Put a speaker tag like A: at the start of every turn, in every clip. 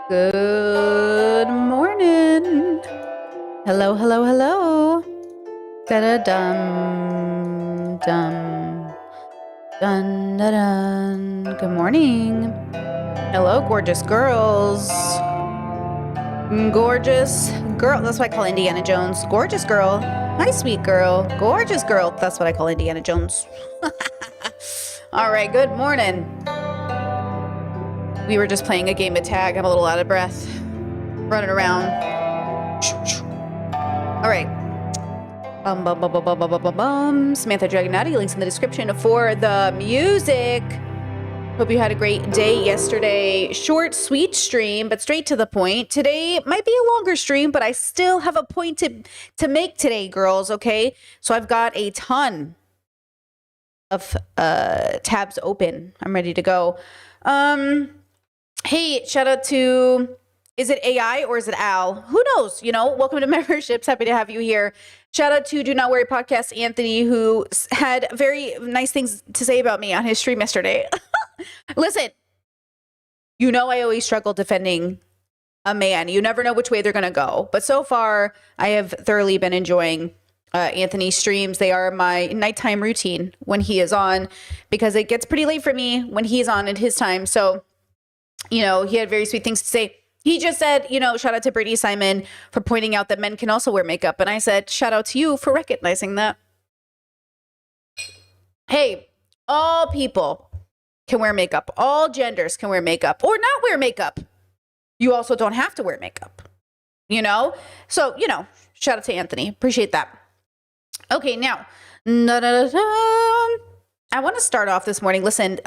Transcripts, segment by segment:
A: Good morning. Hello, hello, hello. Da-da-dum, dum. Dun, da, dun. Good morning. Hello, gorgeous girls. Gorgeous girl. That's what I call Indiana Jones. Gorgeous girl. Hi, sweet girl. Gorgeous girl. That's what I call Indiana Jones. All right, good morning. We were just playing a game of tag. I'm a little out of breath. Running around. All right. Samantha Dragonotti, links in the description for the music. Hope you had a great day yesterday. Short, sweet stream, but straight to the point. Today might be a longer stream, but I still have a point to make today, girls, okay? So I've got a ton of tabs open. I'm ready to go. Hey, shout out to, is it AI or is it Al? Who knows? You know, welcome to Memberships. Happy to have you here. Shout out to Do Not Worry Podcast Anthony, who had very nice things to say about me on his stream yesterday. Listen, you know I always struggle defending a man. You never know which way they're going to go. But so far, I have thoroughly been enjoying Anthony's streams. They are my nighttime routine when he is on, because it gets pretty late for me when he's on at his time. So, you know, he had very sweet things to say. He just said, you know, shout out to Brittany Simon for pointing out that men can also wear makeup. And I said, shout out to you for recognizing that. Hey, all people can wear makeup. All genders can wear makeup or not wear makeup. You also don't have to wear makeup, you know? So, you know, shout out to Anthony. Appreciate that. Okay, now, I want to start off this morning. Listen,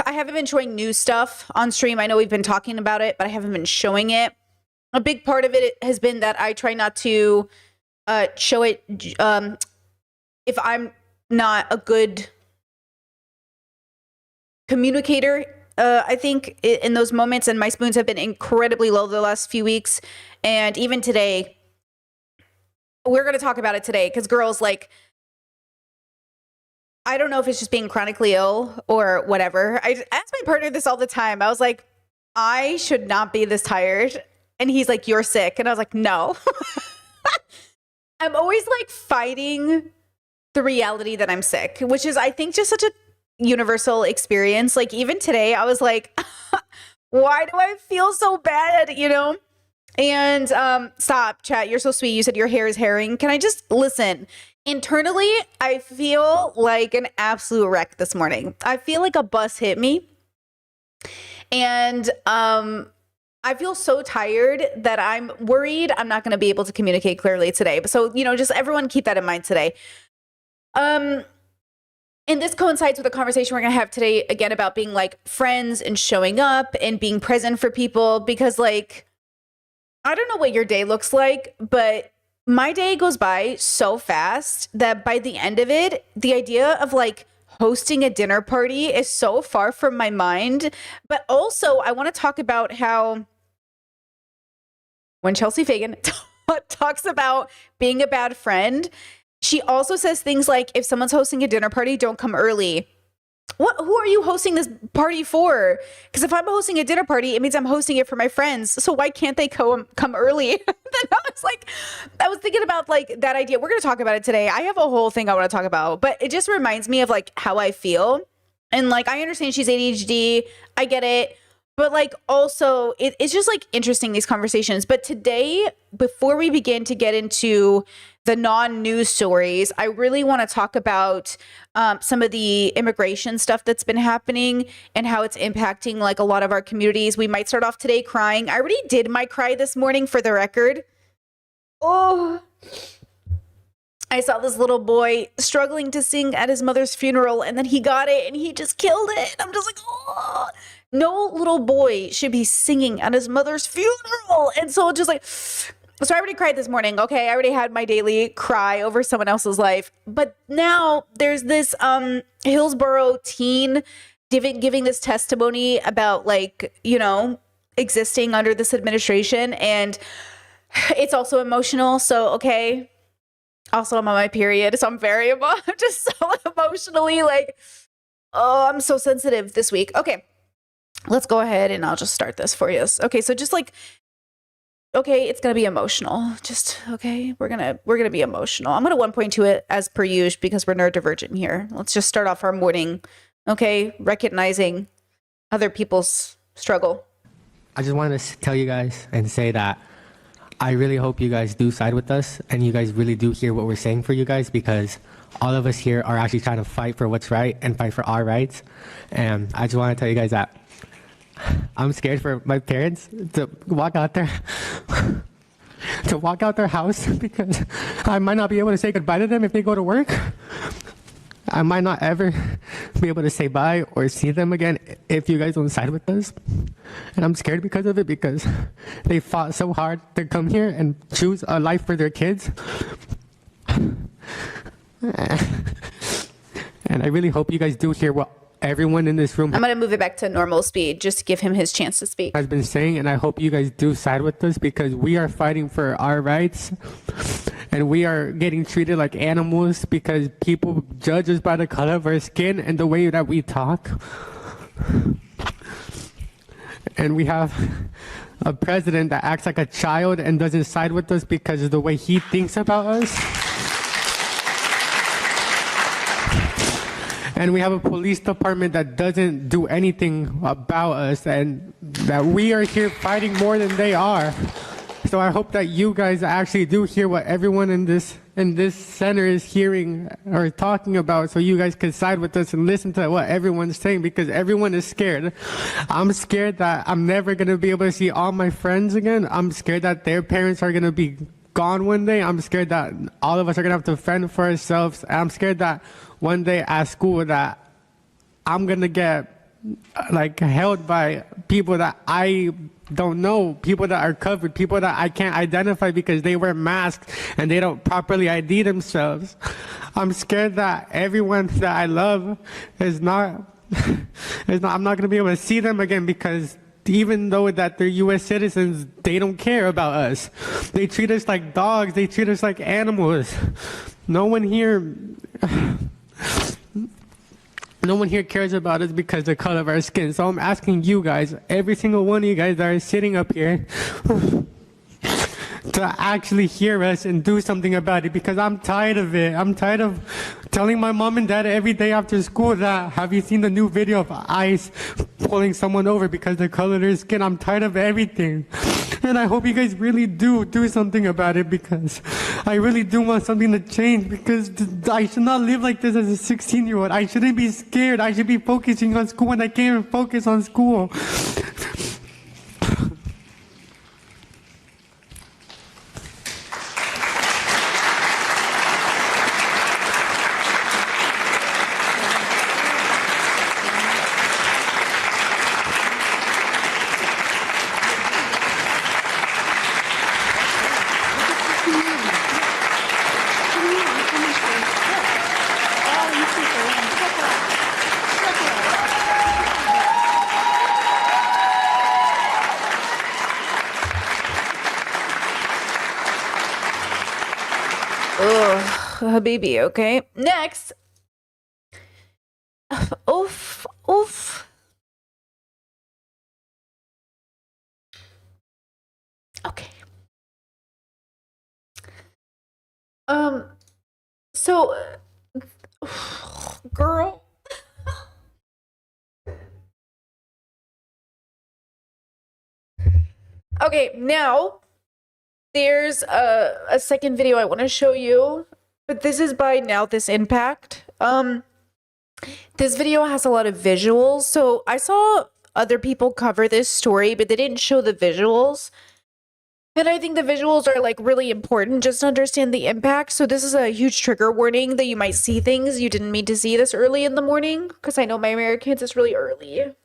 A: I haven't been showing new stuff on stream. I know we've been talking about it, but I haven't been showing it. A big part of it has been that I try not to show it if I'm not a good communicator. I think in those moments, and my spoons have been incredibly low the last few weeks. And even today, we're going to talk about it today because girls, like, I don't know if it's just being chronically ill or whatever. I ask my partner this all the time. I was like, I should not be this tired. And he's like, you're sick. And I was like, no. I'm always like fighting the reality that I'm sick, which is, I think, just such a universal experience. Like even today, I was like, why do I feel so bad? You know? And stop, chat. You're so sweet. You said your hair is herring. Can I just listen? Internally, I feel like an absolute wreck this morning. I feel like a bus hit me. And I feel so tired that I'm worried I'm not going to be able to communicate clearly today. So, you know, just everyone keep that in mind today. And this coincides with a conversation we're going to have today again about being like friends and showing up and being present for people. Because like, I don't know what your day looks like, but my day goes by so fast that by the end of it, the idea of like hosting a dinner party is so far from my mind. But also, I want to talk about how when Chelsea Fagan talks about being a bad friend, she also says things like, if someone's hosting a dinner party, don't come early. Who are you hosting this party for? Because if I'm hosting a dinner party, it means I'm hosting it for my friends. So why can't they come early? Then I was thinking about like that idea. We're going to talk about it today. I have a whole thing I want to talk about, but it just reminds me of like how I feel. And like, I understand she's ADHD. I get it. But like also it's just like interesting, these conversations. But today, before we begin to get into the non-news stories, I really want to talk about some of the immigration stuff that's been happening and how it's impacting like a lot of our communities. We might start off today crying. I already did my cry this morning, for the record. Oh, I saw this little boy struggling to sing at his mother's funeral, and then he got it and he just killed it. I'm just like, oh, no little boy should be singing at his mother's funeral. And so just like, so I already cried this morning. Okay, I already had my daily cry over someone else's life. But now there's this Hillsborough teen giving this testimony about like, you know, existing under this administration. And it's also emotional. So, okay. Also, I'm on my period, so I'm just so emotionally like, oh, I'm so sensitive this week. Okay. let's go ahead and I'll just start this for you. Okay, so just like, okay, it's gonna be emotional. Just okay, we're gonna be emotional. I'm gonna 1.2 it as per usual because we're neurodivergent here. Let's just start off our morning, okay, recognizing other people's struggle.
B: I just wanted to tell you guys and say that I really hope you guys do side with us and you guys really do hear what we're saying for you guys, because all of us here are actually trying to fight for what's right and fight for our rights. And I just want to tell you guys that I'm scared for my parents to walk out there to walk out their house, because I might not be able to say goodbye to them if they go to work. I might not ever be able to say bye or see them again if you guys don't side with us. And I'm scared because of it, because they fought so hard to come here and choose a life for their kids. And I really hope you guys do hear what everyone in this room
A: I'm gonna move it back to normal speed just to give him his chance to speak.
B: has been saying, and I hope you guys do side with us, because we are fighting for our rights. And we are getting treated like animals because people judge us by the color of our skin and the way that we talk. And we have a president that acts like a child and doesn't side with us because of the way he thinks about us. And we have a police department that doesn't do anything about us, and that we are here fighting more than they are. So I hope that you guys actually do hear what everyone in this center is hearing or talking about, so you guys can side with us and listen to what everyone's saying, because everyone is scared. I'm scared that I'm never going to be able to see all my friends again. I'm scared that their parents are going to be gone one day. I'm scared that all of us are going to have to fend for ourselves. I'm scared that one day at school that I'm going to get like held by people that I don't know, people that are covered, people that I can't identify because they wear masks and they don't properly ID themselves. I'm scared that everyone that I love is not I'm not going to be able to see them again, because even though that they're US citizens, they don't care about us. They treat us like dogs, they treat us like animals. No one here cares about us because of the color of our skin. So I'm asking you guys, every single one of you guys that are sitting up here, to actually hear us and do something about it, because I'm tired of it. I'm tired of telling my mom and dad every day after school that, have you seen the new video of ICE pulling someone over because of the color of their skin? I'm tired of everything. And I hope you guys really do something about it, because I really do want something to change, because I should not live like this as a 16-year-old. I shouldn't be scared. I should be focusing on school, and I can't even focus on school.
A: Habibi, okay? Next. Oof. Okay. So, girl. Okay, now there's a second video I want to show you, but this is by Now This Impact. This video has a lot of visuals. So I saw other people cover this story, but they didn't show the visuals. And I think the visuals are like really important just to understand the impact. So this is a huge trigger warning that you might see things you didn't mean to see this early in the morning, because I know my Americans is really early.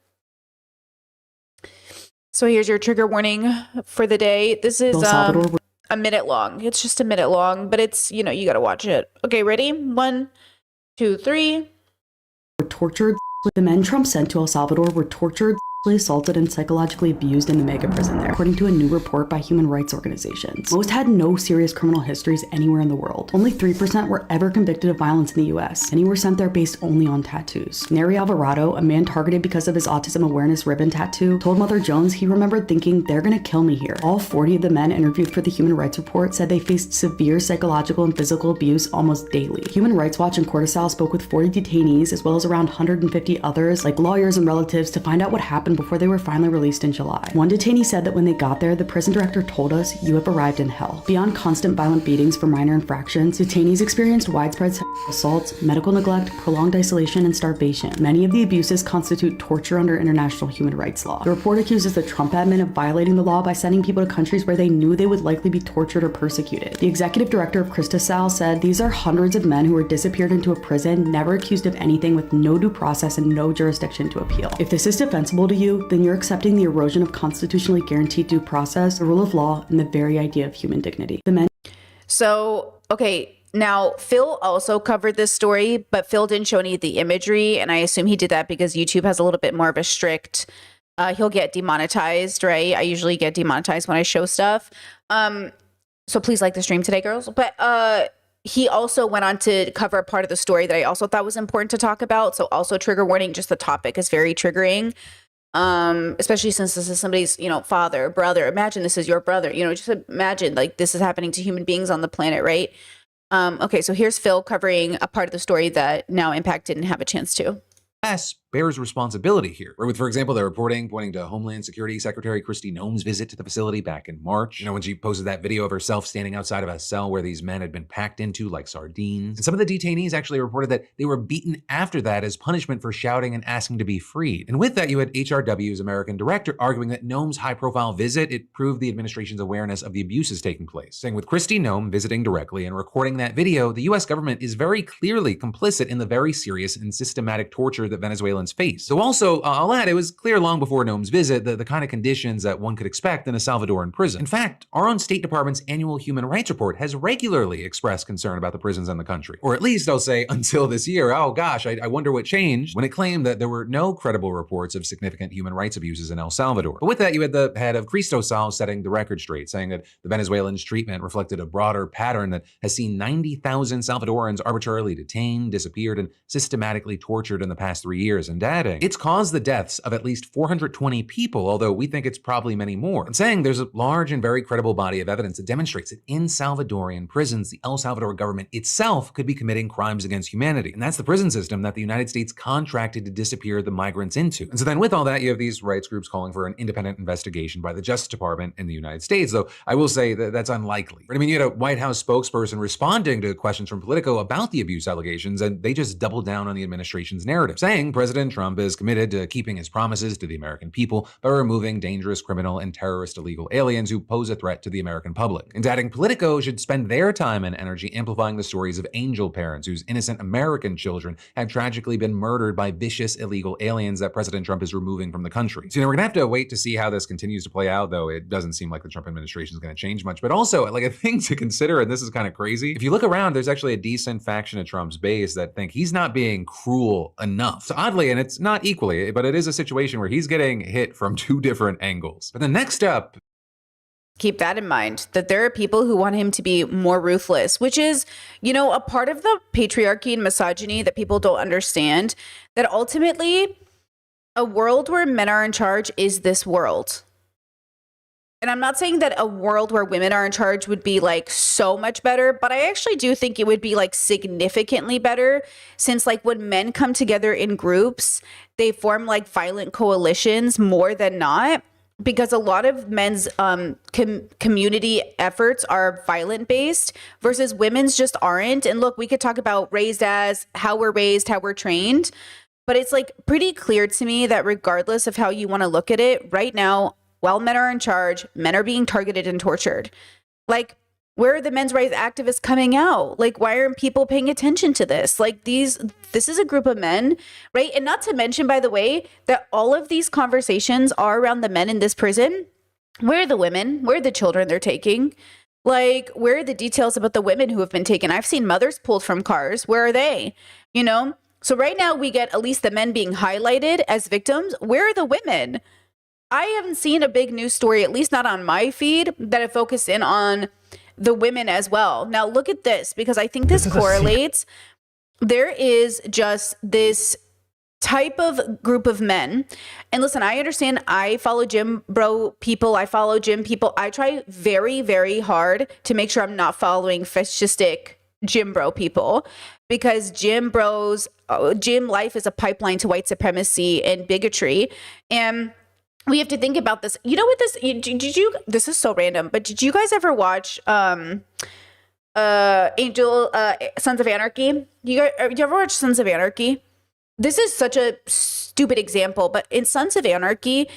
A: So here's your trigger warning for the day. This is a minute long. It's just a minute long, but it's, you know, you got to watch it. Okay, ready? 1, 2, 3.
C: Were tortured. The men Trump sent to El Salvador were tortured, assaulted and psychologically abused in the mega prison there, according to a new report by human rights organizations. Most had no serious criminal histories anywhere in the world. Only 3% were ever convicted of violence in the US. Many were sent there based only on tattoos. Neri Alvarado, a man targeted because of his autism awareness ribbon tattoo, told Mother Jones he remembered thinking, "They're gonna kill me here." All 40 of the men interviewed for the Human Rights Report said they faced severe psychological and physical abuse almost daily. Human Rights Watch and Cortisal spoke with 40 detainees as well as around 150 others, like lawyers and relatives, to find out what happened before they were finally released in July. One detainee said that when they got there, the prison director told us, "You have arrived in hell." Beyond constant violent beatings for minor infractions, detainees experienced widespread sexual assaults, medical neglect, prolonged isolation, and starvation. Many of the abuses constitute torture under international human rights law. The report accuses the Trump admin of violating the law by sending people to countries where they knew they would likely be tortured or persecuted. The executive director of Cristasal said, "These are hundreds of men who were disappeared into a prison, never accused of anything, with no due process and no jurisdiction to appeal. If this is defensible to you, then you're accepting the erosion of constitutionally guaranteed due process, the rule of law, and the very idea of human dignity." The men.
A: So, okay, now Phil also covered this story, but Phil didn't show any of the imagery, and I assume he did that because YouTube has a little bit more of a strict, he'll get demonetized, right? I usually get demonetized when I show stuff. So please like the stream today, girls. But he also went on to cover a part of the story that I also thought was important to talk about. So also trigger warning, just the topic is very triggering. Especially since this is somebody's, father, brother. Imagine this is your brother, just imagine like this is happening to human beings on the planet, right? Okay, so here's Phil covering a part of the story that Now Impact didn't have a chance to.
D: Bears responsibility here. With, for example, their reporting pointing to Homeland Security Secretary Kristi Noem's visit to the facility back in March. When she posted that video of herself standing outside of a cell where these men had been packed into like sardines. And some of the detainees actually reported that they were beaten after that as punishment for shouting and asking to be freed. And with that, you had HRW's American director arguing that Noem's high-profile visit, it proved the administration's awareness of the abuses taking place. Saying with Kristi Noem visiting directly and recording that video, the US government is very clearly complicit in the very serious and systematic torture that Venezuelans face. So also, I'll add, it was clear long before Noem's visit the kind of conditions that one could expect in a Salvadoran prison. In fact, our own State Department's annual human rights report has regularly expressed concern about the prisons in the country. Or at least, I'll say, until this year. Oh gosh, I wonder what changed when it claimed that there were no credible reports of significant human rights abuses in El Salvador. But with that, you had the head of Cristosal setting the record straight, saying that the Venezuelans' treatment reflected a broader pattern that has seen 90,000 Salvadorans arbitrarily detained, disappeared, and systematically tortured in the past 3 years, and adding, it's caused the deaths of at least 420 people, although we think it's probably many more. And saying there's a large and very credible body of evidence that demonstrates that in Salvadorian prisons, the El Salvador government itself could be committing crimes against humanity. And that's the prison system that the United States contracted to disappear the migrants into. And so then with all that, you have these rights groups calling for an independent investigation by the Justice Department in the United States, though I will say that that's unlikely. I mean, you had a White House spokesperson responding to questions from Politico about the abuse allegations, and they just doubled down on the administration's narrative, saying President Trump is committed to keeping his promises to the American people by removing dangerous criminal and terrorist illegal aliens who pose a threat to the American public. And adding Politico should spend their time and energy amplifying the stories of angel parents whose innocent American children have tragically been murdered by vicious illegal aliens that President Trump is removing from the country. So, we're gonna have to wait to see how this continues to play out, though it doesn't seem like the Trump administration is gonna change much. But also, like, a thing to consider, and this is kind of crazy, if you look around, there's actually a decent faction of Trump's base that think he's not being cruel enough. So oddly, and it's not equally, but it is a situation where he's getting hit from two different angles. But the next up,
A: Keep that in mind, that there are people who want him to be more ruthless, which is, a part of the patriarchy and misogyny that people don't understand, that ultimately a world where men are in charge is this world. And I'm not saying that a world where women are in charge would be like so much better, but I actually do think it would be like significantly better, since like when men come together in groups, they form like violent coalitions more than not, because a lot of men's community efforts are violent based versus women's just aren't. And look, we could talk about raised as, how we're raised, how we're trained, but it's like pretty clear to me that regardless of how you want to look at it right now, while men are in charge, men are being targeted and tortured. Like, where are the men's rights activists coming out? Like, why aren't people paying attention to this? Like, this is a group of men, right? And not to mention, by the way, that all of these conversations are around the men in this prison. Where are the women? Where are the children they're taking? Like, where are the details about the women who have been taken? I've seen mothers pulled from cars. Where are they? So right now we get at least the men being highlighted as victims. Where are the women? I haven't seen a big news story, at least not on my feed, that it focused in on the women as well. Now look at this, because I think this correlates. There is just this type of group of men. And listen, I understand I follow gym bro people. I follow gym people. I try very, very hard to make sure I'm not following fascistic gym bro people, because gym bros, gym life is a pipeline to white supremacy and bigotry. And we have to think about this. You know what this is so random, but did you guys ever watch Sons of Anarchy? You ever watch Sons of Anarchy? This is such a stupid example, but in Sons of Anarchy,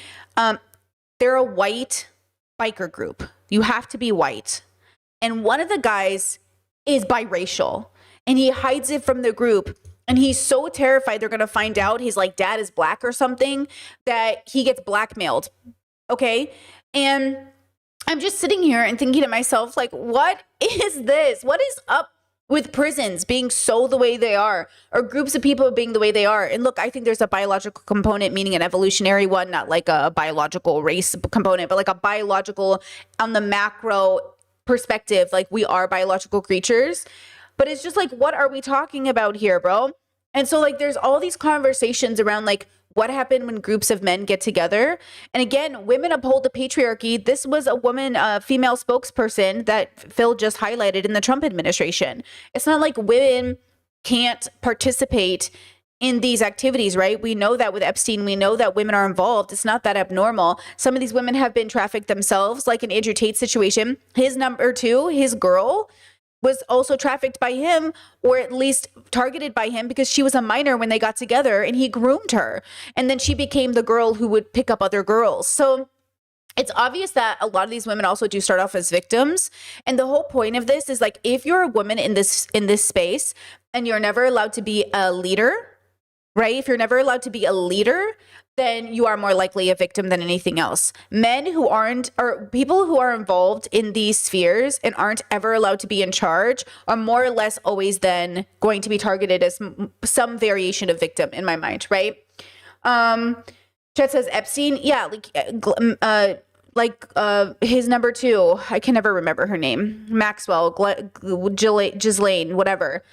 A: they're a white biker group. You have to be white. And one of the guys is biracial, and he hides it from the group. And he's so terrified they're going to find out his like dad is black or something that he gets blackmailed. Okay. And I'm just sitting here and thinking to myself, like, what is this? What is up with prisons being so the way they are, or groups of people being the way they are? And look, I think there's a biological component, meaning an evolutionary one, not like a biological race component, but like a biological on the macro perspective, like we are biological creatures. But it's just like, what are we talking about here, bro? And so like, there's all these conversations around like what happened when groups of men get together. And again, women uphold the patriarchy. This was a woman, female spokesperson that Phil just highlighted in the Trump administration. It's not like women can't participate in these activities, right? We know that with Epstein, we know that women are involved. It's not that abnormal. Some of these women have been trafficked themselves, like in Andrew Tate's situation. His number two, his girl, was also trafficked by him, or at least targeted by him, because she was a minor when they got together and he groomed her. And then she became the girl who would pick up other girls. So it's obvious that a lot of these women also do start off as victims. And the whole point of this is like, if you're a woman in this space and you're never allowed to be a leader, right? If you're never allowed to be a leader, then you are more likely a victim than anything else. Men who aren't, or people who are involved in these spheres and aren't ever allowed to be in charge, are more or less always then going to be targeted as some variation of victim in my mind, right? Chet says Epstein, yeah, his number two, I can never remember her name, Maxwell, Ghislaine, whatever.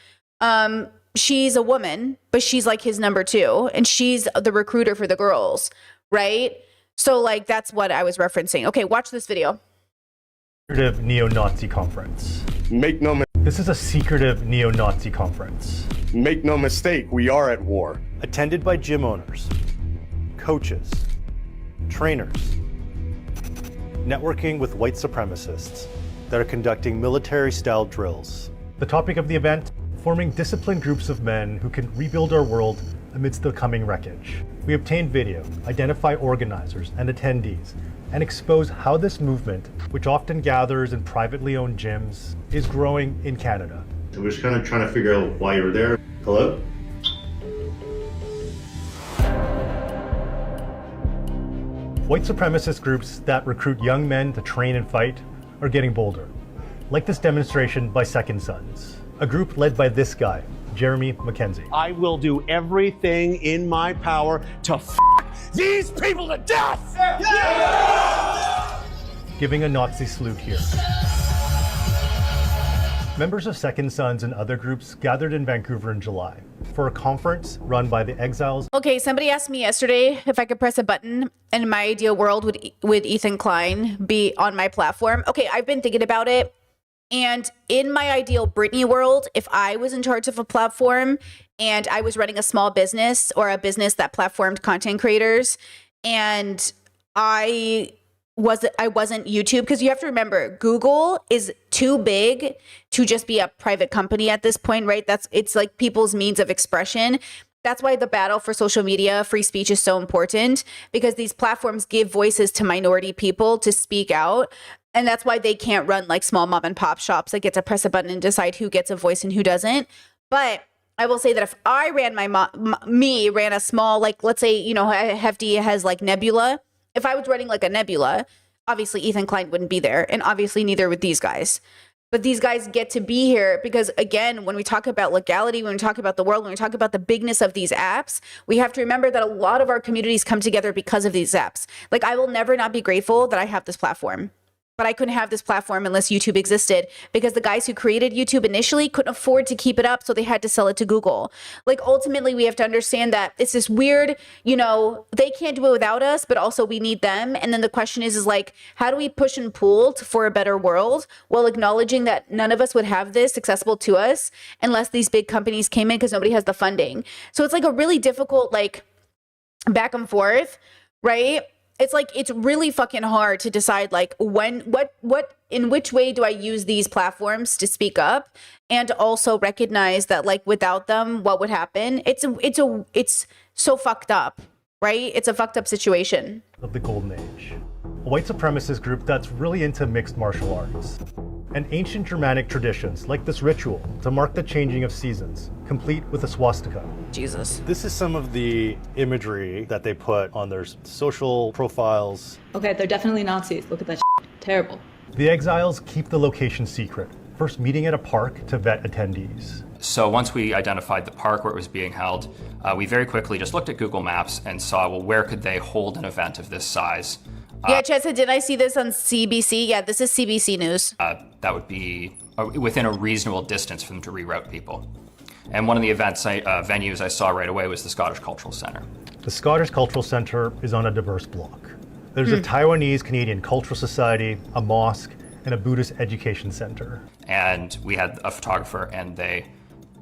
A: She's a woman, but she's like his number two, and she's the recruiter for the girls, right? So like, that's what I was referencing. Okay, watch this video.
E: Secretive neo-Nazi conference.
F: Make no
E: This is a secretive neo-Nazi conference.
F: Make no mistake, we are at war.
E: Attended by gym owners, coaches, trainers, networking with white supremacists that are conducting military-style drills. The topic of the event: forming disciplined groups of men who can rebuild our world amidst the coming wreckage. We obtain video, identify organizers and attendees, and expose how this movement, which often gathers in privately owned gyms, is growing in Canada.
G: We're just kind of trying to figure out why you're there. Hello?
E: White supremacist groups that recruit young men to train and fight are getting bolder, like this demonstration by Second Sons, a group led by this guy, Jeremy McKenzie.
H: I will do everything in my power to these people to death!
E: Giving a Nazi salute here. Members of Second Sons and other groups gathered in Vancouver in July for a conference run by the Exiles.
A: Okay, somebody asked me yesterday if I could press a button and in my ideal world would Ethan Klein be on my platform. Okay, I've been thinking about it. And in my ideal Britney world, if I was in charge of a platform and I was running a small business or a business that platformed content creators, and I wasn't YouTube, because you have to remember, Google is too big to just be a private company at this point, right? It's like people's means of expression. That's why the battle for social media, free speech is so important, because these platforms give voices to minority people to speak out. And that's why they can't run like small mom and pop shops that get to press a button and decide who gets a voice and who doesn't. But I will say that if I ran ran a small, like, let's say, you know, Hefty has like Nebula. If I was running like a Nebula, obviously Ethan Klein wouldn't be there. And obviously neither would these guys. But these guys get to be here because, again, when we talk about legality, when we talk about the world, when we talk about the bigness of these apps, we have to remember that a lot of our communities come together because of these apps. Like, I will never not be grateful that I have this platform. But I couldn't have this platform unless YouTube existed, because the guys who created YouTube initially couldn't afford to keep it up, so they had to sell it to Google. Like, ultimately, we have to understand that it's this weird, you know, they can't do it without us, but also we need them. And then the question is like, how do we push and pull for a better world while acknowledging that none of us would have this accessible to us unless these big companies came in, because nobody has the funding. So it's like a really difficult, like, back and forth, right? It's like, it's really fucking hard to decide, like, in which way do I use these platforms to speak up, and also recognize that, like, without them, what would happen? It's so fucked up, right? It's a fucked up situation.
E: Of the Golden Age, a white supremacist group that's really into mixed martial arts and ancient Germanic traditions like this ritual to mark the changing of seasons, complete with a swastika.
A: Jesus.
E: This is some of the imagery that they put on their social profiles.
I: Okay, they're definitely Nazis. Look at that shit. Terrible.
E: The exiles keep the location secret, first meeting at a park to vet attendees.
J: So once we identified the park where it was being held, we very quickly just looked at Google Maps and saw, well, where could they hold an event of this size?
A: Yeah, Chesa, did I see this on CBC? Yeah, this is CBC News.
J: That would be within a reasonable distance for them to reroute people. And one of the venues I saw right away was the Scottish Cultural Centre.
E: The Scottish Cultural Centre is on a diverse block. There's a Taiwanese Canadian Cultural Society, a mosque, and a Buddhist education center.
J: And we had a photographer, and they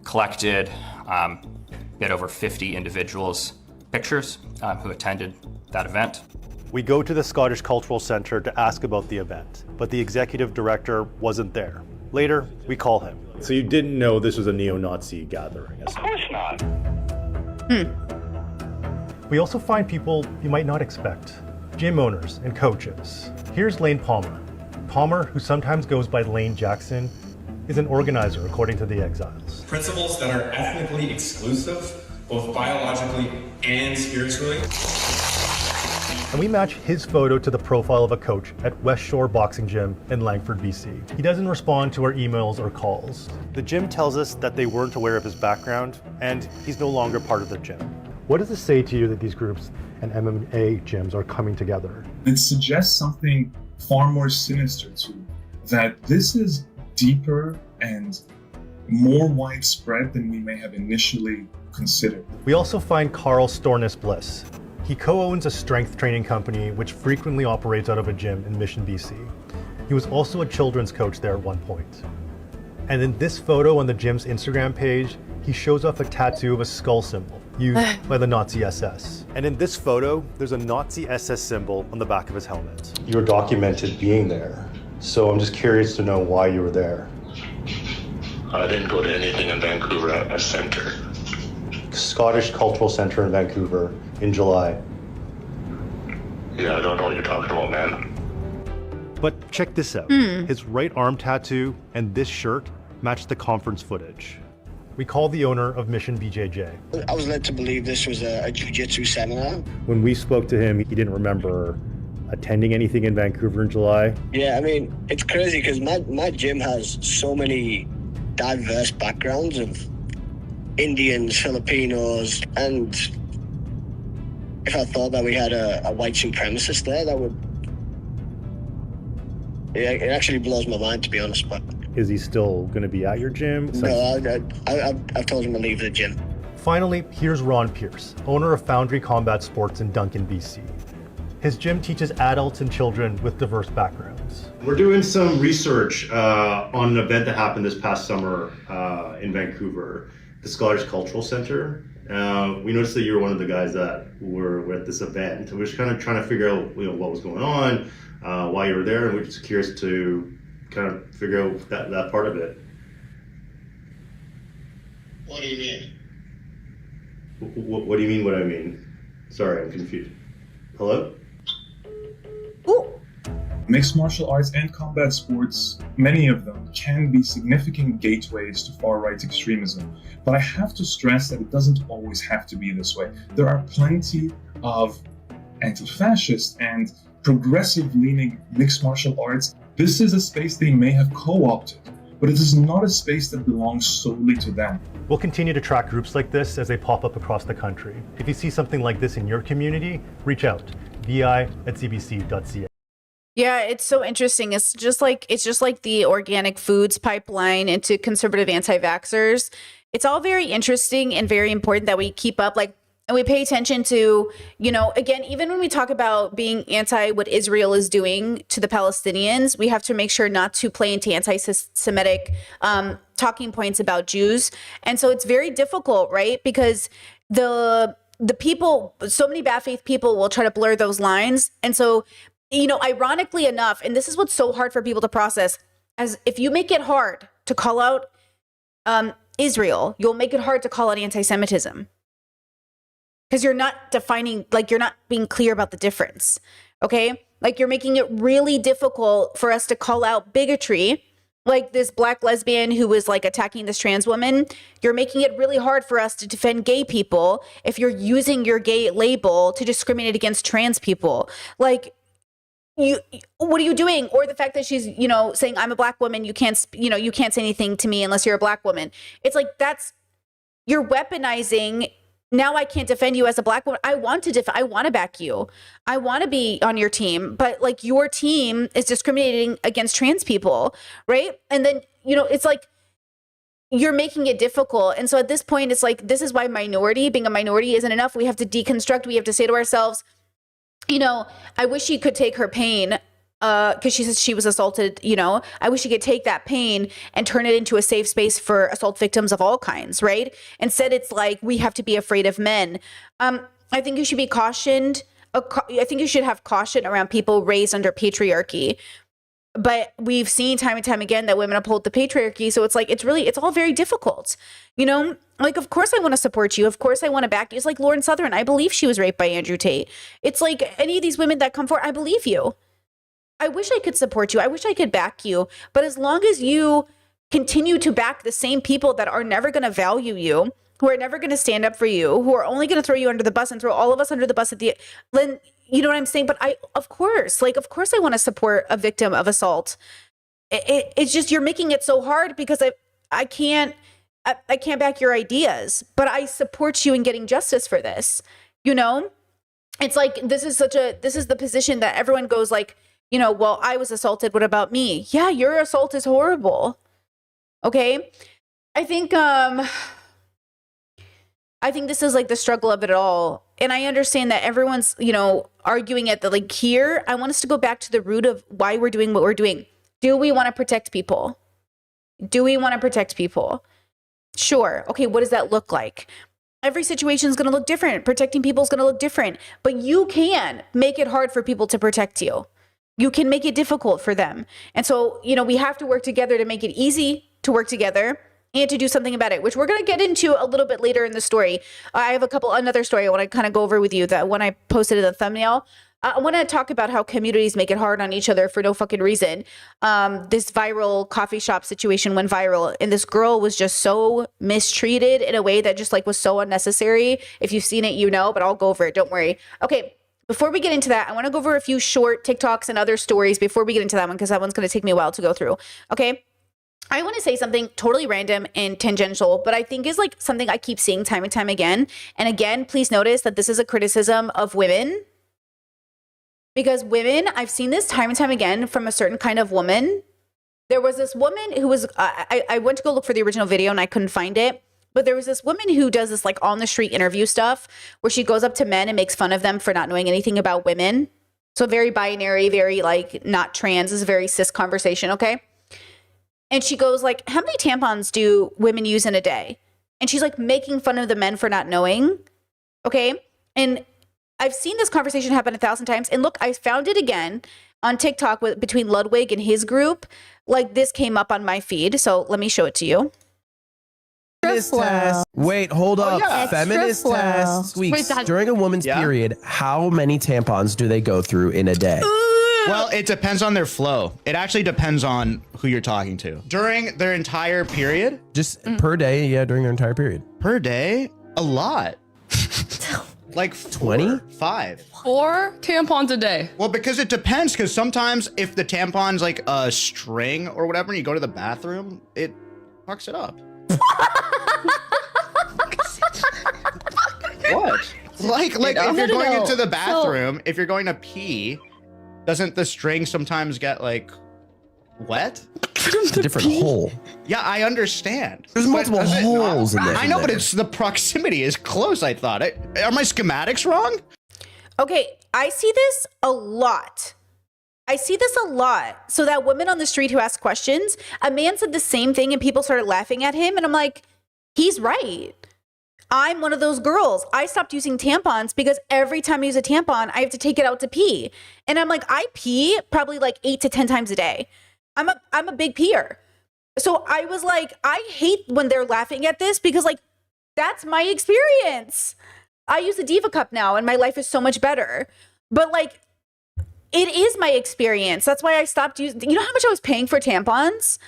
J: collected, we had over 50 individuals' pictures who attended that event.
E: We go to the Scottish Cultural Centre to ask about the event, but the executive director wasn't there. Later, we call him.
F: So you didn't know this was a neo-Nazi gathering?
G: Of course not.
E: We also find people you might not expect. Gym owners and coaches. Here's Lane Palmer. Palmer, who sometimes goes by Lane Jackson, is an organizer according to the exiles.
K: Principles that are ethnically exclusive, both biologically and spiritually.
E: And we match his photo to the profile of a coach at West Shore Boxing Gym in Langford, BC. He doesn't respond to our emails or calls. The gym tells us that they weren't aware of his background, and he's no longer part of the gym. What does it say to you that these groups and MMA gyms are coming together?
K: It suggests something far more sinister to you, that this is deeper and more widespread than we may have initially considered.
E: We also find Carl Stornis Bliss. He co-owns a strength training company which frequently operates out of a gym in Mission, BC. He was also a children's coach there at one point. And in this photo on the gym's Instagram page, he shows off a tattoo of a skull symbol used by the Nazi SS. And in this photo, there's a Nazi SS symbol on the back of his helmet.
F: You were documented being there, so I'm just curious to know why you were there.
G: I didn't go to anything in Vancouver at a center.
F: Scottish Cultural Centre in Vancouver in July.
G: Yeah, I don't know what you're talking about, man.
E: But check this out. His right arm tattoo and this shirt match the conference footage. We call the owner of Mission BJJ.
L: I was led to believe this was a jiu-jitsu seminar.
E: When we spoke to him, he didn't remember attending anything in Vancouver in July.
L: Yeah, I mean, it's crazy because my gym has so many diverse backgrounds of Indians, Filipinos, and if I thought that we had a white supremacist there, that would... It actually blows my mind, to be honest, but...
E: Is he still going to be at your gym?
L: No, I've told him to leave the gym.
E: Finally, here's Ron Pierce, owner of Foundry Combat Sports in Duncan, BC. His gym teaches adults and children with diverse backgrounds.
F: We're doing some research on an event that happened this past summer in Vancouver, the Scottish Cultural Centre. We noticed that you were one of the guys that were at this event. We're just kind of trying to figure out what was going on, why you were there, and we're just curious to kind of figure out that part of it.
L: What do you mean?
F: What do you mean what I mean? Sorry, I'm confused. Hello?
A: Ooh.
K: Mixed martial arts and combat sports, many of them can be significant gateways to far-right extremism. But I have to stress that it doesn't always have to be this way. There are plenty of anti-fascist and progressive-leaning mixed martial arts. This is a space they may have co-opted but it is not a space that belongs solely to them.
E: We'll continue to track groups like this as they pop up across the country. If you see something like this in your community, reach out, vi@cbc.ca.
A: Yeah, it's so interesting. It's just like the organic foods pipeline into conservative anti-vaxxers. It's all very interesting and very important that we keep up, like, and we pay attention to, you know, again, even when we talk about being anti what Israel is doing to the Palestinians, we have to make sure not to play into anti-Semitic talking points about Jews. And so it's very difficult, right? Because the people, so many bad faith people will try to blur those lines. And so, you know, ironically enough, and this is what's so hard for people to process, as if you make it hard to call out Israel, you'll make it hard to call out anti-Semitism. Because you're not defining, like, you're not being clear about the difference, okay? Like, you're making it really difficult for us to call out bigotry, like this black lesbian who was, like, attacking this trans woman. You're making it really hard for us to defend gay people if you're using your gay label to discriminate against trans people. Like, what are you doing? Or the fact that she's, you know, saying, I'm a black woman, you can't say anything to me unless you're a black woman. It's like, you're weaponizing. Now I can't defend you as a black woman. I want to back you. I want to be on your team, but like your team is discriminating against trans people, right? And then, you know, it's like you're making it difficult. And so at this point, it's like, this is why being a minority isn't enough. We have to deconstruct. We have to say to ourselves, you know, I wish she could take her pain because she says she was assaulted, you know, I wish she could take that pain and turn it into a safe space for assault victims of all kinds, right? Instead, it's like, we have to be afraid of men. I think you should be cautioned. I think you should have caution around people raised under patriarchy. But we've seen time and time again that women uphold the patriarchy. So it's like, it's all very difficult, you know? Like, of course I want to support you. Of course I want to back you. It's like Lauren Southern. I believe she was raped by Andrew Tate. It's like any of these women that come forward, I believe you. I wish I could support you. I wish I could back you. But as long as you continue to back the same people that are never going to value you, who are never going to stand up for you, who are only going to throw you under the bus and throw all of us under the bus then you know what I'm saying? But of course I want to support a victim of assault. It's just, you're making it so hard because I can't back your ideas, but I support you in getting justice for this. You know, it's like, this is the position that everyone goes like, you know, well, I was assaulted. What about me? Yeah, your assault is horrible. Okay. I think this is like the struggle of it all. And I understand that everyone's, you know, arguing at the, like, here. I want us to go back to the root of why we're doing what we're doing. Do we want to protect people? Sure. Okay. What does that look like? Every situation is going to look different. Protecting people is going to look different, but you can make it hard for people to protect you. You can make it difficult for them. And so, you know, we have to work together to make it easy to work together and to do something about it, which we're going to get into a little bit later in the story. I have another story I want to kind of go over with you, that when I posted in the thumbnail. I want to talk about how communities make it hard on each other for no fucking reason. This viral coffee shop situation went viral, and this girl was just so mistreated in a way that just, like, was so unnecessary. If you've seen it, you know, but I'll go over it. Don't worry. Okay. Before we get into that, I want to go over a few short TikToks and other stories before we get into that one, because that one's going to take me a while to go through. Okay. I want to say something totally random and tangential, but I think is like something I keep seeing time and time again. And again, please notice that this is a criticism of women, because women, I've seen this time and time again from a certain kind of woman. There was this woman who was, I went to go look for the original video and I couldn't find it. But there was this woman who does this, like, on the street interview stuff where she goes up to men and makes fun of them for not knowing anything about women. So very binary, very, like, not trans, is a very cis conversation, okay? And she goes, like, how many tampons do women use in a day? And she's, like, making fun of the men for not knowing, okay? And I've seen this conversation happen 1,000 times. And look, I found it again on TikTok between Ludwig and his group. Like, this came up on my feed. So let me show it to you.
M: Test. Wait, hold up. Feminist tests. During a woman's period, how many tampons do they go through in a day?
N: Well, it depends on their flow. It actually depends on who you're talking to. During their entire period?
M: Just per day, yeah, during their entire period.
N: Per day? A lot. Like
M: 20?
N: 5.
O: 4 tampons a day.
N: Well, because it depends, because sometimes if the tampon's like a string or whatever, and you go to the bathroom, it fucks it up. What? Like if you're going into the bathroom, if you're going to pee, doesn't the string sometimes get like wet?
M: It's a different hole.
N: Yeah, I understand.
M: There's multiple holes in there.
N: I know, but it's the proximity is close, I thought. Are my schematics wrong?
A: Okay, I see this a lot. So that woman on the street who asked questions, a man said the same thing and people started laughing at him. And I'm like, he's right. I'm one of those girls. I stopped using tampons because every time I use a tampon, I have to take it out to pee. And I'm like, I pee probably like 8 to 10 times a day. I'm a big peer. So I was like, I hate when they're laughing at this because like, that's my experience. I use a Diva Cup now and my life is so much better. But like, it is my experience. That's why I stopped using, you know how much I was paying for tampons?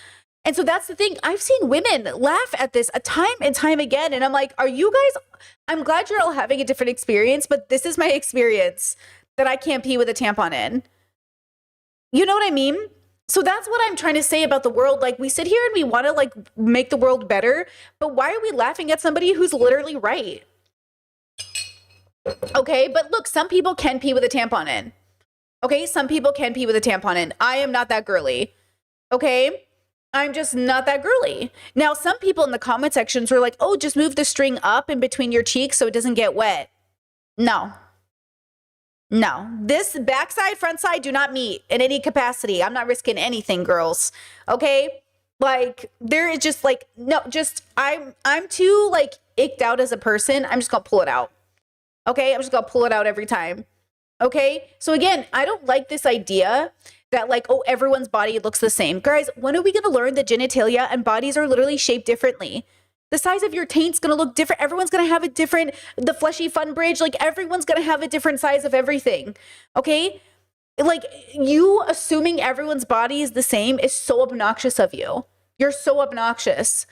A: And so that's the thing. I've seen women laugh at this a time and time again. And I'm like, are you guys, I'm glad you're all having a different experience, but this is my experience that I can't pee with a tampon in. You know what I mean? So that's what I'm trying to say about the world. Like we sit here and we want to like make the world better, but why are we laughing at somebody who's literally right? Okay, but look, some people can pee with a tampon in. Okay, some people can pee with a tampon in. I am not that girly. Okay, I'm just not that girly. Now, some people in the comment sections were like, oh, just move the string up in between your cheeks so it doesn't get wet. No. This backside, front side do not meet in any capacity. I'm not risking anything, girls. Okay? Like, there is just like, no, just, I'm too like icked out as a person. I'm just gonna pull it out. Okay? I'm just gonna pull it out every time. Okay? So again, I don't like this idea that like, oh, everyone's body looks the same. Guys, when are we gonna learn that genitalia and bodies are literally shaped differently? The size of your taint's gonna look different. Everyone's gonna have a different, the fleshy fun bridge, like everyone's gonna have a different size of everything, okay? Like you assuming everyone's body is the same is so obnoxious of you. You're so obnoxious.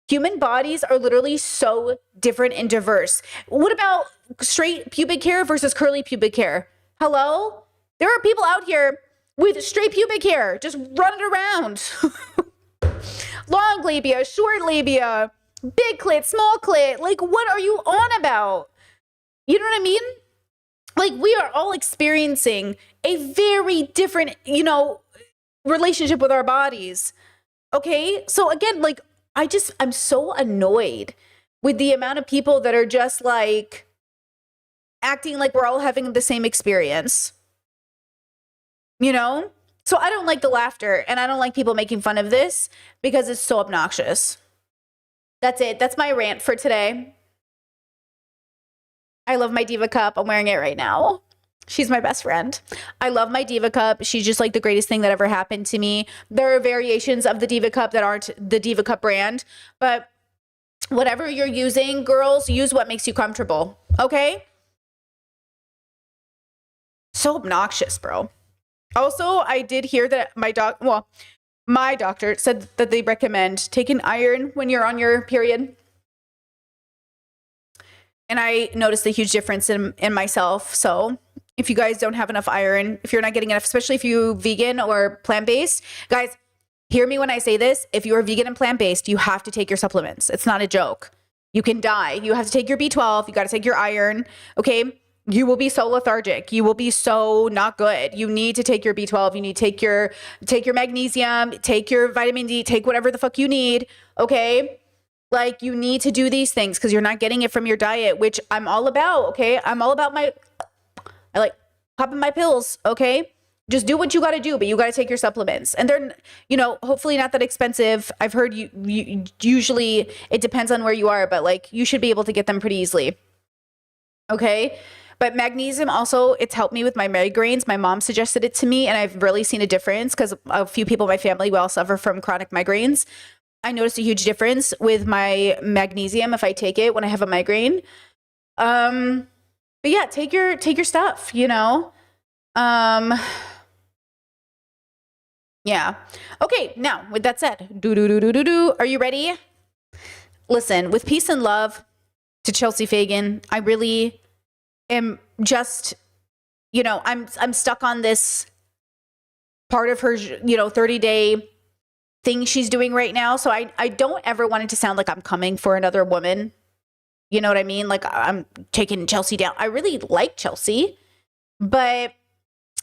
A: Human bodies are literally so different and diverse. What about straight pubic hair versus curly pubic hair? Hello? There are people out here with straight pubic hair, just running around. Long labia, short labia, big clit, small clit. Like, what are you on about? You know what I mean? Like, we are all experiencing a very different, you know, relationship with our bodies. Okay? So again, like, I'm so annoyed with the amount of people that are just like acting like we're all having the same experience. You know? So I don't like the laughter and I don't like people making fun of this because it's so obnoxious. That's it. That's my rant for today. I love my Diva Cup. I'm wearing it right now. She's my best friend. I love my Diva Cup. She's just like the greatest thing that ever happened to me. There are variations of the Diva Cup that aren't the Diva Cup brand, but whatever you're using, girls, use what makes you comfortable. Okay? So obnoxious, bro. Also, I did hear that my doctor said that they recommend taking iron when you're on your period. And I noticed a huge difference in myself. So if you guys don't have enough iron, if you're not getting enough, especially if you're vegan or plant-based, guys, hear me when I say this. If you are vegan and plant-based, you have to take your supplements. It's not a joke. You can die. You have to take your B12. You got to take your iron. Okay? You will be so lethargic. You will be so not good. You need to take your B12. You need to take your magnesium, take your vitamin D, take whatever the fuck you need. Okay? Like, you need to do these things because you're not getting it from your diet, which I'm all about. Okay? I'm all about I like popping my pills. Okay? Just do what you got to do, but you got to take your supplements. And they're, you know, hopefully not that expensive. I've heard you usually it depends on where you are, but like you should be able to get them pretty easily. Okay? But magnesium also, it's helped me with my migraines. My mom suggested it to me and I've really seen a difference because a few people in my family will suffer from chronic migraines. I noticed a huge difference with my magnesium if I take it when I have a migraine. But yeah, take your stuff, you know? Yeah. Okay, now with that said, are you ready? Listen, with peace and love to Chelsea Fagan, I really am just, I'm stuck on this part of her, 30-day thing she's doing right now. So I don't ever want it to sound like I'm coming for another woman. You know what I mean? Like I'm taking Chelsea down. I really like Chelsea, but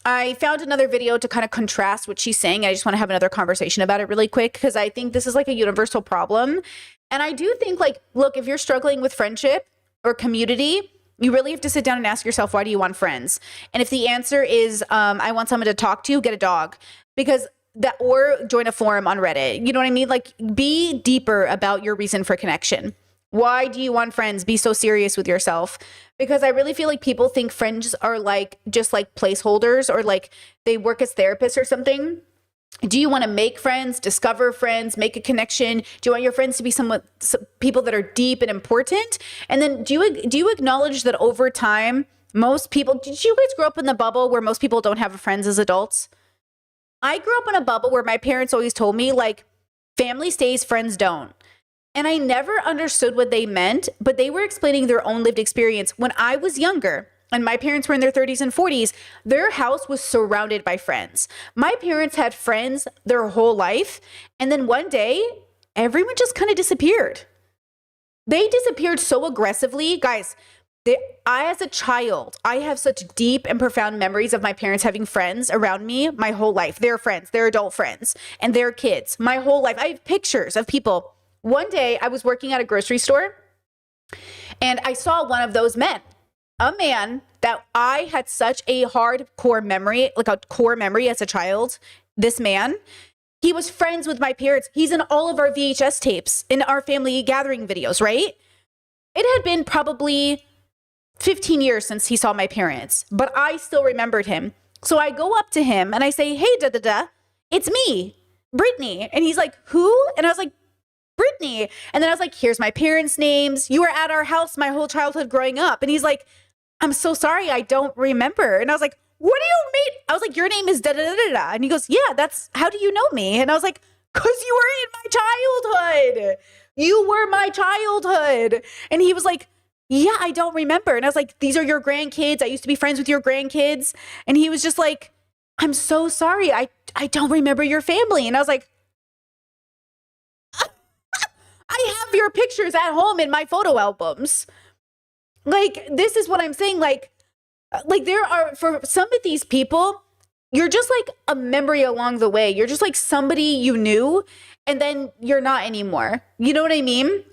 A: I found another video to kind of contrast what she's saying. I just want to have another conversation about it really quick because I think this is like a universal problem. And I do think like, look, if you're struggling with friendship or community, you really have to sit down and ask yourself, why do you want friends? And if the answer is, I want someone to talk to, get a dog, because or join a forum on Reddit. You know what I mean? Like be deeper about your reason for connection. Why do you want friends? Be so serious with yourself. Because I really feel like people think friends are like just like placeholders or like they work as therapists or something. Do you want to make friends, discover friends, make a connection? Do you want your friends to be people that are deep and important? And then do you acknowledge that over time, most people, did you guys grow up in the bubble where most people don't have friends as adults? I grew up in a bubble where my parents always told me like family stays, friends don't. And I never understood what they meant, but they were explaining their own lived experience. When I was younger and my parents were in their 30s and 40s, their house was surrounded by friends. My parents had friends their whole life. And then one day, everyone just kind of disappeared. They disappeared so aggressively. Guys, as a child, I have such deep and profound memories of my parents having friends around me my whole life. Their friends, their adult friends, and their kids. My whole life. I have pictures of people. One day I was working at a grocery store and I saw one of those men, a man that I had such a hardcore memory, like a core memory as a child. This man, he was friends with my parents. He's in all of our VHS tapes in our family gathering videos, right? It had been probably 15 years since he saw my parents, but I still remembered him. So I go up to him and I say, hey, it's me, Brittany. And he's like, who? And I was like, Brittany. And then I was like, here's my parents' names. You were at our house my whole childhood growing up. And he's like, I'm so sorry, I don't remember. And I was like, what do you mean? I was like, your name is da-da-da-da-da. And he goes, yeah, how do you know me? And I was like, because you were in my childhood. You were my childhood. And he was like, yeah, I don't remember. And I was like, these are your grandkids. I used to be friends with your grandkids. And he was just like, I'm so sorry. I don't remember your family. And I was like, I have your pictures at home in my photo albums. Like, this is what I'm saying. Like there are, for some of these people, you're just like a memory along the way. You're just like somebody you knew and then you're not anymore. You know what I mean?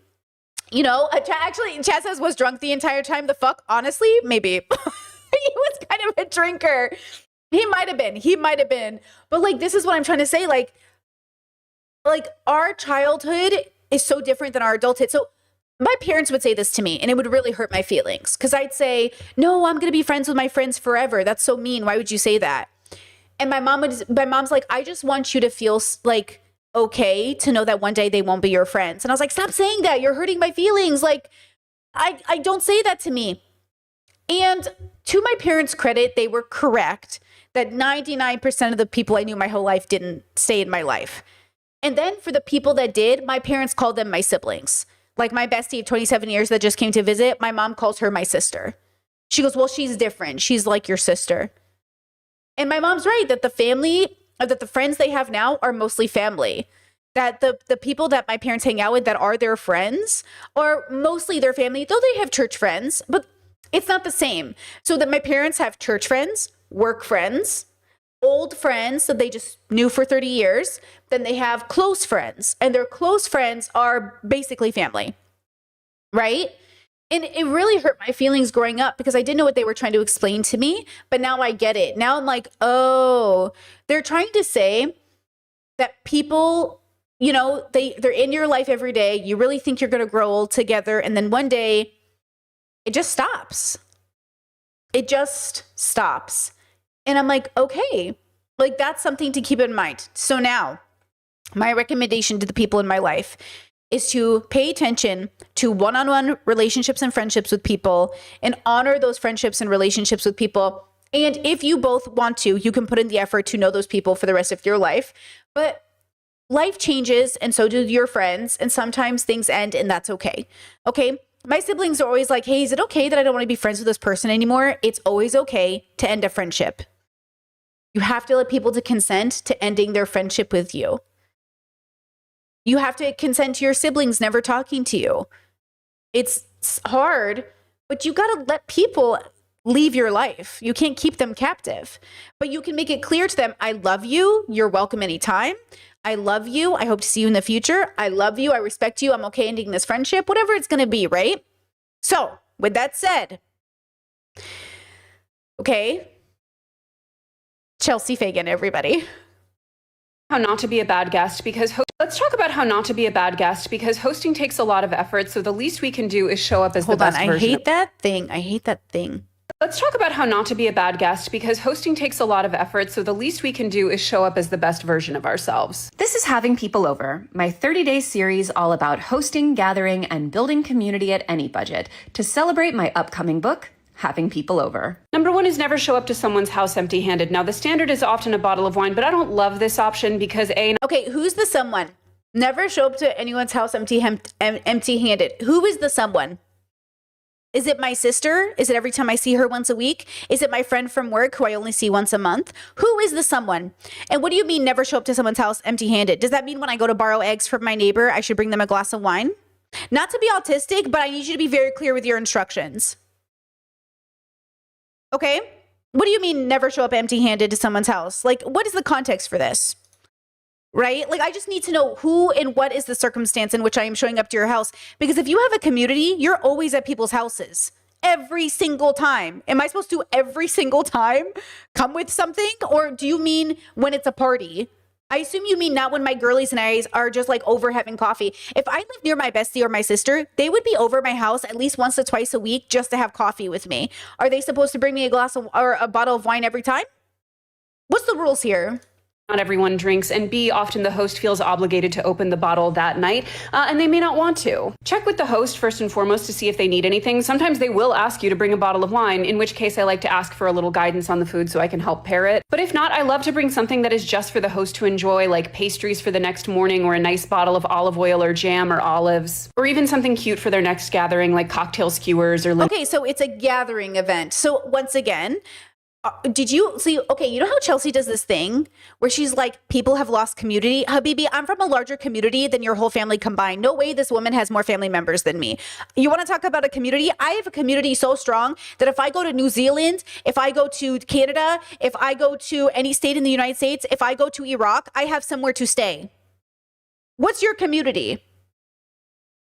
A: Actually, Chad says, was drunk the entire time. The fuck? Honestly, maybe. He was kind of a drinker. He might have been. But like, this is what I'm trying to say. Like our childhood is so different than our adulthood. So my parents would say this to me and it would really hurt my feelings because I'd say, no, I'm going to be friends with my friends forever. That's so mean. Why would you say that? And my mom's like, I just want you to feel like okay to know that one day they won't be your friends. And I was like, stop saying that. You're hurting my feelings. Like, I don't say that to me. And to my parents' credit, they were correct that 99% of the people I knew my whole life didn't stay in my life. And then for the people that did, my parents called them my siblings. Like my bestie of 27 years that just came to visit, my mom calls her my sister. She goes, well, she's different. She's like your sister. And my mom's right that the friends they have now are mostly family. That the people that my parents hang out with that are their friends are mostly their family, though they have church friends, but it's not the same. So that my parents have church friends, work friends, old friends that they just knew for 30 years. Then they have close friends, and their close friends are basically family, right? And it really hurt my feelings growing up because I didn't know what they were trying to explain to me, but now I get it. Now I'm like, oh, they're trying to say that people, they're in your life every day. You really think you're going to grow old together, and then one day it just stops. It just stops. And I'm like, okay, like that's something to keep in mind. So now my recommendation to the people in my life is to pay attention to one-on-one relationships and friendships with people and honor those friendships and relationships with people. And if you both want to, you can put in the effort to know those people for the rest of your life. But life changes and so do your friends. And sometimes things end and that's okay. Okay. My siblings are always like, hey, is it okay that I don't want to be friends with this person anymore? It's always okay to end a friendship. You have to let people to consent to ending their friendship with you. You have to consent to your siblings never talking to you. It's hard, but you got to let people leave your life. You can't keep them captive, but you can make it clear to them, I love you. You're welcome anytime. I love you. I hope to see you in the future. I love you. I respect you. I'm okay ending this friendship, whatever it's going to be, right? So with that said, okay, Chelsea Fagan, everybody.
O: How not to be a bad guest because let's talk about how not to be a bad guest because hosting takes a lot of effort. So the least we can do is show up as the best version.
A: I hate that thing.
O: Let's talk about how not to be a bad guest because hosting takes a lot of effort. So the least we can do is show up as the best version of ourselves.
P: This is Having People Over, my 30-day series all about hosting, gathering, and building community at any budget to celebrate my upcoming book, Having People Over.
O: Number one is never show up to someone's house empty-handed. Now, the standard is often a bottle of wine, but I don't love this option because
A: Okay, who's the someone? Never show up to anyone's house empty-handed. Who is the someone? Is it my sister? Is it every time I see her once a week? Is it my friend from work who I only see once a month? Who is the someone? And what do you mean never show up to someone's house empty-handed? Does that mean when I go to borrow eggs from my neighbor, I should bring them a glass of wine? Not to be autistic, but I need you to be very clear with your instructions. Okay? What do you mean never show up empty-handed to someone's house? Like, what is the context for this? Right? Like, I just need to know who and what is the circumstance in which I am showing up to your house. Because if you have a community, you're always at people's houses. Every single time. Am I supposed to every single time come with something? Or do you mean when it's a party? I assume you mean not when my girlies and I are just like over having coffee. If I live near my bestie or my sister, they would be over my house at least once or twice a week just to have coffee with me. Are they supposed to bring me a glass of or a bottle of wine every time? What's the rules here?
O: Not everyone drinks, and B, often the host feels obligated to open the bottle that night, and they may not want to. Check with the host first and foremost to see if they need anything. Sometimes they will ask you to bring a bottle of wine, in which case I like to ask for a little guidance on the food so I can help pair it. But if not, I love to bring something that is just for the host to enjoy, like pastries for the next morning, or a nice bottle of olive oil or jam or olives, or even something cute for their next gathering, like cocktail skewers or...
A: Okay, so it's a gathering event. So once again... did you see? Okay, you know how Chelsea does this thing where she's like, people have lost community? Habibi, I'm from a larger community than your whole family combined. No way this woman has more family members than me. You want to talk about a community? I have a community so strong that if I go to New Zealand, if I go to Canada, if I go to any state in the United States, if I go to Iraq, I have somewhere to stay. What's your community?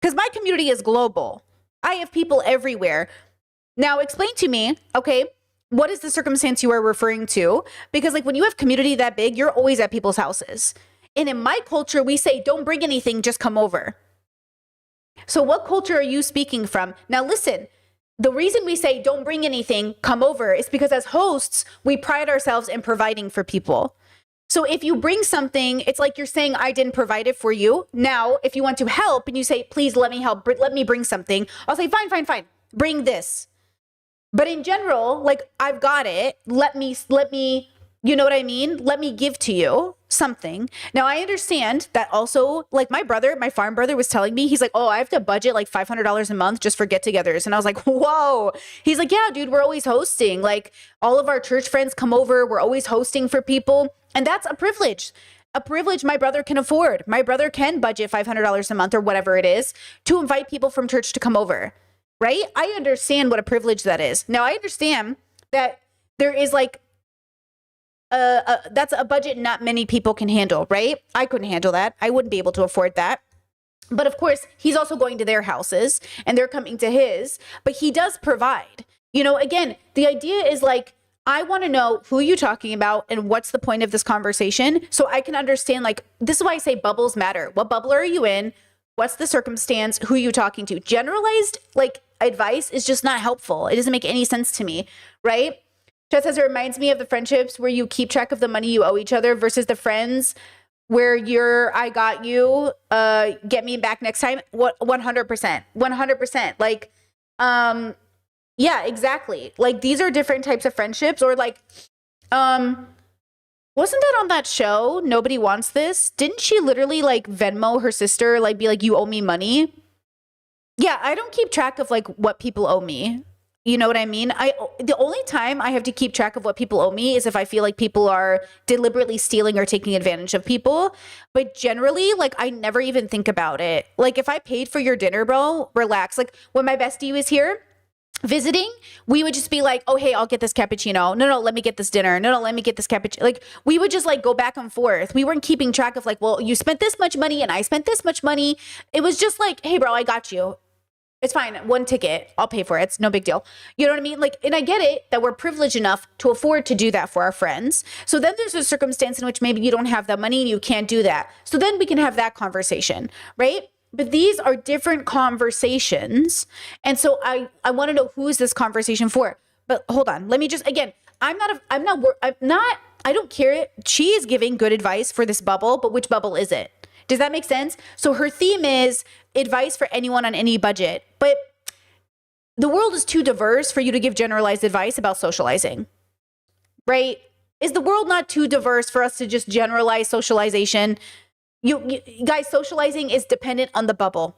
A: Because my community is global. I have people everywhere. Now explain to me, okay, what is the circumstance you are referring to? Because like when you have community that big, you're always at people's houses. And in my culture, we say, don't bring anything, just come over. So what culture are you speaking from? Now listen, the reason we say don't bring anything, come over is because as hosts, we pride ourselves in providing for people. So if you bring something, it's like you're saying, I didn't provide it for you. Now, if you want to help and you say, please let me help, let me bring something, I'll say, fine, bring this. But in general, like, I've got it. Let me, you know what I mean? Let me give to you something. Now, I understand that also, like my farm brother was telling me, he's like, oh, I have to budget like $500 a month just for get-togethers. And I was like, whoa. He's like, yeah, dude, we're always hosting. Like all of our church friends come over. We're always hosting for people. And that's a privilege. A privilege my brother can afford. My brother can budget $500 a month or whatever it is to invite people from church to come over. Right? I understand what a privilege that is. Now, I understand that there is like, that's a budget not many people can handle, right? I couldn't handle that. I wouldn't be able to afford that. But of course, he's also going to their houses and they're coming to his, but he does provide. You know, again, the idea is like, I want to know who you're talking about and what's the point of this conversation so I can understand, like, this is why I say bubbles matter. What bubble are you in? What's the circumstance? Who are you talking to? Generalized, like, advice is just not helpful. It doesn't make any sense to me, right? Chet says it reminds me of the friendships where you keep track of the money you owe each other versus the friends where I got you, get me back next time. What 100%. Like, yeah, exactly. Like these are different types of friendships or like, wasn't that on that show? Nobody Wants This. Didn't she literally like Venmo her sister, like be like, you owe me money? Yeah, I don't keep track of like what people owe me. You know what I mean? The only time I have to keep track of what people owe me is if I feel like people are deliberately stealing or taking advantage of people. But generally, like I never even think about it. Like if I paid for your dinner, bro, relax. Like when my bestie was here visiting, we would just be like, oh, hey, I'll get this cappuccino. No, let me get this dinner. No, let me get this cappuccino. Like we would just like go back and forth. We weren't keeping track of like, well, you spent this much money and I spent this much money. It was just like, hey, bro, I got you. It's fine. One ticket. I'll pay for it. It's no big deal. You know what I mean? Like, and I get it that we're privileged enough to afford to do that for our friends. So then there's a circumstance in which maybe you don't have that money and you can't do that. So then we can have that conversation, right? But these are different conversations. And so I want to know, who is this conversation for? But hold on. Let me just, again, I don't care. She is giving good advice for this bubble, but which bubble is it? Does that make sense? So her theme is advice for anyone on any budget. But the world is too diverse for you to give generalized advice about socializing, right? Is the world not too diverse for us to just generalize socialization? You guys, socializing is dependent on the bubble.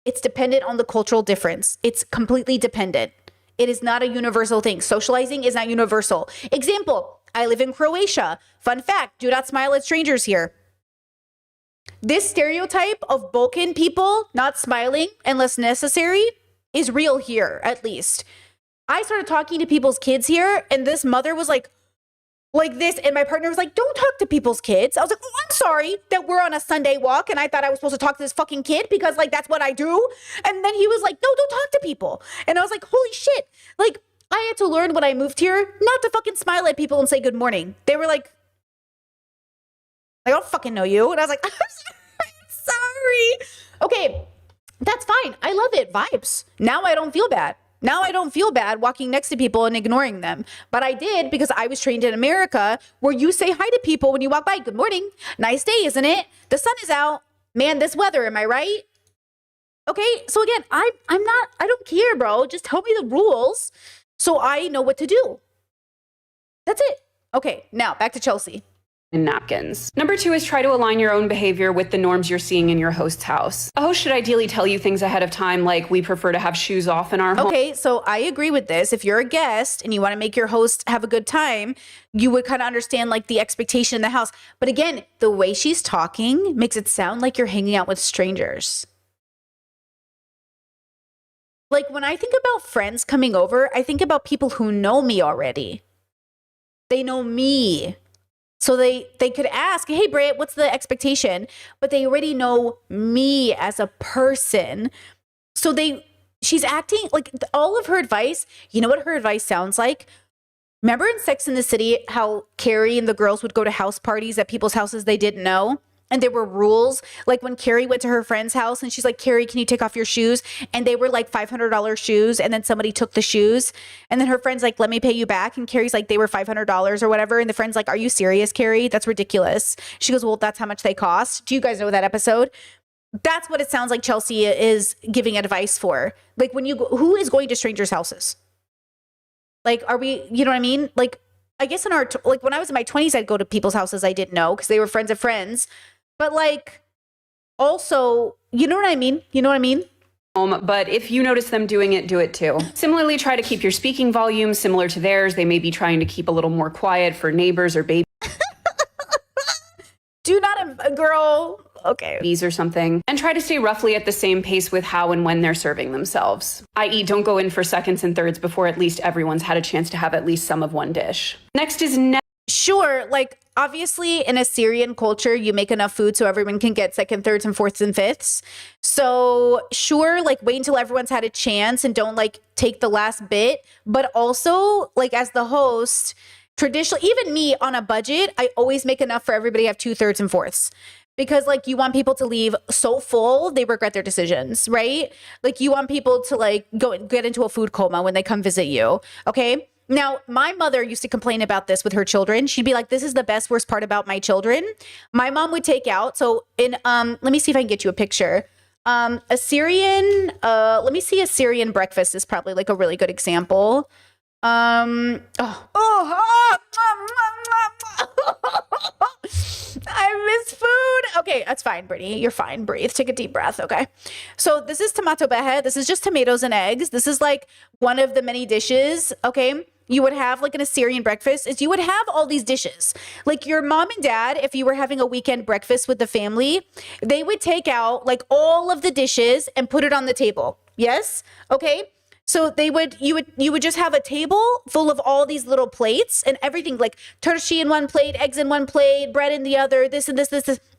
A: It's dependent on the cultural difference. It's completely dependent. It is not a universal thing. Socializing is not universal. Example, I live in Croatia. Fun fact, do not smile at strangers here. This stereotype of Balkan people not smiling unless necessary is real here, at least. I started talking to people's kids here, and this mother was like this, and my partner was like, don't talk to people's kids. I was like, oh, I'm sorry that we're on a Sunday walk, and I thought I was supposed to talk to this fucking kid because, like, that's what I do. And then he was like, no, don't talk to people. And I was like, holy shit. Like, I had to learn when I moved here not to fucking smile at people and say good morning. They were like, I don't fucking know you. And I was like, I'm sorry. Okay, that's fine. I love it. Vibes. Now I don't feel bad. Now I don't feel bad walking next to people and ignoring them. But I did because I was trained in America where you say hi to people when you walk by. Good morning. Nice day, isn't it? The sun is out. Man, this weather, am I right? Okay, so again, I don't care, bro. Just tell me the rules so I know what to do. That's it. Okay, now back to Chelsea.
O: Napkins. Number 2 is try to align your own behavior with the norms you're seeing in your host's house. A host should ideally tell you things ahead of time, like we prefer to have shoes off in our home.
A: Okay, so I agree with this. If you're a guest and you want to make your host have a good time, you would kind of understand like the expectation in the house. But again, the way she's talking makes it sound like you're hanging out with strangers. Like when I think about friends coming over, I think about people who know me already. They know me. So they could ask, hey, Britt, what's the expectation? But they already know me as a person. So she's acting like all of her advice. You know what her advice sounds like? Remember in Sex and the City, how Carrie and the girls would go to house parties at people's houses they didn't know? And there were rules. Like when Carrie went to her friend's house and she's like, Carrie, can you take off your shoes? And they were like $500 shoes. And then somebody took the shoes. And then her friend's like, let me pay you back. And Carrie's like, they were $500 or whatever. And the friend's like, are you serious, Carrie? That's ridiculous. She goes, well, that's how much they cost. Do you guys know that episode? That's what it sounds like Chelsea is giving advice for. Like when you go, who is going to strangers' houses? Like, are we, you know what I mean? Like, I guess in our, like when I was in my 20s, I'd go to people's houses I didn't know because they were friends of friends. But like, also, you know what I mean? You know what I mean?
O: But if you notice them doing it, do it too. Similarly, try to keep your speaking volume similar to theirs. They may be trying to keep a little more quiet for neighbors or babies.
A: Do not, girl. Okay.
O: Or something. And try to stay roughly at the same pace with how and when they're serving themselves. I.e., don't go in for seconds and thirds before at least everyone's had a chance to have at least some of one dish. Next is
A: sure, like obviously in a Syrian culture, you make enough food so everyone can get second, thirds, and fourths and fifths. So sure, like wait until everyone's had a chance and don't like take the last bit. But also like as the host, traditionally, even me on a budget, I always make enough for everybody to have 2/3 and 4ths. Because like you want people to leave so full, they regret their decisions, right? Like you want people to like go and get into a food coma when they come visit you, okay? Now, my mother used to complain about this with her children. She'd be like, this is the best, worst part about my children. My mom would take out. So in, let me see if I can get you a picture. A Syrian, let me see, a Syrian breakfast is probably like a really good example. I miss food. Okay. Okay, that's fine, Brittany. You're fine. Breathe. Take a deep breath. Okay. So this is tomato beje. This is just tomatoes and eggs. This is like one of the many dishes. Okay. You would have like an Assyrian breakfast is you would have all these dishes. Like your mom and dad, if you were having a weekend breakfast with the family, they would take out like all of the dishes and put it on the table. Yes. Okay. So you would just have a table full of all these little plates and everything, like turkey in one plate, eggs in one plate, bread in the other, this and this.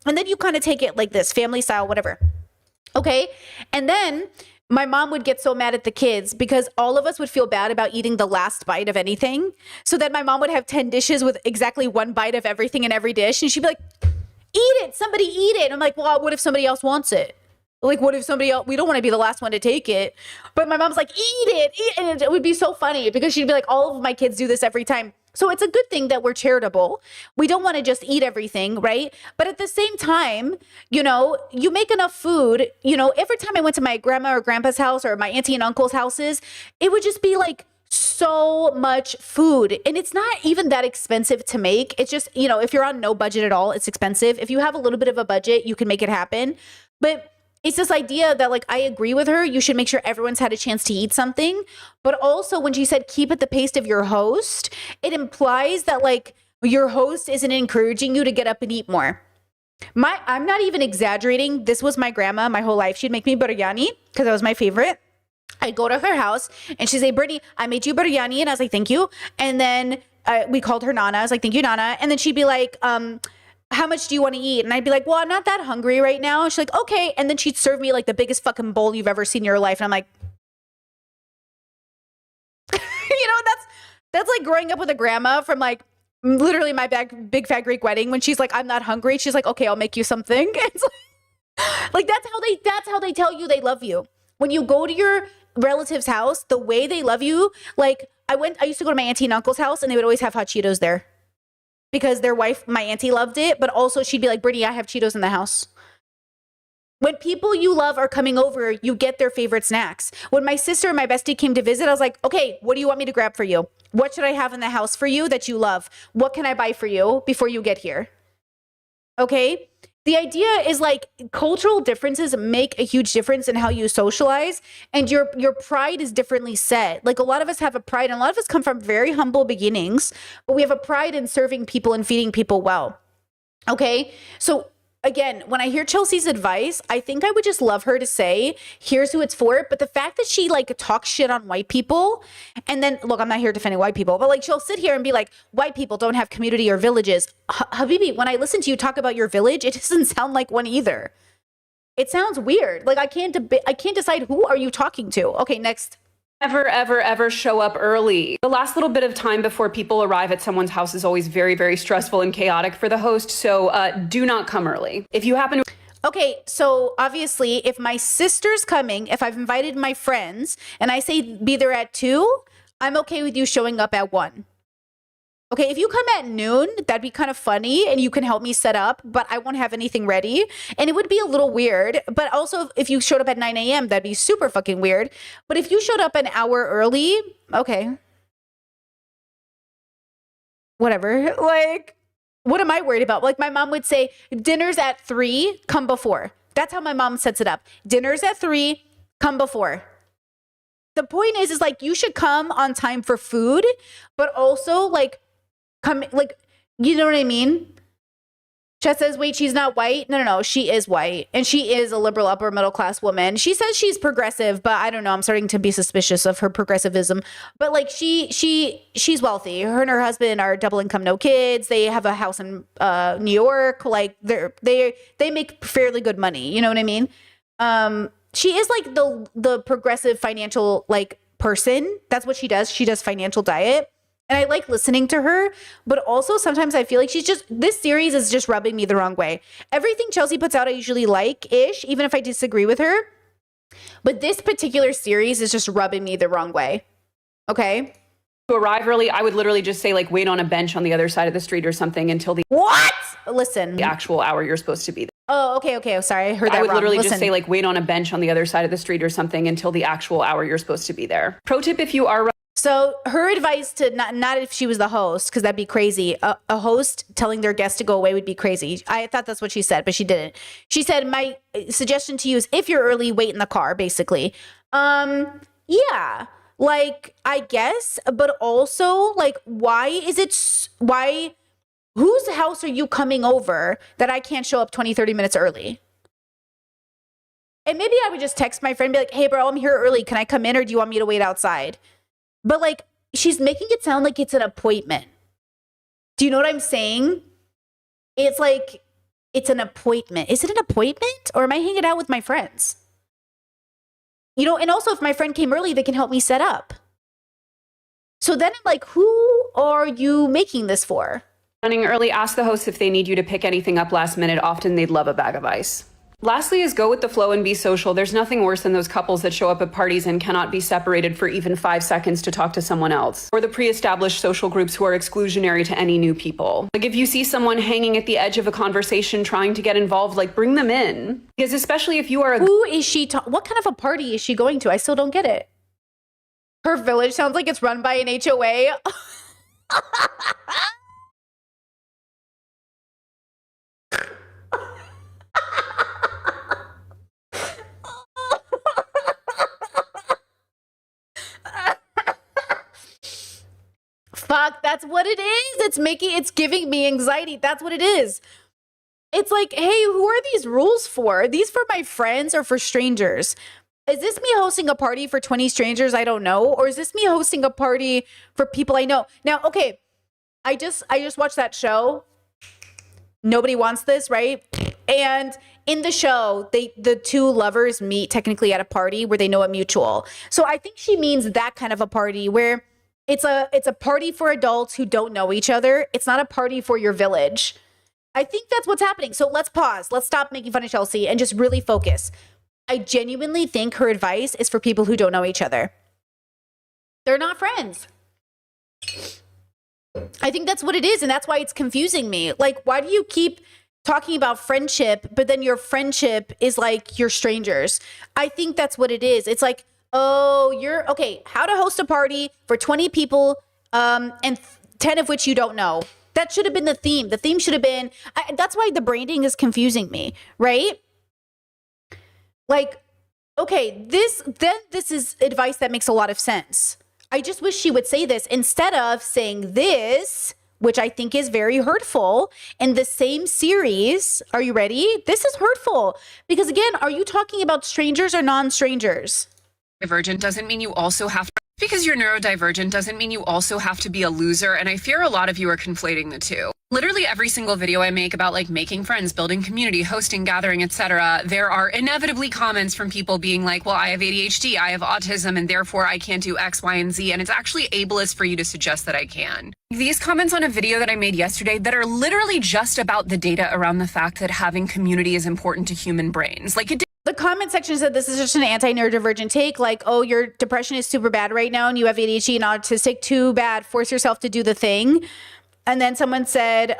A: And then you kind of take it like this, family style, whatever. Okay. And then my mom would get so mad at the kids because all of us would feel bad about eating the last bite of anything. So then my mom would have 10 dishes with exactly one bite of everything in every dish. And she'd be like, eat it. Somebody eat it. And I'm like, well, what if somebody else wants it? Like, what if somebody else, we don't want to be the last one to take it. But my mom's like, eat it. And it would be so funny because she'd be like, all of my kids do this every time. So it's a good thing that we're charitable. We don't want to just eat everything, right? But at the same time, you know, you make enough food, you know, every time I went to my grandma or grandpa's house or my auntie and uncle's houses, it would just be like so much food. And it's not even that expensive to make. It's just, you know, if you're on no budget at all, it's expensive. If you have a little bit of a budget, you can make it happen. But it's this idea that, like, I agree with her. You should make sure everyone's had a chance to eat something. But also when she said, keep at the pace of your host, it implies that, like, your host isn't encouraging you to get up and eat more. I'm not even exaggerating. This was my grandma my whole life. She'd make me biryani because that was my favorite. I'd go to her house and she'd say, Brittany, I made you biryani. And I was like, thank you. And then we called her Nana. I was like, thank you, Nana. And then she'd be like, how much do you want to eat? And I'd be like, well, I'm not that hungry right now. And she's like, okay. And then she'd serve me like the biggest fucking bowl you've ever seen in your life. And I'm like, you know, that's like growing up with a grandma from like literally my big fat Greek wedding. When she's like, I'm not hungry. She's like, okay, I'll make you something. It's like that's how they tell you they love you. When you go to your relative's house, the way they love you, like I used to go to my auntie and uncle's house and they would always have hot Cheetos there. Because their wife, my auntie, loved it, but also she'd be like, Brittany, I have Cheetos in the house. When people you love are coming over, you get their favorite snacks. When my sister and my bestie came to visit, I was like, okay, what do you want me to grab for you? What should I have in the house for you that you love? What can I buy for you before you get here? Okay? The idea is like cultural differences make a huge difference in how you socialize, and your pride is differently set. Like a lot of us have a pride, and a lot of us come from very humble beginnings, but we have a pride in serving people and feeding people well. Okay? So again, when I hear Chelsea's advice, I think I would just love her to say, here's who it's for. But the fact that she like talks shit on white people, and then look, I'm not here defending white people, but like she'll sit here and be like, white people don't have community or villages. Habibi, when I listen to you talk about your village, it doesn't sound like one either. It sounds weird. Like I can't decide who are you talking to. Okay, next.
O: Never, ever, ever show up early. The last little bit of time before people arrive at someone's house is always very, very stressful and chaotic for the host. So do not come early. If you happen to...
A: Okay, so obviously if my sister's coming, if I've invited my friends and I say be there at 2, I'm okay with you showing up at 1. Okay, if you come at noon, that'd be kind of funny and you can help me set up, but I won't have anything ready. And it would be a little weird. But also if you showed up at 9 a.m., that'd be super fucking weird. But if you showed up an hour early, okay. Whatever. Like, what am I worried about? Like my mom would say, dinner's at 3, come before. That's how my mom sets it up. Dinner's at 3, come before. The point is like you should come on time for food, but also like come, like, you know what I mean? Chet says, wait, she's not white. No, she is white. And she is a liberal upper middle class woman. She says she's progressive, but I don't know. I'm starting to be suspicious of her progressivism. But like she's wealthy. Her and her husband are double income, no kids. They have a house in New York. Like they make fairly good money. You know what I mean? She is like the progressive financial like person. That's what she does. She does financial diet. And I like listening to her, but also sometimes I feel like this series is just rubbing me the wrong way. Everything Chelsea puts out, I usually like-ish, even if I disagree with her. But this particular series is just rubbing me the wrong way. Okay?
O: To arrive early, I would literally just say like, wait on a bench on the other side of the street or something until the...
A: What? Listen.
O: The actual hour you're supposed to be there.
A: Oh, okay. Oh, sorry. I heard that wrong.
O: I would literally
A: Listen.
O: just say like, wait on a bench on the other side of the street or something until the actual hour you're supposed to be there. Pro tip if you are...
A: So her advice to not if she was the host, because that'd be crazy. A host telling their guest to go away would be crazy. I thought that's what she said, but she didn't. She said, my suggestion to you is if you're early, wait in the car, basically. Yeah, like, I guess, but also, like, whose house are you coming over that I can't show up 20, 30 minutes early? And maybe I would just text my friend and be like, hey, bro, I'm here early. Can I come in or do you want me to wait outside? But like, she's making it sound like it's an appointment. Do you know what I'm saying? It's like, it's an appointment. Is it an appointment or am I hanging out with my friends? You know, and also if my friend came early, they can help me set up. So then I'm like, who are you making this for?
O: Running early, ask the host if they need you to pick anything up last minute. Often they'd love a bag of ice. Lastly is go with the flow and be social. There's nothing worse than those couples that show up at parties and cannot be separated for even 5 seconds to talk to someone else. Or the pre-established social groups who are exclusionary to any new people. Like if you see someone hanging at the edge of a conversation trying to get involved, like bring them in. Because especially if you are
A: Who is she? What kind of a party is she going to? I still don't get it. Her village sounds like it's run by an HOA. Fuck, that's what it is. It's giving me anxiety. That's what it is. It's like, hey, who are these rules for? Are these for my friends or for strangers? Is this me hosting a party for 20 strangers I don't know? Or is this me hosting a party for people I know? Now, okay, I just watched that show. Nobody Wants This, right? And in the show, the two lovers meet technically at a party where they know a mutual. So I think she means that kind of a party where it's a party for adults who don't know each other. It's not a party for your village. I think that's what's happening. So let's pause. Let's stop making fun of Chelsea and just really focus. I genuinely think her advice is for people who don't know each other. They're not friends. I think that's what it is. And that's why it's confusing me. Like, why do you keep talking about friendship, but then your friendship is like your strangers? I think that's what it is. It's like, oh, you're okay. How to host a party for 20 people and 10 of which you don't know. That should have been the theme. The theme should have been, that's why the branding is confusing me, right? Like, okay, this is advice that makes a lot of sense. I just wish she would say this instead of saying this, which I think is very hurtful. In the same series, are you ready? This is hurtful because again, are you talking about strangers or non-strangers?
Q: Divergent doesn't mean you also have to, because you're neurodivergent doesn't mean you also have to be a loser, and I fear a lot of you are conflating the two. Literally every single video I make about like making friends, building community, hosting, gathering, etc., there are inevitably comments from people being like, well, I have ADHD, I have autism, and therefore I can't do X, Y, and Z, and it's actually ableist for you to suggest that I can. These comments on a video that I made yesterday that are literally just about the data around the fact that having community is important to human brains. Like
A: the comment section said this is just an anti-neurodivergent take, like, oh, your depression is super bad right now and you have ADHD and autistic, too bad, force yourself to do the thing. And then someone said,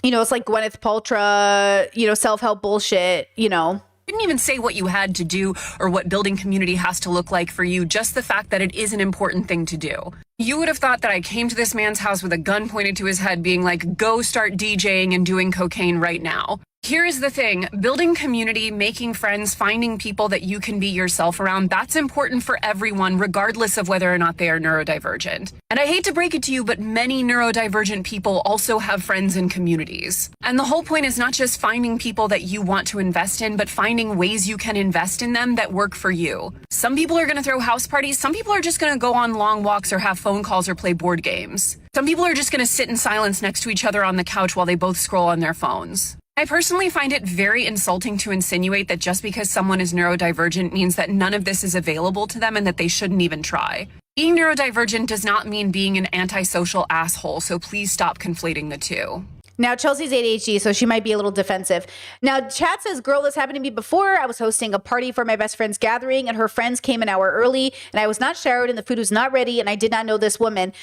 A: you know, it's like Gwyneth Paltrow, you know, self-help bullshit, you know.
Q: Didn't even say what you had to do or what building community has to look like for you, just the fact that it is an important thing to do. You would have thought that I came to this man's house with a gun pointed to his head being like, go start DJing and doing cocaine right now. Here is the thing, building community, making friends, finding people that you can be yourself around, that's important for everyone, regardless of whether or not they are neurodivergent. And I hate to break it to you, but many neurodivergent people also have friends and communities. And the whole point is not just finding people that you want to invest in, but finding ways you can invest in them that work for you. Some people are going to throw house parties. Some people are just going to go on long walks or have phone calls or play board games. Some people are just going to sit in silence next to each other on the couch while they both scroll on their phones. I personally find it very insulting to insinuate that just because someone is neurodivergent means that none of this is available to them and that they shouldn't even try. Being neurodivergent does not mean being an antisocial asshole, so please stop conflating the two.
A: Now, Chelsea's ADHD, so she might be a little defensive. Now, chat says, girl, this happened to me before. I was hosting a party for my best friend's gathering, and her friends came an hour early, and I was not showered, and the food was not ready, and I did not know this woman.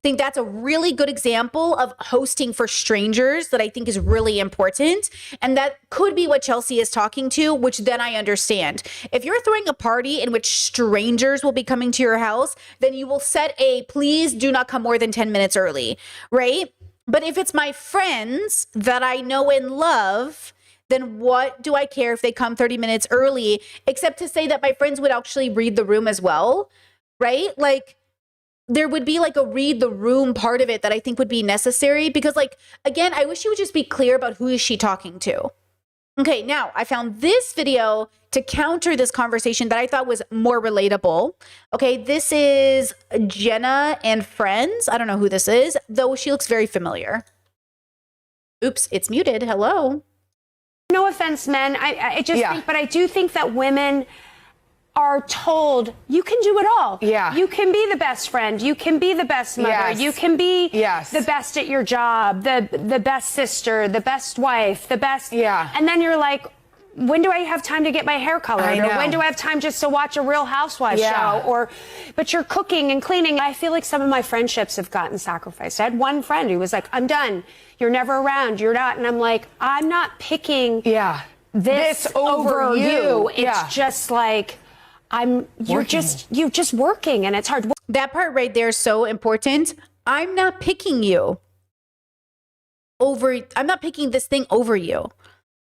A: think that's a really good example of hosting for strangers that I think is really important. And that could be what Chelsea is talking to, which then I understand. If you're throwing a party in which strangers will be coming to your house, then you will set a please do not come more than 10 minutes early, right? But if it's my friends that I know and love, then what do I care if they come 30 minutes early, except to say that my friends would actually read the room as well, right? Like, there would be like a read the room part of it that I think would be necessary because, like, again, I wish she would just be clear about who is she talking to. Okay, now I found this video to counter this conversation that I thought was more relatable. Okay, this is Jenna and Friends. I don't know who this is, though she looks very familiar. Oops, it's muted. Hello.
R: No offense, men. I just think, but I do think that women are told you can do it all. Yeah. You can be the best friend. You can be the best mother.
S: Yes.
R: You can be
S: Yes.
R: the best at your job, the best sister, the best wife, the best.
S: Yeah.
R: And then you're like, when do I have time to get my hair colored?
S: I
R: Or
S: know.
R: when do I have time just to watch a Real Housewives
S: Yeah.
R: show? But you're cooking and cleaning. I feel like some of my friendships have gotten sacrificed. I had one friend who was like, I'm done. You're never around. You're not. And I'm like, I'm not picking this over you. It's just like, you're just working and it's hard.
A: That part right there is so important. I'm not picking you over. I'm not picking this thing over you.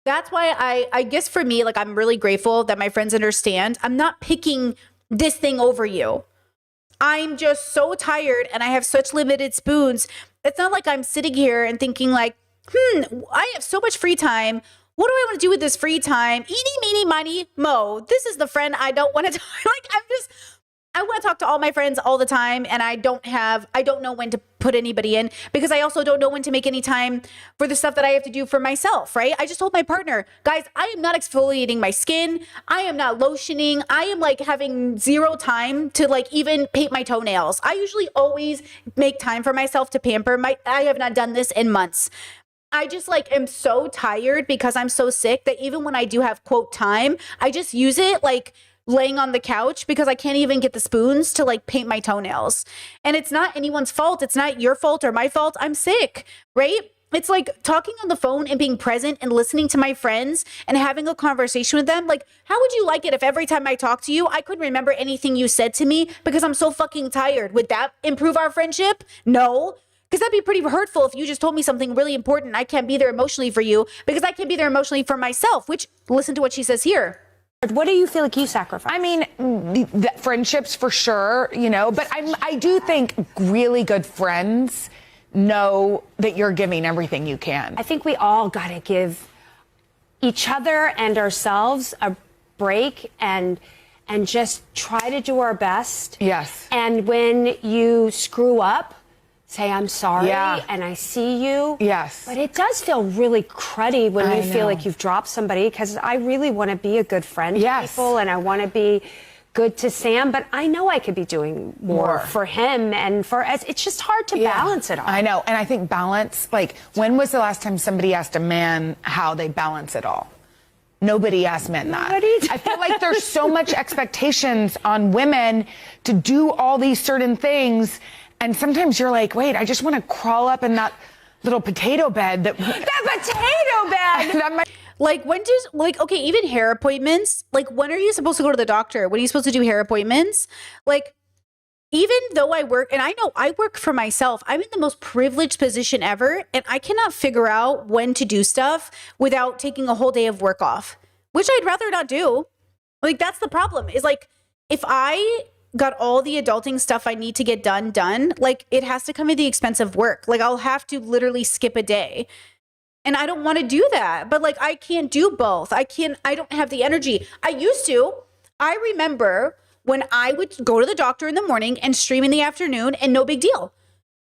A: That's why I guess for me, like, I'm really grateful that my friends understand. I'm not picking this thing over you. I'm just so tired and I have such limited spoons. It's not like I'm sitting here and thinking like, I have so much free time. What do I want to do with this free time? Eeny, meeny, miny, mo. This is the friend I don't want to I want to talk to all my friends all the time, and I don't know when to put anybody in because I also don't know when to make any time for the stuff that I have to do for myself, right? I just told my partner, guys, I am not exfoliating my skin. I am not lotioning. I am like having zero time to like even paint my toenails. I usually always make time for myself to pamper. I have not done this in months. I just like am so tired because I'm so sick that even when I do have quote time, I just use it like laying on the couch because I can't even get the spoons to like paint my toenails. And it's not anyone's fault. It's not your fault or my fault. I'm sick, right? It's like talking on the phone and being present and listening to my friends and having a conversation with them. Like, how would you like it if every time I talk to you, I couldn't remember anything you said to me because I'm so fucking tired? Would that improve our friendship? No. Because that'd be pretty hurtful if you just told me something really important. I can't be there emotionally for you because I can't be there emotionally for myself, which listen to what she says here.
R: What do you feel like you sacrifice?
S: I mean, friendships for sure, but I do think really good friends know that you're giving everything you can.
R: I think we all got to give each other and ourselves a break and just try to do our best.
S: Yes.
R: And when you screw up, say, I'm sorry, and I see you.
S: Yes.
R: But it does feel really cruddy when you feel like you've dropped somebody, because I really want to be a good friend to people, and I want to be good to Sam, but I know I could be doing more for him and for us. It's just hard to balance it all.
S: I know, and I think balance, like, when was the last time somebody asked a man how they balance it all? Nobody asked men that. I feel like there's so much expectations on women to do all these certain things. And sometimes you're like, wait, I just want to crawl up in that little potato bed. That
R: potato bed!
A: Like, when does, like, okay, even hair appointments, like, when are you supposed to go to the doctor? When are you supposed to do hair appointments? Like, even though I work, and I know I work for myself, I'm in the most privileged position ever, and I cannot figure out when to do stuff without taking a whole day of work off, which I'd rather not do. Like, that's the problem, is like, if I got all the adulting stuff I need to get done, like, it has to come at the expense of work. Like, I'll have to literally skip a day. And I don't want to do that. But like, I can't do both. I don't have the energy. I used to. I remember when I would go to the doctor in the morning and stream in the afternoon, and no big deal.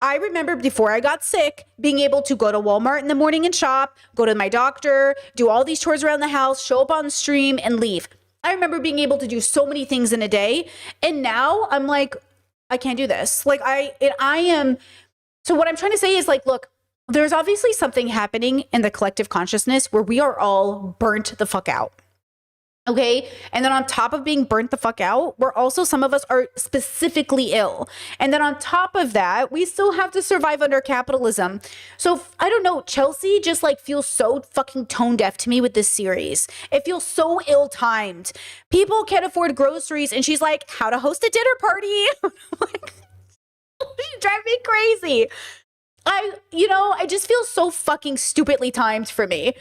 A: I remember before I got sick, being able to go to Walmart in the morning and shop, go to my doctor, do all these chores around the house, show up on stream and leave. I remember being able to do so many things in a day. And now I'm like, I can't do this. Like, so what I'm trying to say is, like, look, there's obviously something happening in the collective consciousness where we are all burnt the fuck out. Okay. And then on top of being burnt the fuck out, we're also, some of us are specifically ill. And then on top of that, we still have to survive under capitalism. So I don't know, Chelsea just like feels so fucking tone deaf to me with this series. It feels so ill timed. People can't afford groceries and she's like, how to host a dinner party. Like, she drive me crazy. I just feel so fucking stupidly timed for me.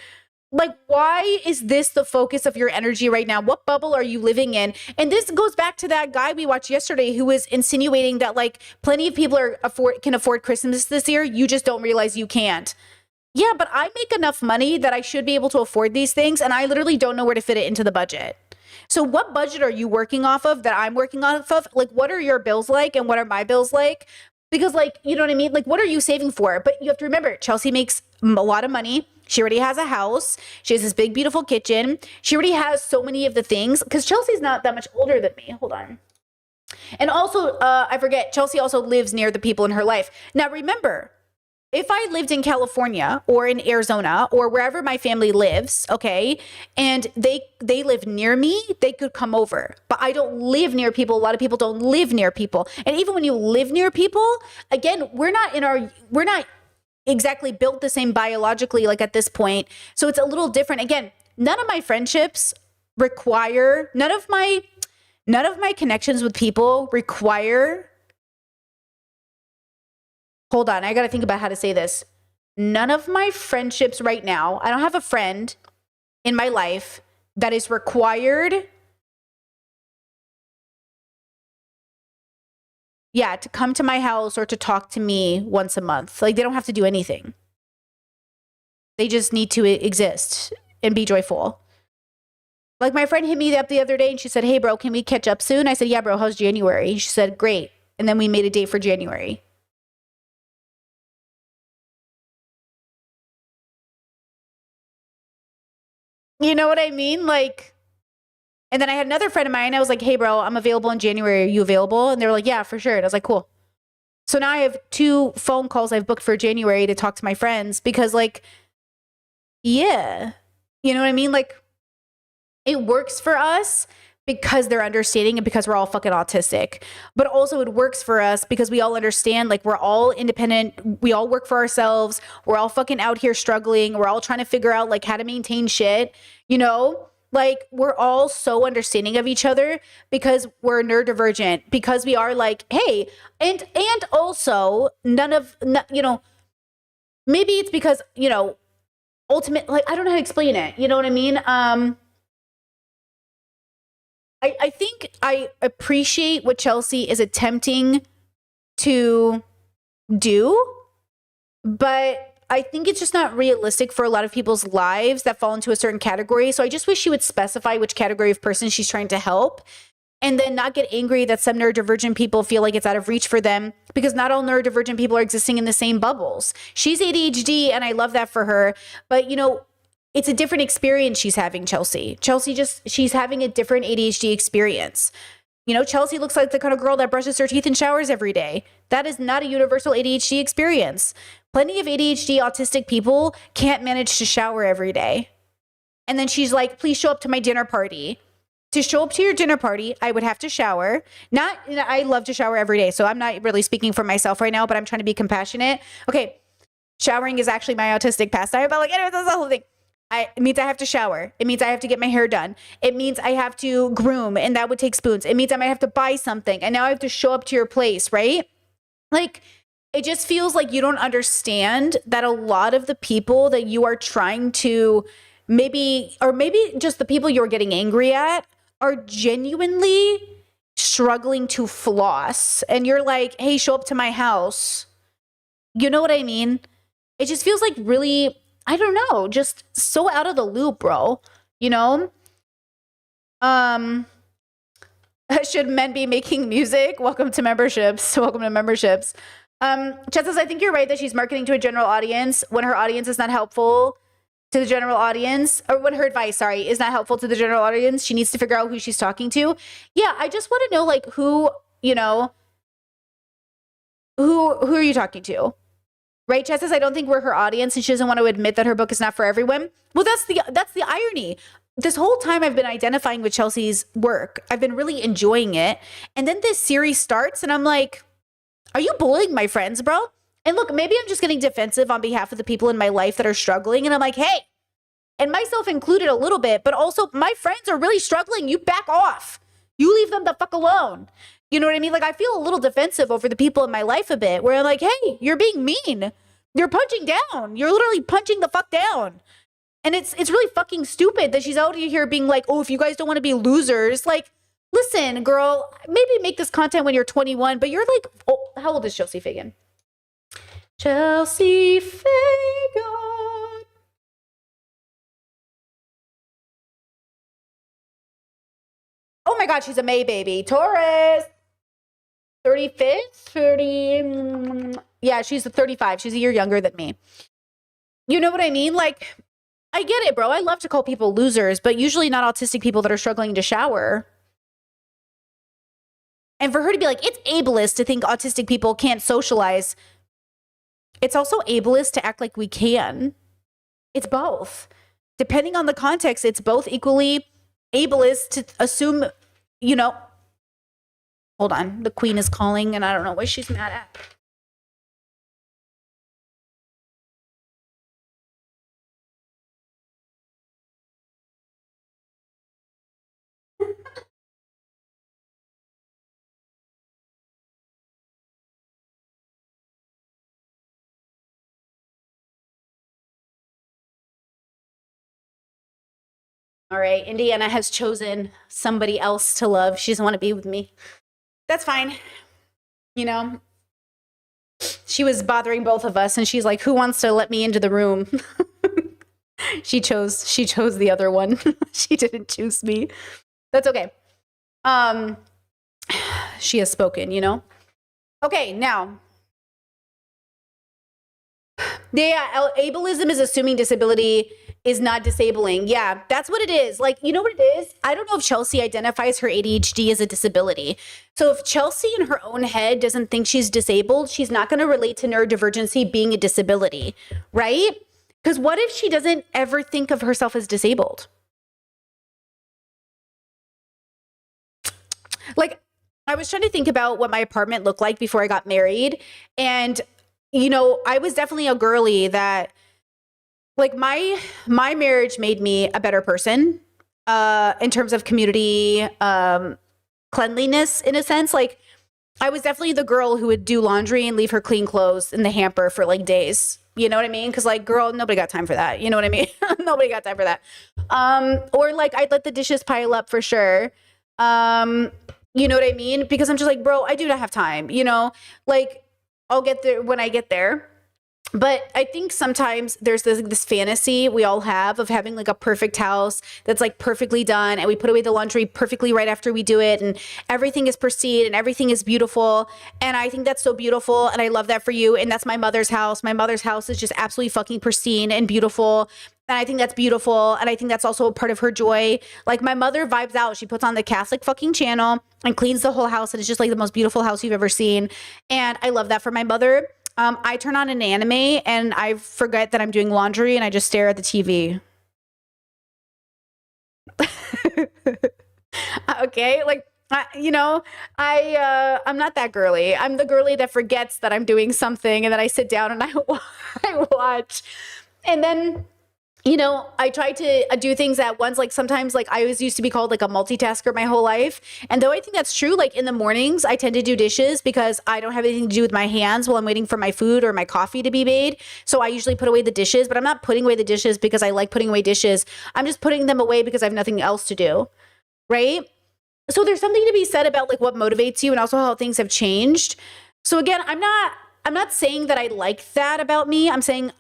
A: Like, why is this the focus of your energy right now? What bubble are you living in? And this goes back to that guy we watched yesterday who was insinuating that like plenty of people can afford Christmas this year. You just don't realize you can't. Yeah, but I make enough money that I should be able to afford these things, and I literally don't know where to fit it into the budget. So what budget are you working off of that I'm working off of? Like, what are your bills like and what are my bills like? Because like, you know what I mean? Like, what are you saving for? But you have to remember, Chelsea makes a lot of money. She already has a house. She has this big, beautiful kitchen. She already has so many of the things because Chelsea's not that much older than me. Hold on. And also, I forget, Chelsea also lives near the people in her life. Now, remember, if I lived in California or in Arizona or wherever my family lives, okay, and they live near me, they could come over. But I don't live near people. A lot of people don't live near people. And even when you live near people, again, we're not exactly built the same biologically, like at this point. So it's a little different. Again, none of my friendships require, none of my connections with people require, hold on, I got to think about how to say this. None of my friendships right now, I don't have a friend in my life that is required, to come to my house or to talk to me once a month. Like, they don't have to do anything. They just need to exist and be joyful. Like, my friend hit me up the other day and she said, hey, bro, can we catch up soon? I said, yeah, bro, how's January? She said, great. And then we made a date for January. You know what I mean? Like, and then I had another friend of mine. I was like, hey, bro, I'm available in January. Are you available? And they were like, yeah, for sure. And I was like, cool. So now I have 2 phone calls I've booked for January to talk to my friends because, like, yeah, you know what I mean? Like, it works for us because they're understanding and because we're all fucking autistic. But also it works for us because we all understand, like, we're all independent. We all work for ourselves. We're all fucking out here struggling. We're all trying to figure out, like, how to maintain shit, you know? Like, we're all so understanding of each other because we're neurodivergent, because we are like, hey, and also you know, maybe it's because, you know, ultimate, like, I don't know how to explain it. You know what I mean? I think I appreciate what Chelsea is attempting to do, but I think it's just not realistic for a lot of people's lives that fall into a certain category. So I just wish she would specify which category of person she's trying to help and then not get angry that some neurodivergent people feel like it's out of reach for them because not all neurodivergent people are existing in the same bubbles. She's ADHD and I love that for her. But, you know, it's a different experience she's having, Chelsea. She's having a different ADHD experience. You know, Chelsea looks like the kind of girl that brushes her teeth and showers every day. That is not a universal ADHD experience. Plenty of ADHD autistic people can't manage to shower every day. And then she's like, please show up to my dinner party. To show up to your dinner party, I would have to shower. I love to shower every day, so I'm not really speaking for myself right now, but I'm trying to be compassionate. Okay, showering is actually my autistic pastime, but like, anyway, that's the whole thing. It means I have to shower. It means I have to get my hair done. It means I have to groom, and that would take spoons. It means I might have to buy something, and now I have to show up to your place, right? Like, it just feels like you don't understand that a lot of the people that you are trying to maybe just the people you're getting angry at are genuinely struggling to floss. And you're like, hey, show up to my house. You know what I mean? It just feels like really, I don't know, just so out of the loop, bro. You know? Should men be making music? Welcome to memberships. Welcome to memberships. Chet says, I think you're right that she's marketing to a general audience when her audience is not helpful to the general audience, or when her advice, is not helpful to the general audience. She needs to figure out who she's talking to. Yeah, I just want to know, like, who, you know, who are you talking to? Right? Chess says, I don't think we're her audience and she doesn't want to admit that her book is not for everyone. Well, that's the irony. This whole time I've been identifying with Chelsea's work. I've been really enjoying it. And then this series starts and I'm like, are you bullying my friends, bro? And look, maybe I'm just getting defensive on behalf of the people in my life that are struggling. And I'm like, hey, and myself included a little bit, but also my friends are really struggling. You back off. You leave them the fuck alone. You know what I mean? Like, I feel a little defensive over the people in my life a bit, where I'm like, hey, you're being mean. You're punching down. You're literally punching the fuck down. And it's really fucking stupid that she's out here being like, oh, if you guys don't want to be losers, like, listen, girl, maybe make this content when you're 21, but you're like, oh, how old is Chelsea Fagan? Chelsea Fagan. Oh my God, she's a May baby. Taurus. 35th? 30. Yeah, she's 35. She's a year younger than me. You know what I mean? Like, I get it, bro. I love to call people losers, but usually not autistic people that are struggling to shower. And for her to be like, it's ableist to think autistic people can't socialize. It's also ableist to act like we can. It's both. Depending on the context, it's both equally ableist to assume, you know. Hold on. The queen is calling and I don't know what she's mad at. All right, Indiana has chosen somebody else to love. She doesn't want to be with me. That's fine. You know, she was bothering both of us and she's like, who wants to let me into the room? She chose the other one. She didn't choose me. That's okay. She has spoken, you know? Okay, now. Yeah, ableism is assuming disability is not disabling. Yeah, that's what it is. Like, you know what it is? I don't know if Chelsea identifies her ADHD as a disability. So if Chelsea in her own head doesn't think she's disabled, she's not going to relate to neurodivergency being a disability, right? Because what if she doesn't ever think of herself as disabled? Like, I was trying to think about what my apartment looked like before I got married. And, you know, I was definitely a girly that, like, my marriage made me a better person in terms of community cleanliness, in a sense. Like, I was definitely the girl who would do laundry and leave her clean clothes in the hamper for like days. You know what I mean? Because, like, girl, nobody got time for that. You know what I mean? Nobody got time for that. Or like, I'd let the dishes pile up for sure. You know what I mean? Because I'm just like, bro, I do not have time. You know, like, I'll get there when I get there. But I think sometimes there's this fantasy we all have of having like a perfect house that's like perfectly done, and we put away the laundry perfectly right after we do it, and everything is pristine and everything is beautiful. And I think that's so beautiful, and I love that for you. And that's my mother's house. My mother's house is just absolutely fucking pristine and beautiful. And I think that's beautiful. And I think that's also a part of her joy. Like, my mother vibes out. She puts on the Catholic fucking channel and cleans the whole house. And it's just like the most beautiful house you've ever seen. And I love that for my mother. I turn on an anime and I forget that I'm doing laundry and I just stare at the TV. Okay. Like, you know, I'm not that girly. I'm the girly that forgets that I'm doing something and then I sit down and I watch. And then, you know, I try to do things at once. Like, sometimes, like, I always used to be called like a multitasker my whole life. And though I think that's true, like in the mornings, I tend to do dishes because I don't have anything to do with my hands while I'm waiting for my food or my coffee to be made. So I usually put away the dishes, but I'm not putting away the dishes because I like putting away dishes. I'm just putting them away because I have nothing else to do. Right? So there's something to be said about like what motivates you and also how things have changed. So again, I'm not saying that I like that about me. I'm saying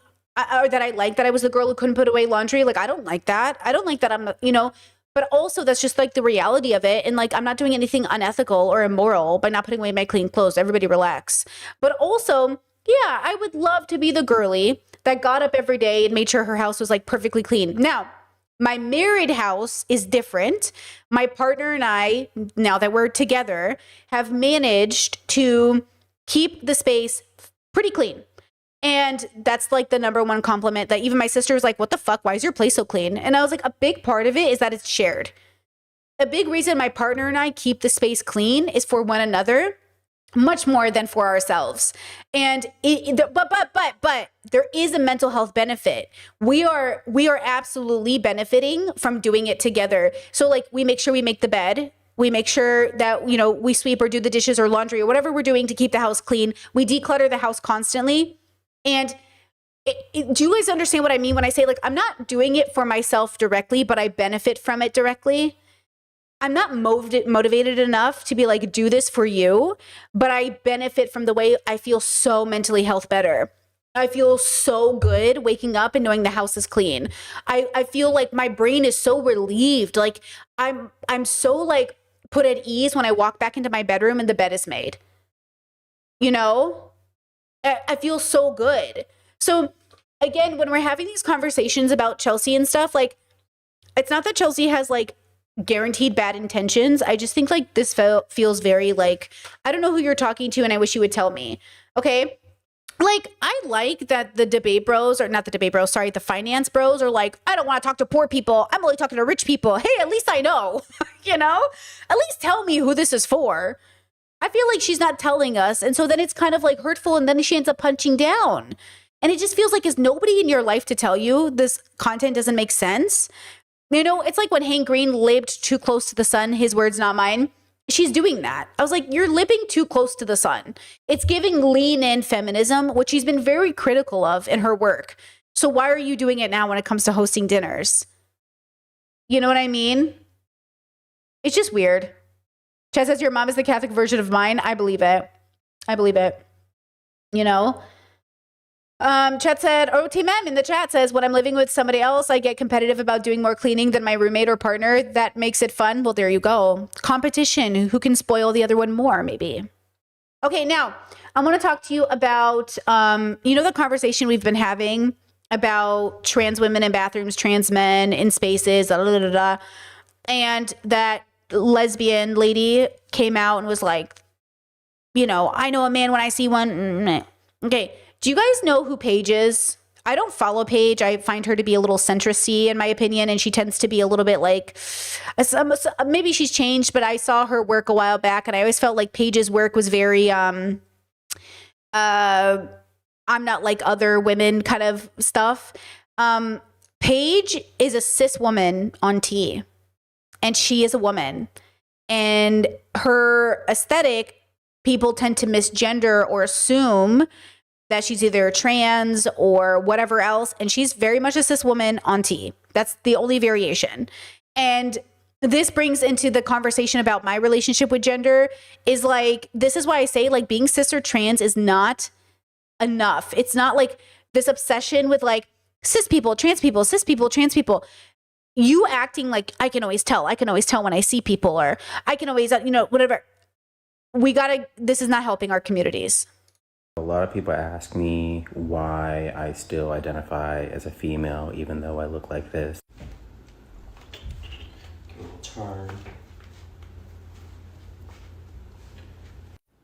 A: or that I like that I was the girl who couldn't put away laundry. Like, I don't like that. I don't like that I'm, you know, but also that's just like the reality of it. And like, I'm not doing anything unethical or immoral by not putting away my clean clothes. Everybody relax. But also, yeah, I would love to be the girly that got up every day and made sure her house was like perfectly clean. Now, my married house is different. My partner and I, now that we're together, have managed to keep the space pretty clean. And that's like the number one compliment that even my sister was like, what the fuck? Why is your place so clean? And I was like, a big part of it is that it's shared. A big reason my partner and I keep the space clean is for one another, much more than for ourselves. And but there is a mental health benefit. We are absolutely benefiting from doing it together. So like we make sure we make the bed. We make sure that, you know, we sweep or do the dishes or laundry or whatever we're doing to keep the house clean. We declutter the house constantly. And do you guys understand what I mean when I say, like, I'm not doing it for myself directly, but I benefit from it directly? I'm not motivated enough to be like, do this for you, but I benefit from the way I feel so mentally health better. I feel so good waking up and knowing the house is clean. I feel like my brain is so relieved. Like I'm so like put at ease when I walk back into my bedroom and the bed is made. You know, I feel so good. So again, when we're having these conversations about Chelsea and stuff, like, it's not that Chelsea has like guaranteed bad intentions. I just think like this feels very like, I don't know who you're talking to and I wish you would tell me. Okay. Like, I like that the debate bros, or not the debate bros, sorry, the finance bros are like, I don't want to talk to poor people. I'm only talking to rich people. Hey, at least I know, you know, at least tell me who this is for. I feel like she's not telling us. And so then it's kind of like hurtful. And then she ends up punching down. And it just feels like, is nobody in your life to tell you this content doesn't make sense? You know, it's like when Hank Green lived too close to the sun, his words, not mine. She's doing that. I was like, you're living too close to the sun. It's giving lean in feminism, which she's been very critical of in her work. So why are you doing it now when it comes to hosting dinners? You know what I mean? It's just weird. Chad says your mom is the Catholic version of mine. I believe it. I believe it. You know? Chat said, OTMM in the chat says, when I'm living with somebody else, I get competitive about doing more cleaning than my roommate or partner. That makes it fun. Well, there you go. Competition. Who can spoil the other one more, maybe? Okay, now I want to talk to you about, you know, the conversation we've been having about trans women in bathrooms, trans men in spaces, and that lesbian lady came out and was like, you know, I know a man when I see one. Okay. Do you guys know who Paige is? I don't follow Paige. I find her to be a little centrist-y in my opinion, and she tends to be a little bit like, maybe she's changed, but I saw her work a while back, and I always felt like Paige's work was very, I'm not like other women kind of stuff. Paige is a cis woman on T, and she is a woman, and her aesthetic, people tend to misgender or assume that she's either trans or whatever else. And she's very much a cis woman on T. That's the only variation. And this brings into the conversation about my relationship with gender is like, this is why I say like being cis or trans is not enough. It's not like this obsession with like cis people, trans people, cis people, trans people. You acting like I can always tell when I see people, or I can always, you know, whatever. This is not helping our communities.
T: A lot of people ask me why I still identify as a female even though I look like this. Turn.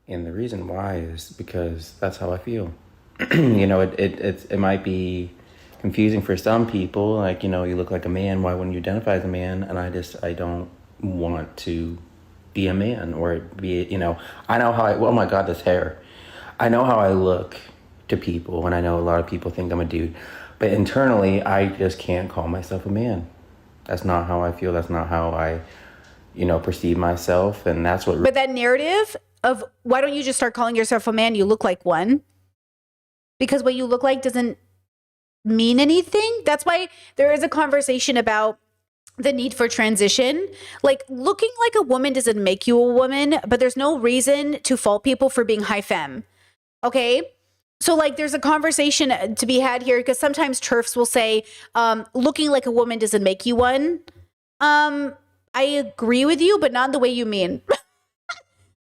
T: And the reason why is because that's how I feel. You know, it might be confusing for some people, like, you know, you look like a man, why wouldn't you identify as a man? And I don't want to be a man or be, you know, I know how oh my God, this hair. I know how I look to people, and I know a lot of people think I'm a dude, but internally, I just can't call myself a man. That's not how I feel. That's not how I, you know, perceive myself, and that's what.
A: But that narrative of why don't you just start calling yourself a man? You look like one, because what you look like doesn't mean anything. That's why there is a conversation about the need for transition. Like, looking like a woman doesn't make you a woman, but there's no reason to fault people for being high femme. Okay. So like there's a conversation to be had here because sometimes TERFs will say, looking like a woman doesn't make you one. I agree with you, but not the way you mean.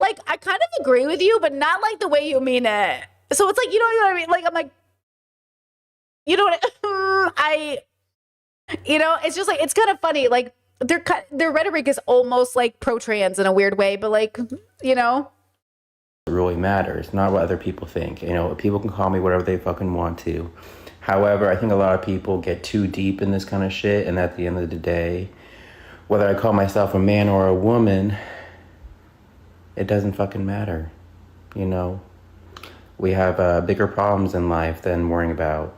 A: Like, I kind of agree with you, but not like the way you mean it. So it's like, you know what I mean? Like, I'm like, you know what? You know, it's just like, it's kind of funny. Like their rhetoric is almost like pro-trans in a weird way, but like, you know,
T: really matters, not what other people think. You know, people can call me whatever they fucking want to. However, I think a lot of people get too deep in this kind of shit, and at the end of the day, whether I call myself a man or a woman, it doesn't fucking matter. You know, we have bigger problems in life than worrying about,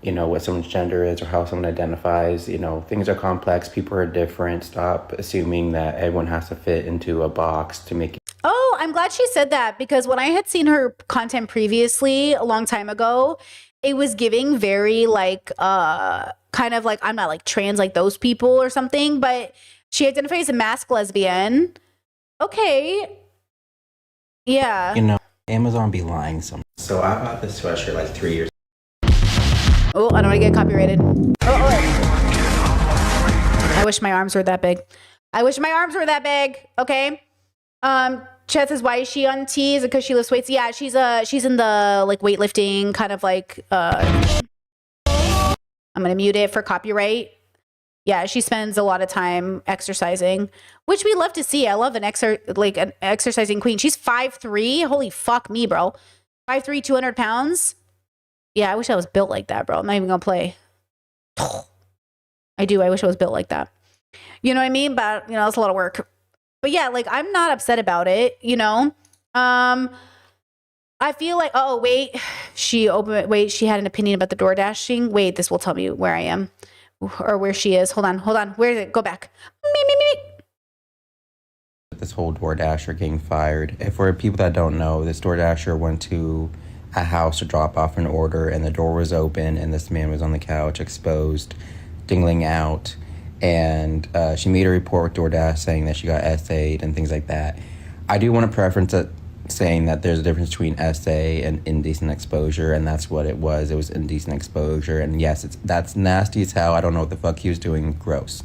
T: you know, what someone's gender is or how someone identifies. You know, things are complex, people are different. Stop assuming that everyone has to fit into a box to make it.
A: Oh, I'm glad she said that, because when I had seen her content previously a long time ago, it was giving very like kind of like, I'm not like trans like those people or something, but she identifies as a masked lesbian. Okay. Yeah.
T: You know, Amazon be lying some. So I bought this sweatshirt like 3 years.
A: Oh, I don't want to get copyrighted. I wish my arms were that big. Okay. Chet says, why is she on T? Is it because she lifts weights? Yeah, she's in the like weightlifting kind of like I'm gonna mute it for copyright. Yeah, she spends a lot of time exercising, which we love to see. I love an exercising queen. She's 5'3". Holy fuck me, bro. 5'3", 200 pounds. Yeah, I wish I was built like that, bro. I'm not even gonna play. I do. I wish I was built like that. You know what I mean? But you know, it's a lot of work. But yeah, like I'm not upset about it, you know? I feel like, oh, wait, she had an opinion about the door dashing. Wait, this will tell me where I am or where she is. Hold on. Where is it? Go back.
T: This whole DoorDasher getting fired. If for people that don't know, this DoorDasher went to a house to drop off an order and the door was open and this man was on the couch exposed, dingling out. And she made a report with DoorDash saying that she got SA'd and things like that. I do want to preference it saying that there's a difference between SA and indecent exposure, and that's what it was. It was indecent exposure, and yes, that's nasty as hell. I don't know what the fuck he was doing. Gross.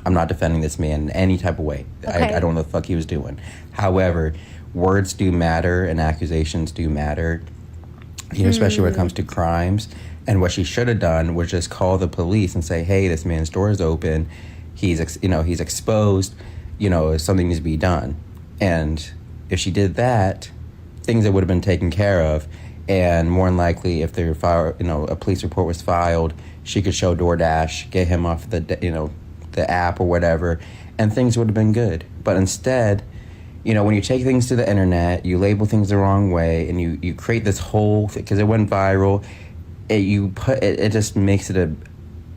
T: I'm not defending this man in any type of way. Okay. I don't know what the fuck he was doing. However, words do matter and accusations do matter, you know, especially when it comes to crimes. And what she should have done was just call the police and say, hey, this man's door is open. He's exposed. You know, something needs to be done. And if she did that, things that would have been taken care of. And more than likely, if a police report was filed, she could show DoorDash, get him off the app or whatever, and things would have been good. But instead, you know, when you take things to the internet, you label things the wrong way, and you create this whole thing, because it went viral. It just makes it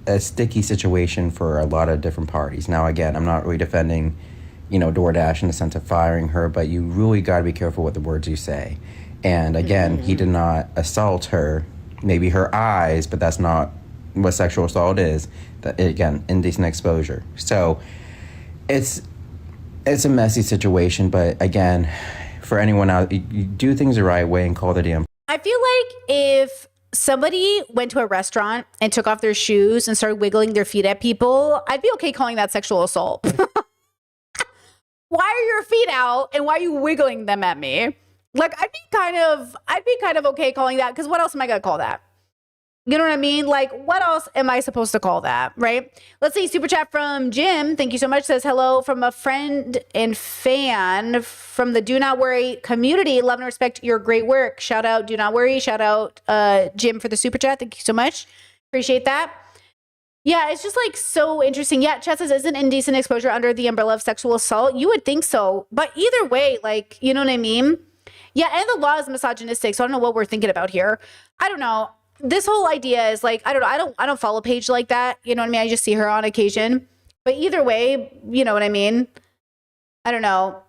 T: a sticky situation for a lot of different parties. Now, again, I'm not really defending, you know, DoorDash in the sense of firing her, but you really got to be careful with the words you say. And again, he did not assault her, maybe her eyes, but that's not what sexual assault is. That, again, indecent exposure. So it's a messy situation, but again, for anyone out, you do things the right way and call the damn.
A: I feel like if somebody went to a restaurant and took off their shoes and started wiggling their feet at people, I'd be okay calling that sexual assault. Why are your feet out and why are you wiggling them at me? Like, I'd be kind of okay calling that, because what else am I gonna call that? You know what I mean? Like, what else am I supposed to call that, right? Let's see, super chat from Jim. Thank you so much. Says, hello from a friend and fan from the Do Not Worry community. Love and respect your great work. Shout out Do Not Worry. Shout out Jim for the super chat. Thank you so much. Appreciate that. Yeah, it's just like so interesting. Yeah, chat says, isn't indecent exposure under the umbrella of sexual assault? You would think so. But either way, like, you know what I mean? Yeah, and the law is misogynistic, so I don't know what we're thinking about here. I don't know. This whole idea is like, I don't know. I don't follow Paige like that. You know what I mean? I just see her on occasion. But either way, you know what I mean? I don't know.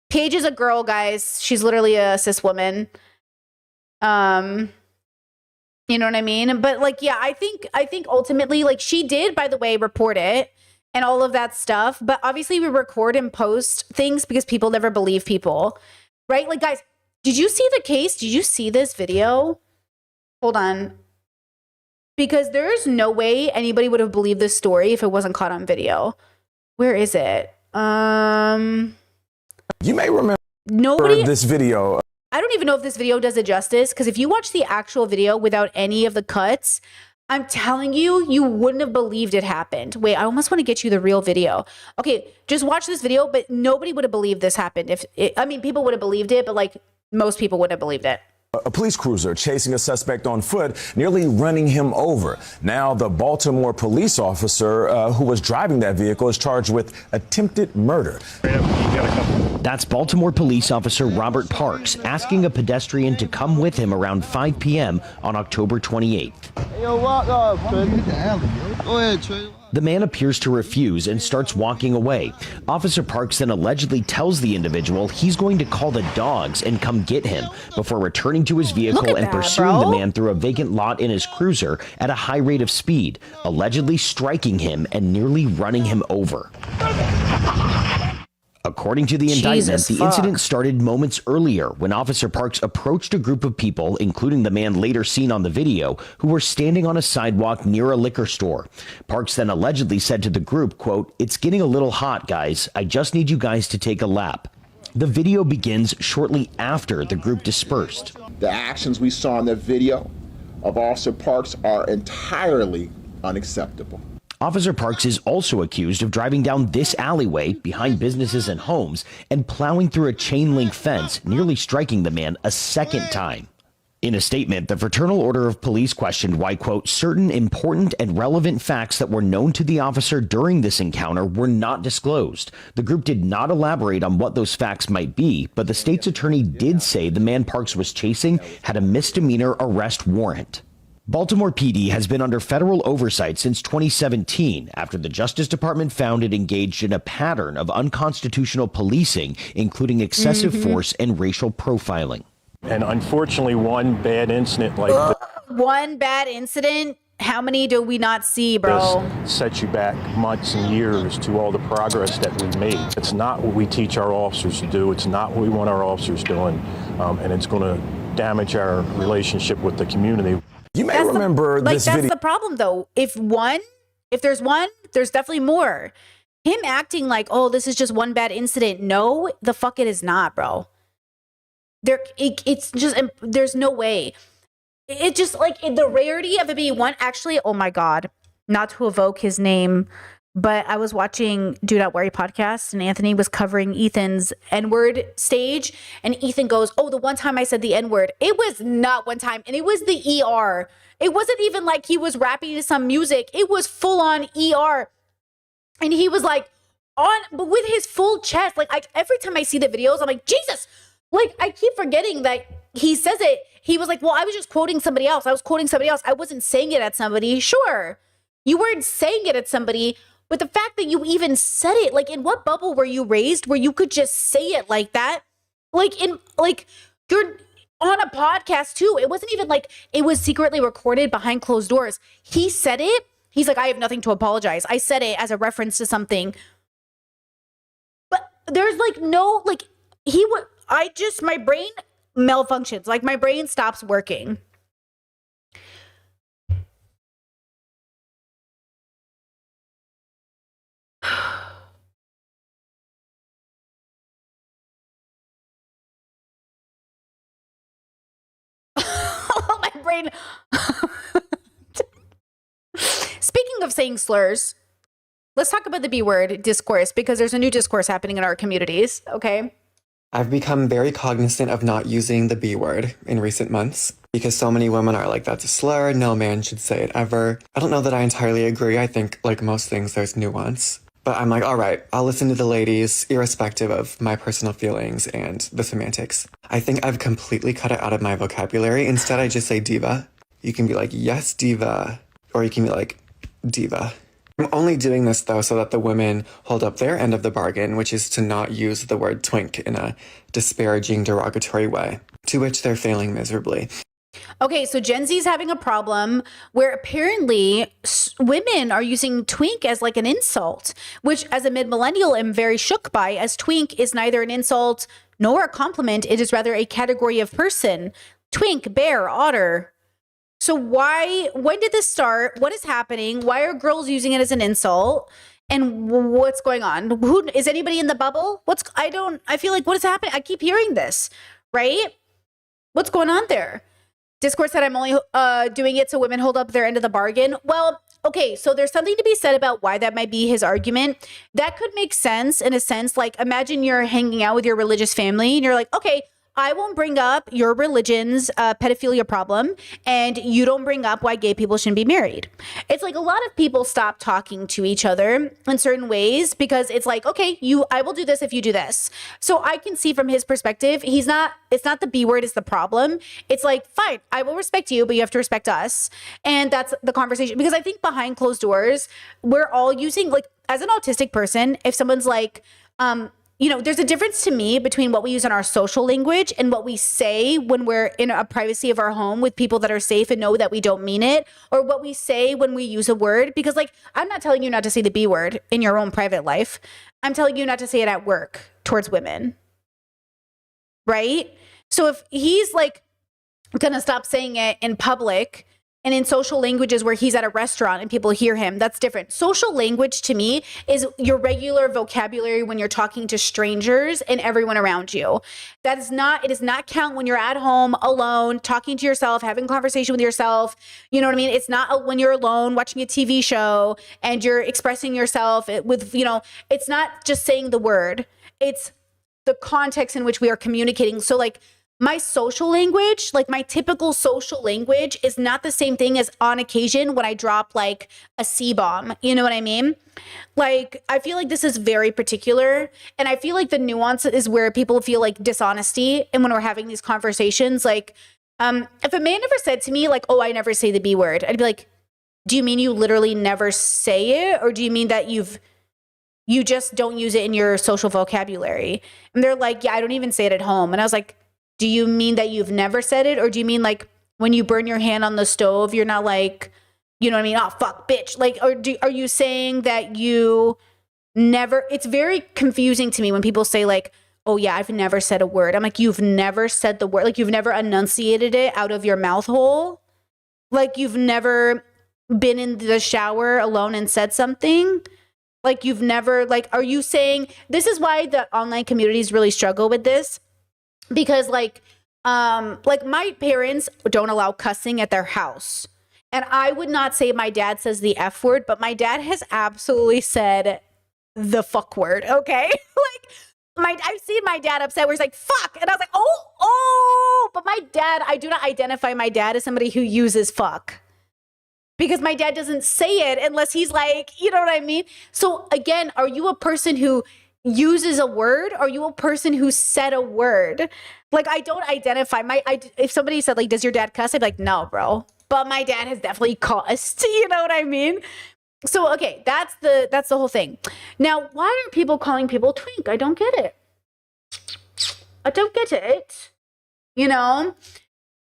A: Paige is a girl, guys. She's literally a cis woman. You know what I mean? But like, yeah, I think ultimately, like, she did, by the way, report it and all of that stuff. But obviously we record and post things because people never believe people, right? Like, guys, did you see the case? Did you see this video? Hold on. Because there's no way anybody would have believed this story if it wasn't caught on video. Where is it?
U: You may remember this video.
A: I don't even know if this video does it justice, because if you watch the actual video without any of the cuts, I'm telling you, you wouldn't have believed it happened. Wait, I almost want to get you the real video. Okay, just watch this video, but nobody would have believed this happened. I mean, people would have believed it, but like, most people wouldn't have believed it.
U: A police cruiser chasing a suspect on foot, nearly running him over. Now, the Baltimore police officer who was driving that vehicle is charged with attempted murder.
B: That's Baltimore police officer Robert Parks asking a pedestrian to come with him around 5 p.m. on October 28th.
V: Yo, walk off, Go ahead, Trey.
B: The man appears to refuse and starts walking away. Officer Parks then allegedly tells the individual he's going to call the dogs and come get him before returning to his vehicle and pursuing the man through a vacant lot in his cruiser at a high rate of speed, allegedly striking him and nearly running him over. According to the indictment, the incident started moments earlier when Officer Parks approached a group of people, including the man later seen on the video, who were standing on a sidewalk near a liquor store. Parks then allegedly said to the group, quote, "It's getting a little hot, guys. I just need you guys to take a lap." The video begins shortly after the group dispersed.
W: The actions we saw in the video of Officer Parks are entirely unacceptable.
B: Officer Parks is also accused of driving down this alleyway behind businesses and homes and plowing through a chain link fence, nearly striking the man a second time. In a statement, the Fraternal Order of Police questioned why, quote, certain important and relevant facts that were known to the officer during this encounter were not disclosed. The group did not elaborate on what those facts might be, but the state's attorney did say the man Parks was chasing had a misdemeanor arrest warrant. Baltimore PD has been under federal oversight since 2017 after the Justice Department found it engaged in a pattern of unconstitutional policing, including excessive force and racial profiling.
X: And unfortunately, one bad incident like this.
A: One bad incident? How many do we not see, bro?
X: Sets you back months and years to all the progress that we made. It's not what we teach our officers to do. It's not what we want our officers doing. And it's going to damage our relationship with the community.
U: You may remember this video.
A: That's the problem, though. If there's one, there's definitely more. Him acting like, oh, this is just one bad incident. No, the fuck it is not, bro. It's just, there's no way. It just, like, the rarity of it being one, actually, oh my God, not to evoke his name, but I was watching Do Not Worry podcast and Anthony was covering Ethan's N-word stage. And Ethan goes, oh, the one time I said the N-word. It was not one time. And it was the ER. It wasn't even like he was rapping to some music. It was full on ER. And he was like but with his full chest. Like every time I see the videos, I'm like, Jesus. Like I keep forgetting that he says it. He was like, well, I was just quoting somebody else. I wasn't saying it at somebody. Sure. You weren't saying it at somebody. But the fact that you even said it, like, in what bubble were you raised where you could just say it like that? You're on a podcast too. It wasn't even like it was secretly recorded behind closed doors. He said it. He's like, I have nothing to apologize. I said it as a reference to something. But there's like no, like, my brain malfunctions. Like, my brain stops working. My brain. Speaking of saying slurs, let's talk about the B word discourse, because there's a new discourse happening in our communities, okay?
Y: I've become very cognizant of not using the B word in recent months because so many women are like, that's a slur. No man should say it ever. I don't know that I entirely agree. I think, like most things, there's nuance. But I'm like, all right, I'll listen to the ladies, irrespective of my personal feelings and the semantics. I think I've completely cut it out of my vocabulary. Instead, I just say diva. You can be like, yes, diva. Or you can be like, diva. I'm only doing this, though, so that the women hold up their end of the bargain, which is to not use the word twink in a disparaging, derogatory way, to which they're failing miserably.
A: Okay, so Gen Z is having a problem where apparently women are using twink as like an insult, which as a mid-millennial I'm very shook by, as twink is neither an insult nor a compliment. It is rather a category of person. Twink, bear, otter. So when did this start? What is happening? Why are girls using it as an insult? And what's going on? Who is anybody in the bubble? I feel like what is happening? I keep hearing this, right? What's going on there? Discourse that I'm only doing it so women hold up their end of the bargain. Well, okay, so there's something to be said about why that might be his argument. That could make sense in a sense. Like, imagine you're hanging out with your religious family and you're like, okay, I won't bring up your religion's pedophilia problem, and you don't bring up why gay people shouldn't be married. It's like a lot of people stop talking to each other in certain ways because it's like, okay, I will do this if you do this. So I can see from his perspective, it's not the B word is the problem. It's like, fine, I will respect you, but you have to respect us. And that's the conversation. Because I think behind closed doors, we're all using, like, as an autistic person, if someone's like, there's a difference to me between what we use in our social language and what we say when we're in a privacy of our home with people that are safe and know that we don't mean it, or what we say when we use a word. Because, like, I'm not telling you not to say the B word in your own private life. I'm telling you not to say it at work towards women. Right? So if he's like gonna stop saying it in public and in social languages where he's at a restaurant and people hear him, that's different. Social language to me is your regular vocabulary when you're talking to strangers and everyone around you. It does not count when you're at home alone, talking to yourself, having a conversation with yourself. You know what I mean? It's not when you're alone watching a TV show and you're expressing yourself with, it's not just saying the word. It's the context in which we are communicating. So, like, my social language, like my typical social language, is not the same thing as on occasion when I drop like a C-bomb. You know what I mean? Like, I feel like this is very particular. And I feel like the nuance is where people feel like dishonesty. And when we're having these conversations, like, if a man ever said to me, like, oh, I never say the B word, I'd be like, do you mean you literally never say it? Or do you mean that you just don't use it in your social vocabulary? And they're like, yeah, I don't even say it at home. And I was like, do you mean that you've never said it? Or do you mean like when you burn your hand on the stove, you're not like, you know what I mean? Oh, fuck, bitch. Like, are you saying that you never, it's very confusing to me when people say like, oh yeah, I've never said a word. I'm like, you've never said the word. Like, you've never enunciated it out of your mouth hole. Like, you've never been in the shower alone and said something. Like, you've never, like, are you saying, this is why the online communities really struggle with this. Because like my parents don't allow cussing at their house. And I would not say my dad says the F word, but my dad has absolutely said the fuck word, okay? Like, I've seen my dad upset where he's like, fuck. And I was like, oh, but my dad, I do not identify my dad as somebody who uses fuck. Because my dad doesn't say it unless he's like, you know what I mean? So again, are you a person who uses a word? Are you a person who said a word? Like, I don't identify if somebody said like, does your dad cuss? I'd be like, no, bro. But my dad has definitely cussed. You know what I mean? So, okay, that's the whole thing. Now, why are people calling people twink? I don't get it. I don't get it. You know?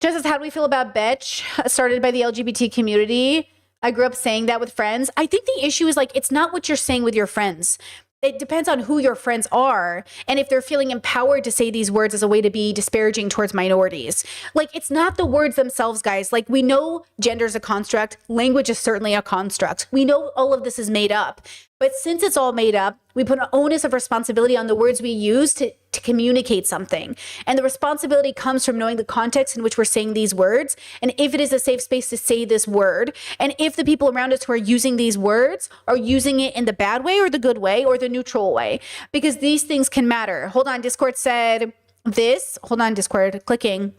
A: Just as how do we feel about bitch, started by the LGBT community. I grew up saying that with friends. I think the issue is like, it's not what you're saying with your friends. It depends on who your friends are and if they're feeling empowered to say these words as a way to be disparaging towards minorities. Like, it's not the words themselves, guys. Like, we know gender is a construct. Language is certainly a construct. We know all of this is made up. But since it's all made up, we put an onus of responsibility on the words we use to communicate something. And the responsibility comes from knowing the context in which we're saying these words, and if it is a safe space to say this word, and if the people around us who are using these words are using it in the bad way or the good way or the neutral way, because these things can matter. Hold on, Discord said this. Hold on, Discord, clicking.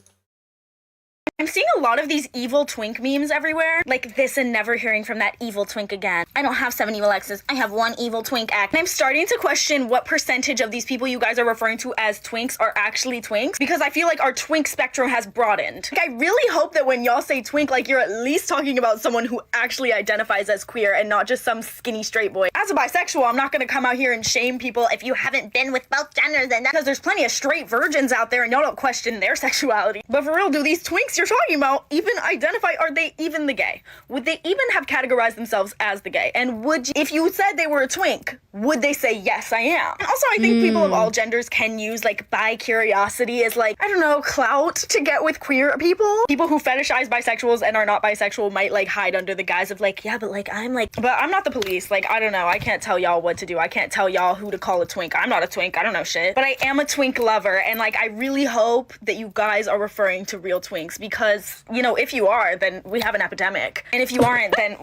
C: I'm seeing a lot of these evil twink memes everywhere, like this and never hearing from that evil twink again. I don't have 7 evil exes, I have 1 evil twink ex. And I'm starting to question what percentage of these people you guys are referring to as twinks are actually twinks, because I feel like our twink spectrum has broadened. Like, I really hope that when y'all say twink, like, you're at least talking about someone who actually identifies as queer and not just some skinny straight boy. As a bisexual, I'm not gonna come out here and shame people if you haven't been with both genders, and because there's plenty of straight virgins out there and y'all don't question their sexuality. But for real, do these twinks you're talking about even identify, are they even the gay? Would they even have categorized themselves as the gay? And would you, if you said they were a twink, would they say, yes, I am? And also, I think people of all genders can use like bi curiosity as like, I don't know, clout to get with queer people. People who fetishize bisexuals and are not bisexual might like hide under the guise of like, yeah, but like, but I'm not the police. Like, I don't know. I can't tell y'all what to do. I can't tell y'all who to call a twink. I'm not a twink. I don't know shit. But I am a twink lover. And like, I really hope that you guys are referring to real twinks, because, you know, if you are, then we have an epidemic. And if you aren't, then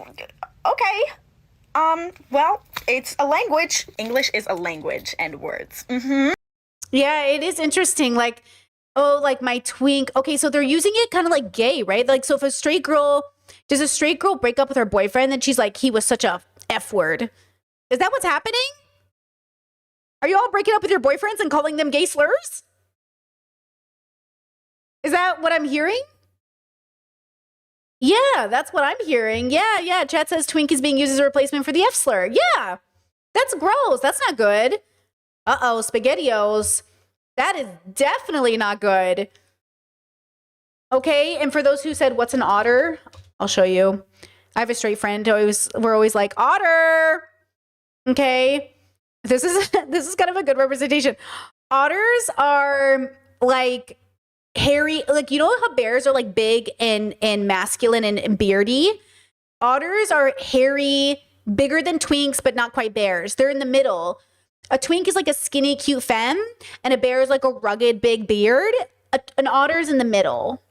C: okay. Well, it's a language. English is a language and words. Mm-hmm.
A: Yeah, it is interesting. Like, Oh, like my twink. Okay, so they're using it kind of like gay, right? Like, so if does a straight girl break up with her boyfriend, then she's like, he was such a F word. Is that what's happening? Are you all breaking up with your boyfriends and calling them gay slurs? Is that what I'm hearing? Yeah, that's what I'm hearing. Yeah. Chat says twink is being used as a replacement for the F slur. Yeah, that's gross. That's not good. Uh-oh, SpaghettiOs. That is definitely not good. Okay, and for those who said, what's an otter? I'll show you. I have a straight friend. We're always like, otter. Okay, this is kind of a good representation. Otters are like hairy, like, you know how bears are like big and masculine and beardy? Otters are hairy, bigger than twinks, but not quite bears. They're in the middle. A twink is like a skinny, cute femme, and a bear is like a rugged, big beard. An otter is in the middle.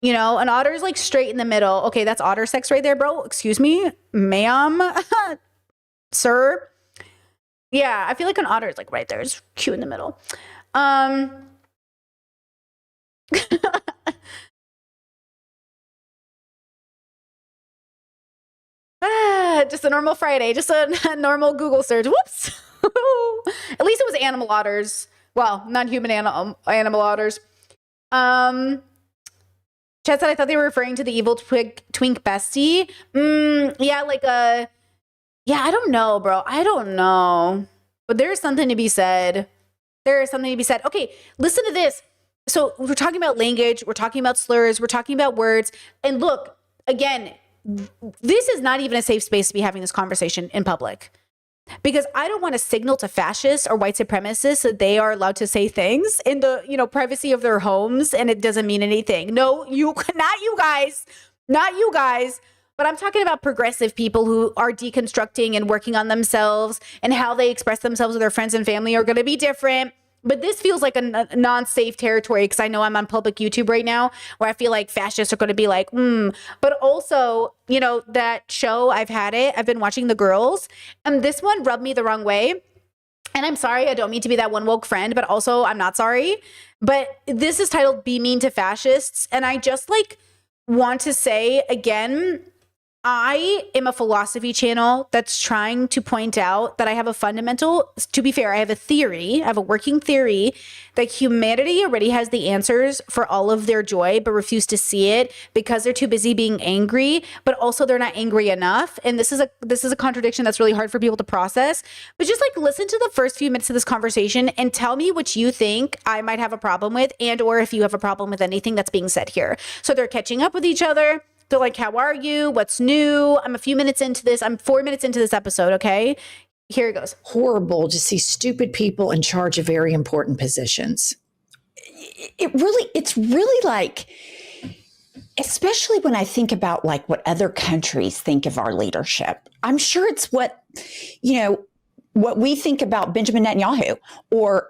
A: You know, an otter is like straight in the middle. Okay, that's otter sex right there, bro. Excuse me, ma'am, sir. Yeah, I feel like an otter is like right there. It's cute in the middle. Just a normal Friday, just a normal Google search. Whoops. At least it was animal otters. Well, non-human animal otters. Chad said, I thought they were referring to the evil twink bestie. Yeah, like I don't know, bro. I don't know. But there's something to be said. There is something to be said. Okay, listen to this. So we're talking about language. We're talking about slurs. We're talking about words. And look, again, this is not even a safe space to be having this conversation in public, because I don't want to signal to fascists or white supremacists that they are allowed to say things in the, privacy of their homes and it doesn't mean anything. No, not you guys. But I'm talking about progressive people who are deconstructing and working on themselves, and how they express themselves with their friends and family are going to be different. But this feels like a non-safe territory, because I know I'm on public YouTube right now where I feel like fascists are going to be like, But also, that show, I've been watching The Girls, and this one rubbed me the wrong way. And I'm sorry, I don't mean to be that one woke friend, but also I'm not sorry. But this is titled Be Mean to Fascists. And I just want to say again, I am a philosophy channel that's trying to point out that I have a fundamental, to be fair, I have a working theory that humanity already has the answers for all of their joy, but refuse to see it because they're too busy being angry, but also they're not angry enough. And this is a contradiction that's really hard for people to process. But just listen to the first few minutes of this conversation and tell me what you think I might have a problem with, and or if you have a problem with anything that's being said here. So they're catching up with each other. They're like, how are you? What's new? I'm a few minutes into this. I'm 4 minutes into this episode, okay? Here it goes.
D: Horrible to see stupid people in charge of very important positions. It's really like, especially when I think about what other countries think of our leadership. I'm sure it's what we think about Benjamin Netanyahu or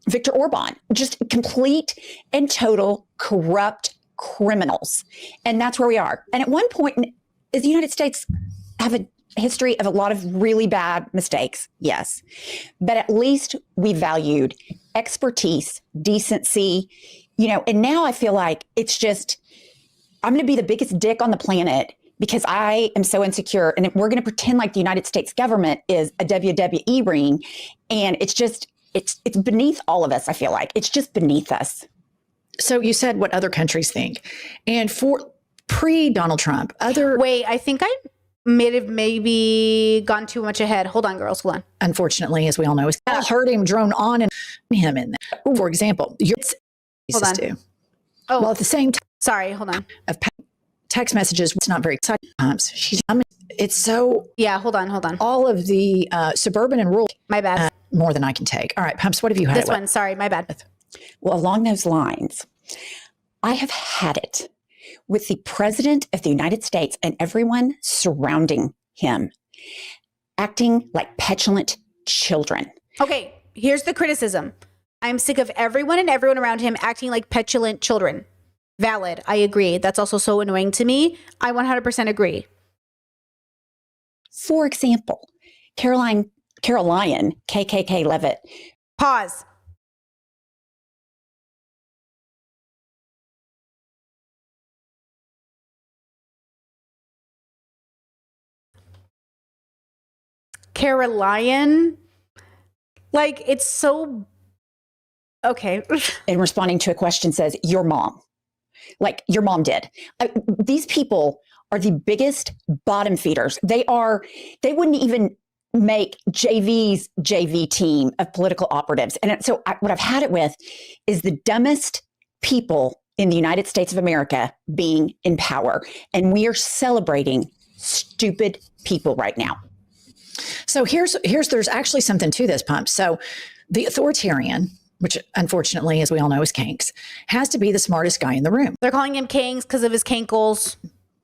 D: Viktor Orban, just complete and total corrupt criminals. And that's where we are. And at one point, the United States have a history of a lot of really bad mistakes. Yes. But at least we valued expertise, decency, and now I feel like it's just, I'm going to be the biggest dick on the planet because I am so insecure. And we're going to pretend like the United States government is a WWE ring. And it's beneath all of us. I feel like it's just beneath us. So you said what other countries think. And for pre-Donald Trump,
A: Wait, I think I may have maybe gone too much ahead. Hold on, girls. Hold on.
D: Unfortunately, as we all know, it's heard him drone on and him in there. For example,
A: hold on.
D: Do. Oh, well, at the same time.
A: Sorry, hold on.
D: Of text messages, it's not very exciting times. It's so.
A: Yeah, hold on.
D: All of the suburban and rural.
A: My bad.
D: More than I can take. All right, Pumps, what have you had?
A: This one, sorry, my bad.
D: Well, along those lines, I have had it with the president of the United States and everyone surrounding him acting like petulant children.
A: Okay, here's the criticism. I'm sick of everyone and everyone around him acting like petulant children. Valid. I agree. That's also so annoying to me. I 100% agree.
D: For example, Caroline KKK Levitt.
A: Pause. Caroline. Like, it's so okay.
D: And responding to a question says, your mom. Like your mom did. These people are the biggest bottom feeders. They wouldn't even make JV's JV team of political operatives. And so what I've had it with is the dumbest people in the United States of America being in power. And we are celebrating stupid people right now.
G: So there's actually something to this, Pump. So the authoritarian, which unfortunately, as we all know, is Kanks, has to be the smartest guy in the room.
A: They're calling him Kanks because of his cankles.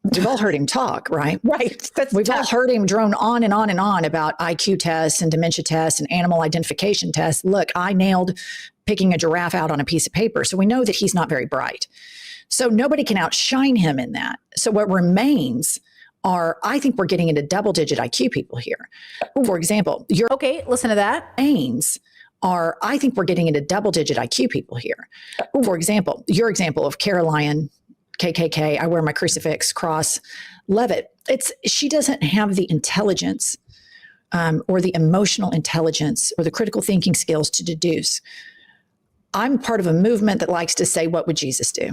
G: We've all heard him talk, right?
D: Right.
G: We've all heard him drone on and on and on about IQ tests and dementia tests and animal identification tests. Look, I nailed picking a giraffe out on a piece of paper. So we know that he's not very bright. So nobody can outshine him in that. So what remains are, I think we're getting into double-digit IQ people here. For example,
A: okay, listen to that.
G: I think we're getting into double-digit IQ people here. For example, your example of Caroline, KKK, I wear my crucifix, cross, Levitt. She doesn't have the intelligence or the emotional intelligence or the critical thinking skills to deduce. I'm part of a movement that likes to say, what would Jesus do?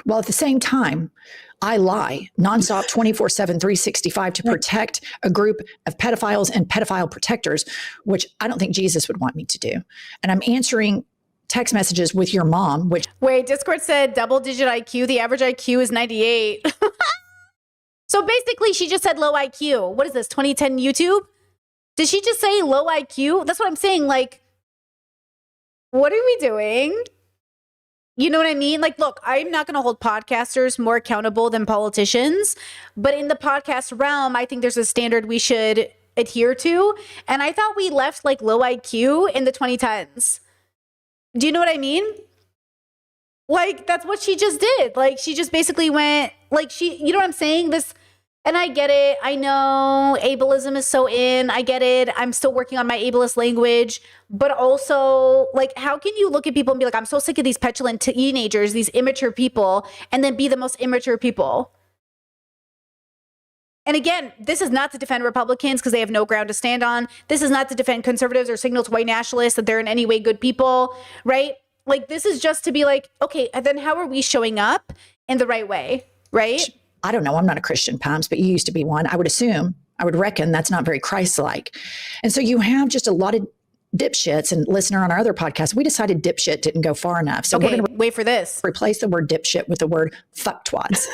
G: While at the same time, I lie nonstop 24/7, 365 to protect a group of pedophiles and pedophile protectors, which I don't think Jesus would want me to do. And I'm answering text messages with your mom, which...
A: Wait, Discord said double-digit IQ. The average IQ is 98. So basically, she just said low IQ. What is this, 2010 YouTube? Did she just say low IQ? That's what I'm saying. Like, what are we doing? You know what I mean? Like, look, I'm not going to hold podcasters more accountable than politicians, but in the podcast realm, I think there's a standard we should adhere to. And I thought we left like low IQ in the 2010s. Do you know what I mean? Like, that's what she just did. Like, she just basically went, like, you know what I'm saying? And I get it. I know ableism is so in. I get it. I'm still working on my ableist language. But also, like, how can you look at people and be like, I'm so sick of these petulant teenagers, these immature people, and then be the most immature people? And again, this is not to defend Republicans because they have no ground to stand on. This is not to defend conservatives or signal to white nationalists that they're in any way good people, right? Like, this is just to be like, okay, and then how are we showing up in the right way, right?
G: I don't know. I'm not a Christian, Pumps, but you used to be one. I would reckon that's not very Christ-like. And so you have just a lot of dipshits, and listener on our other podcast, we decided dipshit didn't go far enough. So
A: okay,
G: we're going to
A: wait for this.
G: Replace the word dipshit with the word fucktwats.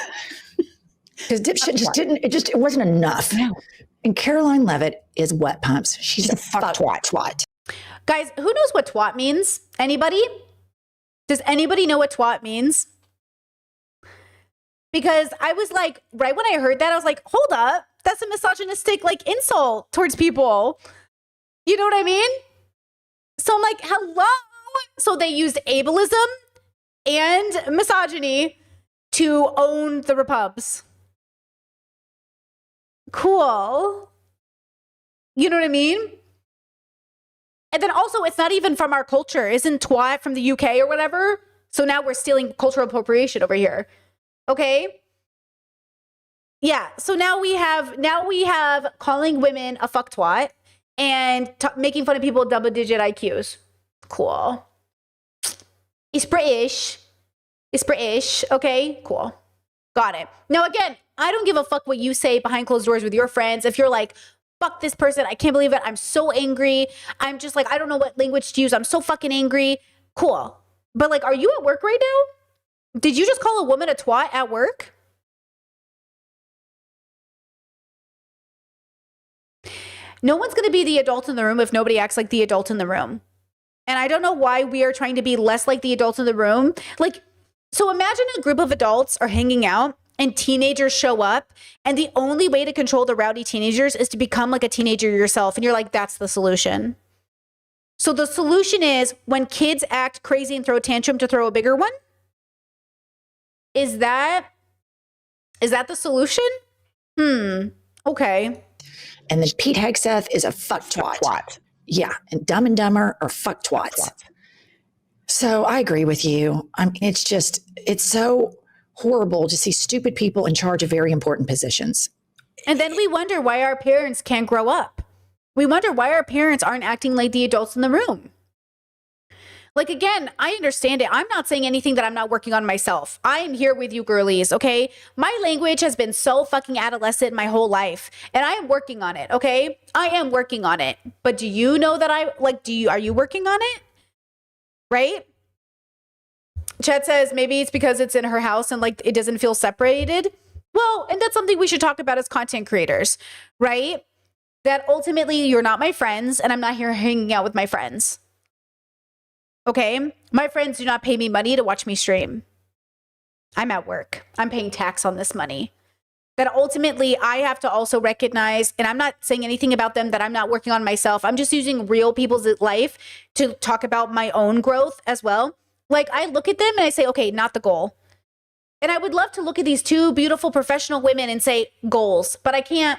G: Because dipshit it wasn't enough. No. And Caroline Levitt is what, Pumps? She's a fucktwat.
A: Guys, who knows what twat means? Anybody? Does anybody know what twat means? Because I was like, right when I heard that, I was like, hold up, that's a misogynistic like insult towards people. You know what I mean? So I'm like, hello. So they used ableism and misogyny to own the Repubs. Cool. You know what I mean? And then also, it's not even from our culture. Isn't twat from the UK or whatever? So now we're stealing cultural appropriation over here. Okay. Yeah. So now we have calling women a fucktwat and making fun of people with double-digit IQs. Cool. It's British. Okay. Cool. Got it. Now again, I don't give a fuck what you say behind closed doors with your friends. If you're like, fuck this person, I can't believe it, I'm so angry, I'm just like, I don't know what language to use, I'm so fucking angry. Cool. But like, are you at work right now? Did you just call a woman a twat at work? No one's going to be the adult in the room if nobody acts like the adult in the room. And I don't know why we are trying to be less like the adults in the room. Like, so imagine a group of adults are hanging out and teenagers show up, and the only way to control the rowdy teenagers is to become like a teenager yourself. And you're like, that's the solution. So the solution is when kids act crazy and throw a tantrum to throw a bigger one. Is that the solution? Okay.
G: And then Pete Hegseth is a fucktwat. Yeah. And Dumb and Dumber are fucktwats. So I agree with you. I mean, it's so horrible to see stupid people in charge of very important positions.
A: And then we wonder why our parents can't grow up. We wonder why our parents aren't acting like the adults in the room. Like, again, I understand it. I'm not saying anything that I'm not working on myself. I am here with you girlies, okay? My language has been so fucking adolescent my whole life, and I am working on it, okay? I am working on it. But do you know that are you working on it? Right? Chet says maybe it's because it's in her house and like it doesn't feel separated. Well, and that's something we should talk about as content creators, right? That ultimately you're not my friends and I'm not here hanging out with my friends. Okay? My friends do not pay me money to watch me stream. I'm at work. I'm paying tax on this money. That ultimately I have to also recognize, and I'm not saying anything about them that I'm not working on myself. I'm just using real people's life to talk about my own growth as well. Like, I look at them and I say, okay, not the goal. And I would love to look at these two beautiful professional women and say goals, but I can't.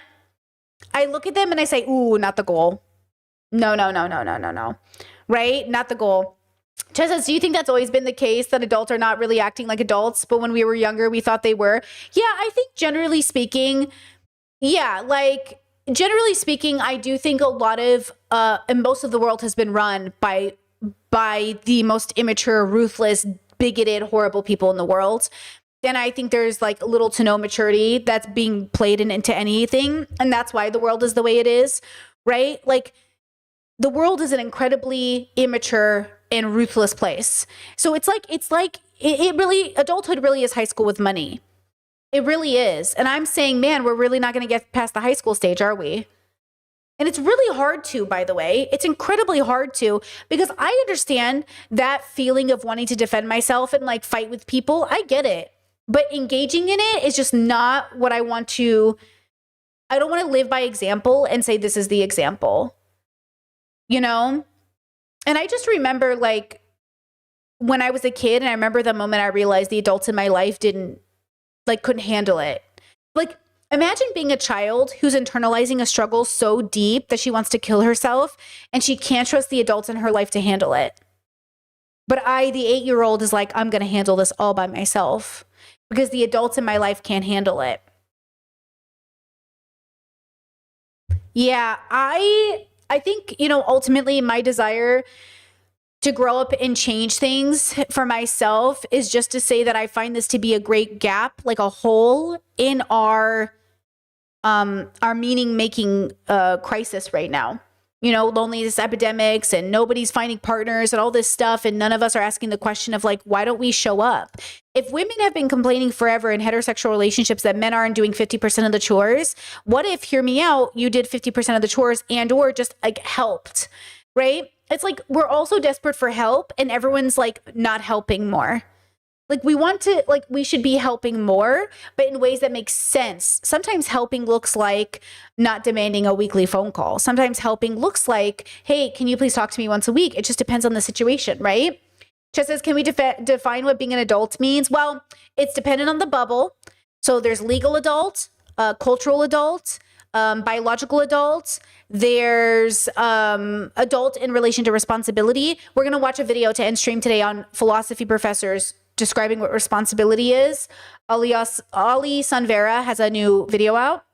A: I look at them and I say, ooh, not the goal. No. Right? Not the goal. Chess says, do you think that's always been the case, that adults are not really acting like adults, but when we were younger, we thought they were? Yeah, I think generally speaking, I do think a lot of, and most of the world has been run by the most immature, ruthless, bigoted, horrible people in the world. And I think there's like little to no maturity that's being played into anything. And that's why the world is the way it is, right? Like, the world is an incredibly immature and ruthless place. So it's like it really, adulthood really is high school with money. It really is. And I'm saying, man, we're really not going to get past the high school stage, are we? And it's really hard to, by the way. It's incredibly hard to, because I understand that feeling of wanting to defend myself and like fight with people. I get it. But engaging in it is just not what I want to. I don't want to live by example and say this is the example. You know? And I just remember like when I was a kid, and I remember the moment I realized the adults in my life couldn't handle it. Like, imagine being a child who's internalizing a struggle so deep that she wants to kill herself and she can't trust the adults in her life to handle it. But I, the 8-year-old, is like, I'm going to handle this all by myself because the adults in my life can't handle it. Yeah, I think, ultimately my desire to grow up and change things for myself is just to say that I find this to be a great gap, like a hole in our meaning-making crisis right now. Loneliness epidemics, and nobody's finding partners and all this stuff. And none of us are asking the question of like, why don't we show up? If women have been complaining forever in heterosexual relationships that men aren't doing 50% of the chores, what if, hear me out, you did 50% of the chores and or just like helped, right? It's like, we're also desperate for help and everyone's like not helping more. Like, we should be helping more, but in ways that make sense. Sometimes helping looks like not demanding a weekly phone call. Sometimes helping looks like, hey, can you please talk to me once a week? It just depends on the situation, right? Chess says, can we define what being an adult means? Well, it's dependent on the bubble. So there's legal adult, cultural adult, biological adult. There's adult in relation to responsibility. We're going to watch a video to end stream today on philosophy professors describing what responsibility is. Ali Sanvera has a new video out,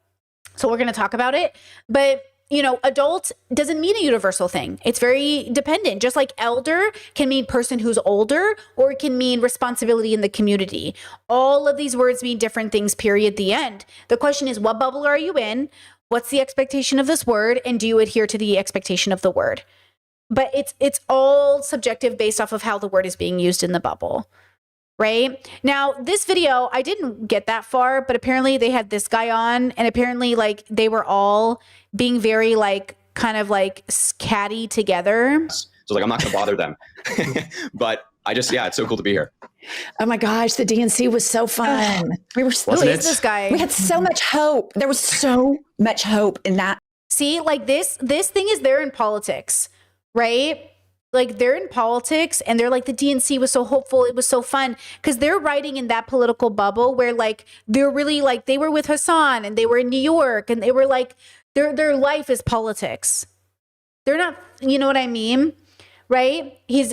A: so we're going to talk about it. But, adult doesn't mean a universal thing. It's very dependent. Just like elder can mean person who's older, or it can mean responsibility in the community. All of these words mean different things, period, the end. The question is, what bubble are you in? What's the expectation of this word? And do you adhere to the expectation of the word? But it's all subjective based off of how the word is being used in the bubble. Right now, this video, I didn't get that far, but apparently they had this guy on, and apparently like they were all being very like kind of like catty together.
F: So like, I'm not going to bother them, but it's so cool to be here.
D: Oh my gosh, the DNC was so fun. We were
A: Who is this guy?
D: We had so much hope. There was so much hope in that.
A: See, like this thing is there in politics, right? Like, they're in politics and they're like, the DNC was so hopeful. It was so fun because they're writing in that political bubble where like, they're really like, they were with Hassan and they were in New York and they were like, their life is politics. They're not, you know what I mean? right? He's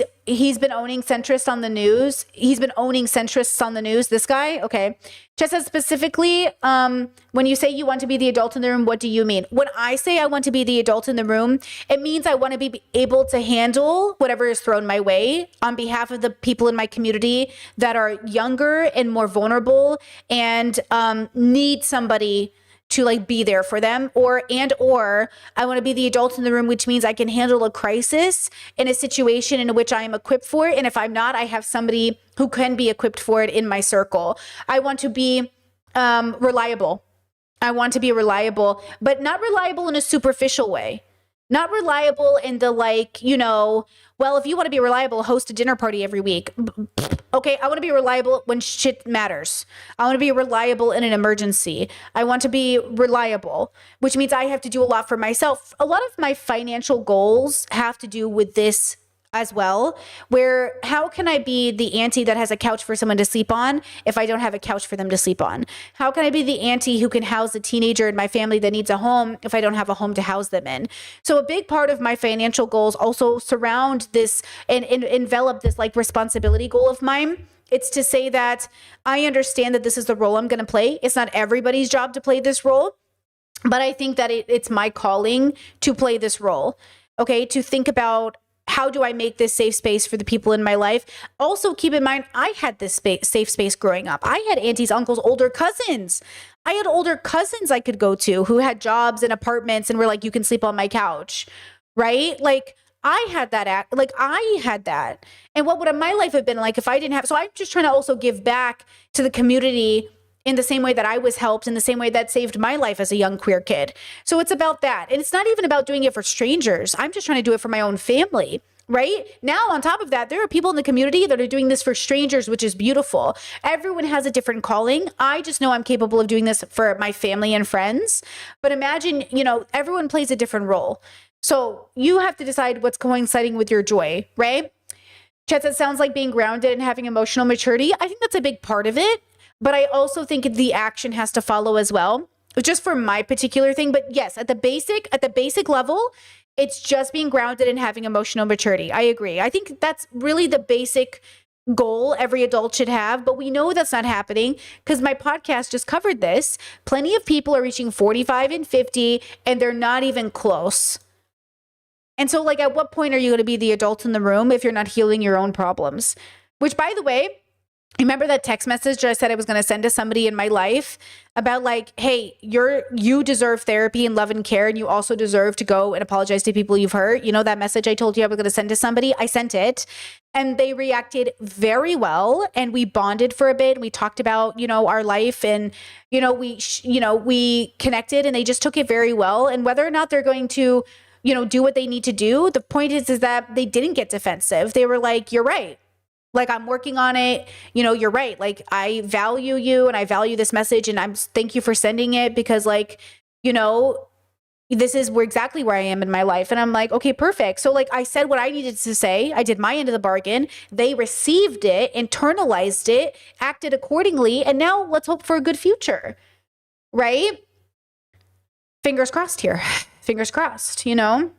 A: been owning centrists on the news. He's been owning centrists on the news. This guy, okay. Chet says specifically, when you say you want to be the adult in the room, what do you mean? When I say I want to be the adult in the room, it means I want to be able to handle whatever is thrown my way on behalf of the people in my community that are younger and more vulnerable and need somebody to like be there for them, or I want to be the adult in the room, which means I can handle a crisis in a situation in which I am equipped for it. And if I'm not, I have somebody who can be equipped for it in my circle. I want to be reliable. I want to be reliable, but not reliable in a superficial way. Not reliable in the like, you know, well, if you want to be reliable, host a dinner party every week. Okay, I want to be reliable when shit matters. I want to be reliable in an emergency. I want to be reliable, which means I have to do a lot for myself. A lot of my financial goals have to do with this as well, where how can I be the auntie that has a couch for someone to sleep on if I don't have a couch for them to sleep on? How can I be the auntie who can house a teenager in my family that needs a home if I don't have a home to house them in? So a big part of my financial goals also surround this and envelop this like responsibility goal of mine. It's to say that I understand that this is the role I'm going to play. It's not everybody's job to play this role, but I think that it's my calling to play this role. Okay, to think about how do I make this safe space for the people in my life? Also, keep in mind, I had this safe space growing up. I had aunties, uncles, older cousins. I had older cousins I could go to who had jobs and apartments and were like, you can sleep on my couch, right? Like, I had that. And what would my life have been like if I didn't have? So I'm just trying to also give back to the community in the same way that I was helped, in the same way that saved my life as a young queer kid. So it's about that. And it's not even about doing it for strangers. I'm just trying to do it for my own family, right? Now, on top of that, there are people in the community that are doing this for strangers, which is beautiful. Everyone has a different calling. I just know I'm capable of doing this for my family and friends. But imagine, you know, everyone plays a different role. So you have to decide what's coinciding with your joy, right? Chet, it sounds like being grounded and having emotional maturity. I think that's a big part of it. But I also think the action has to follow as well, just for my particular thing. But yes, at the basic level, it's just being grounded and having emotional maturity. I agree. I think that's really the basic goal every adult should have, but we know that's not happening because my podcast just covered this. Plenty of people are reaching 45 and 50 and they're not even close. And so like, at what point are you going to be the adult in the room if you're not healing your own problems? Which, by the way, remember that text message that I said I was going to send to somebody in my life about like, hey, you deserve therapy and love and care, and you also deserve to go and apologize to people you've hurt. You know, that message I told you I was going to send to somebody? I sent it and they reacted very well. And we bonded for a bit. We talked about, you know, our life and, you know, we connected and they just took it very well. And whether or not they're going to, you know, do what they need to do, the point is that they didn't get defensive. They were like, you're right. Like, I'm working on it. You know, you're right. Like, I value you and I value this message and thank you for sending it because like, you know, this is exactly where I am in my life. And I'm like, okay, perfect. So like I said what I needed to say. I did my end of the bargain. They received it, internalized it, acted accordingly. And now let's hope for a good future. Right? Fingers crossed here. Fingers crossed, you know?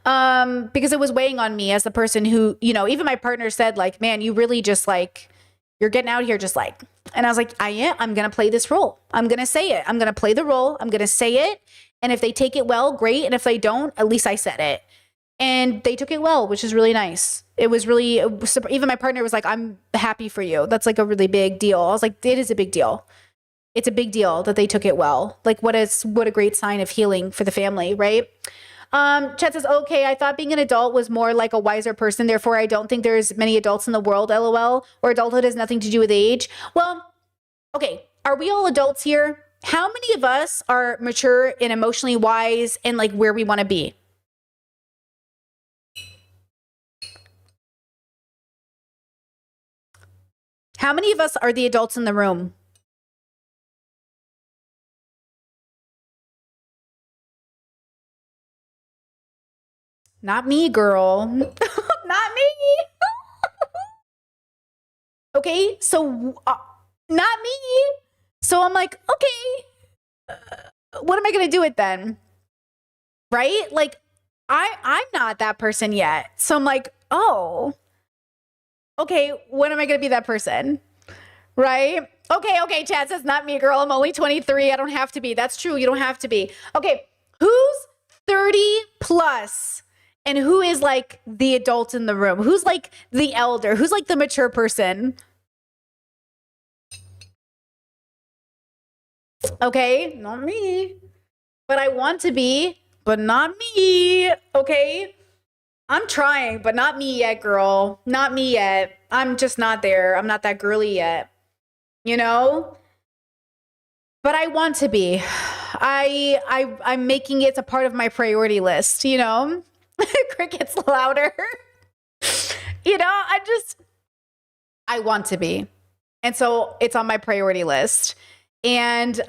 A: Because it was weighing on me as the person who, you know, even my partner said like, man, you really just like, you're getting out here just like, and I was like, I'm going to play this role. I'm going to say it. I'm going to play the role. I'm going to say it. And if they take it well, great. And if they don't, at least I said it. And they took it well, which is really nice. It was really, even my partner was like, I'm happy for you. That's like a really big deal. I was like, it is a big deal. It's a big deal that they took it well. Like what a great sign of healing for the family, right? Chet says, okay, I thought being an adult was more like a wiser person. Therefore, I don't think there's many adults in the world, LOL, or adulthood has nothing to do with age. Well, okay, are we all adults here? How many of us are mature and emotionally wise and like where we want to be? How many of us are the adults in the room? Not me, girl. Not me. Okay, so not me. So I'm like, okay, what am I going to do it then? Right? Like, I'm not that person yet. So I'm like, oh, okay, when am I going to be that person? Right? Okay, Chad says, not me, girl. I'm only 23. I don't have to be. That's true. You don't have to be. Okay, who's 30 plus? And who is like the adult in the room? Who's like the elder? Who's like the mature person? Okay, not me. But I want to be, but not me. Okay? I'm trying, but not me yet, girl. Not me yet. I'm just not there. I'm not that girly yet. You know? But I want to be. I'm making it a part of my priority list, you know? Crickets louder. You know, I want to be. And so it's on my priority list. And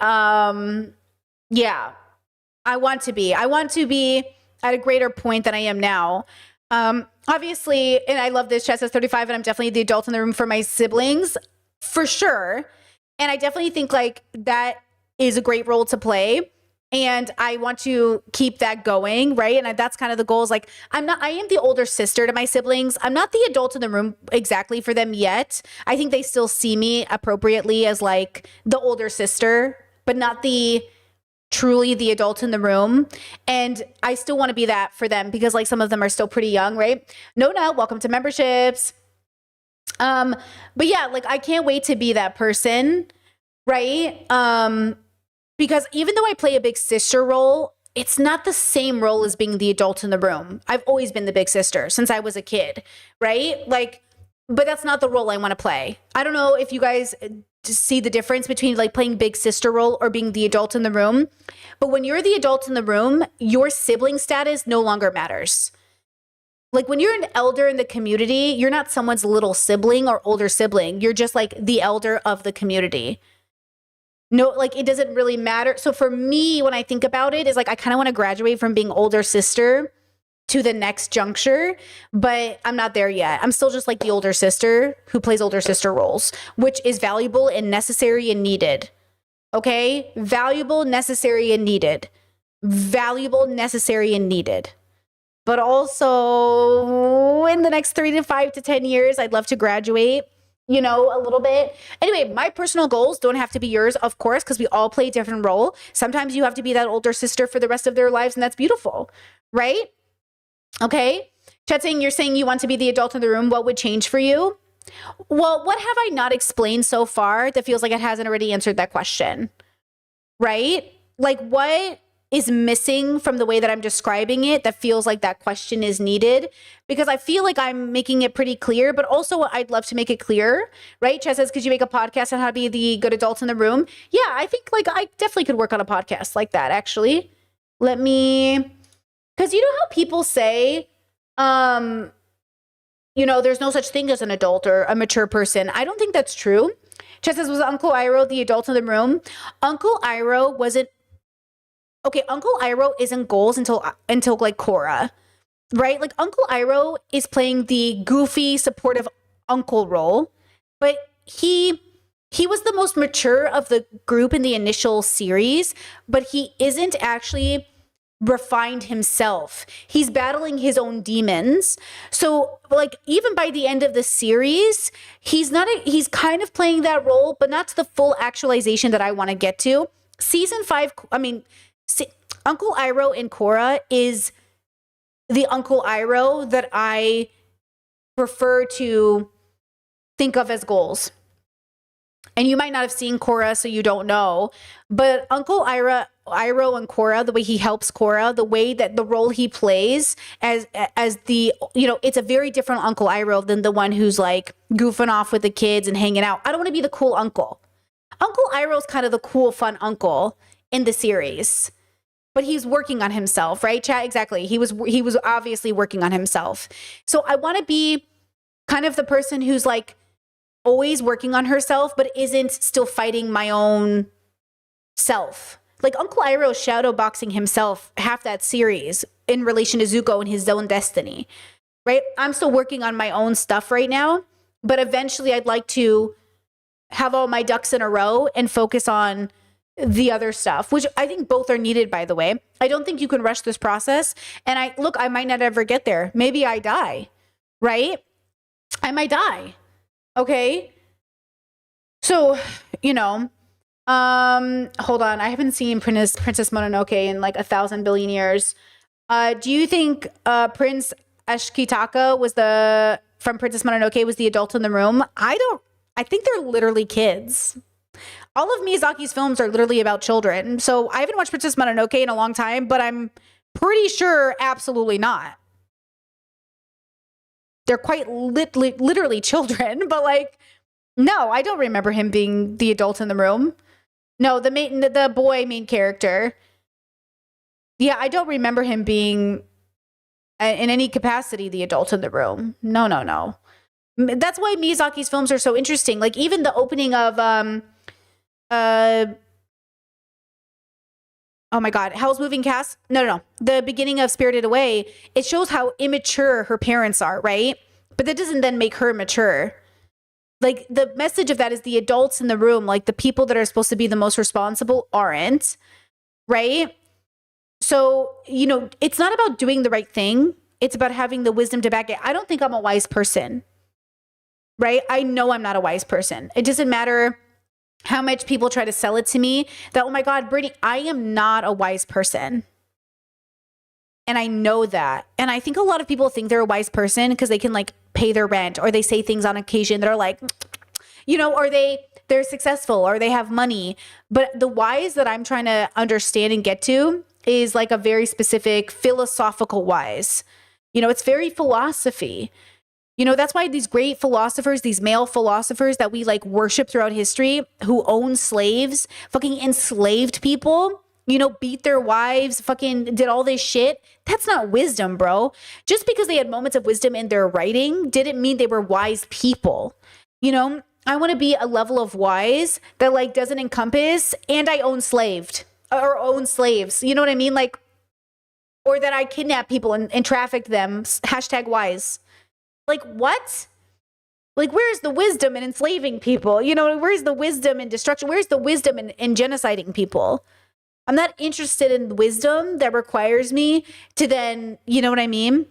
A: yeah, I want to be. I want to be at a greater point than I am now. Obviously, and I love this, Chess says 35, and I'm definitely the adult in the room for my siblings, for sure. And I definitely think like that is a great role to play. And I want to keep that going, right? And that's kind of the goal is like, I am the older sister to my siblings. I'm not the adult in the room exactly for them yet. I think they still see me appropriately as like the older sister, but not truly the adult in the room. And I still want to be that for them because like some of them are still pretty young, right? Nona, welcome to memberships. But yeah, like I can't wait to be that person, right? Because even though I play a big sister role, it's not the same role as being the adult in the room. I've always been the big sister since I was a kid, right? Like, but that's not the role I want to play. I don't know if you guys see the difference between like playing big sister role or being the adult in the room. But when you're the adult in the room, your sibling status no longer matters. Like when you're an elder in the community, you're not someone's little sibling or older sibling. You're just like the elder of the community. No, like it doesn't really matter. So for me, when I think about it, is like I kind of want to graduate from being older sister to the next juncture, but I'm not there yet. I'm still just like the older sister who plays older sister roles, which is valuable and necessary and needed. Okay? Valuable, necessary, and needed. Valuable, necessary, and needed. But also in the next 3 to 5 to 10 years, I'd love to graduate, you know, a little bit. Anyway, my personal goals don't have to be yours, of course, because we all play a different role. Sometimes you have to be that older sister for the rest of their lives, and that's beautiful, right? Okay. Chetting, you're saying you want to be the adult in the room. What would change for you? Well, what have I not explained so far that feels like it hasn't already answered that question? Right? Like what is missing from the way that I'm describing it that feels like that question is needed? Because I feel like I'm making it pretty clear, but also I'd love to make it clear, right? Chess says, could you make a podcast on how to be the good adult in the room? Yeah, I think like I definitely could work on a podcast like that, actually. Let me, because you know how people say, you know, there's no such thing as an adult or a mature person. I don't think that's true. Chess says, was Uncle Iroh the adult in the room? Uncle Iroh wasn't. Okay, Uncle Iroh isn't goals until like Korra, right? Like Uncle Iroh is playing the goofy, supportive uncle role, but he was the most mature of the group in the initial series, but he isn't actually refined himself. He's battling his own demons. So like even by the end of the series, he's kind of playing that role, but not to the full actualization that I want to get to. Season 5, I mean, Uncle Iroh in Korra is the Uncle Iroh that I prefer to think of as goals. And you might not have seen Korra, so you don't know. But Uncle Iroh and Korra, the way he helps Korra, the way that the role he plays as the, you know, it's a very different Uncle Iroh than the one who's like goofing off with the kids and hanging out. I don't want to be the cool uncle. Uncle Iroh's kind of the cool, fun uncle in the series. But he's working on himself, right, chat? Exactly. He was obviously working on himself. So I want to be kind of the person who's like always working on herself, but isn't still fighting my own self. Like Uncle Iroh shadow boxing himself half that series in relation to Zuko and his own destiny, right? I'm still working on my own stuff right now, but eventually I'd like to have all my ducks in a row and focus on the other stuff, which I think both are needed, by the way. I don't think you can rush this process. And I might not ever get there. Maybe I die, right? I might die. Okay. So, hold on. I haven't seen Princess Mononoke in like 1,000 billion years. Do you think Prince Ashitaka from Princess Mononoke was the adult in the room? I think they're literally kids. All of Miyazaki's films are literally about children. So I haven't watched Princess Mononoke in a long time, but I'm pretty sure absolutely not. They're quite literally children, but like, no, I don't remember him being the adult in the room. No, the main character. Yeah, I don't remember him being in any capacity the adult in the room. No. That's why Miyazaki's films are so interesting. Like even the opening of oh my God, Howl's Moving Castle. No. The beginning of Spirited Away, it shows how immature her parents are, right? But that doesn't then make her mature. Like the message of that is the adults in the room, like the people that are supposed to be the most responsible aren't, right? So, it's not about doing the right thing. It's about having the wisdom to back it. I don't think I'm a wise person, right? I know I'm not a wise person. It doesn't matter how much people try to sell it to me that, oh my God, Brittany, I am not a wise person. And I know that. And I think a lot of people think they're a wise person because they can like pay their rent, or they say things on occasion that are like, or they're successful, or they have money. But the wise that I'm trying to understand and get to is like a very specific philosophical wise. It's very philosophy. That's why these great philosophers, these male philosophers that we like worship throughout history, who owned slaves, fucking enslaved people, beat their wives, fucking did all this shit. That's not wisdom, bro. Just because they had moments of wisdom in their writing didn't mean they were wise people. I want to be a level of wise that like doesn't encompass, and I own slaves. You know what I mean? Like, or that I kidnap people and trafficked them. #wise. Like, what? Like, where's the wisdom in enslaving people? Where's the wisdom in destruction? Where's the wisdom in genociding people? I'm not interested in wisdom that requires me to then, you know what I mean?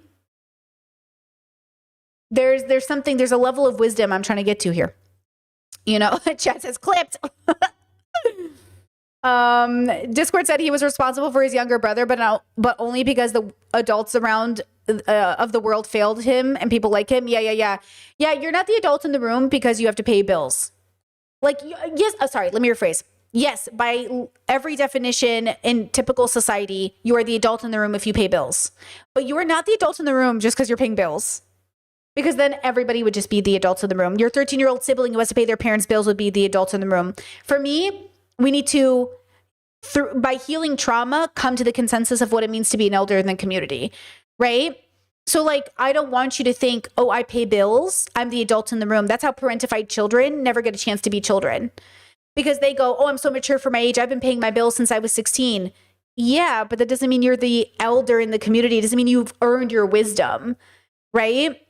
A: There's a level of wisdom I'm trying to get to here. Chat says clipped. Discord said he was responsible for his younger brother, but only because the adults around of the world failed him and people like him. Yeah. You're not the adult in the room because you have to pay bills. Like, yes. Sorry, let me rephrase. Yes, by every definition in typical society, you are the adult in the room if you pay bills. But you are not the adult in the room just because you're paying bills. Because then everybody would just be the adults in the room. Your 13-year-old sibling who has to pay their parents' bills would be the adults in the room. For me, we need to, by healing trauma, come to the consensus of what it means to be an elder in the community, right? So like, I don't want you to think, oh, I pay bills, I'm the adult in the room. That's how parentified children never get a chance to be children. Because they go, oh, I'm so mature for my age. I've been paying my bills since I was 16. Yeah, but that doesn't mean you're the elder in the community. It doesn't mean you've earned your wisdom, right?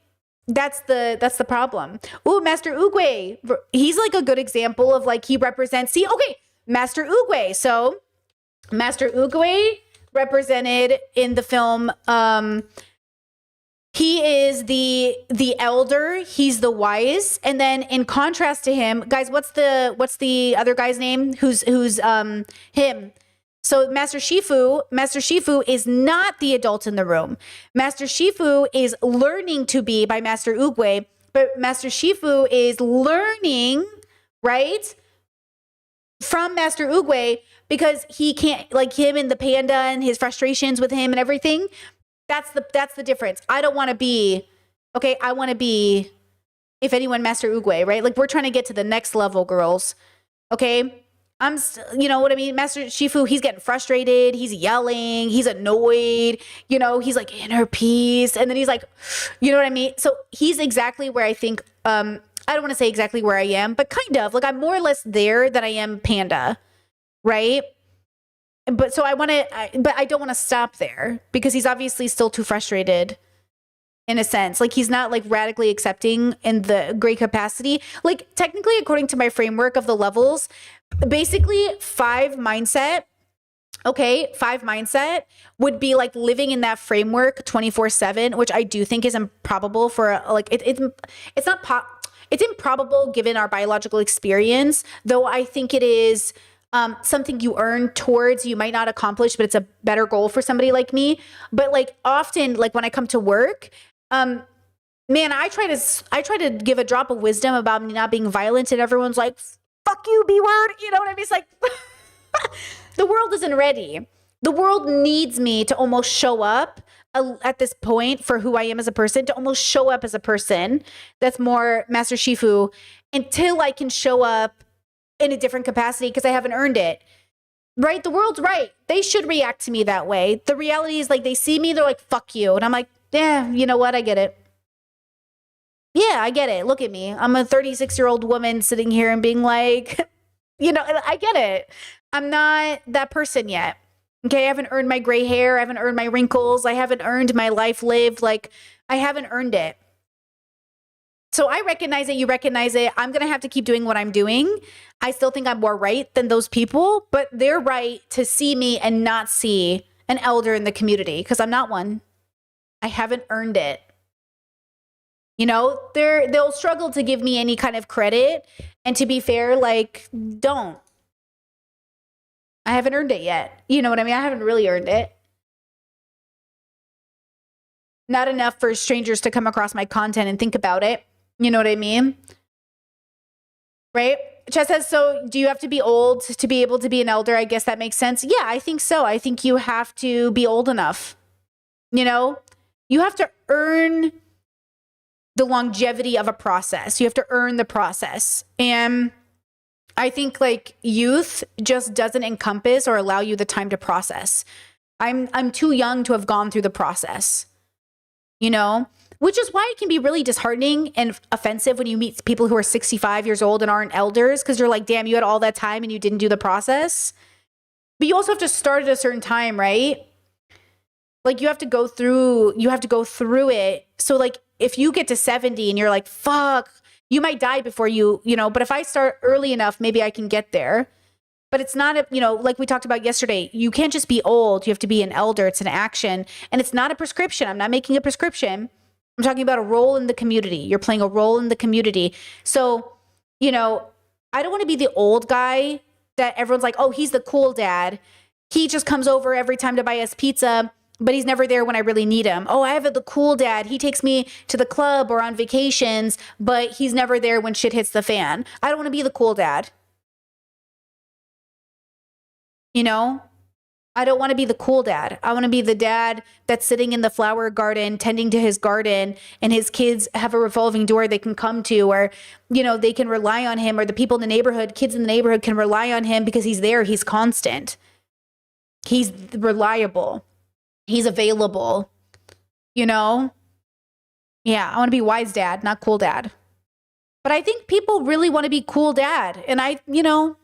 A: That's the problem. Ooh, Master Oogway. He's like a good example of like, he represents, Master Oogway. So Master Oogway represented in the film, he is the elder, he's the wise, and then in contrast to him, guys, what's the other guy's name? Who's him? So Master Shifu is not the adult in the room. Master Shifu is learning to be by Master Oogway, but Master Shifu is learning, right, from Master Oogway because he can't, like him and the panda and his frustrations with him and everything. That's the difference. I don't want to be, okay, I want to be, if anyone, Master Oogway, right? Like, we're trying to get to the next level, girls, okay? You know what I mean? Master Shifu, he's getting frustrated. He's yelling. He's annoyed. He's like, inner peace. And then he's like, you know what I mean? So he's exactly where I think, I don't want to say exactly where I am, but kind of. Like, I'm more or less there than I am Panda, right? But so but I don't want to stop there because he's obviously still too frustrated in a sense. Like, he's not like radically accepting in the great capacity. Like, technically, according to my framework of the levels, Basically, 5 mindset. Okay, 5 mindset would be like living in that framework 24/7, which I do think is improbable for like it's improbable given our biological experience, though I think it is something you earn towards, you might not accomplish, but it's a better goal for somebody like me. But like often, like when I come to work, man, I try to give a drop of wisdom about me not being violent, and everyone's like, fuck you, B word. You know what I mean? It's like, the world isn't ready. The world needs me to almost show up at this point for who I am as a person, to almost show up as a person that's more Master Shifu until I can show up in a different capacity because I haven't earned it. Right? The world's right. They should react to me that way. The reality is like they see me, they're like, fuck you. And I'm like, yeah, you know what? I get it. Yeah, I get it. Look at me. I'm a 36-year-old woman sitting here and being like, you know, I get it. I'm not that person yet. Okay, I haven't earned my gray hair. I haven't earned my wrinkles. I haven't earned my life lived. Like, I haven't earned it. So I recognize it. You recognize it. I'm going to have to keep doing what I'm doing. I still think I'm more right than those people, but they're right to see me and not see an elder in the community because I'm not one. I haven't earned it. You know, they'll struggle to give me any kind of credit. And to be fair, like, don't. I haven't earned it yet. You know what I mean? I haven't really earned it. Not enough for strangers to come across my content and think about it. You know what I mean? Right? Chess says, so do you have to be old to be able to be an elder? I guess that makes sense. Yeah, I think so. I think you have to be old enough. You know? You have to earn the longevity of a process. You have to earn the process. And I think like youth just doesn't encompass or allow you the time to process. I'm too young to have gone through the process, you know, which is why it can be really disheartening and offensive when you meet people who are 65 years old and aren't elders, because you're like, damn, you had all that time and you didn't do the process. But you also have to start at a certain time, right? Like you have to go through it. So like if you get to 70 and you're like, fuck, you might die before you know, but if I start early enough, maybe I can get there. But it's not, you know, like we talked about yesterday, you can't just be old. You have to be an elder. It's an action. And it's not a prescription. I'm not making a prescription. I'm talking about a role in the community. You're playing a role in the community. So, you know, I don't want to be the old guy that everyone's like, oh, he's the cool dad. He just comes over every time to buy us pizza, but he's never there when I really need him. Oh, I have the cool dad. He takes me to the club or on vacations, but he's never there when shit hits the fan. I don't want to be the cool dad. You know, I don't want to be the cool dad. I want to be the dad that's sitting in the flower garden, tending to his garden, and his kids have a revolving door they can come to, or, you know, they can rely on him, or the people in the neighborhood, kids in the neighborhood can rely on him because he's there. He's constant. He's reliable. He's available, you know? Yeah, I want to be wise dad, not cool dad. But I think people really want to be cool dad. And I, you know,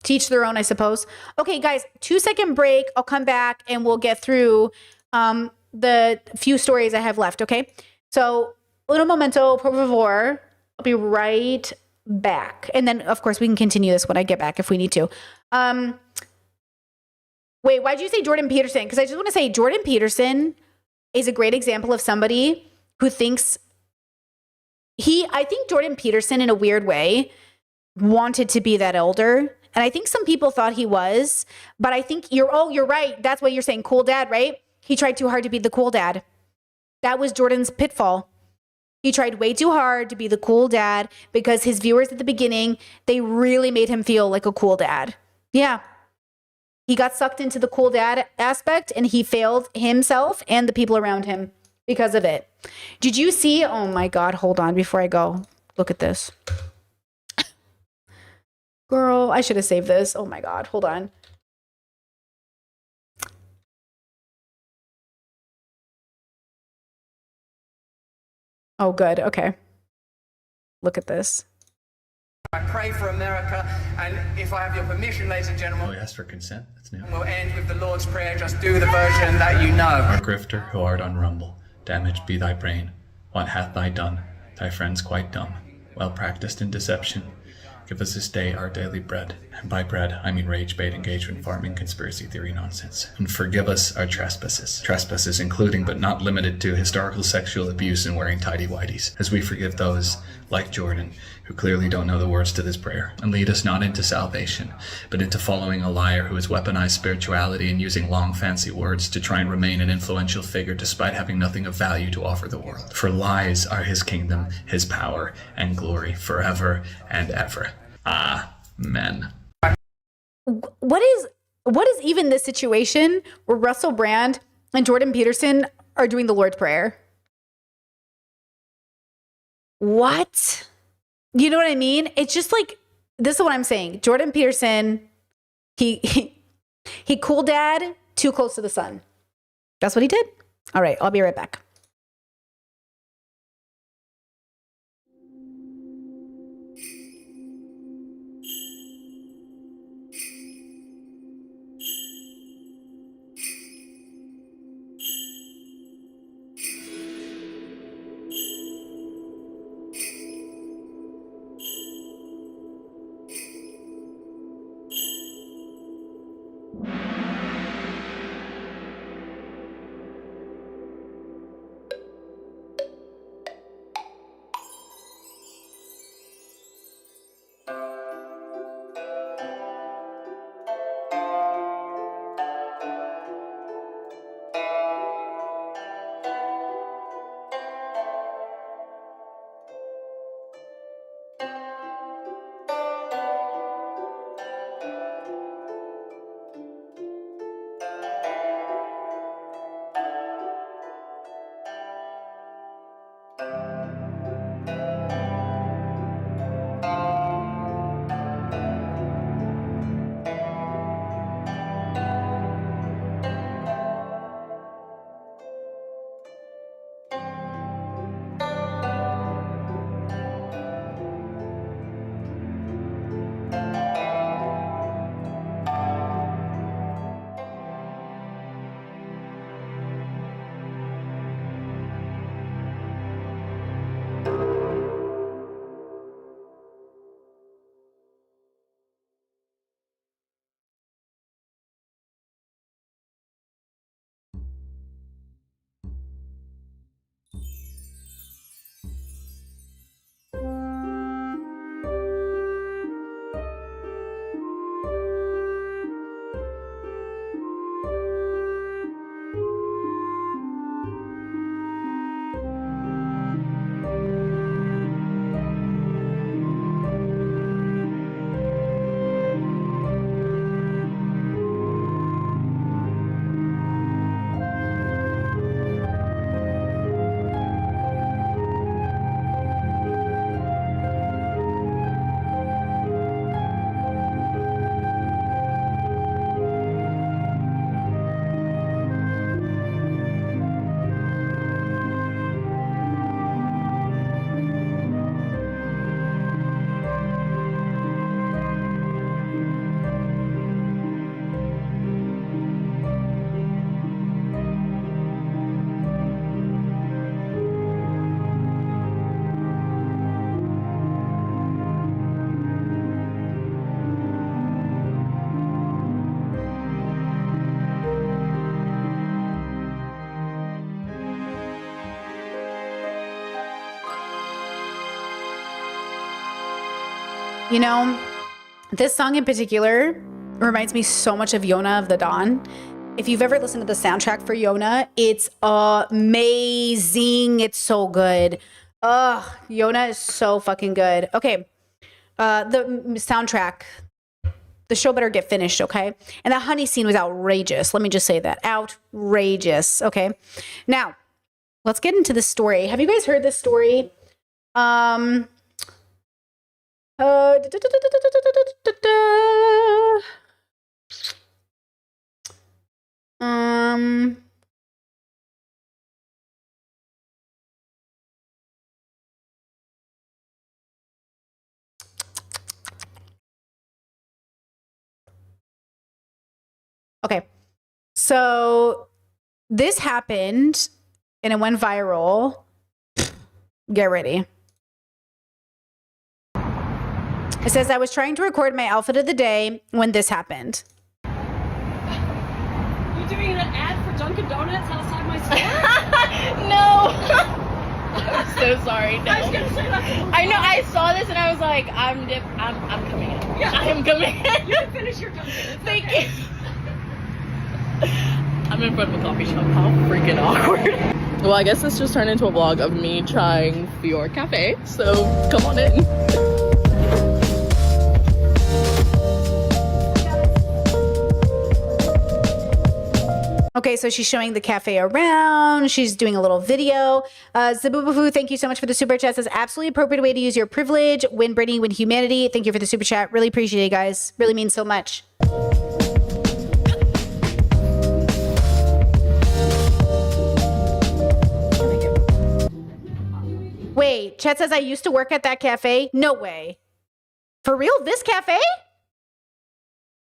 A: teach their own, I suppose. Okay, guys, 2-second break. I'll come back and we'll get through the few stories I have left, okay? So, un momento, por favor. I'll be right back. And then, of course, we can continue this when I get back if we need to. Wait, why'd you say Jordan Peterson? Because I just want to say Jordan Peterson is a great example of somebody who thinks I think Jordan Peterson, in a weird way, wanted to be that elder. And I think some people thought he was, but I think you're right. That's what you're saying. Cool dad, right? He tried too hard to be the cool dad. That was Jordan's pitfall. He tried way too hard to be the cool dad because his viewers at the beginning, they really made him feel like a cool dad. Yeah. He got sucked into the cool dad aspect and he failed himself and the people around him because of it. Did you see? Oh my God, hold on before I go. Look at this. Girl, I should have saved this. Oh my God, hold on. Oh, good. Okay. Look at this.
H: I pray for America, and if I have your permission, ladies and gentlemen,
I: we ask for consent. That's new.
H: We'll end with the Lord's Prayer. Just do the version that you know.
I: Our grifter, who art on rumble, damaged be thy brain. What hath thy done? Thy friends quite dumb. well practiced in deception. Give us this day our daily bread. And by bread, I mean rage bait, engagement, farming, conspiracy theory nonsense. And forgive us our trespasses. Trespasses including but not limited to historical sexual abuse and wearing tighty-whities, as we forgive those, like Jordan, who clearly don't know the words to this prayer. And lead us not into salvation, but into following a liar who has weaponized spirituality and using long fancy words to try and remain an influential figure despite having nothing of value to offer the world. For lies are his kingdom, his power, and glory forever and ever. Amen.
A: What is even this situation where Russell Brand and Jordan Peterson are doing the Lord's Prayer? What? You know what I mean? It's just like, this is what I'm saying. Jordan Peterson, he cool dad, too close to the sun. That's what he did. All right, I'll be right back. You know, this song in particular reminds me so much of Yona of the Dawn. If you've ever listened to the soundtrack for Yona, it's amazing. It's so good. Ugh, Yona is so fucking good. Okay, the soundtrack, the show better get finished, okay? And that honey scene was outrageous. Let me just say that. Outrageous, okay? Now, let's get into the story. Have you guys heard this story? Okay, so this happened and it went viral. Get ready. It says, I was trying to record my outfit of the day when this happened.
E: You doing an ad for Dunkin' Donuts outside my store?
J: No. I'm so sorry. No.
E: I was gonna say that.
J: I know. I saw this and I was like, I'm coming in.
E: Yeah,
J: I am coming in.
E: You can finish your Dunkin'.
J: Thank you. I'm in front of a coffee shop. How freaking awkward. Well, I guess this just turned into a vlog of me trying Fior Cafe. So come on in.
A: Okay, so she's showing the cafe around. She's doing a little video. Zabubafu, thank you so much for the super chat. Says absolutely appropriate way to use your privilege. Win Brittany, win humanity. Thank you for the super chat. Really appreciate it, guys. Really means so much. Wait, Chet says I used to work at that cafe. No way. For real? This cafe?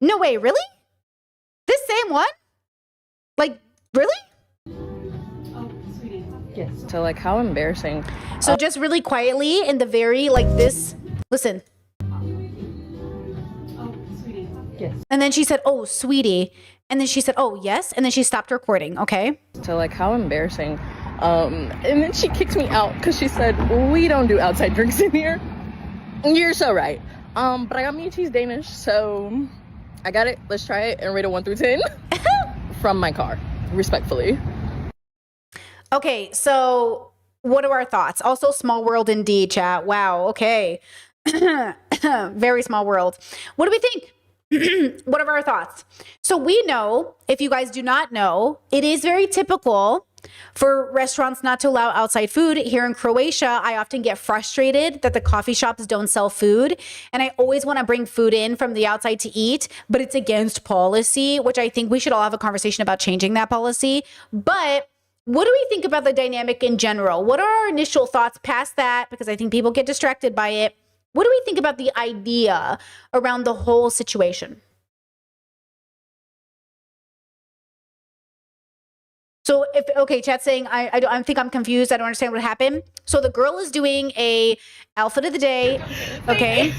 A: No way, really? This same one? Like, really?
J: Yes. So like, how embarrassing.
A: So just really quietly in the very, like this, listen.
J: Yes.
A: And then she said, oh, sweetie. And then she said, oh, yes. And then she stopped recording, okay?
J: So like, how embarrassing. And then she kicked me out because she said, we don't do outside drinks in here. You're so right. But I got me a cheese Danish, so I got it. Let's try it and rate it 1 through 10 from my car, respectfully.
A: Okay, so what are our thoughts? Also, small world indeed, chat. Wow, okay. Very small world. What do we think? What are our thoughts? So we know, if you guys do not know, it is very typical for restaurants not to allow outside food. Here in Croatia, I often get frustrated that the coffee shops don't sell food. And I always want to bring food in from the outside to eat, but it's against policy, which I think we should all have a conversation about changing that policy. But what do we think about the dynamic in general? What are our initial thoughts past that? Because I think people get distracted by it. What do we think about the idea around the whole situation? So if, okay, chat's saying, I think I'm confused. I don't understand what happened. So the girl is doing a outfit of the day. Okay.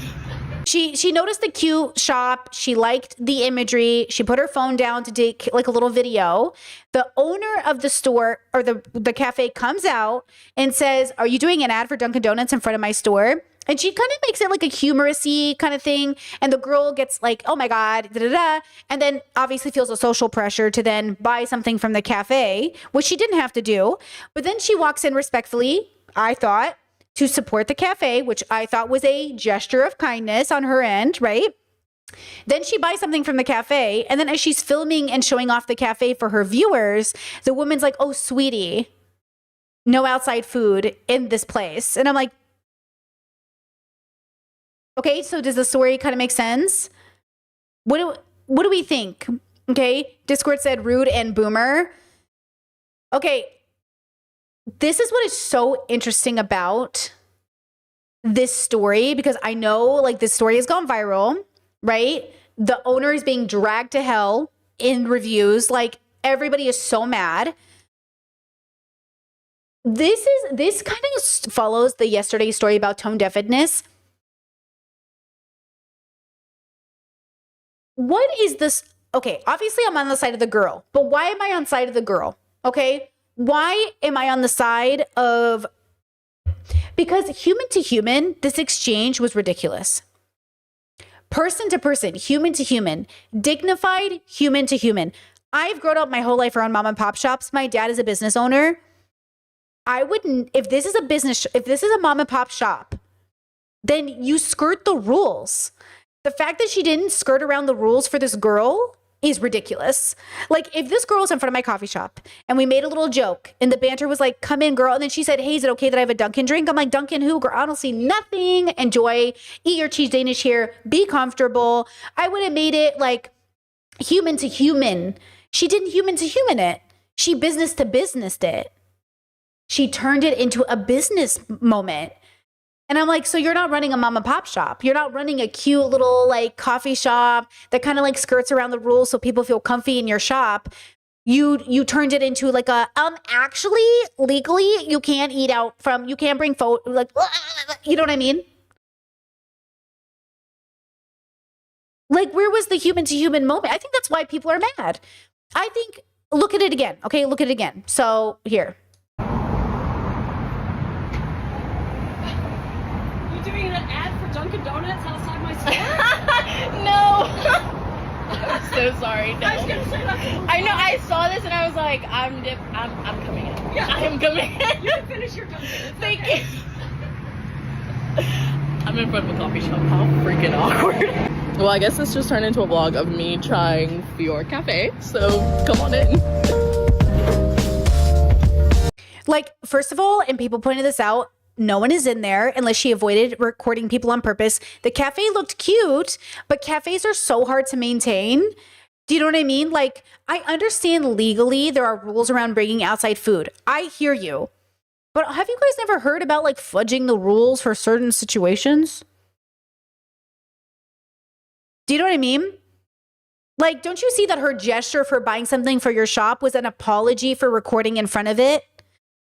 A: She noticed the cute shop. She liked the imagery. She put her phone down to take like a little video. The owner of the store or the cafe comes out and says, are you doing an ad for Dunkin' Donuts in front of my store? And she kind of makes it like a humorous-y kind of thing. And the girl gets like, oh my God, da-da-da. And then obviously feels a social pressure to then buy something from the cafe, which she didn't have to do. But then she walks in respectfully, I thought, to support the cafe, which I thought was a gesture of kindness on her end, right? Then she buys something from the cafe. And then as she's filming and showing off the cafe for her viewers, the woman's like, oh, sweetie, no outside food in this place. And I'm like, okay, so does the story kind of make sense? What do we think? Okay, Discord said rude and boomer. Okay, this is what is so interesting about this story, because I know like this story has gone viral, right? The owner is being dragged to hell in reviews. Like everybody is so mad. This kind of follows the yesterday story about tone deafness. What is this? Okay, obviously I'm on the side of the girl, but why am I on side of the girl? Okay, why am I on the side of, because human to human, this exchange was ridiculous. Person to person, human to human, dignified human to human. I've grown up my whole life around mom and pop shops. My dad is a business owner. I wouldn't, if this is a mom and pop shop, then you skirt the rules. The fact that she didn't skirt around the rules for this girl is ridiculous. Like if this girl was in front of my coffee shop and we made a little joke and the banter was like, come in girl. And then she said, hey, is it okay that I have a Dunkin' drink? I'm like, Dunkin' who? Girl, I don't see nothing. Enjoy, eat your cheese Danish here, be comfortable. I would have made it like human to human. She didn't human to human it. She business to businessed it. She turned it into a business moment. And I'm like, so you're not running a mom and pop shop. You're not running a cute little like coffee shop that kind of like skirts around the rules so people feel comfy in your shop. You turned it into like a, actually legally you can't eat out from, you can't bring like, you know what I mean? Like, where was the human to human moment? I think that's why people are mad. I think, look at it again. Okay, look at it again. So here.
E: You doing an ad for Dunkin' Donuts outside my store?
J: No. I'm so sorry. No.
E: I was gonna say that's
J: I know. I saw this and I was like, I'm coming in.
E: Yeah.
J: I am coming in.
E: You can finish your Dunkin'. It's
J: Thank
E: okay.
J: you. I'm in front of a coffee shop. How freaking awkward. Well, I guess this just turned into a vlog of me trying Fior Cafe. So come on in.
A: Like, first of all, and people pointed this out, no one is in there unless she avoided recording people on purpose. The cafe looked cute, but cafes are so hard to maintain. Do you know what I mean? Like, I understand legally there are rules around bringing outside food. I hear you. But have you guys never heard about like fudging the rules for certain situations? Do you know what I mean? Like, don't you see that her gesture for buying something for your shop was an apology for recording in front of it?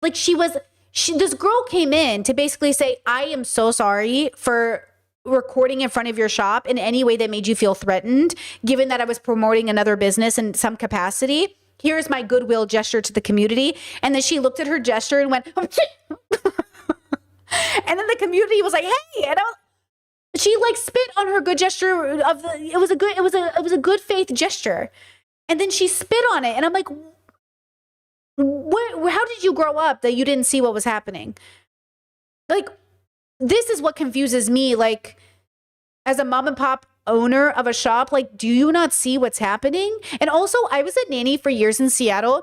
A: Like, this girl came in to basically say, I am so sorry for recording in front of your shop in any way that made you feel threatened, given that I was promoting another business in some capacity. Here's my goodwill gesture to the community. And then she looked at her gesture and went, and then the community was like, hey, and she like spit on her good gesture it was a good faith gesture. And then she spit on it. And I'm like, how did you grow up that you didn't see what was happening? Like, this is what confuses me. Like, as a mom and pop owner of a shop, like, do you not see what's happening? And also, I was a nanny for years in Seattle.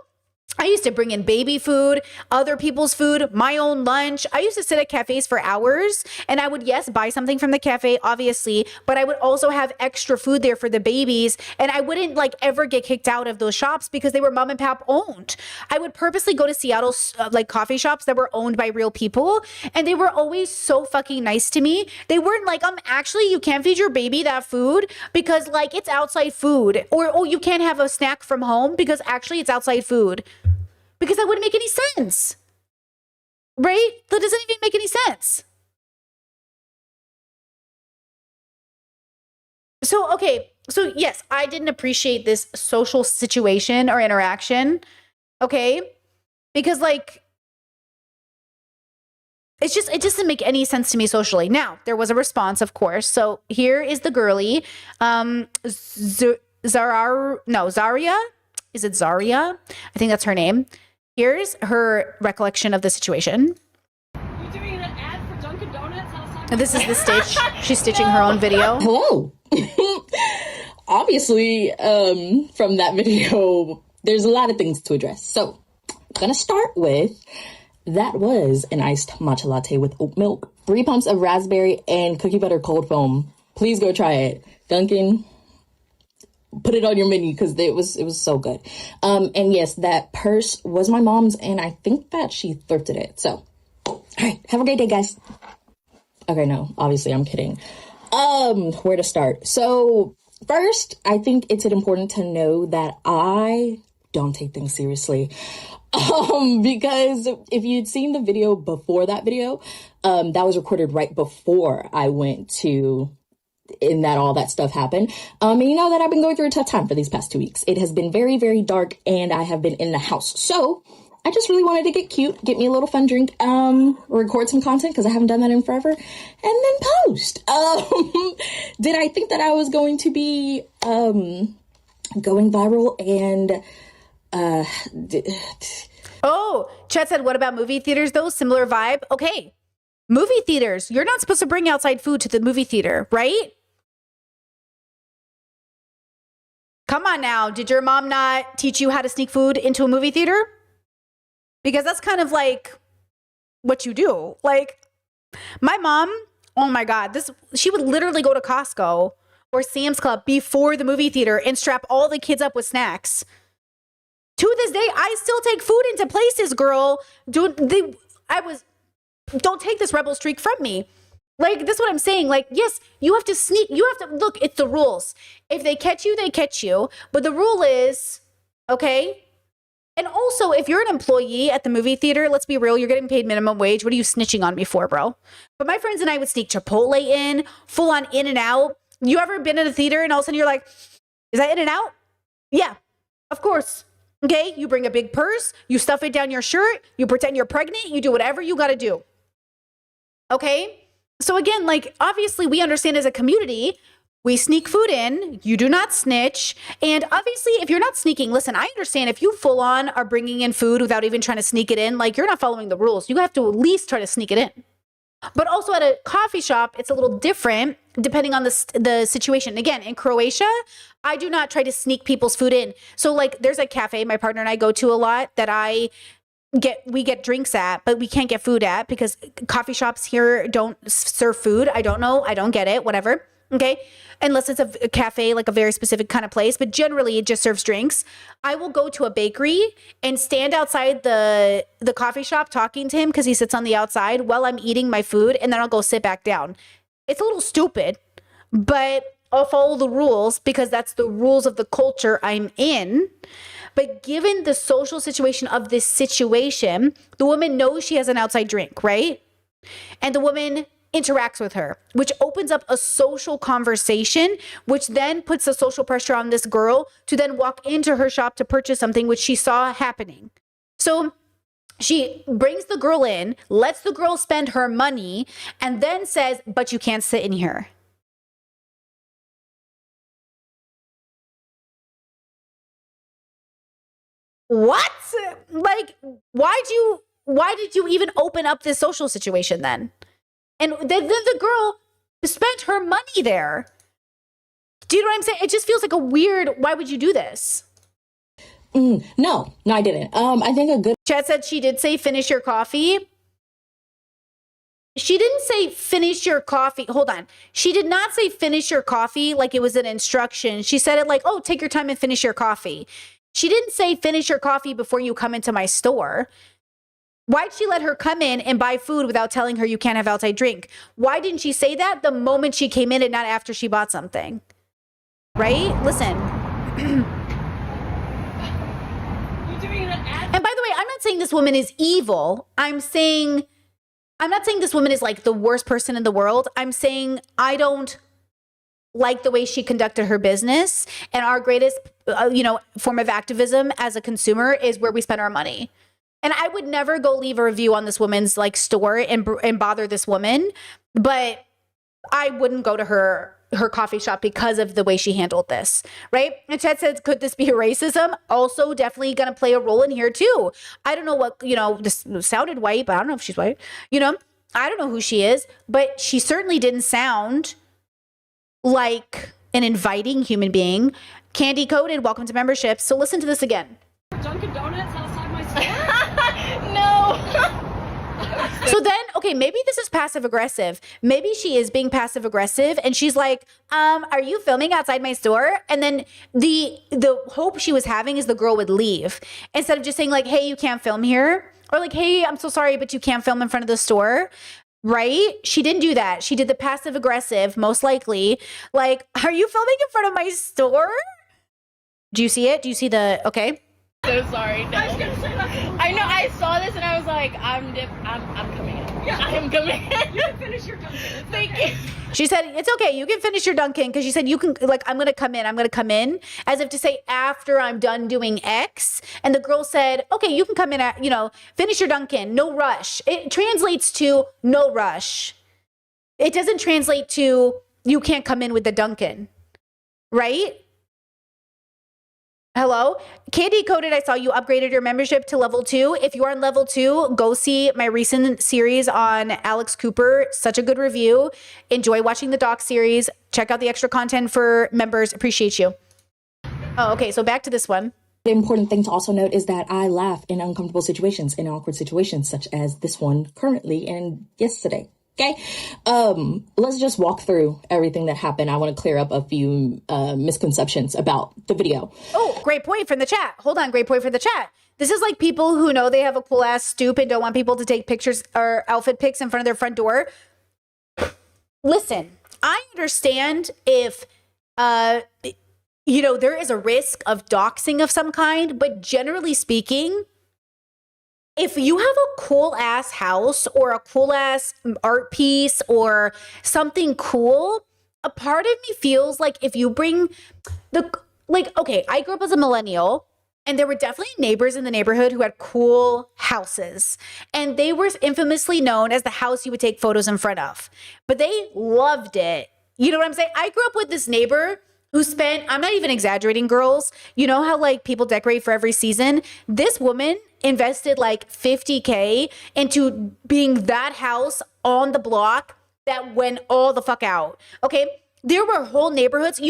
A: I used to bring in baby food, other people's food, my own lunch. I used to sit at cafes for hours and I would, yes, buy something from the cafe, obviously, but I would also have extra food there for the babies. And I wouldn't like ever get kicked out of those shops because they were mom and pop owned. I would purposely go to Seattle like coffee shops that were owned by real people. And they were always so fucking nice to me. They weren't like, actually, you can't feed your baby that food because like it's outside food, or, oh, you can't have a snack from home because actually it's outside food. Because that wouldn't make any sense, right? That doesn't even make any sense. So, okay. So yes, I didn't appreciate this social situation or interaction. Okay. Because like, it doesn't make any sense to me socially. Now, there was a response, of course. So here is the girly, Zaria. Is it Zaria? I think that's her name. Here's her recollection of the situation.
E: You doing an ad for Dunkin' Donuts outside?
A: And this is the stitch. She's stitching her own video.
J: Hello. Obviously, from that video, there's a lot of things to address. So I'm gonna start with, that was an iced matcha latte with oat milk, 3 pumps of raspberry and cookie butter cold foam. Please go try it. Dunkin', put it on your menu because it was so good. And yes, that purse was my mom's, and I think that she thrifted it. So, all right, have a great day, guys. Okay, no, obviously I'm kidding. Where to start? So first, I think it's important to know that I don't take things seriously. Because if you'd seen the video before that video, that was recorded right before I went to in that all that stuff happened. And you know that I've been going through a tough time for these past 2 weeks. It has been very, very dark and I have been in the house. So I just really wanted to get cute, get me a little fun drink, record some content because I haven't done that in forever, and then post. Did I think that I was going to be going viral and
A: Oh, Chet said, what about movie theaters though? Similar vibe? Okay. Movie theaters. You're not supposed to bring outside food to the movie theater, right? Come on now. Did your mom not teach you how to sneak food into a movie theater? Because that's kind of like what you do. Like my mom, oh my God, she would literally go to Costco or Sam's Club before the movie theater and strap all the kids up with snacks. To this day, I still take food into places, girl. Don't take this rebel streak from me. Like, this is what I'm saying. Like, yes, you have to sneak. You have to, look, it's the rules. If they catch you, they catch you. But the rule is, okay? And also, if you're an employee at the movie theater, let's be real, you're getting paid minimum wage. What are you snitching on me for, bro? But my friends and I would sneak Chipotle in, full on In-N-Out, You ever been in a theater and all of a sudden you're like, is that In-N-Out? Yeah, of course. Okay, you bring a big purse, you stuff it down your shirt, you pretend you're pregnant, you do whatever you got to do. Okay? So again, like, obviously we understand as a community, we sneak food in, you do not snitch. And obviously, if you're not sneaking, listen, I understand if you full on are bringing in food without even trying to sneak it in, like, you're not following the rules. You have to at least try to sneak it in. But also at a coffee shop, it's a little different depending on the situation. Again, in Croatia, I do not try to sneak people's food in. So like there's a cafe my partner and I go to a lot that we get drinks at, but we can't get food at because coffee shops here don't serve food. I don't know. I don't get it. Whatever. Okay. Unless it's a cafe, like a very specific kind of place, but generally it just serves drinks. I will go to a bakery and stand outside the coffee shop talking to him because he sits on the outside while I'm eating my food, and then I'll go sit back down. It's a little stupid, but I'll follow the rules because that's the rules of the culture I'm in. But given the social situation of this situation, the woman knows she has an outside drink, right? And the woman interacts with her, which opens up a social conversation, which then puts the social pressure on this girl to then walk into her shop to purchase something which she saw happening. So she brings the girl in, lets the girl spend her money, and then says, but you can't sit in here. What? Like, why did you even open up this social situation then? And then the girl spent her money there. Do you know what I'm saying? It just feels like a weird, why would you do this?
K: No, I didn't. I think a good...
A: Chad said she did say finish your coffee. She didn't say finish your coffee. Hold on. She did not say finish your coffee like it was an instruction. She said it like, oh, take your time and finish your coffee. She didn't say finish your coffee before you come into my store. Why'd she let her come in and buy food without telling her you can't have outside drink? Why didn't she say that the moment she came in and not after she bought something? Right? Listen. And by the way, I'm not saying this woman is evil. I'm not saying this woman is like the worst person in the world. I'm saying I don't like the way she conducted her business. And our greatest, form of activism as a consumer is where we spend our money. And I would never go leave a review on this woman's like store and bother this woman, but I wouldn't go to her coffee shop because of the way she handled this, right? And Chad said, could this be racism? Also definitely going to play a role in here too. I don't know what, this sounded white, but I don't know if she's white. I don't know who she is, but she certainly didn't sound like an inviting human being. Candy Coded, welcome to membership. So listen to this again.
E: Dunkin' Donuts outside my store?
A: No. So then, okay, maybe this is passive aggressive. Maybe she is being passive aggressive and she's like, are you filming outside my store? And then the hope she was having is the girl would leave instead of just saying like, hey, you can't film here. Or like, hey, I'm so sorry, but you can't film in front of the store. Right? She didn't do that. She did the passive aggressive, most likely. Like, are you filming in front of my store? Do you see it? Do you see okay?
J: So sorry. No. I know. I saw this and I was like, I'm coming in. Yeah. I am coming in.
E: You can finish your Dunkin'.
J: Thank you.
A: She said, it's okay. You can finish your Dunkin' because she said, you can, like, I'm going to come in as if to say after I'm done doing X. And the girl said, okay, you can come in at, finish your Dunkin'. No rush. It translates to no rush. It doesn't translate to you can't come in with the Dunkin'. Right? Hello? Candy Coded, I saw you upgraded your membership to level 2. If you are on level 2, go see my recent series on Alex Cooper. Such a good review. Enjoy watching the doc series. Check out the extra content for members. Appreciate you. Oh, okay. So back to this one.
K: The important thing to also note is that I laugh in uncomfortable situations, in awkward situations, such as this one currently and yesterday. Okay, let's just walk through everything that happened. I want to clear up a few misconceptions about the video.
A: Oh, great point from the chat. Hold on, great point for the chat. This is like people who know they have a cool ass stoop and don't want people to take pictures or outfit pics in front of their front door. Listen, I understand if, there is a risk of doxing of some kind, but generally speaking, if you have a cool ass house or a cool ass art piece or something cool, a part of me feels like if you bring okay, I grew up as a millennial, and there were definitely neighbors in the neighborhood who had cool houses, and they were infamously known as the house you would take photos in front of, but they loved it. You know what I'm saying? I grew up with this neighbor who spent, I'm not even exaggerating, girls, you know how like people decorate for every season? This woman invested like $50K into being that house on the block that went all the fuck out. Okay. There were whole neighborhoods. Did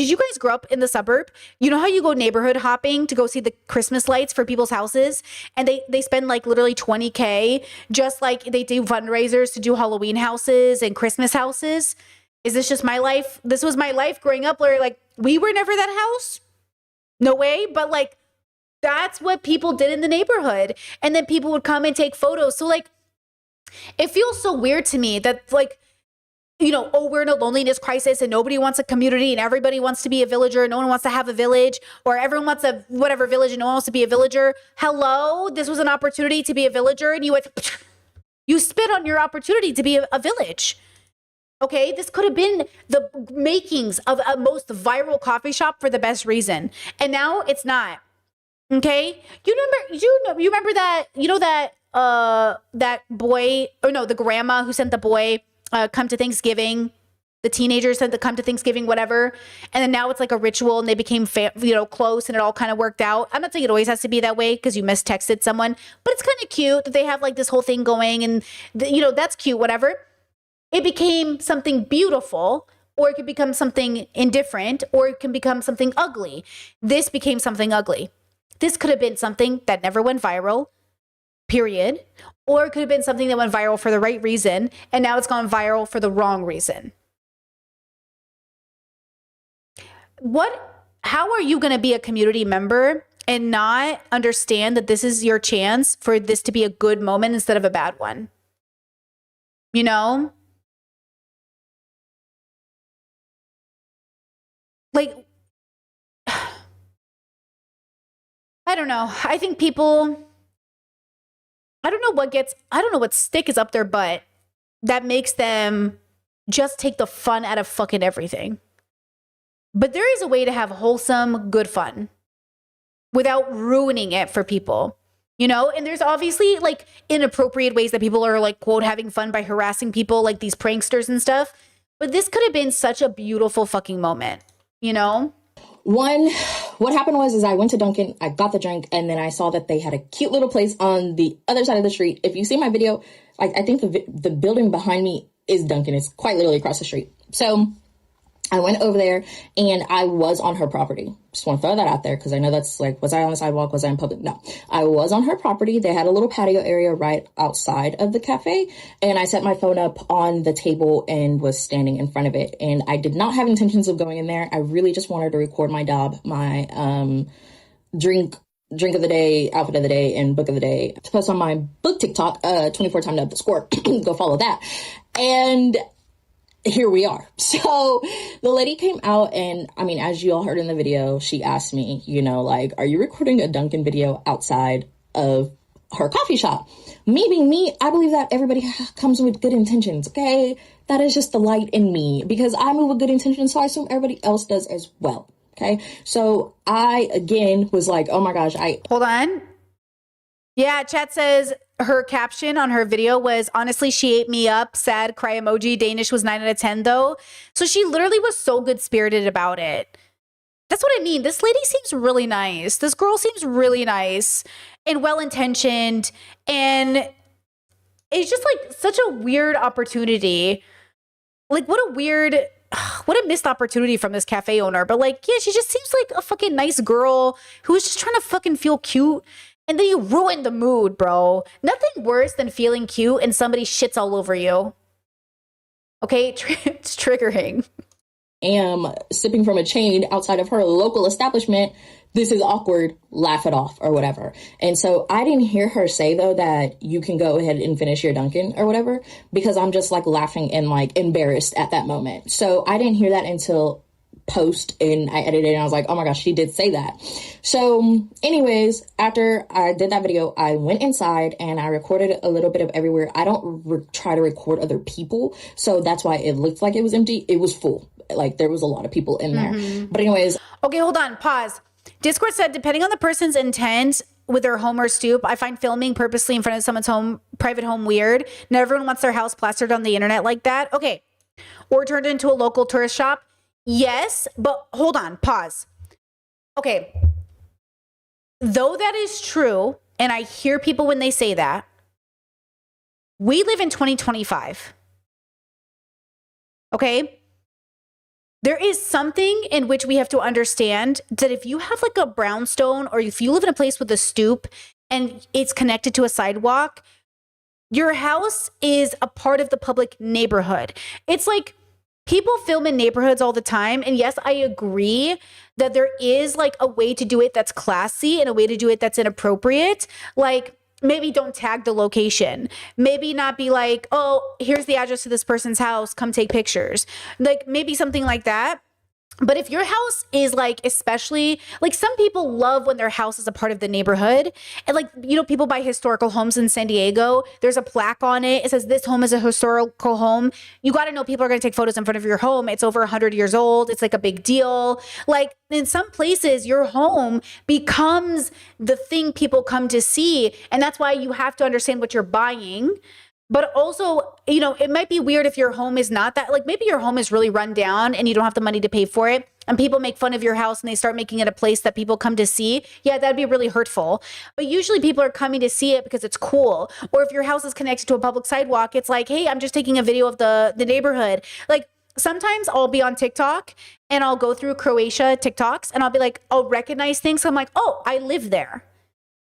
A: you guys grow up in the suburb? You know how you go neighborhood hopping to go see the Christmas lights for people's houses? And they spend like literally $20K, just like they do fundraisers to do Halloween houses and Christmas houses. Is this just my life? This was my life growing up where like we were never that house. No way. But like, that's what people did in the neighborhood. And then people would come and take photos. So like, it feels so weird to me that like, you know, oh, we're in a loneliness crisis and nobody wants a community and everybody wants to be a villager. No one wants to have a village, or everyone wants a whatever village and no one wants to be a villager. Hello, this was an opportunity to be a villager and you spit on your opportunity to be a village. Okay, this could have been the makings of a most viral coffee shop for the best reason. And now it's not. Okay? You remember that, you know, that boy, or no, the grandma who sent the boy come to Thanksgiving, the teenagers sent the come to Thanksgiving, whatever. And then now it's like a ritual and they became, close and it all kind of worked out. I'm not saying it always has to be that way because you mistexted someone, but it's kind of cute that they have like this whole thing going and, that's cute, whatever. It became something beautiful, or it could become something indifferent, or it can become something ugly. This became something ugly. This could have been something that never went viral, period. Or it could have been something that went viral for the right reason, and now it's gone viral for the wrong reason. How are you going to be a community member and not understand that this is your chance for this to be a good moment instead of a bad one? You know? Like, I don't know. I think people, I don't know what stick is up their butt that makes them just take the fun out of fucking everything. But there is a way to have wholesome, good fun without ruining it for people, And there's obviously like inappropriate ways that people are like, quote, having fun by harassing people, like these pranksters and stuff. But this could have been such a beautiful fucking moment,
K: What happened was I went to Dunkin', I got the drink, and then I saw that they had a cute little place on the other side of the street. If you see my video, I think the building behind me is Dunkin'. It's quite literally across the street. So I went over there and I was on her property. Just want to throw that out there because I know that's like, was I on the sidewalk? Was I in public? No, I was on her property. They had a little patio area right outside of the cafe. And I set my phone up on the table and was standing in front of it. And I did not have intentions of going in there. I really just wanted to record my dab, my drink of the day, outfit of the day, and book of the day to post on my book TikTok, 24 times up the score. Go follow that. And here we are. So the lady came out and, as you all heard in the video, she asked me, are you recording a Dunkin' video outside of her coffee shop? Me being me, I believe that everybody comes with good intentions, okay? That is just the light in me because I move with good intentions, so I assume everybody else does as well, okay? So I, again, was like, oh my gosh,
A: Hold on. Yeah, chat says her caption on her video was, honestly, she ate me up, sad cry emoji. Danish was 9 out of 10 though. So she literally was so good spirited about it. That's what I mean. This lady seems really nice. This girl seems really nice and well-intentioned. And it's just like such a weird opportunity. Like what a missed opportunity from this cafe owner. But like, yeah, she just seems like a fucking nice girl who's just trying to fucking feel cute. And then you ruin the mood, bro. Nothing worse than feeling cute and somebody shits all over you. Okay? It's triggering.
K: Am sipping from a chain outside of her local establishment. This is awkward. Laugh it off or whatever. And so I didn't hear her say, though, that you can go ahead and finish your Dunkin' or whatever, because I'm just like laughing and like embarrassed at that moment. So I didn't hear that until post and I edited it and I was like, oh my gosh, she did say that. So anyways, after I did that video, I went inside and I recorded a little bit of everywhere. I don't try to record other people. So that's why it looked like it was empty. It was full. like there was a lot of people in there. But anyways.
A: Okay, hold on, pause. Discord said, depending on the person's intent with their home or stoop, I find filming purposely in front of someone's private home weird. Not everyone wants their house plastered on the internet like that. Okay. Or turned into a local tourist shop. Yes, but hold on, pause. Okay. Though that is true, and I hear people when they say that, we live in 2025. Okay? There is something in which we have to understand that if you have like a brownstone or if you live in a place with a stoop and it's connected to a sidewalk, your house is a part of the public neighborhood. It's like people film in neighborhoods all the time. And yes, I agree that there is like a way to do it that's classy and a way to do it that's inappropriate. Like, maybe don't tag the location. Maybe not be like, oh, here's the address to this person's house. Come take pictures. Like maybe something like that. But if your house is like, especially like some people love when their house is a part of the neighborhood. And like, you know, people buy historical homes in San Diego. There's a plaque on it. It says this home is a historical home. You got to know people are going to take photos in front of your home. It's over 100 years old. It's like a big deal. Like in some places, your home becomes the thing people come to see. And that's why you have to understand what you're buying. But also, you know, it might be weird if your home is not that, like maybe your home is really run down and you don't have the money to pay for it and people make fun of your house and they start making it a place that people come to see. Yeah, that'd be really hurtful. But usually people are coming to see it because it's cool. Or if your house is connected to a public sidewalk, it's like, hey, I'm just taking a video of the neighborhood. Like sometimes I'll be on TikTok and I'll go through Croatia TikToks and I'll be like, I'll recognize things. So I'm like, oh, I live there.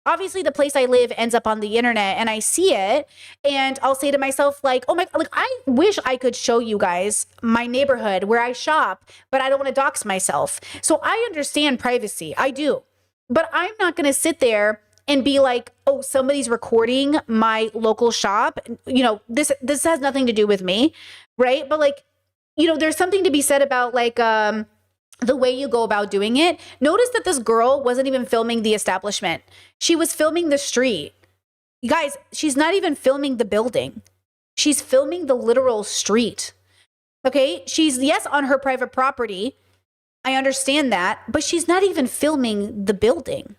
A: Obviously the place I live ends up on the internet and I see it and I'll say to myself like, oh my, like I wish I could show you guys my neighborhood where I shop, but I don't want to dox myself. So I understand privacy. I do. But I'm not going to sit there and be like, oh, somebody's recording my local shop. You know, this has nothing to do with me, right? But like, you know, there's something to be said about like, the way you go about doing it. Notice that this girl wasn't even filming the establishment. She was filming the street. You guys, she's not even filming the building. She's filming the literal street. Okay? She's, yes, on her private property. I understand that, but she's not even filming the building.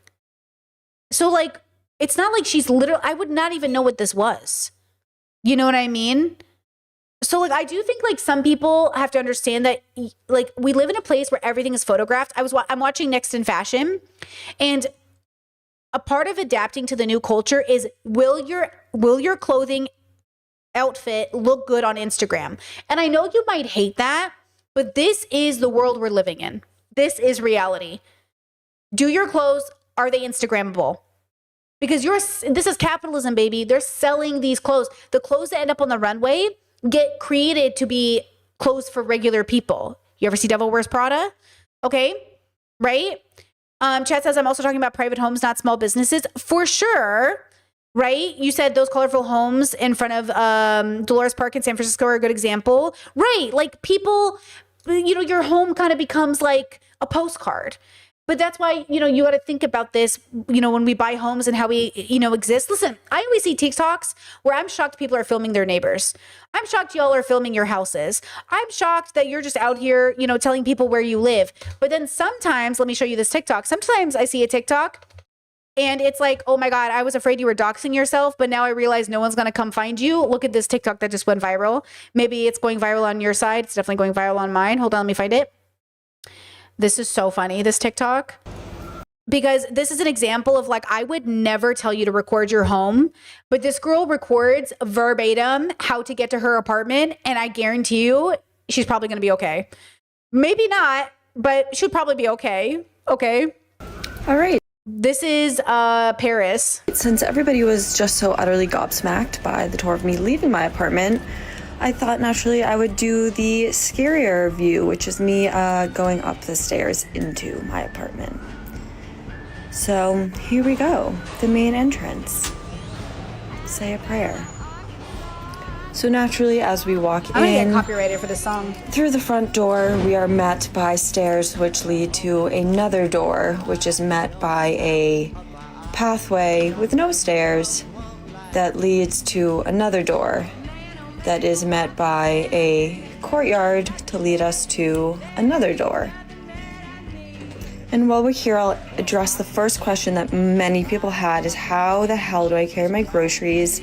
A: So like, it's not like she's literally, I would not even know what this was. You know what I mean? So like, I do think like some people have to understand that like we live in a place where everything is photographed. I'm watching Next in Fashion, and a part of adapting to the new culture is will your clothing outfit look good on Instagram? And I know you might hate that, but this is the world we're living in. This is reality. Do your clothes, are they Instagrammable? Because this is capitalism, baby. They're selling these clothes. The clothes that end up on the runway get created to be clothes for regular people. You ever see Devil Wears Prada? Okay, right? Chat says, I'm also talking about private homes, not small businesses. For sure, right? You said those colorful homes in front of Dolores Park in San Francisco are a good example. Right, like people, you know, your home kind of becomes like a postcard. But that's why, you know, you got to think about this, you know, when we buy homes and how we, you know, exist. Listen, I always see TikToks where I'm shocked people are filming their neighbors. I'm shocked y'all are filming your houses. I'm shocked that you're just out here, you know, telling people where you live. But then sometimes, let me show you this TikTok. Sometimes I see a TikTok and it's like, oh my God, I was afraid you were doxing yourself, but now I realize no one's going to come find you. Look at this TikTok that just went viral. Maybe it's going viral on your side. It's definitely going viral on mine. Hold on, let me find it. This is so funny, this TikTok, because this is an example of like, I would never tell you to record your home, but this girl records verbatim how to get to her apartment. And I guarantee you, she's probably going to be okay. Maybe not, but she'll probably be okay. Okay.
L: All right.
A: This is Paris.
L: Since everybody was just so utterly gobsmacked by the tour of me leaving my apartment, I thought naturally I would do the scarier view, which is me going up the stairs into my apartment. So here we go, the main entrance. Say a prayer. So naturally, as we walk
A: I'm gonna
L: in
A: get copyrighted for this song.
L: Through the front door, we are met by stairs which lead to another door, which is met by a pathway with no stairs that leads to another door that is met by a courtyard to lead us to another door. And while we're here, I'll address the first question that many people had is how the hell do I carry my groceries?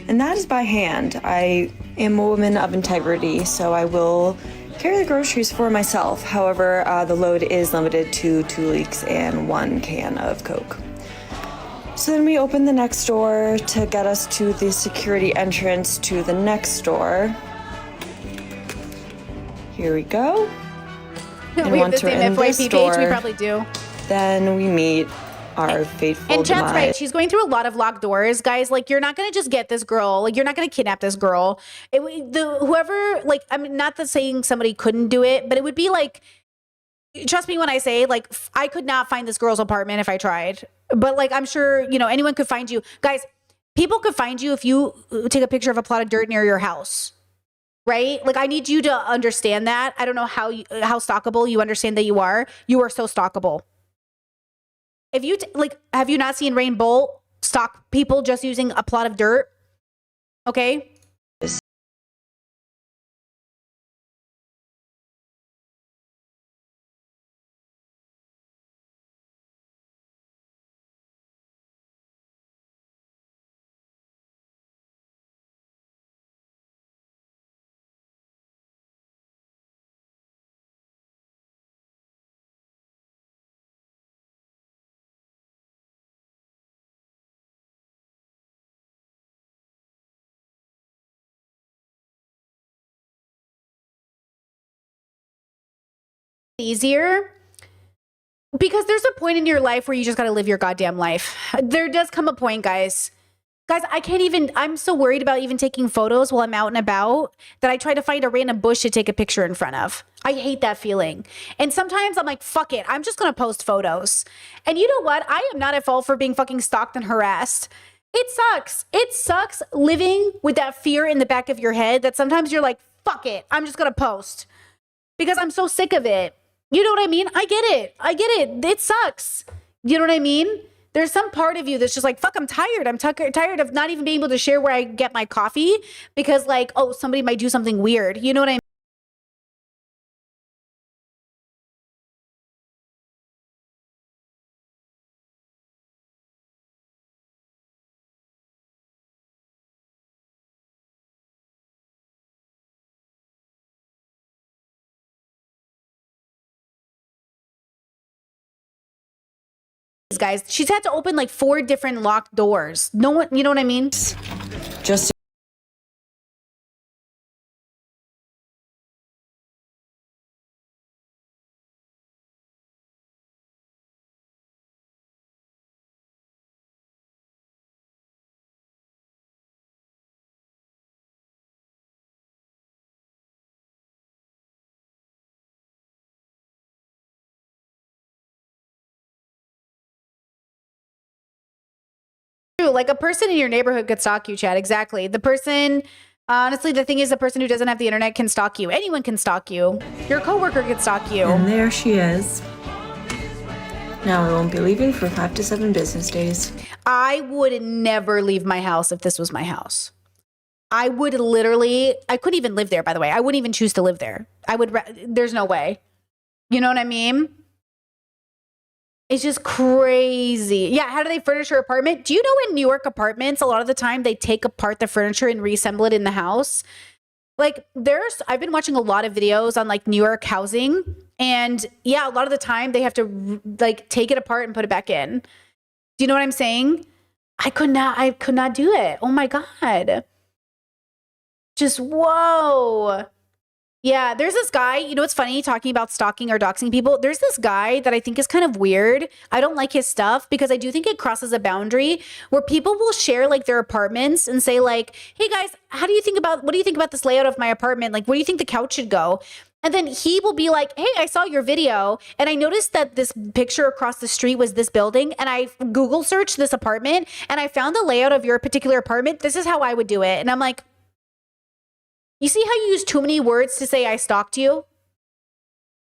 L: And that is by hand. I am a woman of integrity, so I will carry the groceries for myself. However, the load is limited to 2 leeks and 1 can of Coke. So then we open the next door to get us to the security entrance to the next door. Here we go. And
A: we have the
L: once we're
A: same
L: in this
A: FYP page.
L: door,
A: We probably do.
L: then we meet our fateful
A: And Chad's
L: demise.
A: right. She's going through a lot of locked doors, guys. Like, you're not going to just get this girl. Like, you're not going to kidnap this girl. Whoever, like, I mean, not that saying somebody couldn't do it, but it would be like, trust me when I say, like, I could not find this girl's apartment if I tried. But, like, I'm sure, you know, anyone could find you. Guys, people could find you if you take a picture of a plot of dirt near your house. Right? Like, I need you to understand that. I don't know how stalkable you understand that you are. You are so stalkable. If you, have you not seen Rain Bolt stalk people just using a plot of dirt? Okay? Easier because there's a point in your life where you just got to live your goddamn life. There does come a point, guys, I'm so worried about even taking photos while I'm out and about that I try to find a random bush to take a picture in front of. I hate that feeling. And sometimes I'm like, fuck it, I'm just gonna post photos. And you know what? I am not at fault for being fucking stalked and harassed. It sucks living with that fear in the back of your head that sometimes you're like, fuck it, I'm just gonna post because I'm so sick of it. You know what I mean? I get it. It sucks. You know what I mean? There's some part of you that's just like, fuck, I'm tired. I'm tired of not even being able to share where I get my coffee because, like, oh, somebody might do something weird. You know what I mean? Guys, she's had to open like 4 different locked doors. No one, you know what I mean?
L: Just
A: like a person in your neighborhood could stalk you, Chad. Exactly. The person, honestly, the thing is, the person who doesn't have the internet can stalk you. Anyone can stalk you. Your coworker could stalk you.
L: And there she is. Now I won't be leaving for 5 to 7 business days.
A: I would never leave my house if this was my house. I would literally, I couldn't even live there, by the way. I wouldn't even choose to live there. There's no way. You know what I mean? It's just crazy. Yeah, how do they furnish your apartment? Do you know in New York apartments, a lot of the time they take apart the furniture and reassemble it in the house? Like I've been watching a lot of videos on like New York housing. And yeah, a lot of the time they have to like take it apart and put it back in. Do you know what I'm saying? I could not do it. Oh my God. Just, whoa. Yeah, there's this guy, you know, it's funny talking about stalking or doxing people. There's this guy that I think is kind of weird. I don't like his stuff because I do think it crosses a boundary where people will share like their apartments and say like, hey guys, what do you think about this layout of my apartment? Like, where do you think the couch should go? And then he will be like, hey, I saw your video and I noticed that this picture across the street was this building and I Google searched this apartment and I found the layout of your particular apartment. This is how I would do it. And I'm like, you see how you use too many words to say I stalked you?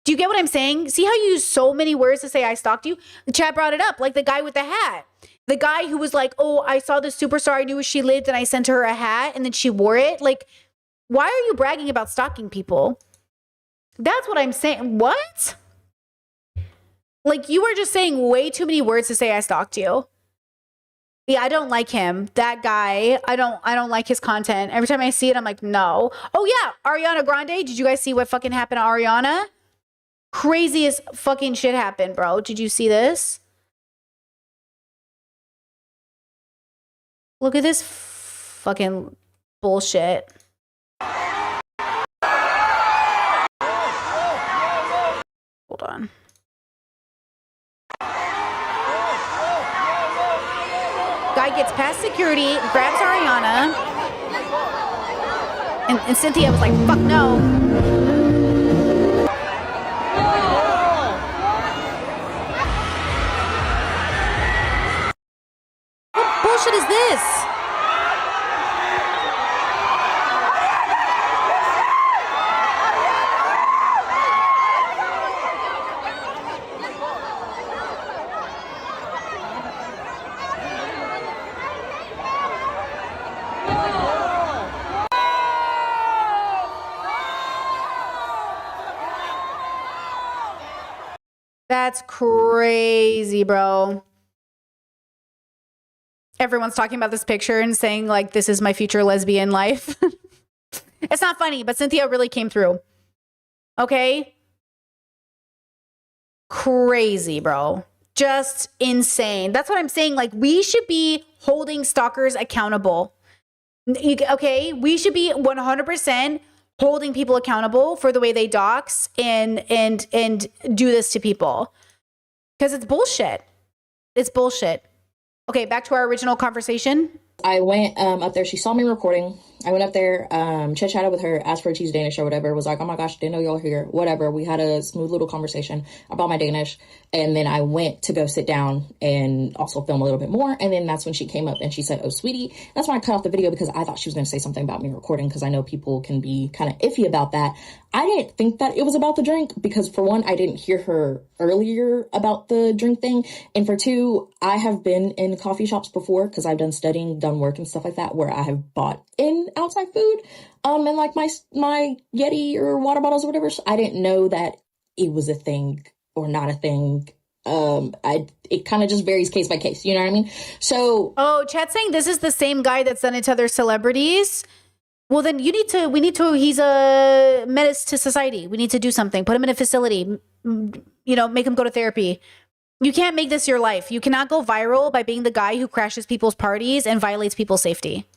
A: Do you get what I'm saying? See how you use so many words to say I stalked you? Chad brought it up, like the guy with the hat. The guy who was like, oh, I saw this superstar, I knew where she lived and I sent her a hat and then she wore it. Like, Why are you bragging about stalking people? That's what I'm saying. What? Like, you are just saying way too many words to say I stalked you. Yeah, I don't like him. That guy, I don't like his content. Every time I see it, I'm like, no. Oh yeah, Ariana Grande. Did you guys see what fucking happened to Ariana? Craziest fucking shit happened, bro. Did you see this? Look at this fucking bullshit. Hold on. Guy gets past security, grabs Ariana, and Cynthia was like, fuck no. What bullshit is this? That's crazy, bro. Everyone's talking about this picture and saying, like, this is my future lesbian life. It's not funny, but Cynthia really came through. Okay? Crazy, bro. Just insane. That's what I'm saying. Like, we should be holding stalkers accountable. Okay? We should be 100% holding people accountable for the way they dox and do this to people, because it's bullshit. It's bullshit. Okay, back to our original conversation.
K: I went up there. She saw me recording. I went up there, chit-chatted with her, asked for a cheese Danish or whatever. Was like, oh my gosh, didn't know y'all here. Whatever. We had a smooth little conversation about my Danish. And then I went to go sit down and also film a little bit more. And then that's when she came up and she said, oh, sweetie. That's when I cut off the video because I thought she was going to say something about me recording, because I know people can be kind of iffy about that. I didn't think that it was about the drink because, for one, I didn't hear her earlier about the drink thing. And for two, I have been in coffee shops before because I've done studying, done work and stuff like that, where I have bought in outside food and like my Yeti or water bottles or whatever. So I didn't know that it was a thing or not a thing. It kind of just varies case by case, you know what I mean? So
A: Chat's saying this is the same guy that's done it to other celebrities. Well, then we need to, he's a menace to society. We need to do something. Put him in a facility, make him go to therapy. You can't make this your life. You cannot go viral by being the guy who crashes people's parties and violates people's safety.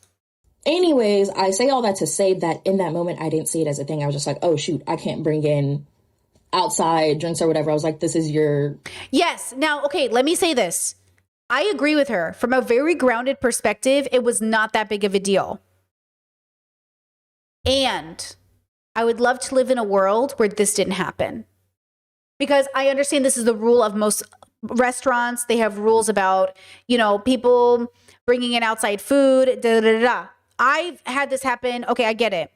K: Anyways, I say all that to say that in that moment, I didn't see it as a thing. I was just like, oh, shoot, I can't bring in outside drinks or whatever. I was like, this is your...
A: Yes. Now, okay, let me say this. I agree with her. From a very grounded perspective, it was not that big of a deal. And I would love to live in a world where this didn't happen. Because I understand this is the rule of most restaurants. They have rules about, people bringing in outside food, I've had this happen. Okay, I get it.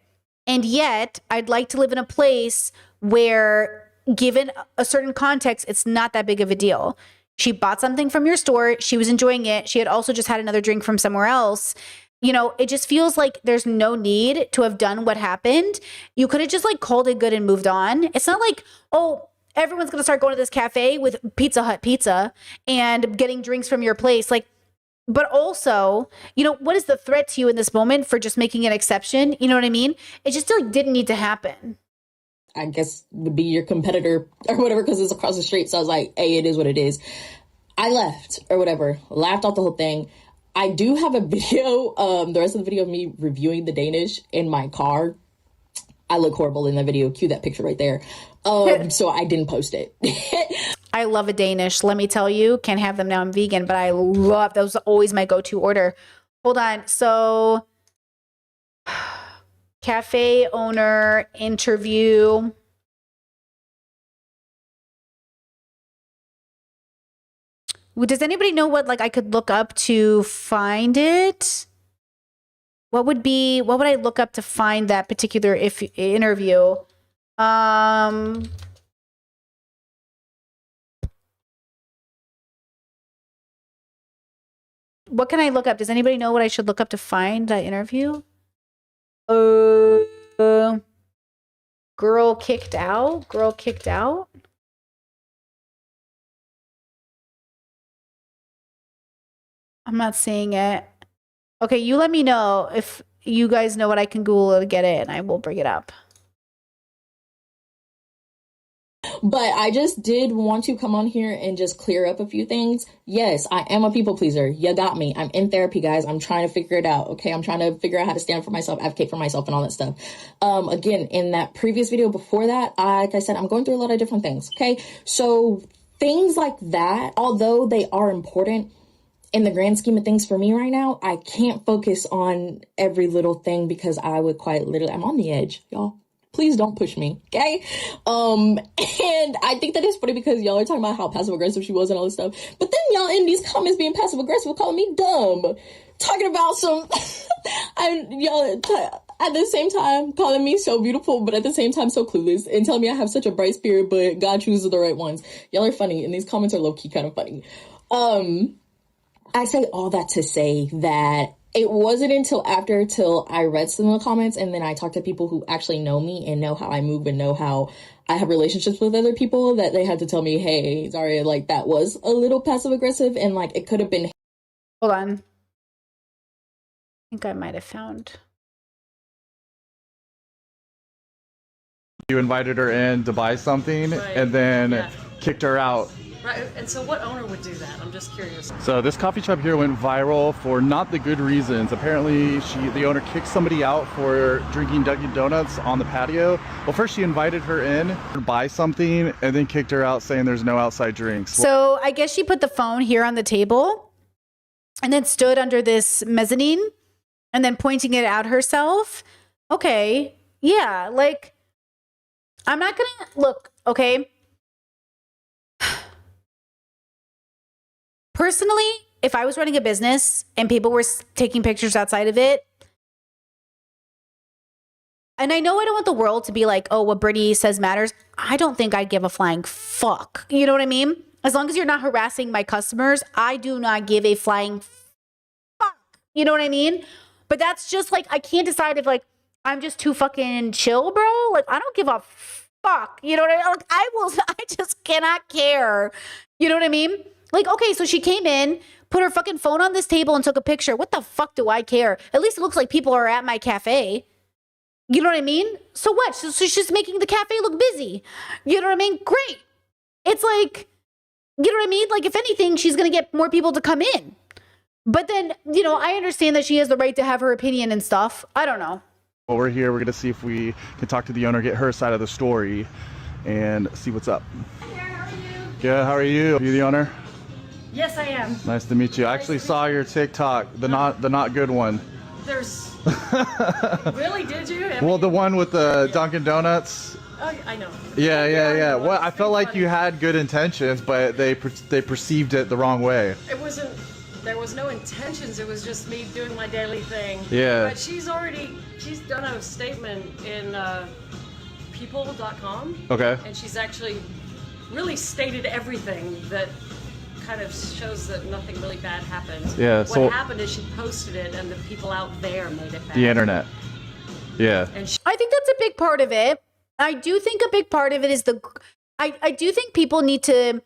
A: And yet, I'd like to live in a place where, given a certain context, it's not that big of a deal. She bought something from your store. She was enjoying it. She had also just had another drink from somewhere else. It just feels like there's no need to have done what happened. You could have just called it good and moved on. It's not like, oh, everyone's going to start going to this cafe with Pizza Hut pizza and getting drinks from your place. But also, what is the threat to you in this moment for just making an exception? You know what I mean? It just didn't need to happen.
K: I guess would be your competitor or whatever, because it's across the street. So I was like, hey, it is what it is. I left or whatever, laughed off the whole thing. I do have a video, the rest of the video of me reviewing the Danish in my car. I look horrible in the video. Cue that picture right there. So I didn't post it.
A: I love a Danish. Let me tell you, can't have them now. I'm vegan, but I love those. Always my go-to order. Hold on. So cafe owner interview. Does anybody know what I could look up to find it? What would I look up to find that particular interview? What can I look up? Does anybody know what I should look up to find that interview? Girl kicked out? Girl kicked out? I'm not seeing it. Okay, you let me know if you guys know what I can Google to get it, and I will bring it up.
K: But I just did want to come on here and just clear up a few things. Yes, I am a people pleaser. You got me. I'm in therapy, guys. I'm trying to figure it out. Okay. I'm trying to figure out how to stand for myself, advocate for myself, and all that stuff. Again, in that previous video before that, like I said, I'm going through a lot of different things. Okay. So things like that, although they are important in the grand scheme of things for me right now, I can't focus on every little thing because I would quite literally, I'm on the edge, y'all. Please don't push me, okay? And I think that is funny because y'all are talking about how passive aggressive she was and all this stuff. But then y'all in these comments being passive aggressive, calling me dumb, talking about some, y'all at the same time calling me so beautiful, but at the same time so clueless, and telling me I have such a bright spirit, but God chooses the right ones. Y'all are funny, and these comments are low key kind of funny. I say all that to say that it wasn't until I read some of the comments and then I talked to people who actually know me and know how I move and know how I have relationships with other people that they had to tell me, hey, Zaria, like that was a little passive aggressive and like it could have been.
A: Hold on. I think I might have found.
M: You invited her in to buy something and then kicked her out.
E: Right, and so what owner would do that? I'm just curious.
M: So this coffee shop here went viral for not the good reasons. Apparently the owner kicked somebody out for drinking Dunkin' Donuts on the patio. Well, first she invited her in to buy something and then kicked her out saying there's no outside drinks.
A: So I guess she put the phone here on the table and then stood under this mezzanine and then pointing it at herself. Okay. Yeah. Like, I'm not gonna look, okay. Personally, if I was running a business and people were taking pictures outside of it, and I know I don't want the world to be like, oh, what Brittany says matters. I don't think I'd give a flying fuck. You know what I mean? As long as you're not harassing my customers, I do not give a flying fuck. You know what I mean? But that's just like, I can't decide if like, I'm just too fucking chill, bro. Like, I don't give a fuck. You know what I mean? Like, I just cannot care. You know what I mean? Like, okay, so she came in, put her fucking phone on this table and took a picture. What the fuck do I care? At least it looks like people are at my cafe. You know what I mean? So what? So she's making the cafe look busy. You know what I mean? Great. It's like, you know what I mean? Like, if anything, she's going to get more people to come in. But then, you know, I understand that she has the right to have her opinion and stuff. I don't know.
M: Well, we're here. We're going to see if we can talk to the owner, get her side of the story, and see what's up.
E: Hey there, how are you?
M: Good. How are you? Are you the owner?
E: Yes, I am.
M: Nice to meet you. I actually saw your TikTok, the not good one.
E: There's really? Did you?
M: Well, the one with the Dunkin' Donuts.
E: Oh, I know.
M: Yeah. Well, I felt like you had good intentions, but they perceived it the wrong way.
E: It wasn't. There was no intentions. It was just me doing my daily thing.
M: Yeah.
E: But she's done a statement in people.com.
M: Okay.
E: And she's actually really stated everything that kind of shows that nothing really bad happened.
M: Yeah.
E: What happened is she posted it, and the people out there made it bad.
M: The internet. Yeah.
E: And
A: I think that's a big part of it. I do think a big part of it is I do think people need to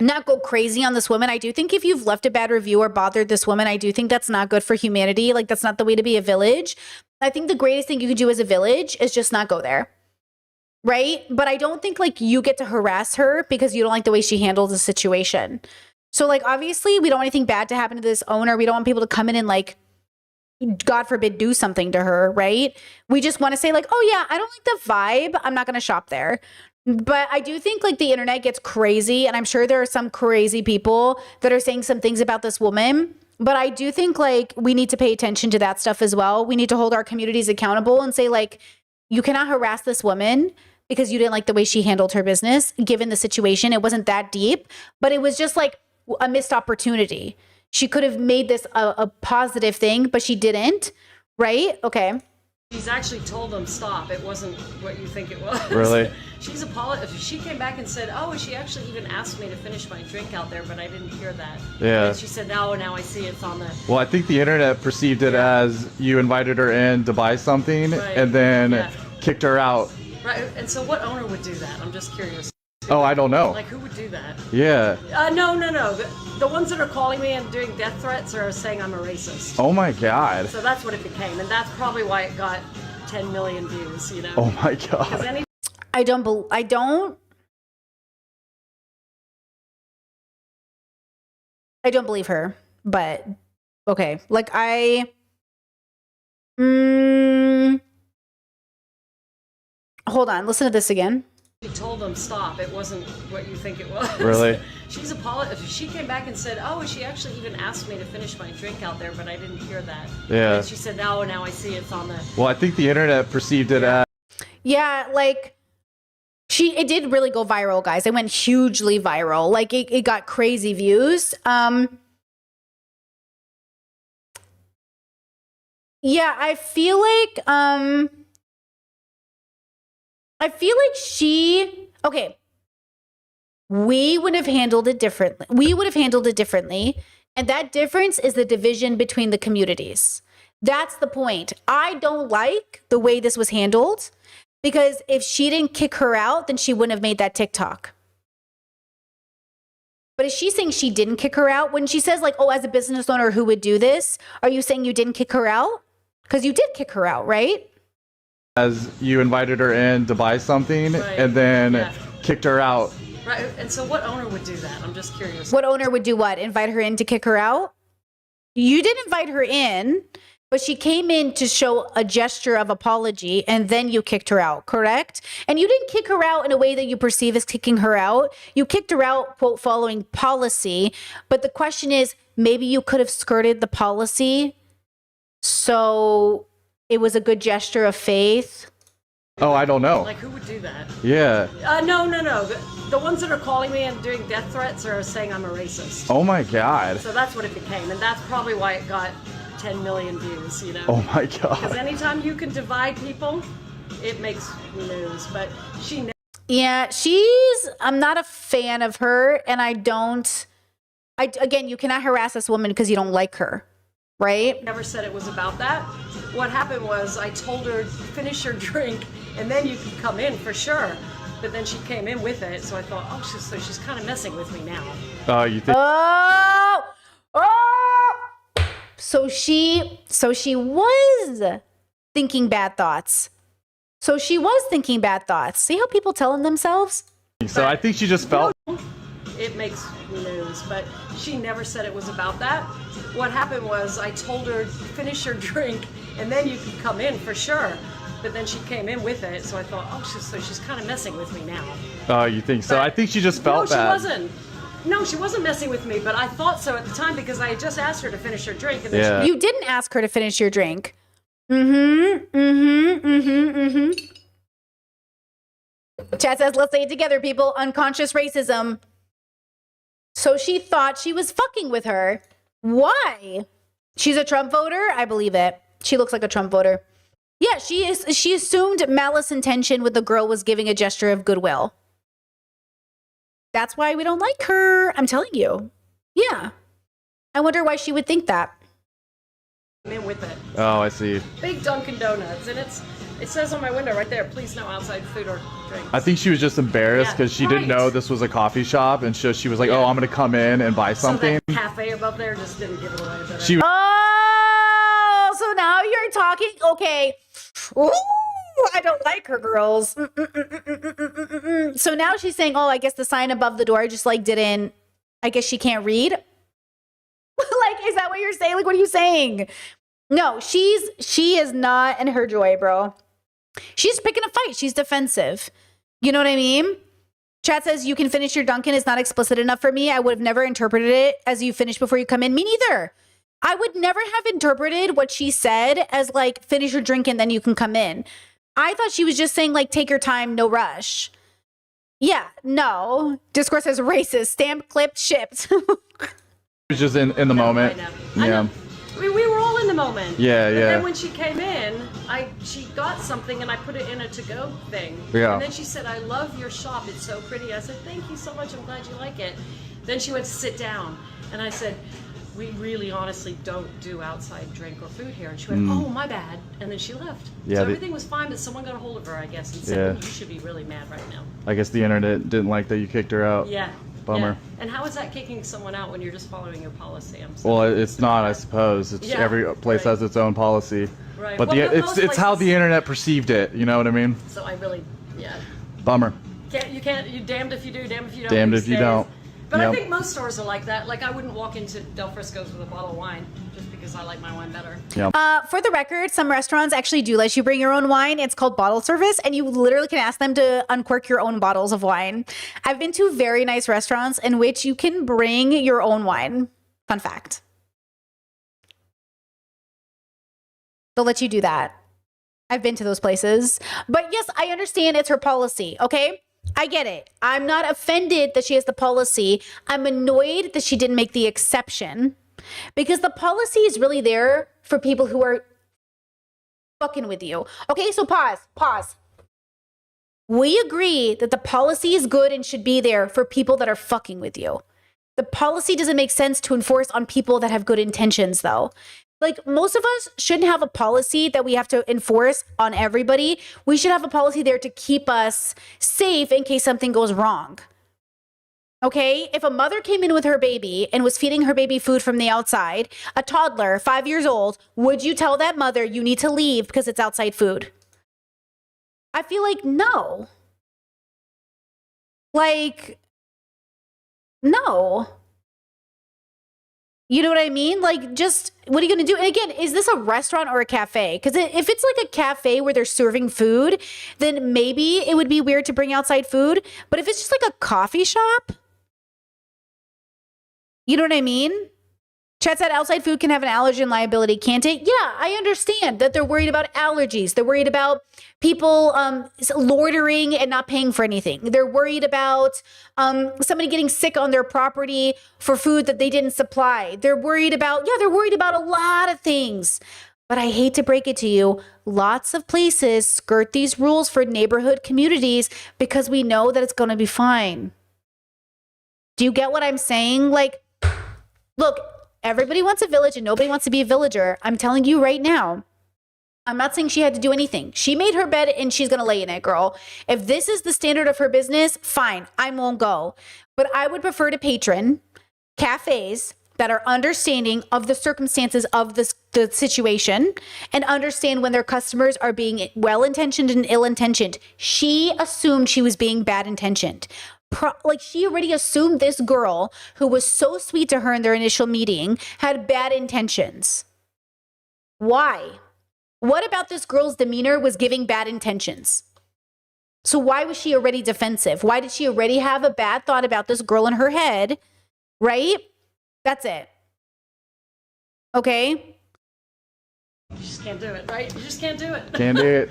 A: not go crazy on this woman. I do think if you've left a bad review or bothered this woman, I do think that's not good for humanity. Like, that's not the way to be a village. I think the greatest thing you can do as a village is just not go there. Right? But I don't think like you get to harass her because you don't like the way she handles the situation. So like, obviously we don't want anything bad to happen to this owner. We don't want people to come in and like, God forbid, do something to her. Right? We just want to say like, oh yeah, I don't like the vibe. I'm not going to shop there. But I do think like the internet gets crazy, and I'm sure there are some crazy people that are saying some things about this woman. But I do think like we need to pay attention to that stuff as well. We need to hold our communities accountable and say like, you cannot harass this woman because you didn't like the way she handled her business, given the situation. It wasn't that deep, but it was just like a missed opportunity. She could have made this a positive thing, but she didn't. Right? Okay.
E: she's actually told them stop. It wasn't what you think it was.
M: Really?
E: She's apologized. She came back and said, oh, she actually even asked me to finish my drink out there, but I didn't hear that.
M: Yeah.
E: And she said, now I see it's on the...
M: Well, I think the internet perceived it as you invited her in to buy something and then kicked her out
E: Right. And so what owner would do that? I'm just curious.
M: Oh, I don't know.
E: Like, who would do that?
M: Yeah.
E: No. The ones that are calling me and doing death threats are saying I'm a racist.
M: Oh my God.
E: So that's what it became, and that's probably why it got 10 million views. You know.
M: Oh my God.
A: I don't believe her, but okay. Like hold on, listen to this again.
E: She told them stop. It wasn't what you think it was.
M: Really?
E: She came back and said, oh, she actually even asked me to finish my drink out there, but I didn't hear that.
M: Yeah.
E: And she said, now I see it's on the.
M: Well, I think the internet perceived it as.
A: Yeah, like it did really go viral, guys. It went hugely viral. Like it got crazy views. Yeah, I feel like okay. We would have handled it differently. And that difference is the division between the communities. That's the point. I don't like the way this was handled because if she didn't kick her out, then she wouldn't have made that TikTok. But is she saying she didn't kick her out? When she says like, oh, as a business owner, who would do this? Are you saying you didn't kick her out? Because you did kick her out, right?
M: As you invited her in to buy something and then kicked her out.
E: Right. And so what owner would do that? I'm just curious.
A: What owner would do what? Invite her in to kick her out? You did invite her in, but she came in to show a gesture of apology and then you kicked her out, correct? And you didn't kick her out in a way that you perceive as kicking her out. You kicked her out, quote, following policy. But the question is, maybe you could have skirted the policy so it was a good gesture of faith.
M: Oh, I don't know.
E: Like, who would do that?
M: Yeah.
E: No. The ones that are calling me and doing death threats are saying I'm a racist.
M: Oh my God.
E: So that's what it became, and that's probably why it got 10 million views, you know?
M: Oh my God.
E: Because anytime you can divide people, it makes news, but she...
A: Yeah, I'm not a fan of her, and again, you cannot harass this woman because you don't like her, right?
E: Never said it was about that. What happened was I told her, finish your drink, and then you can come in for sure. But then she came in with it, so I thought, oh, she's kind of messing with me now.
M: Oh, you think?
A: So she was thinking bad thoughts. See how people tell them themselves?
M: So I think she just felt.
E: It makes news, but she never said it was about that. What happened was I told her, finish your drink, and then you can come in for sure. But then she came in with it, so I thought, oh, she's kind of messing with me now.
M: Oh, you think so? I think she just felt bad.
E: No, she wasn't. No, she wasn't messing with me, but I thought so at the time because I had just asked her to finish her drink. And then
A: You didn't ask her to finish your drink. Chat says, let's say it together, people. Unconscious racism. So she thought she was fucking with her. Why? She's a Trump voter? I believe it. She looks like a Trump voter. Yeah, she assumed malice intention when the girl was giving a gesture of goodwill. That's why we don't like her. I'm telling you. Yeah. I wonder why she would think that.
E: in with it.
M: Oh, I see.
E: Big Dunkin' Donuts, and it says on my window right there, please no outside food or drinks.
M: I think she was just embarrassed because she didn't know this was a coffee shop, and so she was like, "Oh, I'm gonna come in and buy something."
E: So that cafe above there just didn't give it away. But
M: She-
A: Oh, so now you're talking. Okay. Ooh, I don't like her, girls. So now she's saying, "Oh, I guess the sign above the door just like didn't. I guess she can't read." Like, is that what you're saying? Like, what are you saying? No, she is not in her joy, bro. She's picking a fight. She's defensive. You know what I mean? Chat says you can finish your Dunkin'. It's not explicit enough for me. I would have never interpreted it as you finish before you come in. Me neither. I would never have interpreted what she said as like finish your drink and then you can come in. I thought she was just saying like take your time, no rush. Yeah, no. Discourse says racist, stamped, clipped, shipped.
M: She was just in the moment.
E: I
M: Yeah.
E: know. We were all in the moment.
M: Yeah,
E: But
M: yeah.
E: then when she came in, she got something and I put it in a to-go thing.
M: Yeah.
E: And then she said, "I love your shop. It's so pretty." I said, "Thank you so much. I'm glad you like it." Then she went to sit down, and I said, we really honestly don't do outside drink or food here. And she went, oh, my bad. And then she left.
M: Yeah,
E: so everything was fine, but someone got a hold of her, I guess, and said, oh, you should be really mad right now.
M: I guess the internet didn't like that you kicked her out.
E: Yeah.
M: Bummer.
E: Yeah. And how is that kicking someone out when you're just following your policy?
M: Well, it's not, I suppose. It's every place has its own policy.
E: Right.
M: But
E: Well,
M: it's how the internet perceived it. You know what I mean?
E: So I really,
M: Bummer.
E: You're damned if you do, damned if you don't.
M: Damned
E: these
M: if you
E: days.
M: don't.
E: But
M: Yep.
E: I think most stores are like that. Like I wouldn't walk into Del Frisco's with a bottle of wine just because I like my wine better.
A: For the record, some restaurants actually do let you bring your own wine. It's called bottle service, and you literally can ask them to uncork your own bottles of wine. I've been to very nice restaurants in which you can bring your own wine. Fun fact. They'll let you do that. I've been to those places. But yes, I understand it's her policy, okay? I get it. I'm not offended that she has the policy. I'm annoyed that she didn't make the exception because the policy is really there for people who are fucking with you. Okay, so pause. We agree that the policy is good and should be there for people that are fucking with you. The policy doesn't make sense to enforce on people that have good intentions, though. Like, most of us shouldn't have a policy that we have to enforce on everybody. We should have a policy there to keep us safe in case something goes wrong. Okay? If a mother came in with her baby and was feeding her baby food from the outside, a toddler, 5 years old, would you tell that mother you need to leave because it's outside food? I feel like no. Like, no. You know what I mean? Like, just, what are you going to do? And again, is this a restaurant or a cafe? Because if it's like a cafe where they're serving food, then maybe it would be weird to bring outside food. But if it's just like a coffee shop, you know what I mean? Chat said outside food can have an allergen liability, can't it? Yeah, I understand that they're worried about allergies. They're worried about people loitering and not paying for anything. They're worried about somebody getting sick on their property for food that they didn't supply. They're worried about a lot of things. But I hate to break it to you, lots of places skirt these rules for neighborhood communities because we know that it's going to be fine. Do you get what I'm saying? Like, look, everybody wants a village and nobody wants to be a villager. I'm telling you right now. I'm not saying she had to do anything. She made her bed and she's going to lay in it, girl. If this is the standard of her business, fine. I won't go. But I would prefer to patron cafes that are understanding of the circumstances of the situation and understand when their customers are being well-intentioned and ill-intentioned. She assumed she was being bad-intentioned. Like, she already assumed this girl who was so sweet to her in their initial meeting had bad intentions. Why? What about this girl's demeanor was giving bad intentions? So why was she already defensive? Why did she already have a bad thought about this girl in her head? Right? That's it. Okay?
E: You just can't do it, right? You just can't do it.
M: Can't do it.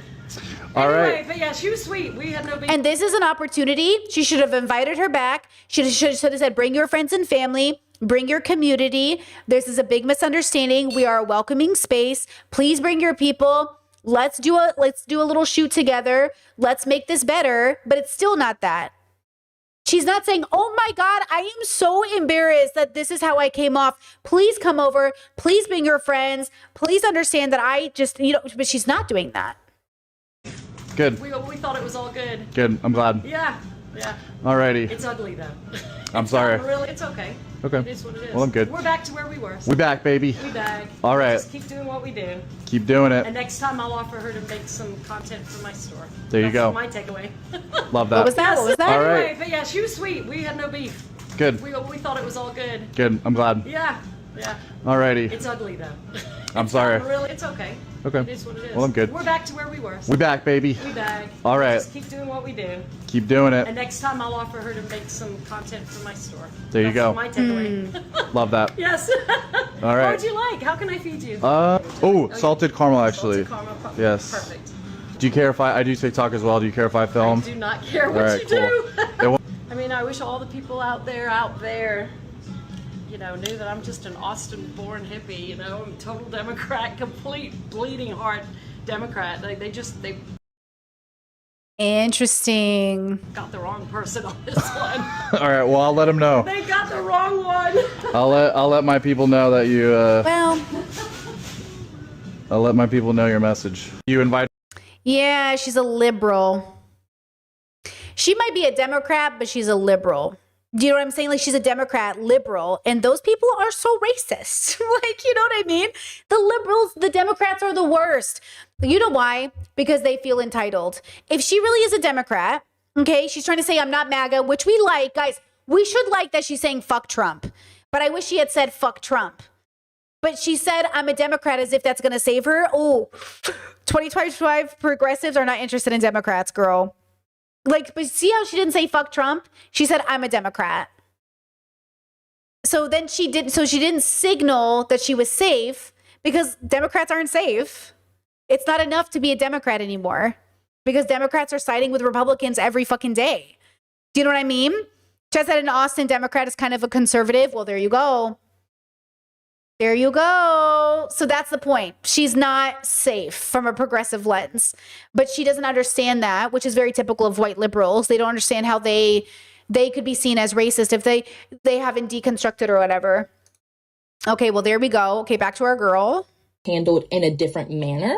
M: All
E: anyway,
M: right.
E: But yeah, she was sweet. We had no big.
A: And this is an opportunity. She should have invited her back. She should have said, bring your friends and family, bring your community. This is a big misunderstanding. We are a welcoming space. Please bring your people. Let's do a little shoot together. Let's make this better. But it's still not that. She's not saying, oh my God, I am so embarrassed that this is how I came off. Please come over. Please bring your friends. Please understand that I just, but she's not doing that.
M: Good.
E: We thought it was all good.
M: Good. I'm glad.
E: Yeah.
M: Alrighty.
E: It's ugly though.
M: I'm sorry.
E: Really, it's okay.
M: Okay.
E: It is what it is.
M: Well, I'm good.
E: We're back to where we were.
M: We back, baby.
E: We back.
M: All right.
E: Just keep doing what we do.
M: Keep doing it.
E: And next time I'll offer her to make some content for my store.
M: There you go.
E: That's my takeaway.
M: Love that.
A: What was that?
M: All
E: Anyway,
M: right.
E: but yeah, she was sweet. We had no beef.
M: Good.
E: We thought it was all good.
M: Good. I'm glad.
E: Yeah.
M: Alrighty.
E: It's ugly though.
M: I'm sorry.
E: Really, it's okay.
M: Okay.
E: It is what it is.
M: Well, I'm good.
E: We're back to where we were.
M: We back, baby.
E: We back.
M: All right.
E: Just keep doing what we do.
M: Keep doing it.
E: And next time I'll offer her to make some content for my store.
M: There you go.
E: That's my takeaway.
M: Love that.
E: Yes.
M: All right.
E: What would you like? How can I feed you?
M: Salted caramel actually.
E: Salted caramel.
M: Yes.
E: Perfect.
M: Do you care if I do TikTok as well? Do you care if I film?
E: I do not care what
M: All right,
E: you do.
M: Cool.
E: I mean, I wish all the people out there, knew that I'm just an Austin-born hippie, I'm a total Democrat, complete bleeding heart Democrat. They
A: Interesting.
E: got the wrong person on this one.
M: All right. Well, I'll let him know.
E: They got the wrong wrong one.
M: I'll let my people know that you.
A: Well,
M: I'll let my people know your message. You invite.
A: yeah, she's a liberal. She might be a Democrat, but she's a liberal. Do you know what I'm saying? Like, she's a Democrat, liberal, and those people are so racist. Like, you know what I mean? The liberals, the Democrats are the worst. You know why? Because they feel entitled. If she really is a Democrat, okay, she's trying to say, I'm not MAGA, which we like. Guys, we should like that she's saying fuck Trump. But I wish she had said fuck Trump. But she said, I'm a Democrat, as if that's going to save her. Oh, 2025 progressives are not interested in Democrats, girl. Like, but see how she didn't say fuck Trump? She said, I'm a Democrat. So then she didn't signal that she was safe, because Democrats aren't safe. It's not enough to be a Democrat anymore, because Democrats are siding with Republicans every fucking day. Do you know what I mean? Just that an Austin Democrat is kind of a conservative. Well, there you go. There you go. So that's the point. She's not safe from a progressive lens, but she doesn't understand that, which is very typical of white liberals. They don't understand how they could be seen as racist if they haven't deconstructed or whatever. Okay, well, there we go. Okay, back to our girl.
K: Handled in a different manner.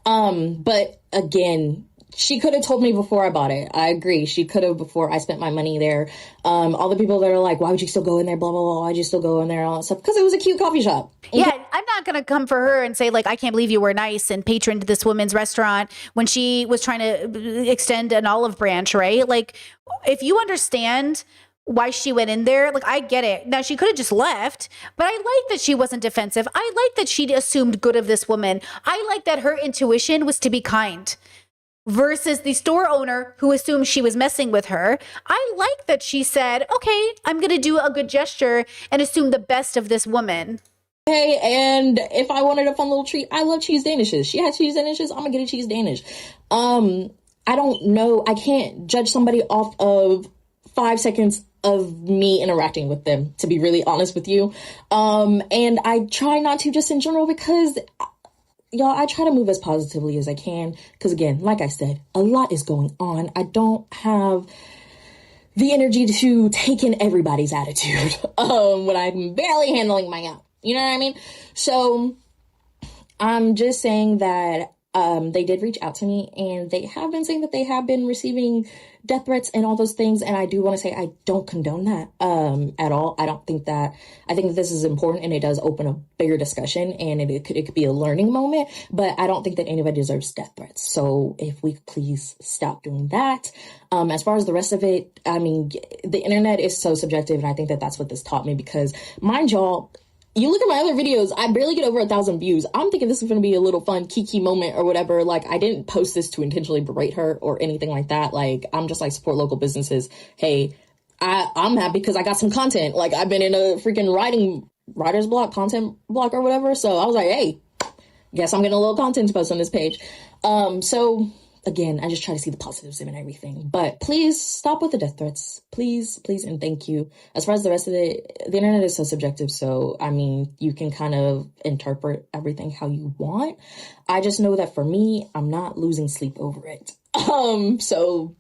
K: But again, she could have told me before I bought it. I agree. She could have before I spent my money there. All the people that are like, why would you still go in there? Blah, blah, blah. Why'd you still go in there? All that stuff. Because it was a cute coffee shop.
A: Yeah, I'm not going to come for her and say, like, I can't believe you were nice and patroned this woman's restaurant when she was trying to extend an olive branch, right? Like, if you understand why she went in there, like, I get it. Now, she could have just left, but I like that she wasn't defensive. I like that she assumed good of this woman. I like that her intuition was to be kind. Versus the store owner who assumed she was messing with her. I like that she said, okay, I'm going to do a good gesture and assume the best of this woman.
K: Hey, and if I wanted a fun little treat, I love cheese danishes. She had cheese danishes, I'm going to get a cheese danish. I don't know. I can't judge somebody off of 5 seconds of me interacting with them, to be really honest with you. And I try not to, just in general, because y'all, I try to move as positively as I can. Because again, like I said, a lot is going on. I don't have the energy to take in everybody's attitude when I'm barely handling my own. You know what I mean? So I'm just saying that they did reach out to me, and they have been saying that they have been receiving death threats and all those things. And I do want to say I don't condone that at all. I think that this is important, and it does open a bigger discussion, and it could be a learning moment. But I don't think that anybody deserves death threats. So if we could please stop doing that. As far as the rest of it, I mean, the internet is so subjective, and I think that that's what this taught me, because mind y'all, you look at my other videos, I barely get over 1,000 views. I'm thinking this is going to be a little fun kiki moment or whatever. Like, I didn't post this to intentionally berate her or anything like that. Like, I'm just like, support local businesses. Hey, I'm happy because I got some content. Like, I've been in a freaking writer's block, content block or whatever. So I was like, hey, guess I'm getting a little content to post on this page. So again, I just try to see the positives in everything. But please stop with the death threats. Please, please, and thank you. As far as the rest of it, the internet is so subjective. So, I mean, you can kind of interpret everything how you want. I just know that for me, I'm not losing sleep over it. So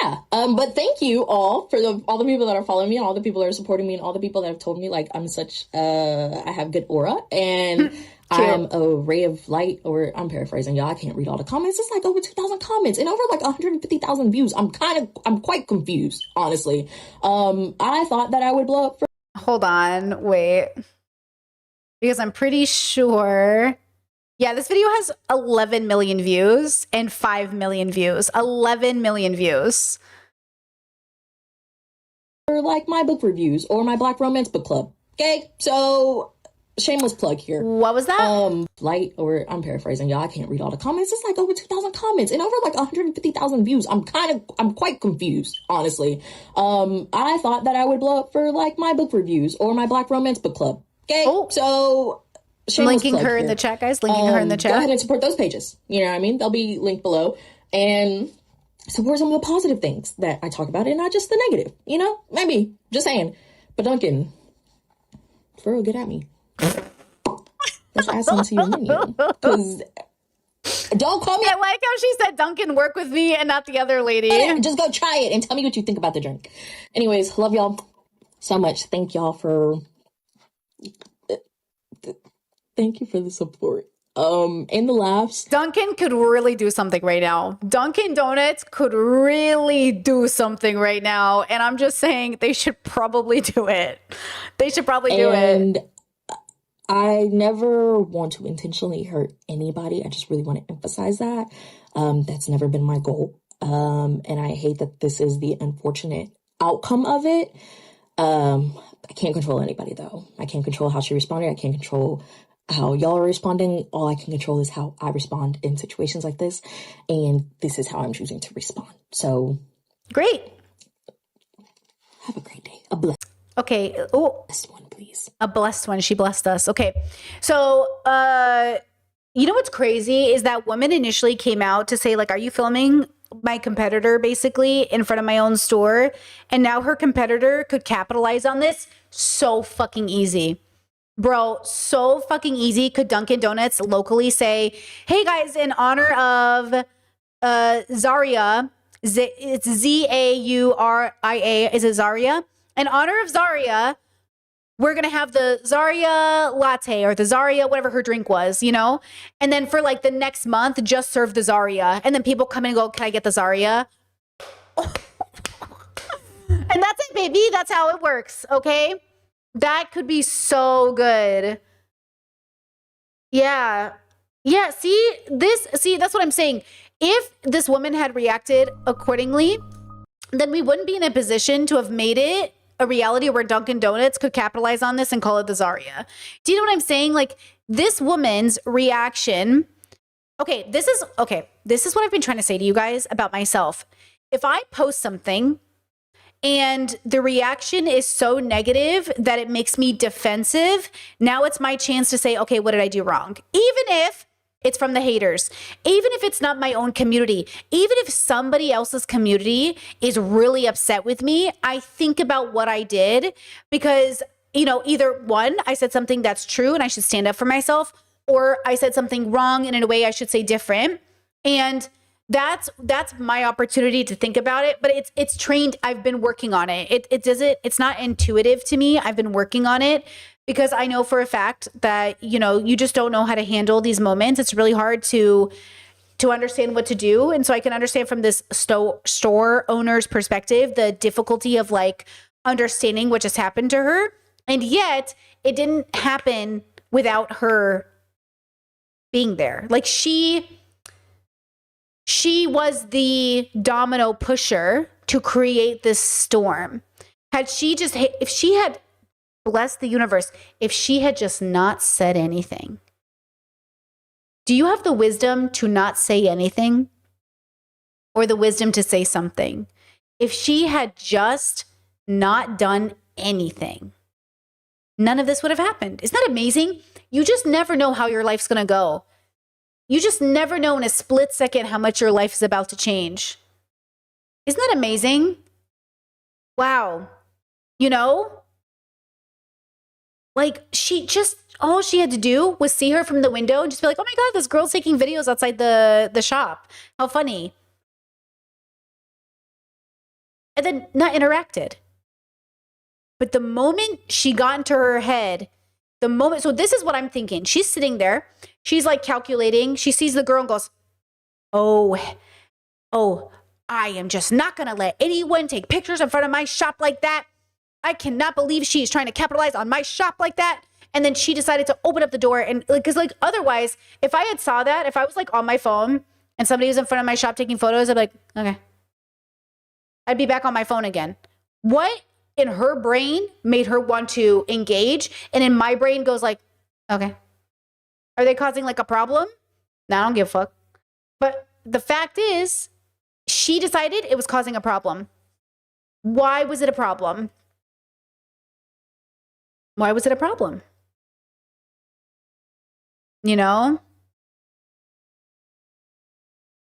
K: yeah. But thank you all for all the people that are following me, and all the people that are supporting me, and all the people that have told me, like, I'm such, I have good aura, and I'm a ray of light, or I'm paraphrasing, y'all. I can't read all the comments. It's like over 2,000 comments and over like 150,000 views. I'm quite confused, honestly. I thought that I would blow up for.
A: Hold on, wait. Because I'm pretty sure. Yeah, this video has 11 million views and 5 million views. 11 million views.
K: Or like my book reviews or my Black Romance Book Club. Okay, so shameless plug here.
A: What was that?
K: Light, or I'm paraphrasing, y'all. I can't read all the comments. It's like over 2,000 comments and over like 150,000 views. I'm quite confused, honestly. I thought that I would blow up for like my book reviews or my Black Romance Book Club. Okay, so
A: linking her in the chat, guys. Linking her in the chat.
K: Go ahead and support those pages. You know what I mean? They'll be linked below. And support some of the positive things that I talk about and not just the negative. You know? Maybe. Just saying. But Duncan, for real, get at me. Let's add something to your menu. Because don't call me.
A: I like how she said, Duncan, work with me and not the other lady.
K: Just go try it and tell me what you think about the drink. Anyways, love y'all. so much. Thank y'all for thank you for the support. And the laughs.
A: Dunkin' could really do something right now. Dunkin' Donuts could really do something right now. And I'm just saying they should probably do it. They should probably do it.
K: And I never want to intentionally hurt anybody. I just really want to emphasize that. That's never been my goal. And I hate that this is the unfortunate outcome of it. I can't control anybody though. I can't control how she responded. I can't control how y'all are responding. All I can control is how I respond in situations like this. And this is how I'm choosing to respond. So
A: great.
K: Have a great day. A blessed.
A: Okay. Oh,
K: blessed one, please.
A: A blessed one. She blessed us. Okay. So, you know what's crazy is that woman initially came out to say, like, are you filming my competitor basically in front of my own store? And now her competitor could capitalize on this so fucking easy. Bro, so fucking easy. Could Dunkin' Donuts locally say, hey guys, in honor of Zaria, it's Zauria, is it Zaria? In honor of Zaria, we're going to have the Zaria latte or the Zaria, whatever her drink was, you know? And then for like the next month, just serve the Zaria. And then people come in and go, can I get the Zaria? And that's it, baby. That's how it works, okay? That could be so good. Yeah. Yeah, see, that's what I'm saying. If this woman had reacted accordingly, then we wouldn't be in a position to have made it a reality where Dunkin' Donuts could capitalize on this and call it the Zaria. Do you know what I'm saying? Like, this woman's reaction. Okay, this is what I've been trying to say to you guys about myself. If I post something and the reaction is so negative that it makes me defensive, now it's my chance to say, okay, what did I do wrong? Even if it's from the haters, even if it's not my own community, even if somebody else's community is really upset with me, I think about what I did because, you know, either one, I said something that's true and I should stand up for myself, or I said something wrong and in a way I should say different. And that's my opportunity to think about it, but it's trained. I've been working on it. It's not intuitive to me. I've been working on it because I know for a fact that, you know, you just don't know how to handle these moments. It's really hard to understand what to do. And so I can understand from this store owner's perspective, the difficulty of like understanding what just happened to her. And yet it didn't happen without her being there. Like she was the domino pusher to create this storm. If she had blessed the universe, if she had just not said anything. Do you have the wisdom to not say anything? Or the wisdom to say something? If she had just not done anything, none of this would have happened. Isn't that amazing? You just never know how your life's going to go. You just never know in a split second how much your life is about to change. Isn't that amazing? Wow. You know? Like all she had to do was see her from the window and just be like, oh my God, this girl's taking videos outside the shop. How funny. And then not interacted. But the moment she got into her head, so this is what I'm thinking. She's sitting there. She's like calculating. She sees the girl and goes, oh, I am just not going to let anyone take pictures in front of my shop like that. I cannot believe she's trying to capitalize on my shop like that. And then she decided to open up the door and because otherwise, if I had saw that, if I was like on my phone and somebody was in front of my shop taking photos, I'd be like, okay. I'd be back on my phone again. What in her brain made her want to engage? And in my brain goes like, okay. Are they causing like a problem? No, I don't give a fuck. But the fact is, she decided it was causing a problem. Why was it a problem? Why was it a problem? You know?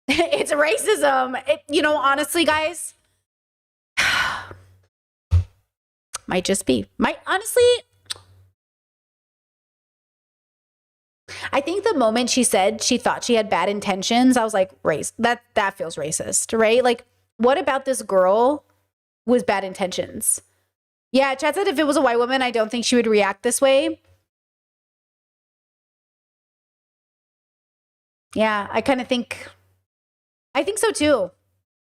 A: It's racism. Honestly, guys, might just be. Honestly, I think the moment she said she thought she had bad intentions, I was like, that feels racist, right? Like, what about this girl was bad intentions? Yeah, Chad said if it was a white woman, I don't think she would react this way. Yeah, I kind of think, I think so too.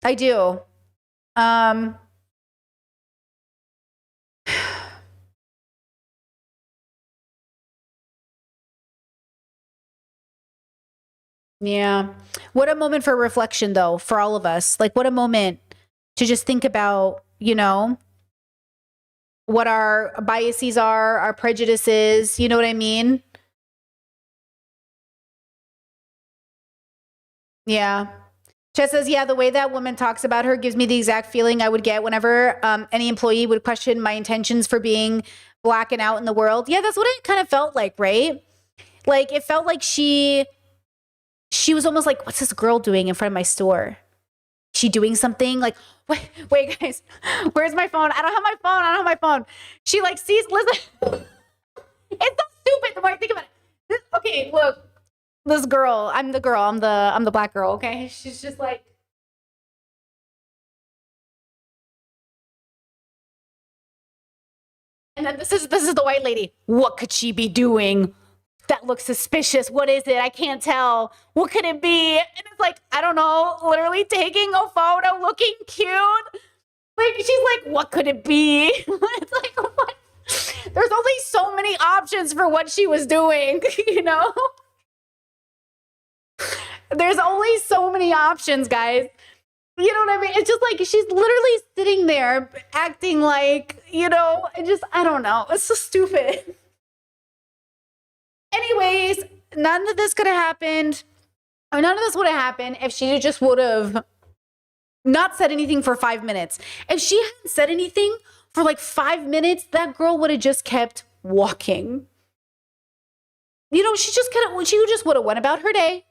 A: I do. Yeah. What a moment for reflection, though, for all of us. Like, what a moment to just think about, you know, what our biases are, our prejudices. You know what I mean? Yeah. Chet says, yeah, the way that woman talks about her gives me the exact feeling I would get whenever any employee would question my intentions for being black and out in the world. Yeah, that's what it kind of felt like, right? Like, it felt like she was almost like, what's this girl doing in front of my store? She doing something? Like, wait, guys, where's my phone? I don't have my phone. She like sees, listen, it's so stupid the more I think about it. Okay, look, this girl, I'm the black girl, okay? She's just like, and then this is the white lady. What could she be doing? That looks suspicious. What is it? I can't tell. What could it be? And it's like, I don't know, literally taking a photo, looking cute. Like, she's like, what could it be? It's like, what? There's only so many options for what she was doing, you know? There's only so many options, guys. You know what I mean? It's just like, she's literally sitting there acting like, you know, I don't know. It's so stupid. Anyways, none of this could have happened, or none of this would have happened if she just would have not said anything for 5 minutes. If she hadn't said anything for like 5 minutes, that girl would have just kept walking. You know, she just would have went about her day,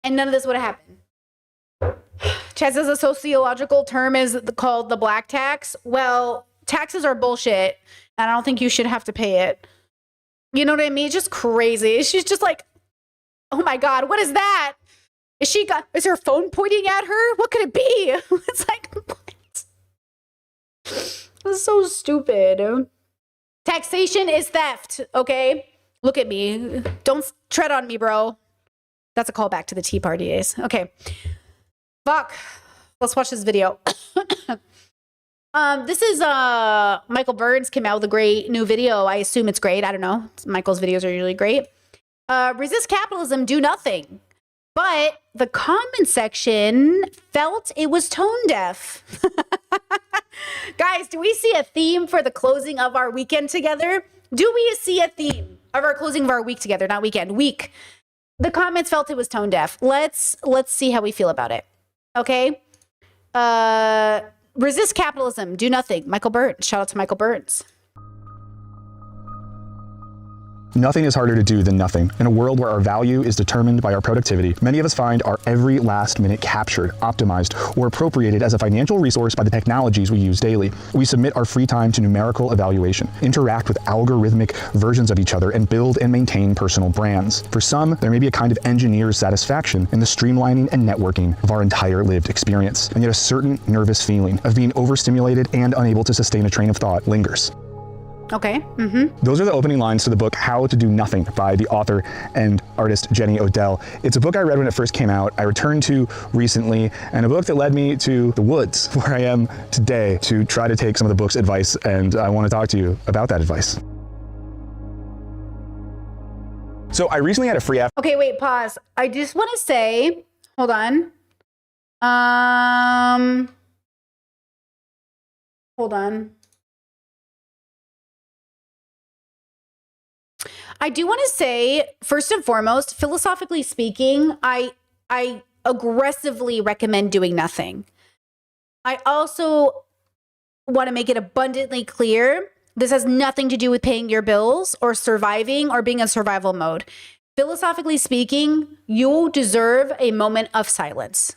A: and none of this would have happened. Chad says a sociological term is called the black tax. Well, taxes are bullshit, and I don't think you should have to pay it. You know what I mean? It's just crazy. She's just like, oh my God, what is that? Is her phone pointing at her? What could it be? It's like, what? This is so stupid. Taxation is theft, okay? Look at me. Don't tread on me, bro. That's a callback to the Tea Party days. Okay. Fuck. Let's watch this video. This is Michael Burns came out with a great new video. I assume it's great. I don't know. Michael's videos are usually great. Resist capitalism, do nothing. But the comment section felt it was tone deaf. Guys, do we see a theme for the closing of our weekend together? Do we see a theme of our closing of our week together? Not weekend, week. The comments felt it was tone deaf. Let's see how we feel about it. Okay. Resist capitalism, do nothing. Michael Burns. Shout out to Michael Burns.
N: Nothing is harder to do than nothing. In a world where our value is determined by our productivity, many of us find our every last minute captured, optimized, or appropriated as a financial resource by the technologies we use daily. We submit our free time to numerical evaluation, interact with algorithmic versions of each other, and build and maintain personal brands. For some, there may be a kind of engineer's satisfaction in the streamlining and networking of our entire lived experience, and yet a certain nervous feeling of being overstimulated and unable to sustain a train of thought lingers.
A: Okay.
N: Those are the opening lines to the book How to Do Nothing by the author and artist Jenny Odell. It's a book I read when it first came out, I returned to recently, and a book that led me to the woods where I am today to try to take some of the book's advice, and I want to talk to you about that advice. So I recently had a free app.
A: Okay, wait, pause. I just want to say, hold on. Hold on. I do want to say, first and foremost, philosophically speaking, I aggressively recommend doing nothing. I also want to make it abundantly clear, this has nothing to do with paying your bills or surviving or being in survival mode. Philosophically speaking, you deserve a moment of silence.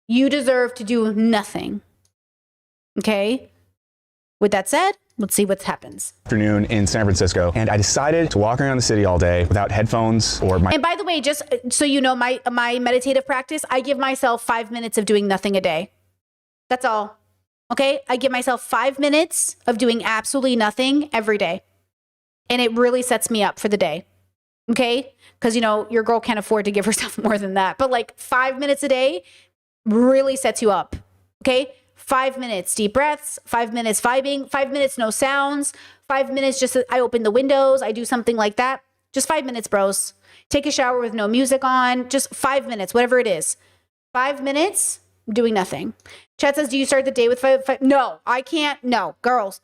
A: You deserve to do nothing. Okay? With that said, let's see what happens.
N: Afternoon in San Francisco, and I decided to walk around the city all day without headphones or my...
A: And by the way, just so you know, my meditative practice, I give myself 5 minutes of doing nothing a day. That's all. Okay. I give myself 5 minutes of doing absolutely nothing every day. And it really sets me up for the day. Okay. Because, your girl can't afford to give herself more than that. But like 5 minutes a day really sets you up. Okay. 5 minutes, deep breaths, 5 minutes vibing, 5 minutes, no sounds, 5 minutes, just I open the windows, I do something like that. Just 5 minutes, bros. Take a shower with no music on, just 5 minutes, whatever it is. 5 minutes, doing nothing. Chat says, do you start the day with five? No, I can't. No, girls.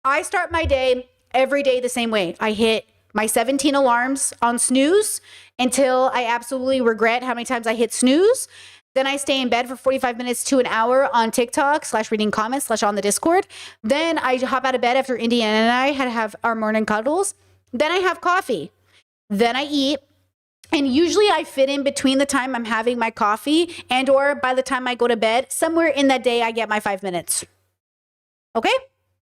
A: I start my day every day the same way. I hit my 17 alarms on snooze until I absolutely regret how many times I hit snooze. Then I stay in bed for 45 minutes to an hour on TikTok /reading comments /on the Discord. Then I hop out of bed after Indiana and I had to have our morning cuddles. Then I have coffee. Then I eat. And usually I fit in between the time I'm having my coffee and or by the time I go to bed, somewhere in that day I get my 5 minutes. Okay?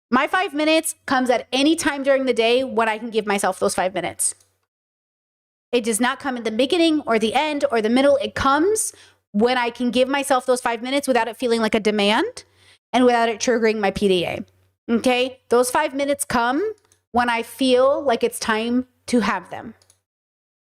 A: My 5 minutes comes at any time during the day when I can give myself those 5 minutes. It does not come in the beginning or the end or the middle. It comes when I can give myself those 5 minutes without it feeling like a demand and without it triggering my PDA. Okay? Those 5 minutes come when I feel like it's time to have them.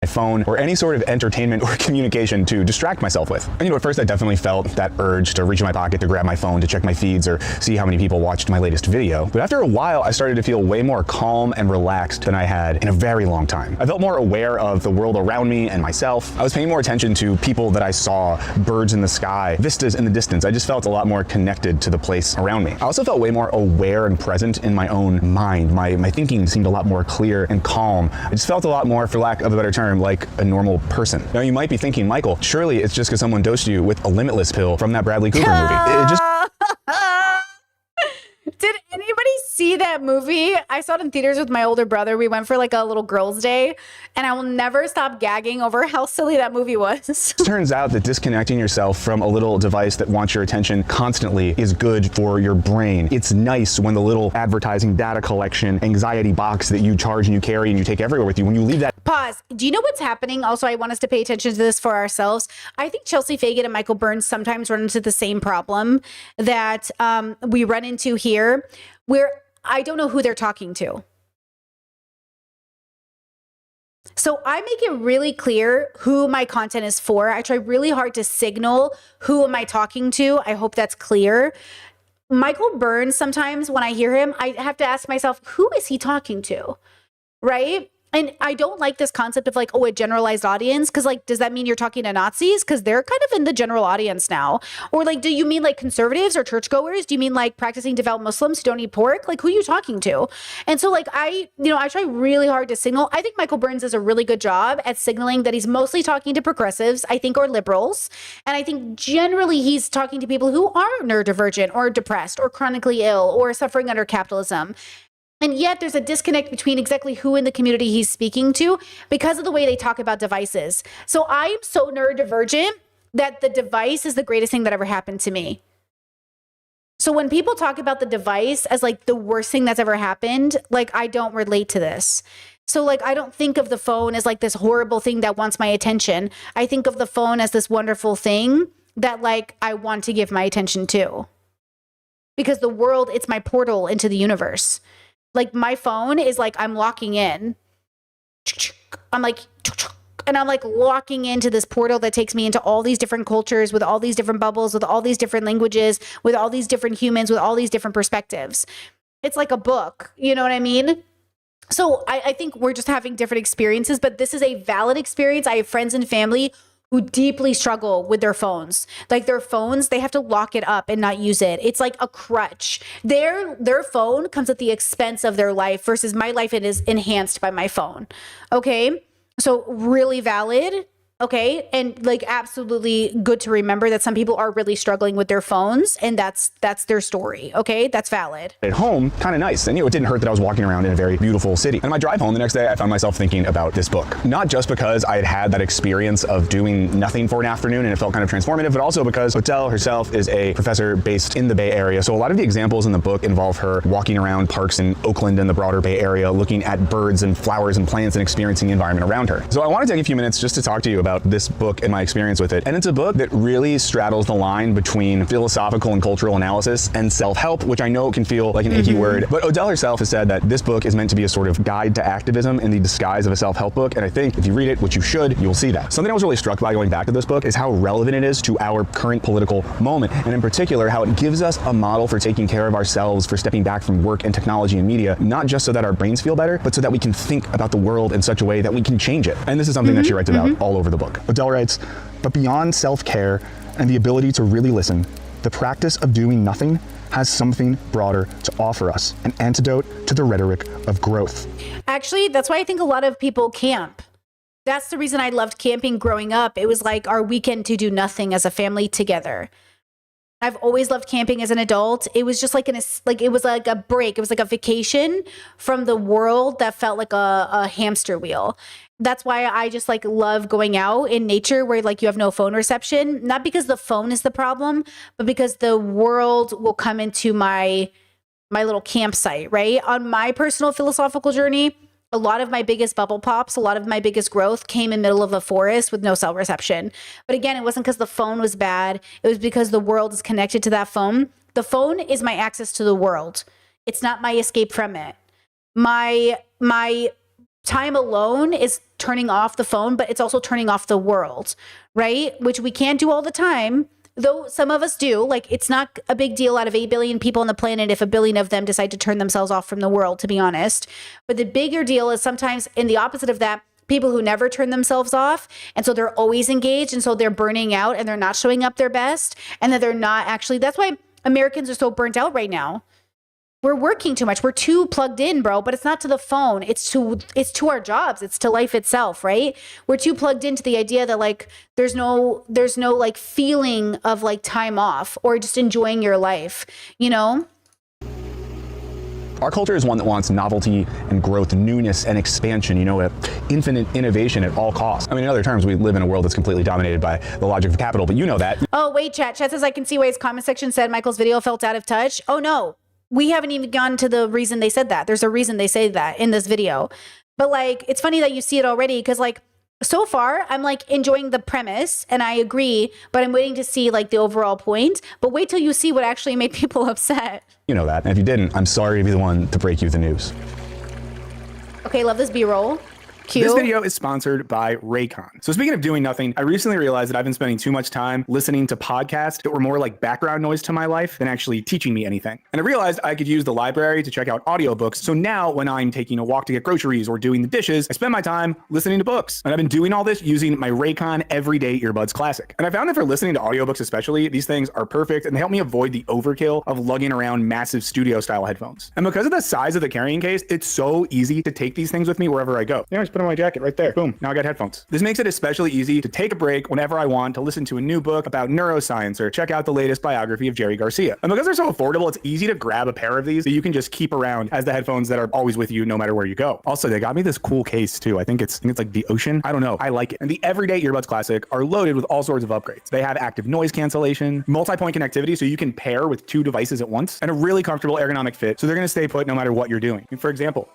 N: My phone or any sort of entertainment or communication to distract myself with. And at first I definitely felt that urge to reach in my pocket to grab my phone to check my feeds or see how many people watched my latest video. But after a while, I started to feel way more calm and relaxed than I had in a very long time. I felt more aware of the world around me and myself. I was paying more attention to people that I saw, birds in the sky, vistas in the distance. I just felt a lot more connected to the place around me. I also felt way more aware and present in my own mind. My thinking seemed a lot more clear and calm. I just felt a lot more, for lack of a better term, like a normal person. Now you might be thinking, Michael, surely it's just because someone dosed you with a Limitless pill from that Bradley Cooper movie. It just
A: Did anybody see that movie? I saw it in theaters with my older brother. We went for like a little girls' day, and I will never stop gagging over how silly that movie was.
N: It turns out that disconnecting yourself from a little device that wants your attention constantly is good for your brain. It's nice when the little advertising data collection anxiety box that you charge and you carry and you take everywhere with you, when you leave that.
A: Pause. Do you know what's happening? Also, I want us to pay attention to this for ourselves. I think Chelsea Fagan and Michael Burns sometimes run into the same problem that we run into here, where I don't know who they're talking to. So I make it really clear who my content is for. I try really hard to signal who am I talking to. I hope that's clear. Michael Burns, sometimes when I hear him, I have to ask myself, who is he talking to? Right? And I don't like this concept of like, oh, a generalized audience. Cause like, does that mean you're talking to Nazis? Cause they're kind of in the general audience now. Or like, do you mean like conservatives or churchgoers? Do you mean like practicing devout Muslims who don't eat pork? Like, who are you talking to? And so like, I try really hard to signal. I think Michael Burns does a really good job at signaling that he's mostly talking to progressives, I think, or liberals. And I think generally he's talking to people who are neurodivergent or depressed or chronically ill or suffering under capitalism. And yet there's a disconnect between exactly who in the community he's speaking to because of the way they talk about devices. So I am so neurodivergent that the device is the greatest thing that ever happened to me. So when people talk about the device as like the worst thing that's ever happened, like I don't relate to this. So like I don't think of the phone as like this horrible thing that wants my attention. I think of the phone as this wonderful thing that like I want to give my attention to. Because the world, it's my portal into the universe. Like my phone is like, I'm locking in. I'm like locking into this portal that takes me into all these different cultures with all these different bubbles, with all these different languages, with all these different humans, with all these different perspectives. It's like a book, you know what I mean? So I think we're just having different experiences, but this is a valid experience. I have friends and family who deeply struggle with their phones. Like their phones, they have to lock it up and not use it. It's like a crutch. Their phone comes at the expense of their life versus my life, it is enhanced by my phone. Okay? So really valid. Okay. And like absolutely good to remember that some people are really struggling with their phones and that's their story. Okay. That's valid.
N: At home, kind of nice. And it didn't hurt that I was walking around in a very beautiful city. And on my drive home the next day, I found myself thinking about this book. Not just because I had had that experience of doing nothing for an afternoon and it felt kind of transformative, but also because Hotel herself is a professor based in the Bay Area. So a lot of the examples in the book involve her walking around parks in Oakland and the broader Bay Area, looking at birds and flowers and plants and experiencing the environment around her. So I want to take a few minutes just to talk to you about about this book and my experience with it. And it's a book that really straddles the line between philosophical and cultural analysis and self-help, which I know can feel like an icky word. But Odell herself has said that this book is meant to be a sort of guide to activism in the disguise of a self-help book. And I think if you read it, which you should, you'll see that. Something I was really struck by going back to this book is how relevant it is to our current political moment. And in particular, how it gives us a model for taking care of ourselves, for stepping back from work and technology and media, not just so that our brains feel better, but so that we can think about the world in such a way that we can change it. And this is something that she writes about all over the book. Odell writes, but beyond self-care and the ability to really listen, the practice of doing nothing has something broader to offer us, an antidote to the rhetoric of growth.
A: Actually, that's why I think a lot of people camp. That's the reason I loved camping growing up. It was like our weekend to do nothing as a family together. I've always loved camping as an adult. It was just like it was like a break. It was like a vacation from the world that felt like a hamster wheel. That's why I just like love going out in nature where like you have no phone reception, not because the phone is the problem, but because the world will come into my little campsite, right? On my personal philosophical journey, a lot of my biggest bubble pops, a lot of my biggest growth came in middle of a forest with no cell reception. But again, it wasn't because the phone was bad. It was because the world is connected to that phone. The phone is my access to the world. It's not my escape from it. My time alone is turning off the phone, but it's also turning off the world, right? Which we can't do all the time. Though some of us do. Like, it's not a big deal out of 8 billion people on the planet if a billion of them decide to turn themselves off from the world, to be honest. But the bigger deal is sometimes in the opposite of that, people who never turn themselves off. And so they're always engaged. And so they're burning out and they're not showing up their best. And that they're not actually, that's why Americans are so burnt out right now. We're working too much. We're too plugged in, bro, but it's not to the phone. It's to our jobs. It's to life itself, right? We're too plugged into the idea that like there's no like feeling of like time off or just enjoying your life, you know?
N: Our culture is one that wants novelty and growth, newness and expansion, you know, infinite innovation at all costs. I mean, in other terms, we live in a world that's completely dominated by the logic of capital, but you know that.
A: Oh, wait, chat says I can see why his comment section said Michael's video felt out of touch. Oh, no. We haven't even gone to the reason they said that. There's a reason they say that in this video. But like, it's funny that you see it already because like, so far, I'm like enjoying the premise and I agree, but I'm waiting to see like the overall point. But wait till you see what actually made people upset.
N: You know that. And if you didn't, I'm sorry to be the one to break you the news.
A: Okay, love this B-roll. Cute.
O: This video is sponsored by Raycon. So speaking of doing nothing, I recently realized that I've been spending too much time listening to podcasts that were more like background noise to my life than actually teaching me anything. And I realized I could use the library to check out audiobooks. So now when I'm taking a walk to get groceries or doing the dishes, I spend my time listening to books. And I've been doing all this using my Raycon Everyday Earbuds Classic. And I found that for listening to audiobooks especially, these things are perfect and they help me avoid the overkill of lugging around massive studio style headphones. And because of the size of the carrying case, it's so easy to take these things with me wherever I go. Yeah, I just put on my jacket right there. Boom. Now I got headphones. This makes it especially easy to take a break whenever I want to listen to a new book about neuroscience or check out the latest biography of Jerry Garcia. And because they're so affordable, it's easy to grab a pair of these that you can just keep around as the headphones that are always with you no matter where you go. Also, they got me this cool case too. I think it's like the ocean. I don't know. I like it. And the Everyday Earbuds Classic are loaded with all sorts of upgrades. They have active noise cancellation, multi-point connectivity so you can pair with 2 devices at once, and a really comfortable ergonomic fit so they're going to stay put no matter what you're doing. For example,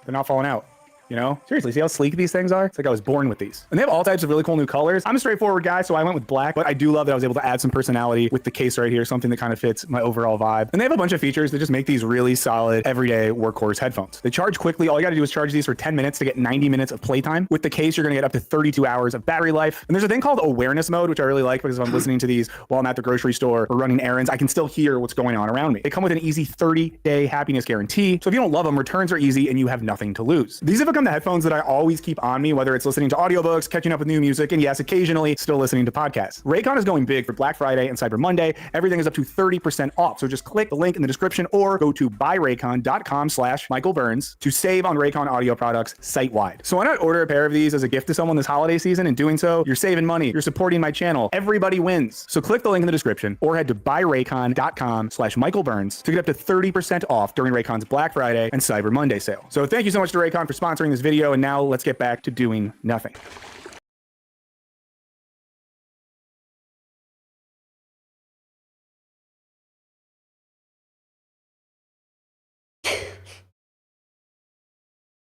O: they're not falling out. You know, seriously, see how sleek these things are? It's like I was born with these. And they have all types of really cool new colors. I'm a straightforward guy, so I went with black, but I do love that I was able to add some personality with the case right here, something that kind of fits my overall vibe. And they have a bunch of features that just make these really solid everyday workhorse headphones. They charge quickly. All you got to do is charge these for 10 minutes to get 90 minutes of playtime. With the case, you're going to get up to 32 hours of battery life. And there's a thing called awareness mode, which I really like because if I'm listening to these while I'm at the grocery store or running errands, I can still hear what's going on around me. They come with an easy 30-day happiness guarantee. So if you don't love them, returns are easy and you have nothing to lose. These have become the headphones that I always keep on me, whether it's listening to audiobooks, catching up with new music, and yes, occasionally still listening to podcasts. Raycon is going big for Black Friday and Cyber Monday. Everything is up to 30% off. So just click the link in the description or go to buyraycon.com/Michael Burns to save on Raycon audio products site-wide. So why not order a pair of these as a gift to someone this holiday season? In doing so, you're saving money, you're supporting my channel. Everybody wins. So click the link in the description or head to buyraycon.com/Michael Burns to get up to 30% off during Raycon's Black Friday and Cyber Monday sale. So thank you so much to Raycon for sponsoring this video, and now let's get back to doing nothing.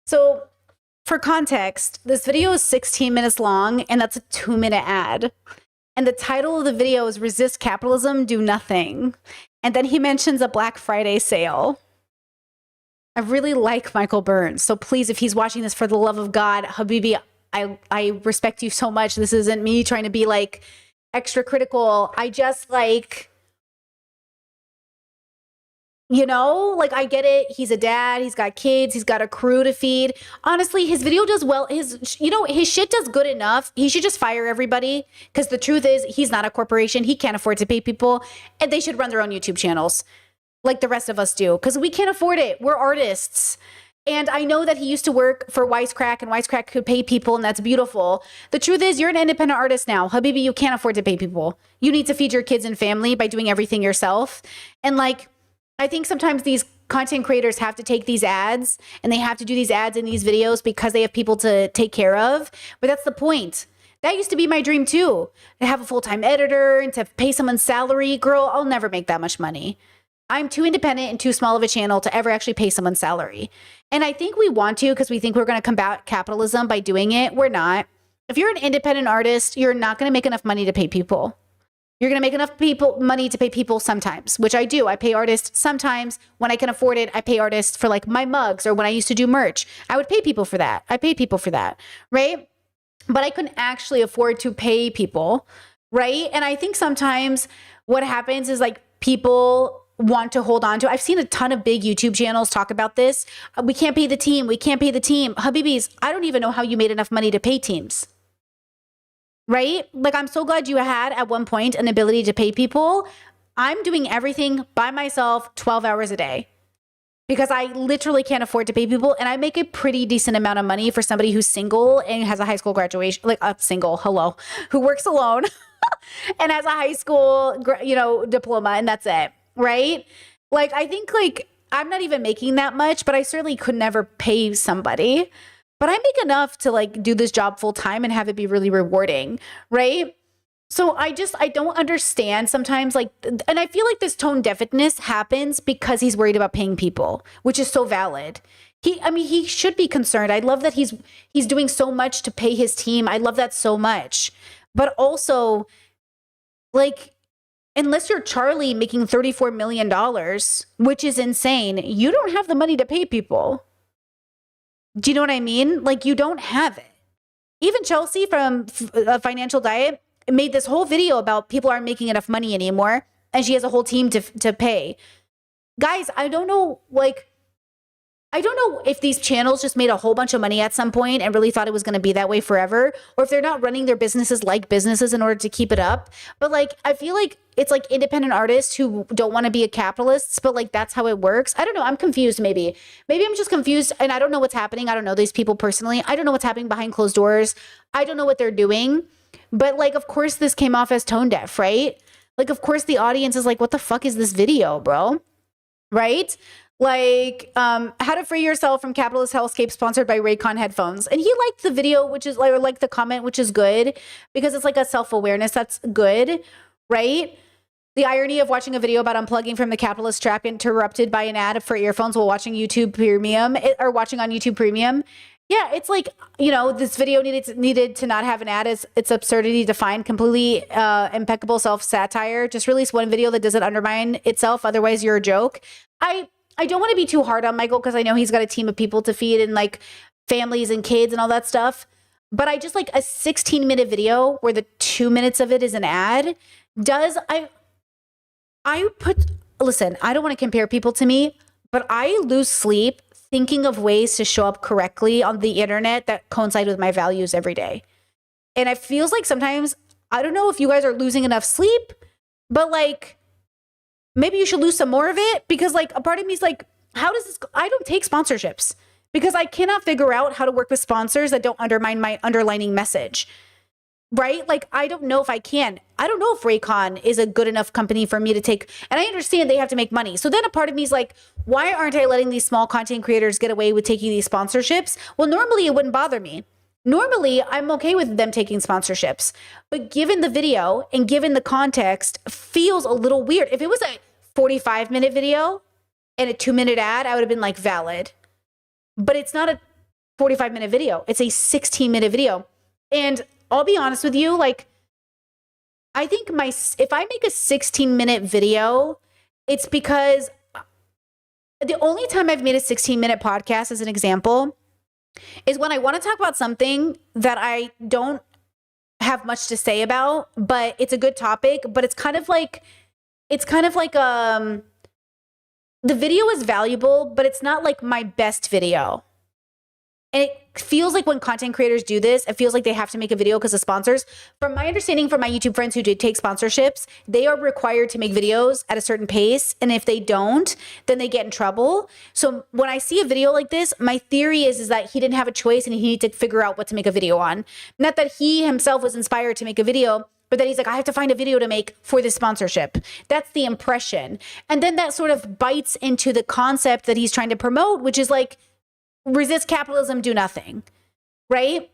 A: So for for context, this video is 16 minutes long, and that's a 2-minute ad. And the title of the video is Resist Capitalism, Do Nothing. And then he mentions a Black Friday sale. I really like Michael Burns. So please, if he's watching this, for the love of God, Habibi, I respect you so much. This isn't me trying to be like extra critical. I just like, you know, like I get it. He's a dad. He's got kids. He's got a crew to feed. Honestly, his video does well. His shit does good enough. He should just fire everybody, because the truth is he's not a corporation. He can't afford to pay people, and they should run their own YouTube channels like the rest of us do, because we can't afford it. We're artists. And I know that he used to work for Wisecrack, and Wisecrack could pay people, and that's beautiful. The truth is, you're an independent artist now. Habibi, you can't afford to pay people. You need to feed your kids and family by doing everything yourself. And like, I think sometimes these content creators have to take these ads, and they have to do these ads in these videos because they have people to take care of. But that's the point. That used to be my dream too, to have a full-time editor and to pay someone's salary. Girl, I'll never make that much money. I'm too independent and too small of a channel to ever actually pay someone's salary. And I think we want to, because we think we're going to combat capitalism by doing it. We're not. If you're an independent artist, you're not going to make enough money to pay people. You're going to make enough money to pay people sometimes, which I do. I pay artists sometimes. When I can afford it, I pay artists for like my mugs, or when I used to do merch, I would pay people for that. I paid people for that, right? But I couldn't actually afford to pay people, right? And I think sometimes what happens is like people want to hold on to. I've seen a ton of big YouTube channels talk about this. We can't pay the team. We can't pay the team. Habibis, I don't even know how you made enough money to pay teams. Right? Like, I'm so glad you had at one point an ability to pay people. I'm doing everything by myself 12 hours a day because I literally can't afford to pay people. And I make a pretty decent amount of money for somebody who's single and has a high school graduation, like single, hello, who works alone and has a high school, diploma, and that's it. Right? Like, I think like I'm not even making that much, but I certainly could never pay somebody. But I make enough to like do this job full time and have it be really rewarding. Right? So I don't understand sometimes, like, and I feel like this tone deafness happens because he's worried about paying people, which is so valid. He should be concerned. I love that he's doing so much to pay his team. I love that so much. But also, like, unless you're Charlie making $34 million, which is insane, you don't have the money to pay people. Do you know what I mean? Like, you don't have it. Even Chelsea from Financial Diet made this whole video about people aren't making enough money anymore, and she has a whole team to pay. Guys, I don't know if these channels just made a whole bunch of money at some point and really thought it was going to be that way forever, or if they're not running their businesses like businesses in order to keep it up. But like, I feel like it's like independent artists who don't want to be a capitalist, but like, that's how it works. I don't know. I'm confused. Maybe I'm just confused, and I don't know what's happening. I don't know these people personally. I don't know what's happening behind closed doors. I don't know what they're doing. But like, of course this came off as tone deaf, right? Like, of course the audience is like, what the fuck is this video, bro? Right? Like, how to free yourself from capitalist hellscape, sponsored by Raycon headphones. And he liked the video, which is like the comment, which is good because it's like a self-awareness. That's good, right? The irony of watching a video about unplugging from the capitalist trap interrupted by an ad for earphones while watching YouTube Premium or watching on YouTube Premium. Yeah, it's like, this video needed to not have an ad. It's absurdity defined, completely impeccable self-satire. Just release one video that doesn't undermine itself. Otherwise, you're a joke. I don't want to be too hard on Michael because I know he's got a team of people to feed and like families and kids and all that stuff. But I just like a 16-minute video where the 2 minutes of it is an ad. Listen, I don't want to compare people to me, but I lose sleep thinking of ways to show up correctly on the internet that coincide with my values every day. And it feels like sometimes, I don't know if you guys are losing enough sleep, but like, maybe you should lose some more of it, because like a part of me is like, how does this go? I don't take sponsorships because I cannot figure out how to work with sponsors that don't undermine my underlining message, right? Like, I don't know if I can. I don't know if Raycon is a good enough company for me to take, and I understand they have to make money. So then a part of me is like, why aren't I letting these small content creators get away with taking these sponsorships? Well, normally it wouldn't bother me. Normally, I'm okay with them taking sponsorships, but given the video and given the context, feels a little weird. If it was a 45-minute video and a 2-minute ad, I would have been like, valid. But it's not 45-minute video. It's a 16-minute video. And I'll be honest with you, like, I think if I make a 16-minute video, it's because the only time I've made a 16-minute podcast, as an example, is when I want to talk about something that I don't have much to say about, but it's a good topic, but it's kind of like the video is valuable, but it's not like my best video. And it feels like when content creators do this, it feels like they have to make a video because of sponsors. From my understanding from my YouTube friends who did take sponsorships, they are required to make videos at a certain pace. And if they don't, then they get in trouble. So when I see a video like this, my theory is that he didn't have a choice and he needed to figure out what to make a video on. Not that he himself was inspired to make a video, but that he's like, I have to find a video to make for this sponsorship. That's the impression. And then that sort of bites into the concept that he's trying to promote, which is like, resist capitalism, do nothing, right?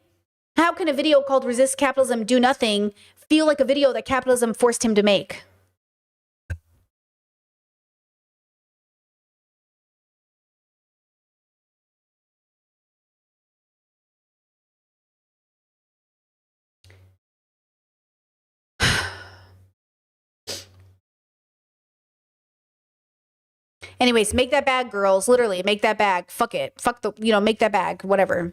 A: How can a video called Resist Capitalism, Do Nothing feel like a video that capitalism forced him to make? Anyways, make that bag, girls. Literally, make that bag. Fuck it. Fuck the, make that bag. Whatever.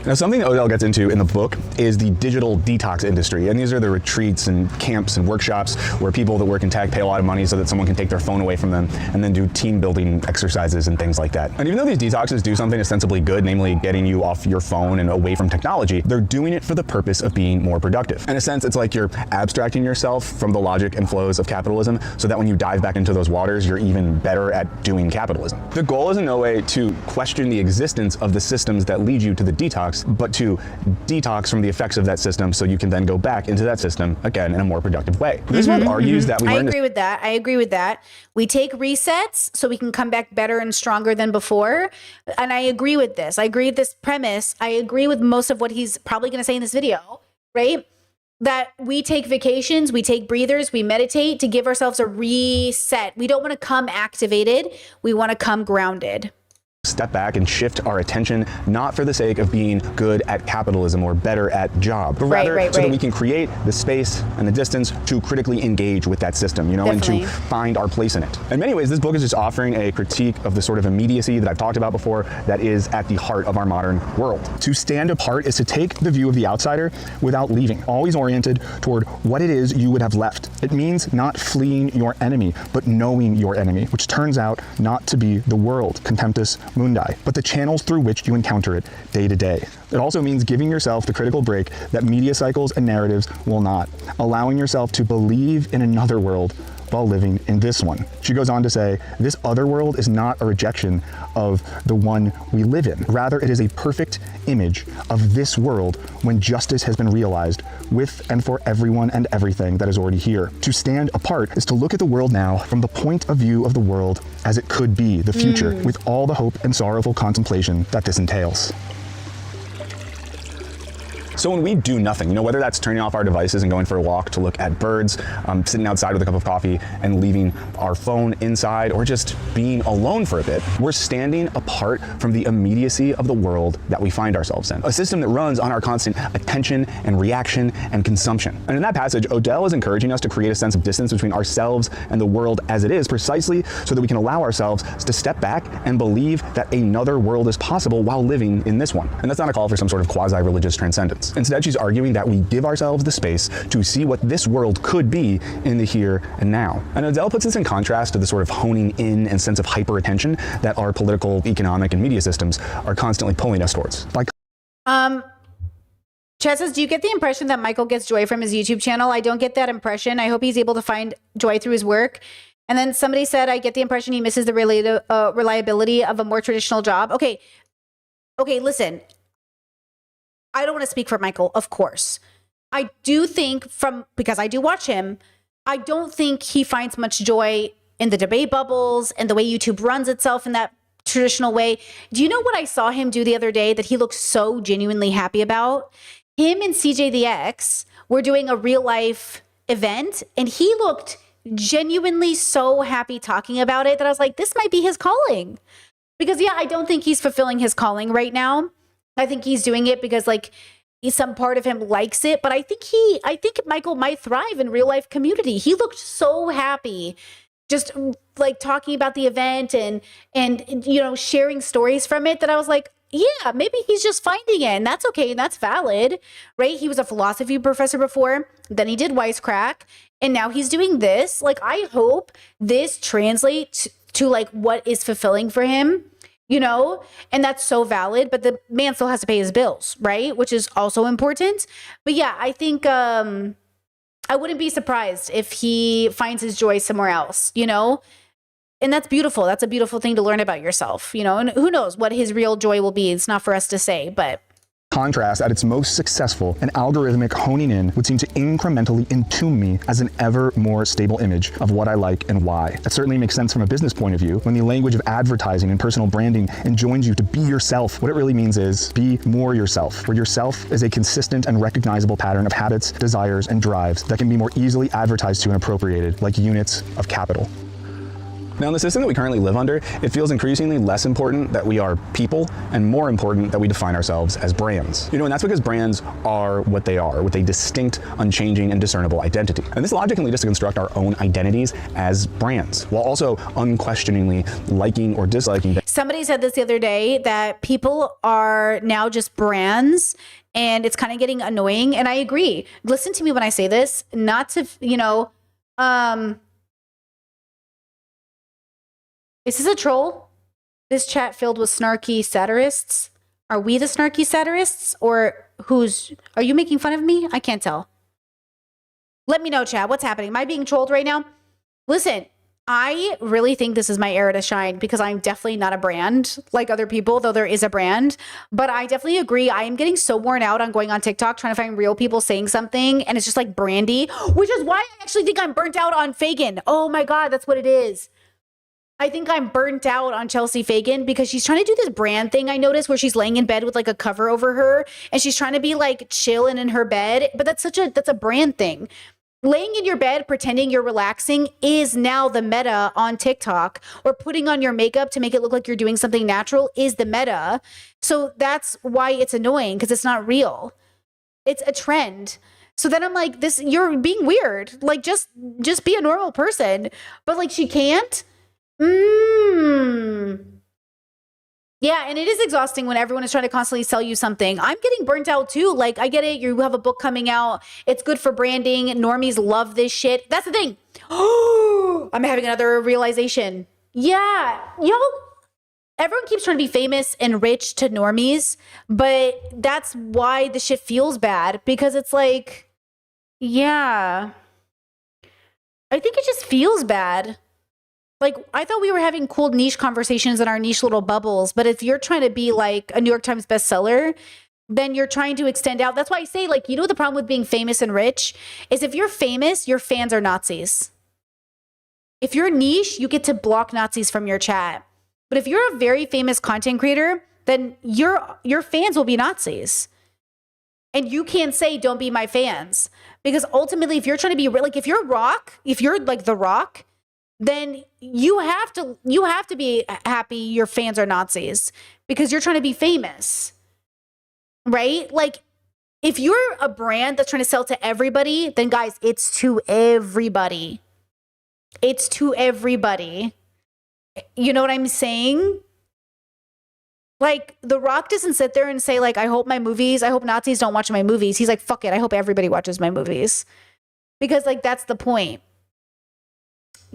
N: Now, something that Odell gets into in the book is the digital detox industry. And these are the retreats and camps and workshops where people that work in tech pay a lot of money so that someone can take their phone away from them and then do team building exercises and things like that. And even though these detoxes do something ostensibly good, namely getting you off your phone and away from technology, they're doing it for the purpose of being more productive. In a sense, it's like you're abstracting yourself from the logic and flows of capitalism so that when you dive back into those waters, you're even better at doing capitalism. The goal is in no way to question the existence of the systems that lead you to the detox, but to detox from the effects of that system so you can then go back into that system again in a more productive way. This book argues that
A: I agree with that. I agree with that. We take resets so we can come back better and stronger than before. And I agree with this. I agree with this premise. I agree with most of what he's probably going to say in this video, right? That we take vacations, we take breathers, we meditate to give ourselves a reset. We don't want to come activated. We want to come grounded.
N: Step back and shift our attention, not for the sake of being good at capitalism or better at job, but rather so that we can create the space and the distance to critically engage with that system, and to find our place in it. In many ways, this book is just offering a critique of the sort of immediacy that I've talked about before that is at the heart of our modern world. To stand apart is to take the view of the outsider without leaving, always oriented toward what it is you would have left. It means not fleeing your enemy, but knowing your enemy, which turns out not to be the world, contemptus mundi, but the channels through which you encounter it day to day. It also means giving yourself the critical break that media cycles and narratives will not, allowing yourself to believe in another world while living in this one. She goes on to say, this other world is not a rejection of the one we live in. Rather, it is a perfect image of this world when justice has been realized with and for everyone and everything that is already here. To stand apart is to look at the world now from the point of view of the world as it could be, the future, with all the hope and sorrowful contemplation that this entails. So when we do nothing, whether that's turning off our devices and going for a walk to look at birds, sitting outside with a cup of coffee and leaving our phone inside, or just being alone for a bit, we're standing apart from the immediacy of the world that we find ourselves in. A system that runs on our constant attention and reaction and consumption. And in that passage, Odell is encouraging us to create a sense of distance between ourselves and the world as it is, precisely so that we can allow ourselves to step back and believe that another world is possible while living in this one. And that's not a call for some sort of quasi-religious transcendence. Instead, she's arguing that we give ourselves the space to see what this world could be in the here and now. And Odell puts this in contrast to the sort of honing in and sense of hyper-attention that our political, economic, and media systems are constantly pulling us towards.
A: Chad says, do you get the impression that Michael gets joy from his YouTube channel? I don't get that impression. I hope he's able to find joy through his work. And then somebody said, I get the impression he misses the reliability of a more traditional job. Okay, listen. I don't want to speak for Michael, of course. I do think because I do watch him, I don't think he finds much joy in the debate bubbles and the way YouTube runs itself in that traditional way. Do you know what I saw him do the other day that he looked so genuinely happy about? Him and CJ the X were doing a real life event and he looked genuinely so happy talking about it that I was like, this might be his calling. Because yeah, I don't think he's fulfilling his calling right now. I think he's doing it because like some part of him likes it, but I think Michael might thrive in real life community. He looked so happy just like talking about the event and you know, sharing stories from it that I was like, yeah, maybe he's just finding it, and that's okay, and that's valid, right? He was a philosophy professor before, then he did Wisecrack, and now he's doing this. Like, I hope this translates to like what is fulfilling for him, you know, and that's so valid, but the man still has to pay his bills, right? Which is also important. But yeah, I think I wouldn't be surprised if he finds his joy somewhere else, you know? And that's beautiful. That's a beautiful thing to learn about yourself, you know, and who knows what his real joy will be. It's not for us to say, but.
N: Contrast, at its most successful, an algorithmic honing in would seem to incrementally entomb me as an ever more stable image of what I like and why. That certainly makes sense from a business point of view. When the language of advertising and personal branding enjoins you to be yourself, what it really means is be more yourself, where yourself is a consistent and recognizable pattern of habits, desires, and drives that can be more easily advertised to and appropriated like units of capital. Now, in the system that we currently live under, it feels increasingly less important that we are people and more important that we define ourselves as brands. You know, and that's because brands are what they are, with a distinct, unchanging, and discernible identity. And this logic can lead us to construct our own identities as brands, while also unquestioningly liking or disliking.
A: Somebody said this the other day, that people are now just brands, and it's kind of getting annoying. And I agree. Listen to me when I say this, not to, you know, is this a troll? This chat filled with snarky satirists? Are we the snarky satirists? Or are you making fun of me? I can't tell. Let me know, chat. What's happening? Am I being trolled right now? Listen, I really think this is my era to shine because I'm definitely not a brand like other people, though there is a brand. But I definitely agree. I am getting so worn out on going on TikTok, trying to find real people saying something. And it's just like brandy, which is why I actually think I'm burnt out on Fagin. Oh my God, that's what it is. I think I'm burnt out on Chelsea Fagan because she's trying to do this brand thing. I noticed where she's laying in bed with like a cover over her and she's trying to be like chilling in her bed. But that's a brand thing. Laying in your bed, pretending you're relaxing is now the meta on TikTok, or putting on your makeup to make it look like you're doing something natural is the meta. So that's why it's annoying, because it's not real. It's a trend. So then I'm like, you're being weird. Like just be a normal person. But like she can't. Yeah, and it is exhausting when everyone is trying to constantly sell you something. I'm getting burnt out too. Like, I get it. You have a book coming out. It's good for branding. Normies love this shit. That's the thing. Oh, I'm having another realization. Yeah, everyone keeps trying to be famous and rich to normies, but that's why the shit feels bad, because it's like, yeah, I think it just feels bad. Like, I thought we were having cool niche conversations in our niche little bubbles, but if you're trying to be like a New York Times bestseller, then you're trying to extend out. That's why I say, like, you know, the problem with being famous and rich is if you're famous, your fans are Nazis. If you're niche, you get to block Nazis from your chat. But if you're a very famous content creator, then your fans will be Nazis. And you can't say, don't be my fans. Because ultimately, if you're trying to be like, if you're like The Rock, then you have to be happy your fans are Nazis, because you're trying to be famous, right? Like, if you're a brand that's trying to sell to everybody, then guys, it's to everybody. It's to everybody. You know what I'm saying? Like, The Rock doesn't sit there and say, like, I hope Nazis don't watch my movies. He's like, fuck it, I hope everybody watches my movies. Because, like, that's the point.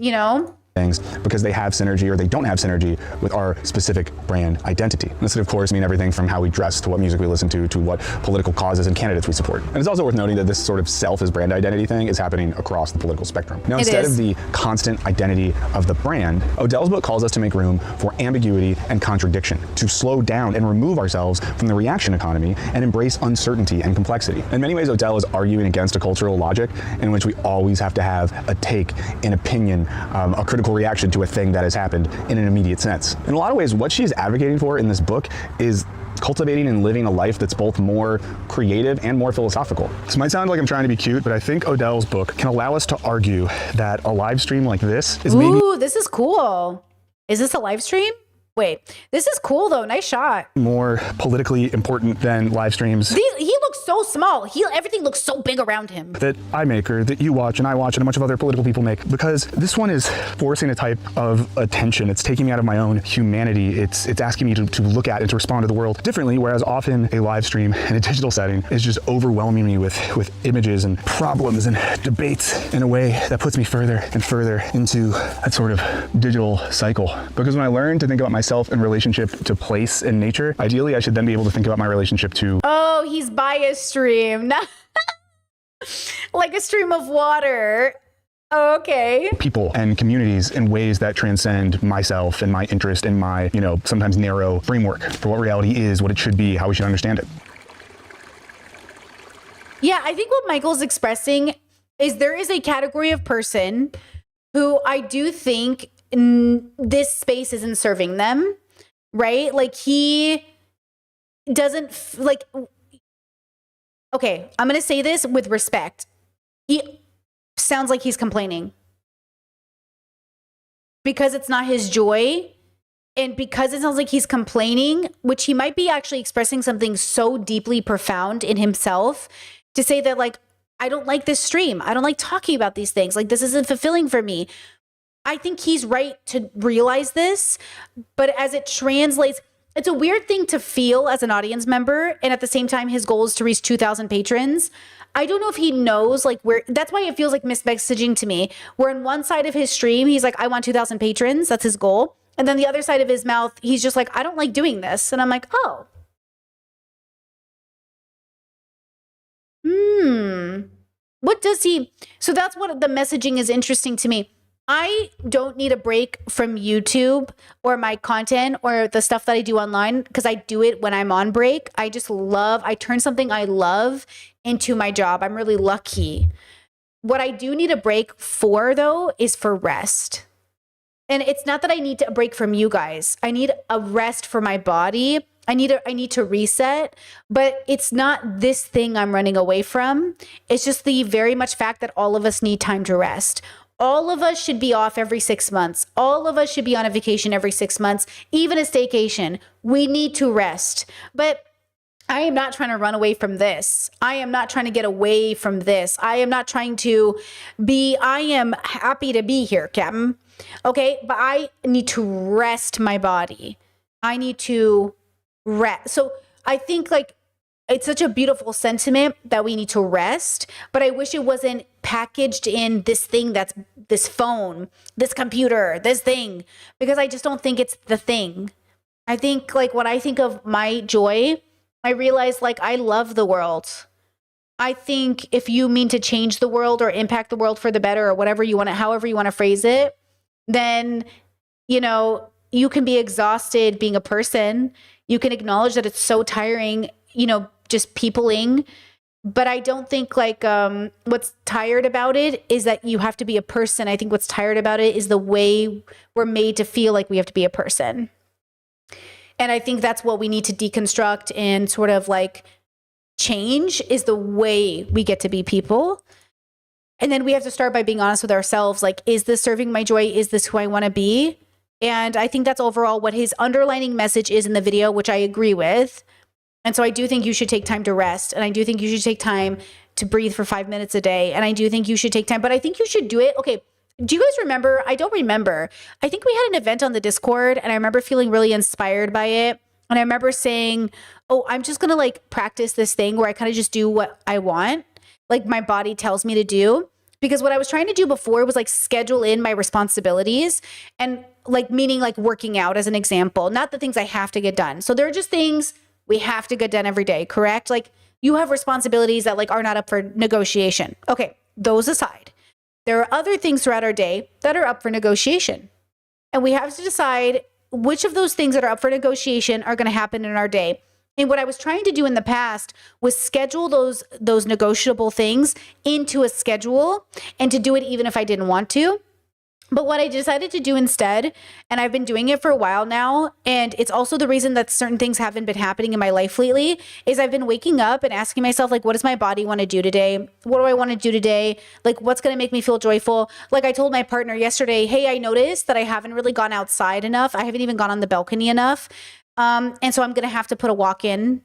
A: You know?
N: Things because they have synergy or they don't have synergy with our specific brand identity. This would, of course, mean everything from how we dress to what music we listen to what political causes and candidates we support. And it's also worth noting that this sort of self as brand identity thing is happening across the political spectrum. Now, instead of the constant identity of the brand, Odell's book calls us to make room for ambiguity and contradiction, to slow down and remove ourselves from the reaction economy and embrace uncertainty and complexity. In many ways, Odell is arguing against a cultural logic in which we always have to have a take, an opinion, a critical reaction to a thing that has happened in an immediate sense. In a lot of ways, what she's advocating for in this book is cultivating and living a life that's both more creative and more philosophical. This might sound like I'm trying to be cute, but I think Odell's book can allow us to argue that a live stream like this is maybe—
A: Ooh, this is cool. Is this a live stream? Wait, this is cool though. Nice shot.
N: more politically important than live streams
A: He looks so small. Everything looks so big around him.
N: that I make or that you watch and I watch and a bunch of other political people make, because this one is forcing a type of attention. It's taking me out of my own humanity. It's asking me to look at and to respond to the world differently, whereas often a live stream in a digital setting is just overwhelming me with images and problems and debates in a way that puts me further and further into that sort of digital cycle. Because when I learn to think about myself in relationship to place and nature, ideally I should then be able to think about my relationship to
A: Oh, he's by a stream. Like a stream of water. Okay.
N: people and communities in ways that transcend myself and my interest and my, sometimes narrow framework for what reality is, what it should be, how we should understand it.
A: Yeah, I think what Michael's expressing is there is a category of person who I do think this space isn't serving them, right? Like he doesn't okay, I'm going to say this with respect. He sounds like he's complaining because it's not his joy. And because it sounds like he's complaining, which he might be actually expressing something so deeply profound in himself, to say that like, I don't like this stream. I don't like talking about these things. Like this isn't fulfilling for me. I think he's right to realize this, but as it translates, it's a weird thing to feel as an audience member. And at the same time, his goal is to reach 2,000 patrons. I don't know if he knows like where, that's why it feels like mismessaging to me, where on one side of his stream, he's like, I want 2,000 patrons. That's his goal. And then the other side of his mouth, he's just like, I don't like doing this. And I'm like, oh. What does he? So that's what the messaging is interesting to me. I don't need a break from YouTube or my content or the stuff that I do online because I do it when I'm on break. I turn something I love into my job. I'm really lucky. What I do need a break for though is for rest. And it's not that I need a break from you guys. I need a rest for my body. I need to reset, but it's not this thing I'm running away from. It's just the very much fact that all of us need time to rest. All of us should be off every 6 months. All of us should be on a vacation every 6 months, even a staycation. We need to rest. But I am not trying to run away from this. I am not trying to get away from this. I am not trying to I am happy to be here, Captain. Okay, but I need to rest my body. I need to rest. So I think like it's such a beautiful sentiment that we need to rest, but I wish it wasn't packaged in this thing that's this phone, this computer, this thing, because I just don't think it's the thing. I think like when I think of my joy, I realize like I love the world. I think if you mean to change the world or impact the world for the better or whatever you want to, however you want to phrase it, then, you can be exhausted being a person. You can acknowledge that it's so tiring, just peopling. But I don't think like what's tired about it is that you have to be a person. I think what's tired about it is the way we're made to feel like we have to be a person. And I think that's what we need to deconstruct and sort of like change is the way we get to be people. And then we have to start by being honest with ourselves. Like, is this serving my joy? Is this who I want to be? And I think that's overall what his underlining message is in the video, which I agree with. And so I do think you should take time to rest. And I do think you should take time to breathe for 5 minutes a day. And I do think you should take time, but I think you should do it. Okay. Do you guys remember? I don't remember. I think we had an event on the Discord and I remember feeling really inspired by it. And I remember saying, oh, I'm just going to like practice this thing where I kind of just do what I want. Like my body tells me to do. Because what I was trying to do before was like schedule in my responsibilities and like meaning like working out as an example, not the things I have to get done. So there are just things we have to get done every day, correct? Like you have responsibilities that like are not up for negotiation. Okay, those aside, there are other things throughout our day that are up for negotiation. And we have to decide which of those things that are up for negotiation are going to happen in our day. And what I was trying to do in the past was schedule those negotiable things into a schedule and to do it even if I didn't want to. But what I decided to do instead, and I've been doing it for a while now, and it's also the reason that certain things haven't been happening in my life lately, is I've been waking up and asking myself, like, what does my body want to do today? What do I want to do today? Like, what's going to make me feel joyful? Like I told my partner yesterday, hey, I noticed that I haven't really gone outside enough. I haven't even gone on the balcony enough. And so I'm going to have to put a walk in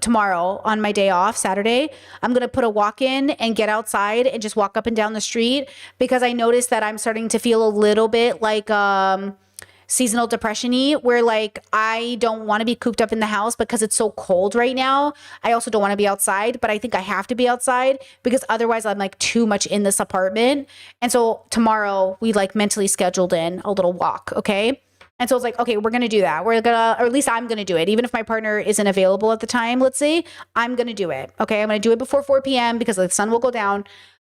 A: tomorrow on my day off, Saturday. I'm going to put a walk in and get outside and just walk up and down the street, because I noticed that I'm starting to feel a little bit like seasonal depression-y, where like I don't want to be cooped up in the house because it's so cold right now. I also don't want to be outside, but I think I have to be outside because otherwise I'm like too much in this apartment. And so tomorrow we like mentally scheduled in a little walk. Okay. And so it's like, okay, we're going to do that. We're going to, or at least I'm going to do it. Even if my partner isn't available at the time, let's say, I'm going to do it. Okay. I'm going to do it before 4 p.m. because the sun will go down.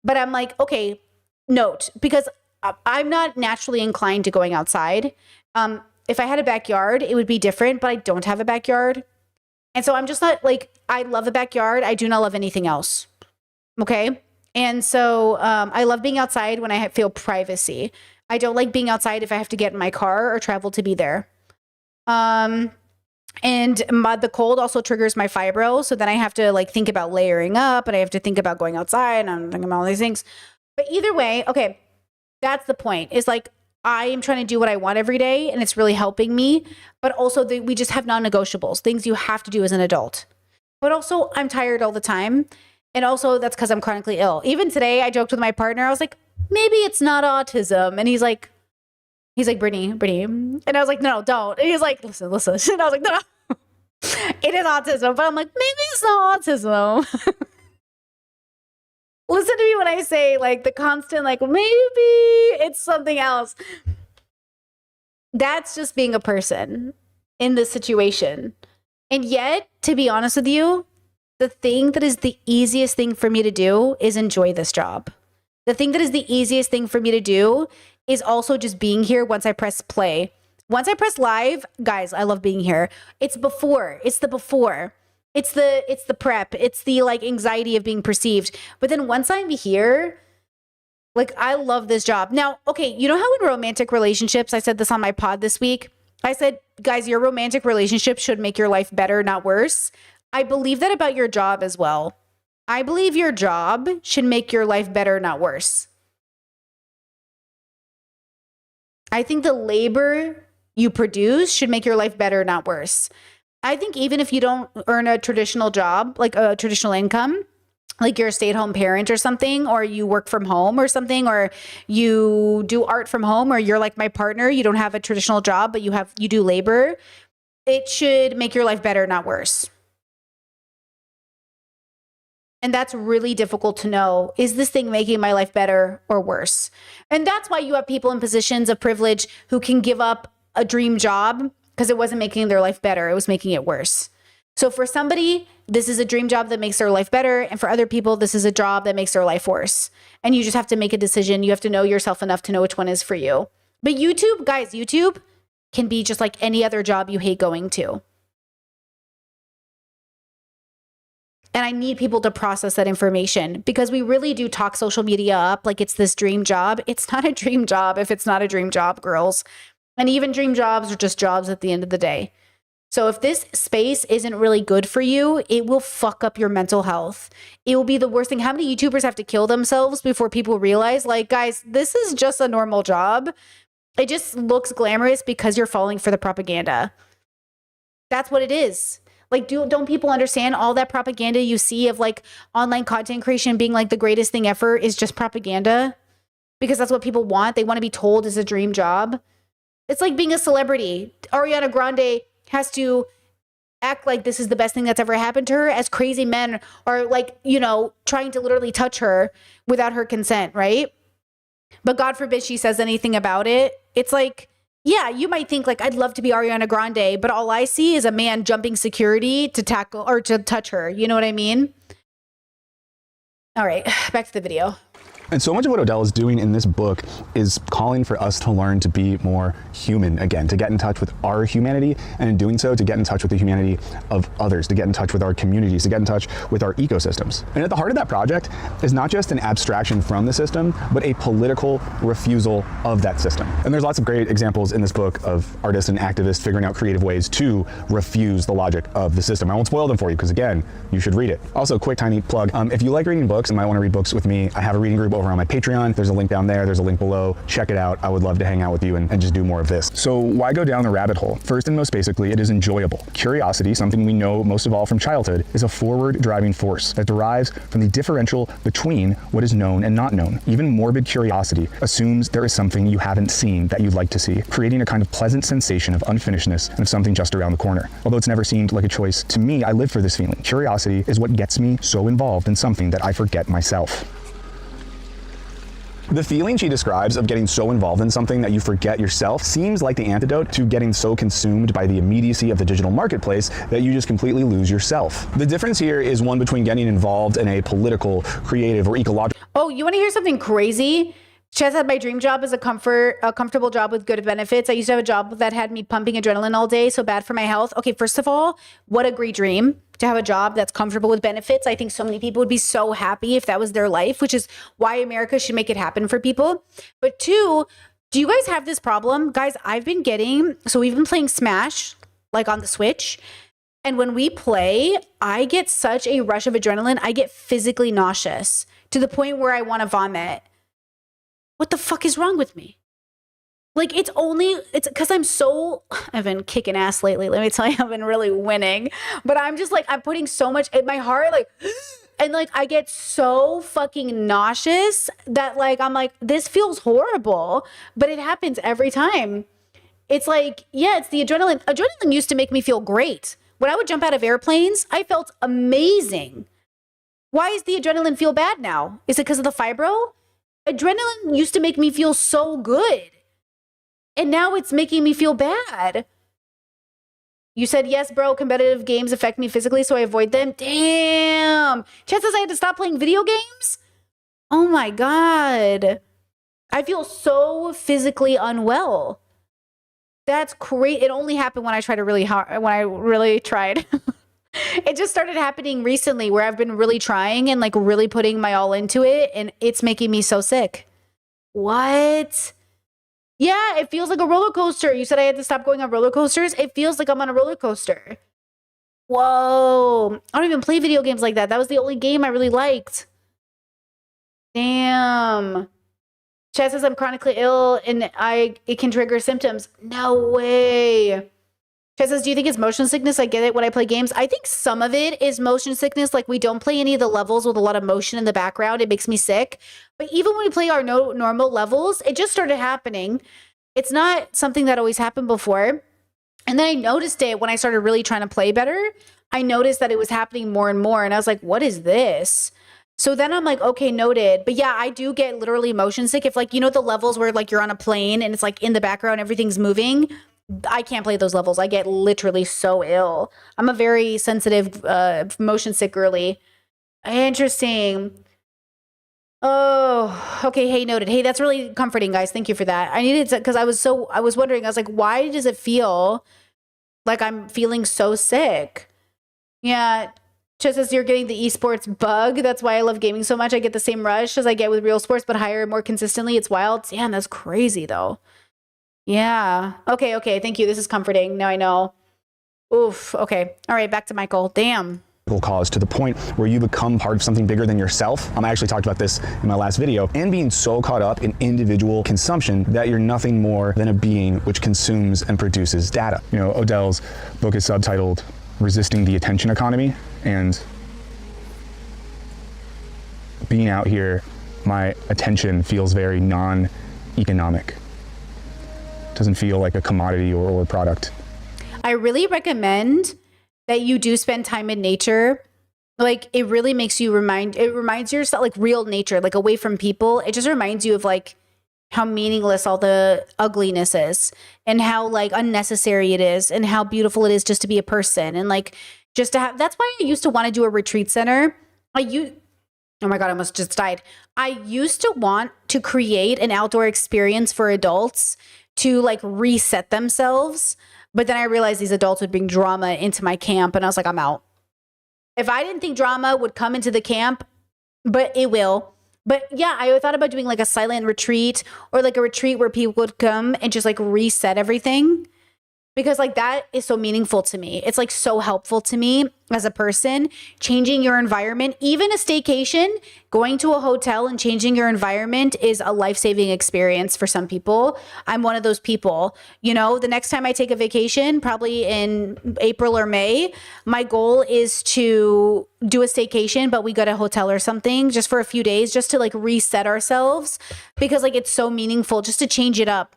A: But I'm like, okay, note, because I'm not naturally inclined to going outside. If I had a backyard, it would be different, but I don't have a backyard. And so I'm just not like, I love a backyard. I do not love anything else. Okay. And so I love being outside when I feel privacy. I don't like being outside if I have to get in my car or travel to be there. And the cold also triggers my fibro. So then I have to like think about layering up, and I have to think about going outside, and I'm thinking about all these things. But either way, okay, that's the point. Is like, I am trying to do what I want every day, and it's really helping me. But also we just have non-negotiables, things you have to do as an adult. But also I'm tired all the time. And also that's because I'm chronically ill. Even today, I joked with my partner. I was like, maybe it's not autism. And he's like, Brittany. And I was like, no, don't. And he's like, listen. And I was like, no, it is autism. But I'm like, maybe it's not autism. Listen to me when I say like the constant, like, maybe it's something else. That's just being a person in this situation. And yet, to be honest with you, the thing that is the easiest thing for me to do is enjoy this job. The thing that is the easiest thing for me to do is also just being here once I press play. Once I press live, guys, I love being here. It's the before. It's the prep. It's the like anxiety of being perceived. But then once I'm here, like I love this job. Now, okay, you know how in romantic relationships, I said this on my pod this week. I said, guys, your romantic relationship should make your life better, not worse. I believe that about your job as well. I believe your job should make your life better, not worse. I think the labor you produce should make your life better, not worse. I think even if you don't earn a traditional job, like a traditional income, like you're a stay-at-home parent or something, or you work from home or something, or you do art from home, or you're like my partner, you don't have a traditional job, but you do labor, it should make your life better, not worse. And that's really difficult to know. Is this thing making my life better or worse? And that's why you have people in positions of privilege who can give up a dream job because it wasn't making their life better. It was making it worse. So for somebody, this is a dream job that makes their life better. And for other people, this is a job that makes their life worse. And you just have to make a decision. You have to know yourself enough to know which one is for you. But YouTube, guys, YouTube can be just like any other job you hate going to. And I need people to process that information because we really do talk social media up like it's this dream job. It's not a dream job if it's not a dream job, girls. And even dream jobs are just jobs at the end of the day. So if this space isn't really good for you, it will fuck up your mental health. It will be the worst thing. How many YouTubers have to kill themselves before people realize, like, guys, this is just a normal job. It just looks glamorous because you're falling for the propaganda. That's what it is. Like, don't people understand all that propaganda you see of like online content creation being like the greatest thing ever is just propaganda? Because that's what people want. They want to be told it's a dream job. It's like being a celebrity. Ariana Grande has to act like this is the best thing that's ever happened to her as crazy men are like, you know, trying to literally touch her without her consent, right? But God forbid she says anything about it. It's like, yeah, you might think like, I'd love to be Ariana Grande, but all I see is a man jumping security to tackle or to touch her. You know what I mean? All right, back to the video.
N: And so much of what Odell is doing in this book is calling for us to learn to be more human again, to get in touch with our humanity, and in doing so, to get in touch with the humanity of others, to get in touch with our communities, to get in touch with our ecosystems. And at the heart of that project is not just an abstraction from the system, but a political refusal of that system. And there's lots of great examples in this book of artists and activists figuring out creative ways to refuse the logic of the system. I won't spoil them for you because, again, you should read it. Also, quick tiny plug, if you like reading books and might want to read books with me, I have a reading group over on my Patreon. There's a link down there, there's a link below. Check it out. I would love to hang out with you and just do more of this. So why go down the rabbit hole? First and most basically, it is enjoyable. Curiosity, something we know most of all from childhood, is a forward driving force that derives from the differential between what is known and not known. Even morbid curiosity assumes there is something you haven't seen that you'd like to see, creating a kind of pleasant sensation of unfinishedness and of something just around the corner. Although it's never seemed like a choice, to me, I live for this feeling. Curiosity is what gets me so involved in something that I forget myself. The feeling she describes of getting so involved in something that you forget yourself seems like the antidote to getting so consumed by the immediacy of the digital marketplace that you just completely lose yourself. The difference here is one between getting involved in a political, creative, or ecological.
A: Oh, you want to hear something crazy? Chez said my dream job is a comfortable job with good benefits. I used to have a job that had me pumping adrenaline all day, so bad for my health. Okay, first of all, what a great dream to have a job that's comfortable with benefits. I think so many people would be so happy if that was their life, which is why America should make it happen for people. But two, do you guys have this problem? Guys, we've been playing Smash, like on the Switch. And when we play, I get such a rush of adrenaline. I get physically nauseous to the point where I want to vomit. What the fuck is wrong with me? Like, it's because I've been kicking ass lately. Let me tell you, I've been really winning. But I'm just like, I'm putting so much in my heart, like, and like, I get so fucking nauseous that like, I'm like, this feels horrible. But it happens every time. It's like, yeah, it's the adrenaline. Adrenaline used to make me feel great. When I would jump out of airplanes, I felt amazing. Why is the adrenaline feel bad now? Is it because of the fibro? Adrenaline used to make me feel so good. And now it's making me feel bad. You said, yes, bro, competitive games affect me physically, so I avoid them. Damn. Chances I had to stop playing video games? Oh my God. I feel so physically unwell. That's great. It only happened when I tried really tried. It just started happening recently where I've been really trying and like really putting my all into it, and it's making me so sick. What? Yeah, it feels like a roller coaster. You said I had to stop going on roller coasters. It feels like I'm on a roller coaster. Whoa. I don't even play video games like that. That was the only game I really liked. Damn. Chad says I'm chronically ill and it can trigger symptoms. No way. Chad says, do you think it's motion sickness? I get it when I play games. I think some of it is motion sickness. Like, we don't play any of the levels with a lot of motion in the background. It makes me sick. But even when we play our normal levels, it just started happening. It's not something that always happened before. And then I noticed it when I started really trying to play better. I noticed that it was happening more and more. And I was like, what is this? So then I'm like, okay, noted. But yeah, I do get literally motion sick. If like, you know, the levels where like you're on a plane and it's like in the background, everything's moving. I can't play those levels. I get literally so ill. I'm a very sensitive, motion sick girly. Interesting. Oh, okay. Hey, noted. Hey, that's really comforting, guys. Thank you for that. I needed to, because I was wondering, I was like, why does it feel like I'm feeling so sick? Yeah. Just as you're getting the esports bug. That's why I love gaming so much. I get the same rush as I get with real sports, but higher and more consistently. It's wild. Damn, that's crazy though. Yeah. Okay. Thank you. This is comforting. Now I know. Oof. Okay. All right. Back to Michael. Damn.
N: Cause to the point where you become part of something bigger than yourself. I actually talked about this in my last video, and being so caught up in individual consumption that you're nothing more than a being which consumes and produces data. You know, Odell's book is subtitled Resisting the Attention Economy, and being out here, my attention feels very non-economic. Doesn't feel like a commodity or a product.
A: I really recommend that you do spend time in nature. Like, it really makes you it reminds yourself, like real nature, like away from people. It just reminds you of like how meaningless all the ugliness is and how like unnecessary it is and how beautiful it is just to be a person. And like, just to have, that's why I used to want to do a retreat center. Oh my God, I almost just died. I used to want to create an outdoor experience for adults to like reset themselves. But then I realized these adults would bring drama into my camp. And I was like, I'm out. If I didn't think drama would come into the camp, but it will. But yeah, I thought about doing like a silent retreat or like a retreat where people would come and just like reset everything. Because like that is so meaningful to me. It's like so helpful to me as a person. Changing your environment, even a staycation, going to a hotel and changing your environment is a life-saving experience for some people. I'm one of those people. You know, the next time I take a vacation, probably in April or May, my goal is to do a staycation, but we go to a hotel or something just for a few days, just to like reset ourselves, because like it's so meaningful just to change it up.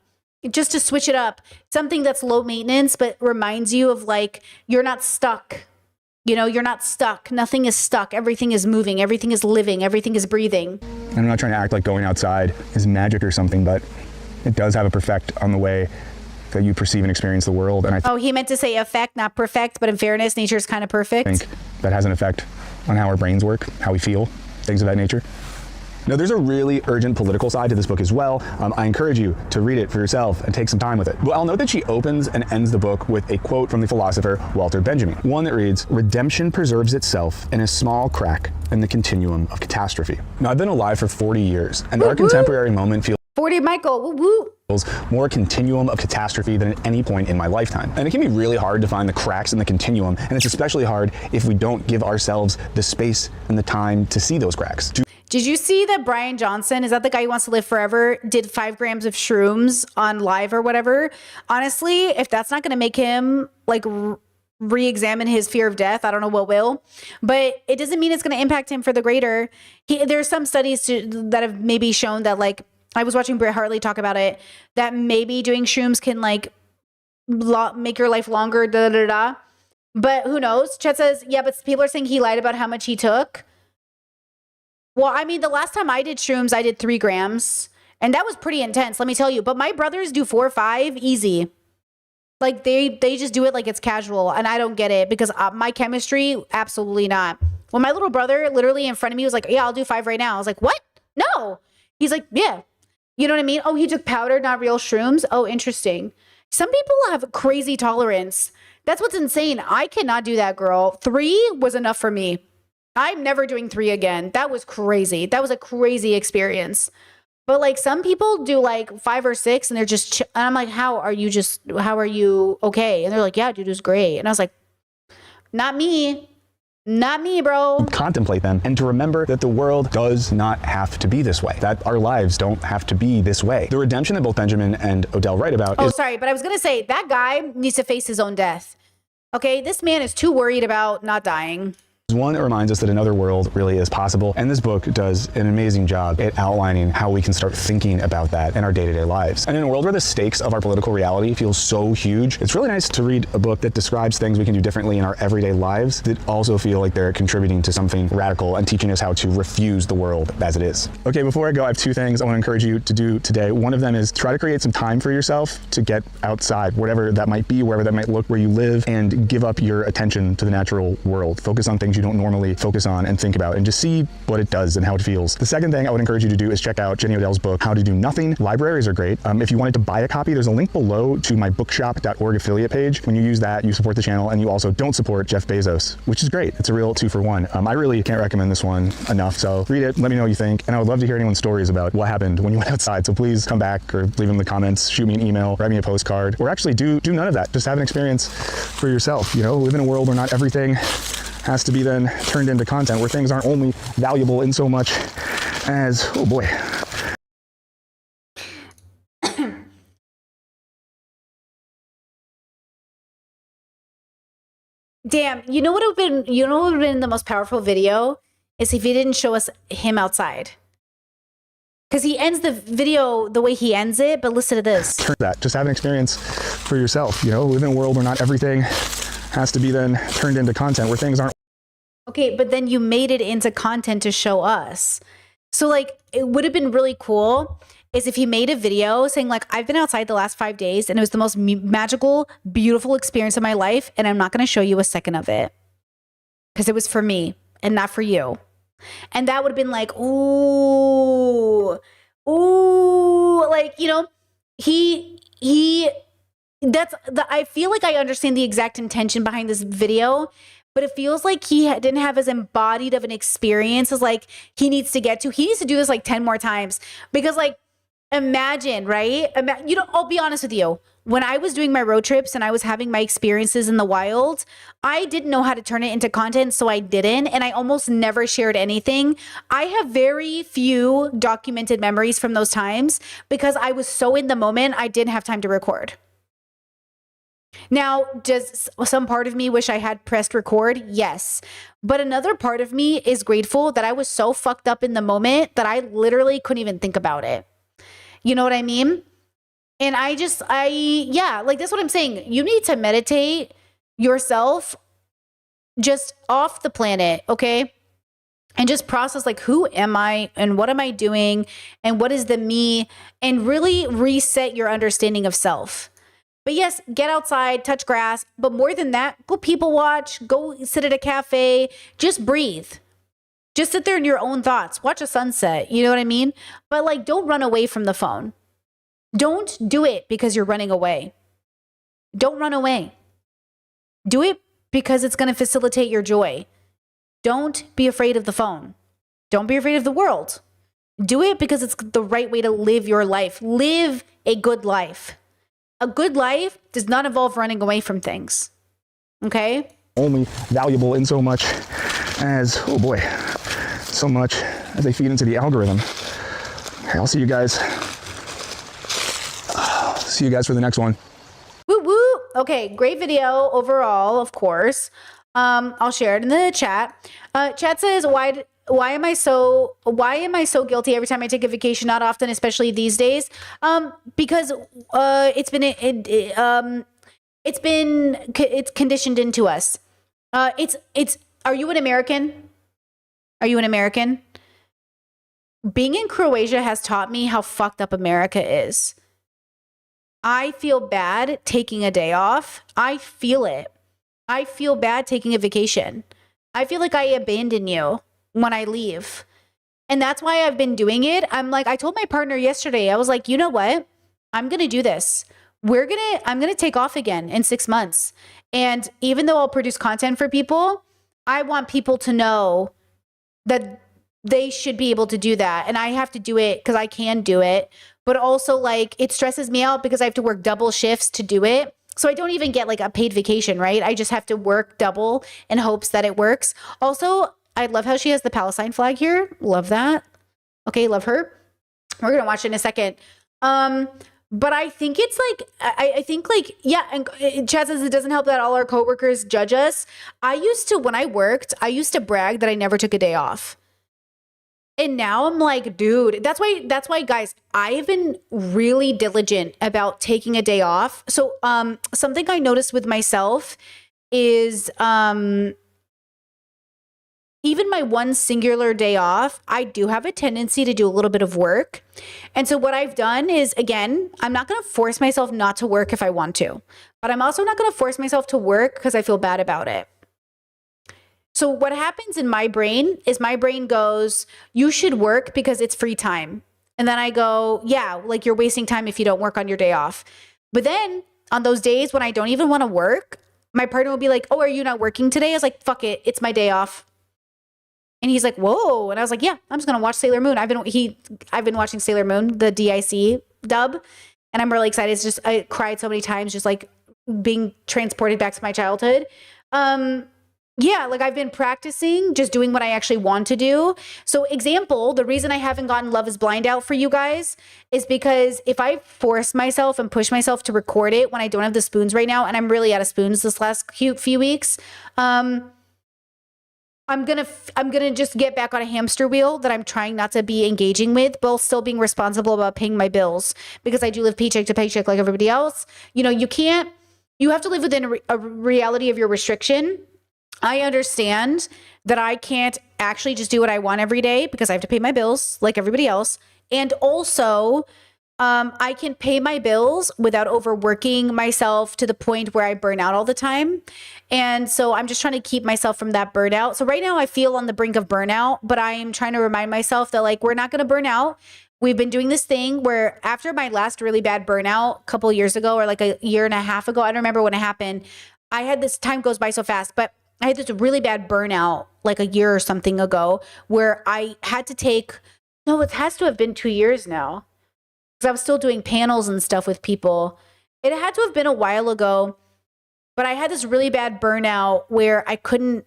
A: Just to switch it up, something that's low maintenance, but reminds you of like, you're not stuck. You know, you're not stuck. Nothing is stuck. Everything is moving. Everything is living. Everything is breathing.
N: I'm not trying to act like going outside is magic or something, but it does have a effect on the way that you perceive and experience the world. And
A: Oh, he meant to say effect, not perfect, but in fairness, nature is kind of perfect.
N: think that has an effect on how our brains work, how we feel, things of that nature. Now, there's a really urgent political side to this book as well. I encourage you to read it for yourself and take some time with it. Well, I'll note that she opens and ends the book with a quote from the philosopher Walter Benjamin, one that reads, "Redemption preserves itself in a small crack in the continuum of catastrophe." Now, I've been alive for 40 years, and our contemporary moment feels
A: 40 Michael, woo woo.
N: more a continuum of catastrophe than at any point in my lifetime. And it can be really hard to find the cracks in the continuum, and it's especially hard if we don't give ourselves the space and the time to see those cracks.
A: Did you see that Brian Johnson, is that the guy who wants to live forever, did 5 grams of shrooms on live or whatever? Honestly, if that's not going to make him like re-examine his fear of death, I don't know what will. But it doesn't mean it's going to impact him for the greater. There's some studies that have maybe shown that, like, I was watching Britt Hartley talk about it, that maybe doing shrooms can like make your life longer, da da da. But who knows? Chet says, yeah, but people are saying he lied about how much he took. Well, I mean, the last time I did shrooms, I did 3 grams, and that was pretty intense, let me tell you. But my brothers do 4 or 5 easy. Like they just do it like it's casual, and I don't get it because my chemistry, absolutely not. When my little brother literally in front of me was like, yeah, I'll do 5 right now. I was like, what? No. He's like, yeah. You know what I mean? Oh, he took powder, not real shrooms. Oh, interesting. Some people have crazy tolerance. That's what's insane. I cannot do that, girl. 3 was enough for me. I'm never doing 3 again. That was crazy. That was a crazy experience. But like some people do like 5 or 6 and they're just, and I'm like, how are you okay? And they're like, yeah, dude, it was great. And I was like, not me, bro.
N: Contemplate them and to remember that the world does not have to be this way, that our lives don't have to be this way. The redemption that both Benjamin and Odell write about
A: sorry, but I was going to say that guy needs to face his own death. Okay. This man is too worried about not dying.
N: One, it reminds us that another world really is possible. And this book does an amazing job at outlining how we can start thinking about that in our day-to-day lives. And in a world where the stakes of our political reality feels so huge, it's really nice to read a book that describes things we can do differently in our everyday lives that also feel like they're contributing to something radical and teaching us how to refuse the world as it is. Okay, before I go, I have 2 things I want to encourage you to do today. One of them is try to create some time for yourself to get outside, whatever that might be, wherever that might look, where you live, and give up your attention to the natural world. Focus on things you don't normally focus on and think about, and just see what it does and how it feels. The second thing I would encourage you to do is check out Jenny Odell's book, How to Do Nothing. Libraries are great. If you wanted to buy a copy, there's a link below to my bookshop.org affiliate page. When you use that, you support the channel, and you also don't support Jeff Bezos, which is great. It's a real 2 for 1. I really can't recommend this one enough, so read it, let me know what you think, and I would love to hear anyone's stories about what happened when you went outside, so please come back or leave them in the comments, shoot me an email, write me a postcard, or actually do none of that. Just have an experience for yourself. You know, live in a world where not everything has to be then turned into content, where things aren't only valuable in so much as, oh boy.
A: Damn, you know what would have been the most powerful video is if he didn't show us him outside. Because he ends the video the way he ends it, but listen to this.
N: Turn that. Just have an experience for yourself. You know, live in a world where not everything has to be then turned into content, where things aren't.
A: Okay, but then you made it into content to show us. So like, it would have been really cool is if he made a video saying like, I've been outside the last 5 days and it was the most magical, beautiful experience of my life. And I'm not going to show you a second of it because it was for me and not for you. And that would have been like, ooh, like, you know, I feel like I understand the exact intention behind this video, but it feels like he didn't have as embodied of an experience as like he needs to get to. He needs to do this like 10 more times because like, imagine, right? You know, I'll be honest with you. When I was doing my road trips and I was having my experiences in the wild, I didn't know how to turn it into content, so I didn't. And I almost never shared anything. I have very few documented memories from those times because I was so in the moment, I didn't have time to record. Now, does some part of me wish I had pressed record? Yes. But another part of me is grateful that I was so fucked up in the moment that I literally couldn't even think about it. You know what I mean? And yeah, like that's what I'm saying. You need to meditate yourself just off the planet, okay? And just process like, who am I and what am I doing and what is the me, and really reset your understanding of self. But yes, get outside, touch grass, but more than that, go people watch, go sit at a cafe, just breathe. Just sit there in your own thoughts, watch a sunset, you know what I mean? But like, don't run away from the phone. Don't do it because you're running away. Don't run away. Do it because it's going to facilitate your joy. Don't be afraid of the phone. Don't be afraid of the world. Do it because it's the right way to live your life. Live a good life. A good life does not involve running away from things. Okay?
N: Only valuable in so much as, oh boy, so much as they feed into the algorithm. Okay, I'll see you guys. See you guys for the next one.
A: Woo woo. Okay, great video overall, of course. I'll share it in the chat. Chat says, why am I so guilty every time I take a vacation? Not often, especially these days. Because it's conditioned into us. Are you an American? Are you an American? Being in Croatia has taught me how fucked up America is. I feel bad taking a day off. I feel it. I feel bad taking a vacation. I feel like I abandon you when I leave. And that's why I've been doing it. I told my partner yesterday, I was like, you know what? I'm going to do this. I'm going to take off again in 6 months. And even though I'll produce content for people, I want people to know that they should be able to do that. And I have to do it because I can do it. But also like it stresses me out because I have to work double shifts to do it. So I don't even get like a paid vacation, right? I just have to work double in hopes that it works. Also, I love how she has the Palestine flag here. Love that. Okay, love her. We're going to watch it in a second. But I think it's like, I think like, yeah, and Chad says it doesn't help that all our coworkers judge us. When I worked, I used to brag that I never took a day off. And now I'm like, dude, that's why, guys, I've been really diligent about taking a day off. So something I noticed with myself is even my one singular day off, I do have a tendency to do a little bit of work. And so what I've done is, again, I'm not going to force myself not to work if I want to, but I'm also not going to force myself to work because I feel bad about it. So what happens in my brain is my brain goes, you should work because it's free time. And then I go, yeah, like you're wasting time if you don't work on your day off. But then on those days when I don't even want to work, my partner will be like, oh, are you not working today? I was like, fuck it. It's my day off. And he's like, whoa. And I was like, yeah, I'm just going to watch Sailor Moon. I've been watching Sailor Moon, the DIC dub. And I'm really excited. I cried so many times, just like being transported back to my childhood. Yeah, like I've been practicing just doing what I actually want to do. So example, the reason I haven't gotten Love is Blind out for you guys is because if I force myself and push myself to record it when I don't have the spoons right now, and I'm really out of spoons this last few weeks, I'm gonna just get back on a hamster wheel that I'm trying not to be engaging with, but still being responsible about paying my bills because I do live paycheck to paycheck like everybody else. You know, you have to live within a reality of your restriction. I understand that I can't actually just do what I want every day because I have to pay my bills like everybody else. And also, I can pay my bills without overworking myself to the point where I burn out all the time. And so I'm just trying to keep myself from that burnout. So right now I feel on the brink of burnout, but I'm trying to remind myself that like, we're not going to burn out. We've been doing this thing where after my last really bad burnout a couple years ago, or like a year and a half ago, I don't remember when it happened. I had this, time goes by so fast, but I had this really bad burnout like a year or something ago where I had to take, no, it has to have been 2 years now, because I was still doing panels and stuff with people. It had to have been a while ago, but I had this really bad burnout where I could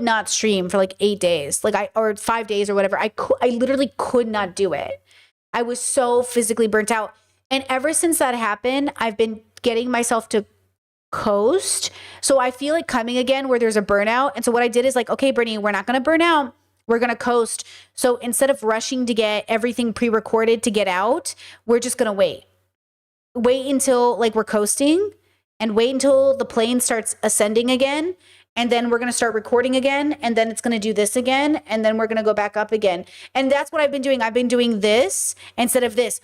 A: not stream for like 8 days, or 5 days or whatever. I literally could not do it. I was so physically burnt out. And ever since that happened, I've been getting myself to coast. So I feel like coming again where there's a burnout. And so what I did is like, okay, Brittany, we're not going to burn out. We're going to coast. So instead of rushing to get everything pre-recorded to get out, we're just going to wait until like we're coasting, and wait until the plane starts ascending again. And then we're going to start recording again. And then it's going to do this again. And then we're going to go back up again. And that's what I've been doing. I've been doing this instead of this.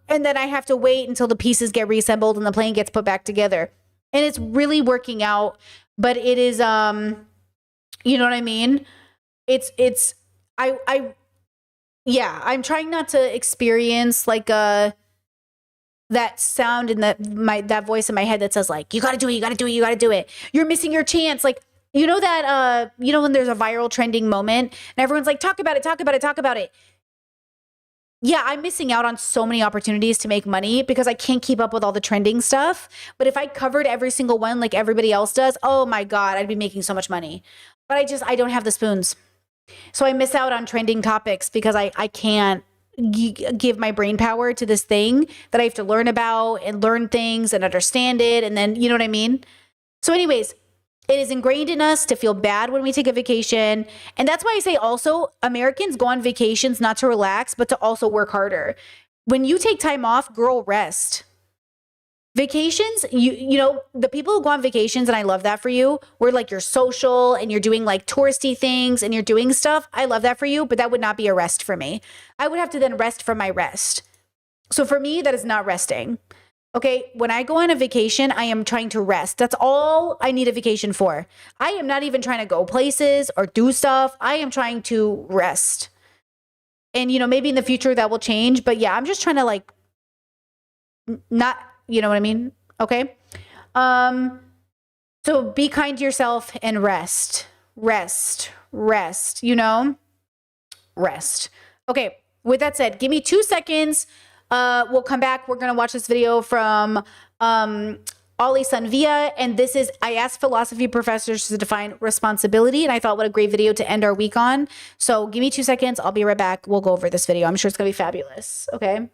A: And then I have to wait until the pieces get reassembled and the plane gets put back together. And it's really working out. But it is, you know what I mean? I'm trying not to experience like that sound in that voice in my head that says like, you got to do it, you got to do it, you got to do it. You're missing your chance. Like, you know that, when there's a viral trending moment and everyone's like, talk about it, talk about it, talk about it. Yeah, I'm missing out on so many opportunities to make money because I can't keep up with all the trending stuff. But if I covered every single one like everybody else does, oh my God, I'd be making so much money. But I don't have the spoons. So I miss out on trending topics because I can't give my brain power to this thing that I have to learn about and learn things and understand it. And then, you know what I mean? So anyways, it is ingrained in us to feel bad when we take a vacation. And that's why I say also Americans go on vacations not to relax, but to also work harder. When you take time off, girl, rest. Vacations, you know, the people who go on vacations, and I love that for you, where like you're social and you're doing like touristy things and you're doing stuff. I love that for you, but that would not be a rest for me. I would have to then rest from my rest. So for me, that is not resting. Okay, when I go on a vacation, I am trying to rest. That's all I need a vacation for. I am not even trying to go places or do stuff. I am trying to rest. And, you know, maybe in the future that will change. But yeah, I'm just trying to like not, you know what I mean? Okay. So be kind to yourself and rest, you know, rest. Okay. With that said, give me 2 seconds. We'll come back. We're going to watch this video from Ali Sanvia. And this is, I asked philosophy professors to define responsibility. And I thought what a great video to end our week on. So give me 2 seconds. I'll be right back. We'll go over this video. I'm sure it's going to be fabulous. Okay.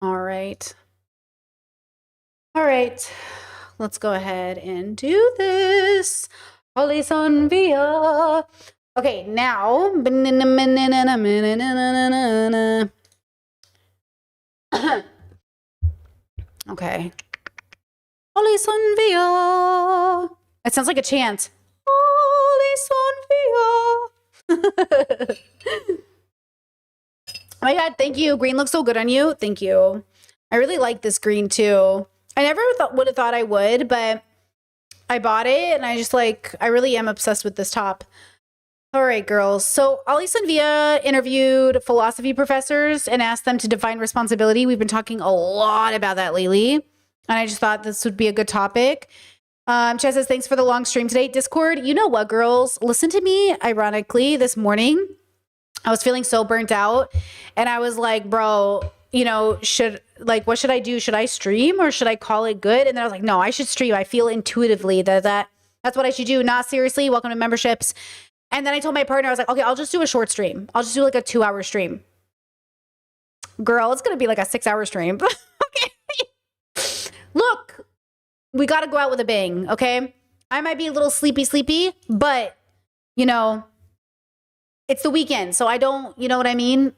A: All right. All right. Let's go ahead and do this. Alison Villa. Okay, now. Okay. Alison Villa. It sounds like a chant. Alison Villa. Oh my God, thank you. Green looks so good on you. Thank you. I really like this green too. I never would have thought I would, but I bought it and I just I really am obsessed with this top. All right, girls. So Alison Villa interviewed philosophy professors and asked them to define responsibility. We've been talking a lot about that lately, and I just thought this would be a good topic. Chad says, thanks for the long stream today. Discord, you know what, girls? Listen to me. Ironically, this morning, I was feeling so burnt out, and I was like, bro, what should I do? Should I stream or should I call it good? And then I was like, no, I should stream. I feel intuitively that's what I should do. Not seriously. Welcome to memberships. And then I told my partner, I was like, okay, I'll just do a short stream. I'll just do like a 2-hour stream. Girl, it's going to be like a 6-hour stream. Okay. Look, we got to go out with a bang. Okay. I might be a little sleepy, but it's the weekend. So I don't, you know what I mean?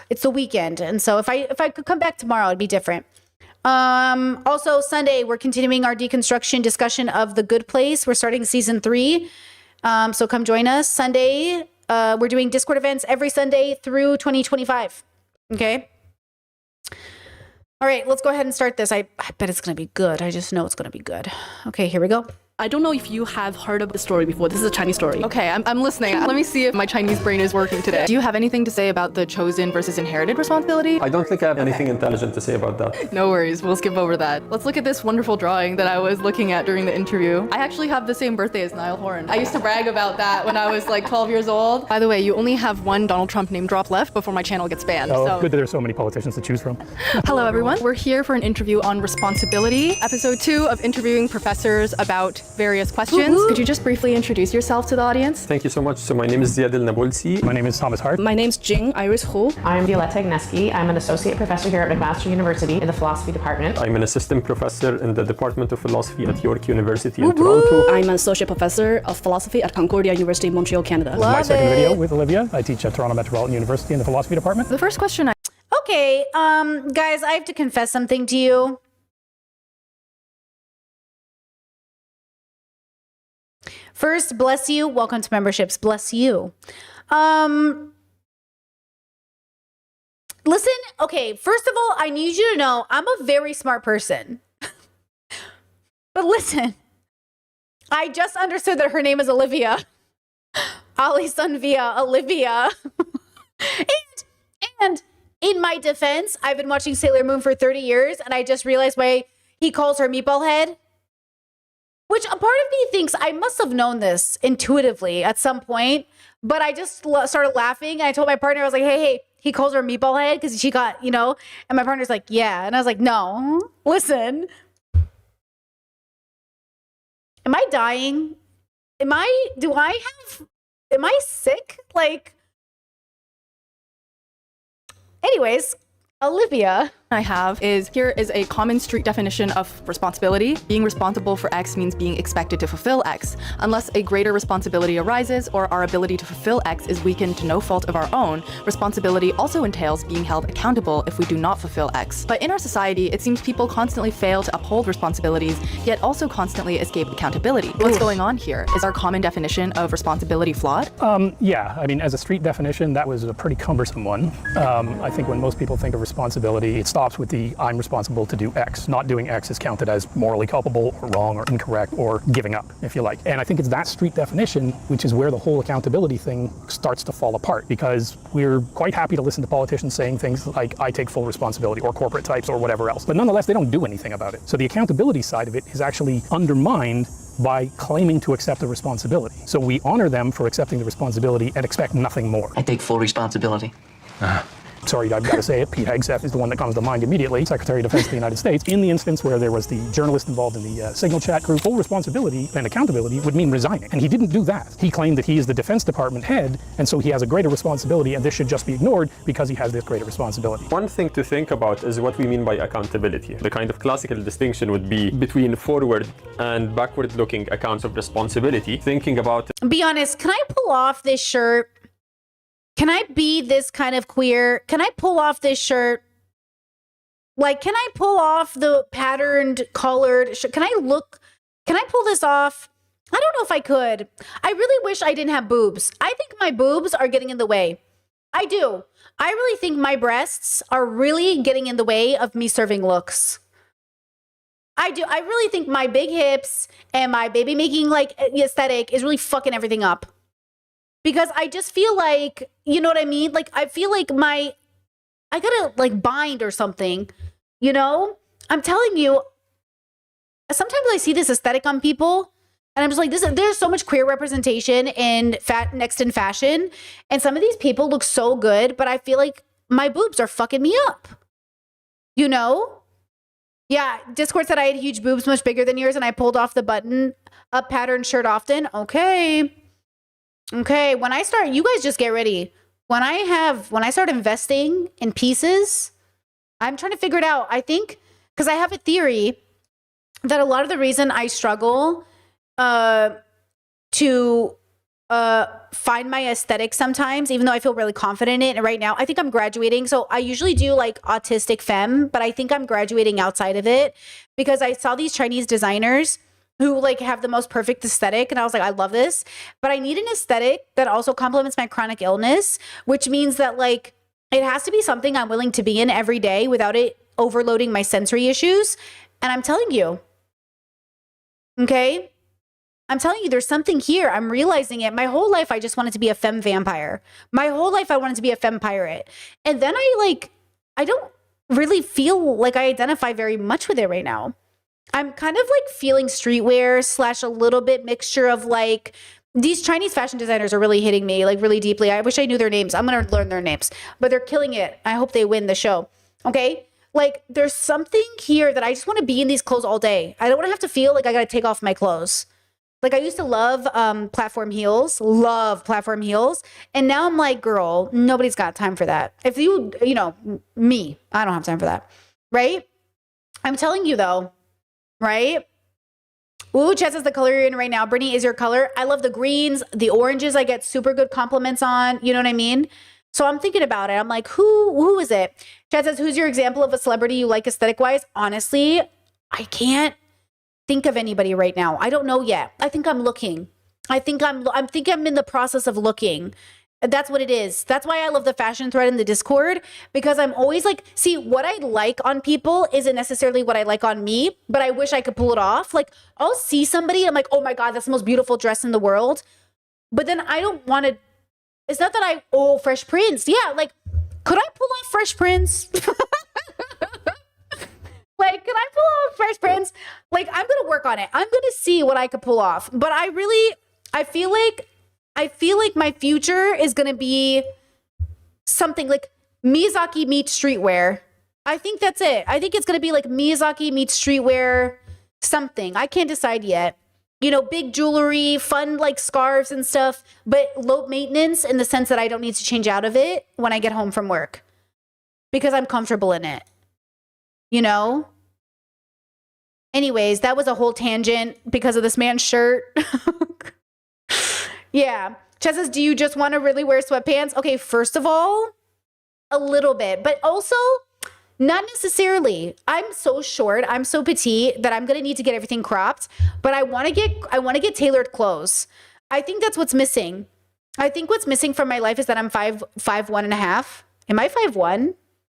A: It's the weekend. And so if I could come back tomorrow, it'd be different. Also Sunday, we're continuing our deconstruction discussion of The Good Place. We're starting season 3. So come join us. Sunday, we're doing Discord events every Sunday through 2025. Okay. All right, let's go ahead and start this. I bet it's going to be good. I just know it's going to be good. Okay, here we go.
J: I don't know if you have heard of the story before. This is a Chinese story. Okay, I'm listening. Let me see if my Chinese brain is working today. Do you have anything to say about the chosen versus inherited responsibility?
P: I don't think I have anything intelligent to say about that.
J: No worries, we'll skip over that. Let's look at this wonderful drawing that I was looking at during the interview. I actually have the same birthday as Niall Horan. I used to brag about that when I was 12 years old. By the way, you only have one Donald Trump name drop left before my channel gets banned.
Q: Oh, good that there's so many politicians to choose from.
J: Hello everyone, we're here for an interview on responsibility, episode 2 of interviewing professors about various questions. Could you just briefly introduce yourself to the audience?
P: Thank you so much. So my name is Ziad El-Nabulsi.
Q: My name is Thomas Hart.
R: My name's Jing Iris Hu. I'm Violetta Igneski. I'm an associate professor here at McMaster University in the philosophy department.
P: I'm an assistant professor in the Department of Philosophy at York University in Toronto.
R: I'm an associate professor of philosophy at Concordia University in Montreal, Canada.
Q: My second video with Olivia. I teach at Toronto Metropolitan University in the philosophy department.
J: The first question
A: Okay, guys, I have to confess something to you. First, bless you. Welcome to memberships. Bless you. Listen, okay, first of all, I need you to know I'm a very smart person. But listen, I just understood that her name is Olivia. Alison Villa, Olivia. and in my defense, I've been watching Sailor Moon for 30 years, and I just realized why he calls her Meatball Head. Which a part of me thinks I must have known this intuitively at some point, but I just started laughing. And I told my partner, I was like, hey, he calls her Meatball Head because she got, and my partner's like, yeah. And I was like, no, listen. Am I dying? Am I sick? Anyways, Olivia.
J: I have here is a common street definition of responsibility. Being responsible for X means being expected to fulfill X. Unless a greater responsibility arises or our ability to fulfill X is weakened to no fault of our own, responsibility also entails being held accountable if we do not fulfill X. But in our society, it seems people constantly fail to uphold responsibilities, yet also constantly escape accountability. What's going on here? Is our common definition of responsibility flawed?
Q: Yeah, I mean, as a street definition, that was a pretty cumbersome one. I think when most people think of responsibility, it stops with the I'm responsible to do X. Not doing X is counted as morally culpable or wrong or incorrect or giving up, if you like. And I think it's that street definition, which is where the whole accountability thing starts to fall apart, because we're quite happy to listen to politicians saying things like, I take full responsibility, or corporate types or whatever else. But nonetheless, they don't do anything about it. So the accountability side of it is actually undermined by claiming to accept the responsibility. So we honor them for accepting the responsibility and expect nothing more.
S: I take full responsibility.
Q: sorry, I've got to say it, Pete Hegseth is the one that comes to mind immediately, Secretary of Defense of the United States. In the instance where there was the journalist involved in the Signal chat group, full responsibility and accountability would mean resigning. And he didn't do that. He claimed that he is the Defense Department head, and so he has a greater responsibility, and this should just be ignored because he has this greater responsibility.
P: One thing to think about is what we mean by accountability. The kind of classical distinction would be between forward and backward-looking accounts of responsibility, thinking about...
A: Be honest, can I pull off this shirt? Can I be this kind of queer? Can I pull off this shirt? Like, can I pull off the patterned, colored shirt? Can I pull this off? I don't know if I could. I really wish I didn't have boobs. I think my boobs are getting in the way. I do. I really think my breasts are really getting in the way of me serving looks. I do. I really think my big hips and my baby making like aesthetic is really fucking everything up. Because I just feel like, you know what I mean? Like, I feel like I gotta like bind or something, you know? I'm telling you, sometimes I see this aesthetic on people and I'm just like, there's so much queer representation in next in fashion. And some of these people look so good, but I feel like my boobs are fucking me up, you know? Yeah, Discord said I had huge boobs, much bigger than yours, and I pulled off the button up pattern shirt often. Okay. When I start, you guys just get ready. When I start investing in pieces, I'm trying to figure it out. I think, because I have a theory that a lot of the reason I struggle to find my aesthetic sometimes, even though I feel really confident in it. And right now, I think I'm graduating. So I usually do like autistic femme, but I think I'm graduating outside of it because I saw these Chinese designers who like have the most perfect aesthetic. And I was like, I love this, but I need an aesthetic that also complements my chronic illness, which means that like, it has to be something I'm willing to be in every day without it overloading my sensory issues. And I'm telling you, okay? I'm telling you, there's something here. I'm realizing it. My whole life, I just wanted to be a femme vampire. My whole life, I wanted to be a femme pirate. And then I don't really feel like I identify very much with it right now. I'm kind of like feeling streetwear / a little bit mixture of like, these Chinese fashion designers are really hitting me like really deeply. I wish I knew their names. I'm going to learn their names, but they're killing it. I hope they win the show. Okay. Like there's something here that I just want to be in these clothes all day. I don't want to have to feel like I got to take off my clothes. Like I used to love platform heels, And now I'm like, girl, nobody's got time for that. If you know, me, I don't have time for that. Right. I'm telling you though, right? Ooh, Chess is the color you're in right now. Brittany is your color. I love the greens, the oranges. I get super good compliments on. You know what I mean? So I'm thinking about it. I'm like, who is it? Chess says, who's your example of a celebrity you like aesthetic wise? Honestly, I can't think of anybody right now. I don't know yet. I think I'm looking. I think I'm in the process of looking. That's what it is. That's why I love the fashion thread in the Discord, because I'm always like, see, what I like on people isn't necessarily what I like on me, but I wish I could pull it off. Like I'll see somebody, I'm like, oh my God, that's the most beautiful dress in the world. But then I don't want to, it's not that Fresh Prince. Yeah. Like, could I pull off Fresh Prince? Like, can I pull off Fresh Prince? Like, I'm going to work on it. I'm going to see what I could pull off. But I feel like my future is going to be something like Miyazaki meets streetwear. I think that's it. I think it's going to be like Miyazaki meets streetwear something. I can't decide yet. You know, big jewelry, fun like scarves and stuff, but low maintenance in the sense that I don't need to change out of it when I get home from work because I'm comfortable in it. You know? Anyways, that was a whole tangent because of this man's shirt. Yeah. Chess says, do you just want to really wear sweatpants? Okay, first of all, a little bit, but also not necessarily. I'm so short, I'm so petite that I'm going to need to get everything cropped, but I want to get tailored clothes. I think that's what's missing. I think what's missing from my life is that I'm 5'1.5". Am I 5'1"?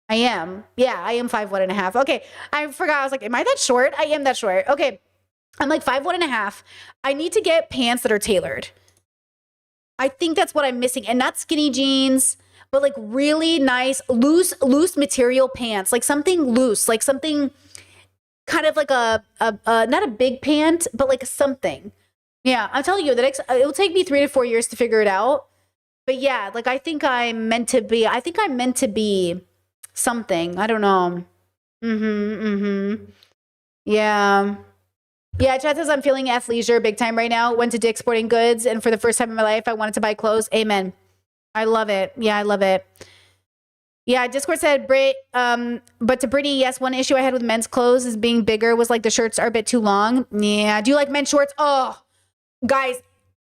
A: I am. Yeah, I am 5'1.5". Okay, I forgot. I was like, am I that short? I am that short. Okay, I'm like 5'1.5". I need to get pants that are tailored. I think that's what I'm missing, and not skinny jeans, but like really nice, loose material pants, like something loose, like something kind of like a not a big pant, but like something. Yeah, I'm telling you, it will take me 3 to 4 years to figure it out. But yeah, like I think I'm meant to be something. I don't know. Yeah. Yeah, Chad says I'm feeling athleisure big time right now. Went to Dick's Sporting Goods, and for the first time in my life, I wanted to buy clothes. Amen. I love it. Yeah, I love it. Yeah, Discord said, but to Brittany, yes, one issue I had with men's clothes is being bigger was like the shirts are a bit too long. Yeah. Do you like men's shorts? Oh, guys,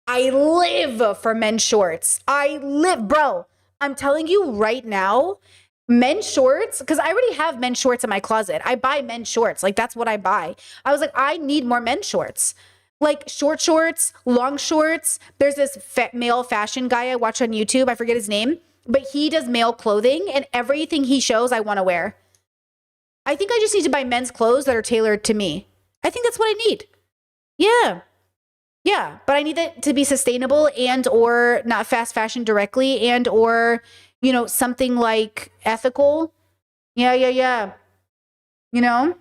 A: I live for men's shorts. Bro, I'm telling you right now, men's shorts, because I already have men's shorts in my closet. I buy men's shorts. Like, that's what I buy. I was like, I need more men's shorts. Like short shorts, long shorts. There's this male fashion guy I watch on YouTube. I forget his name, but he does male clothing, and everything he shows I want to wear. I think I just need to buy men's clothes that are tailored to me. I think that's what I need. Yeah. Yeah, but I need it to be sustainable and or not fast fashion directly and or, you know, something like ethical. Yeah. You know?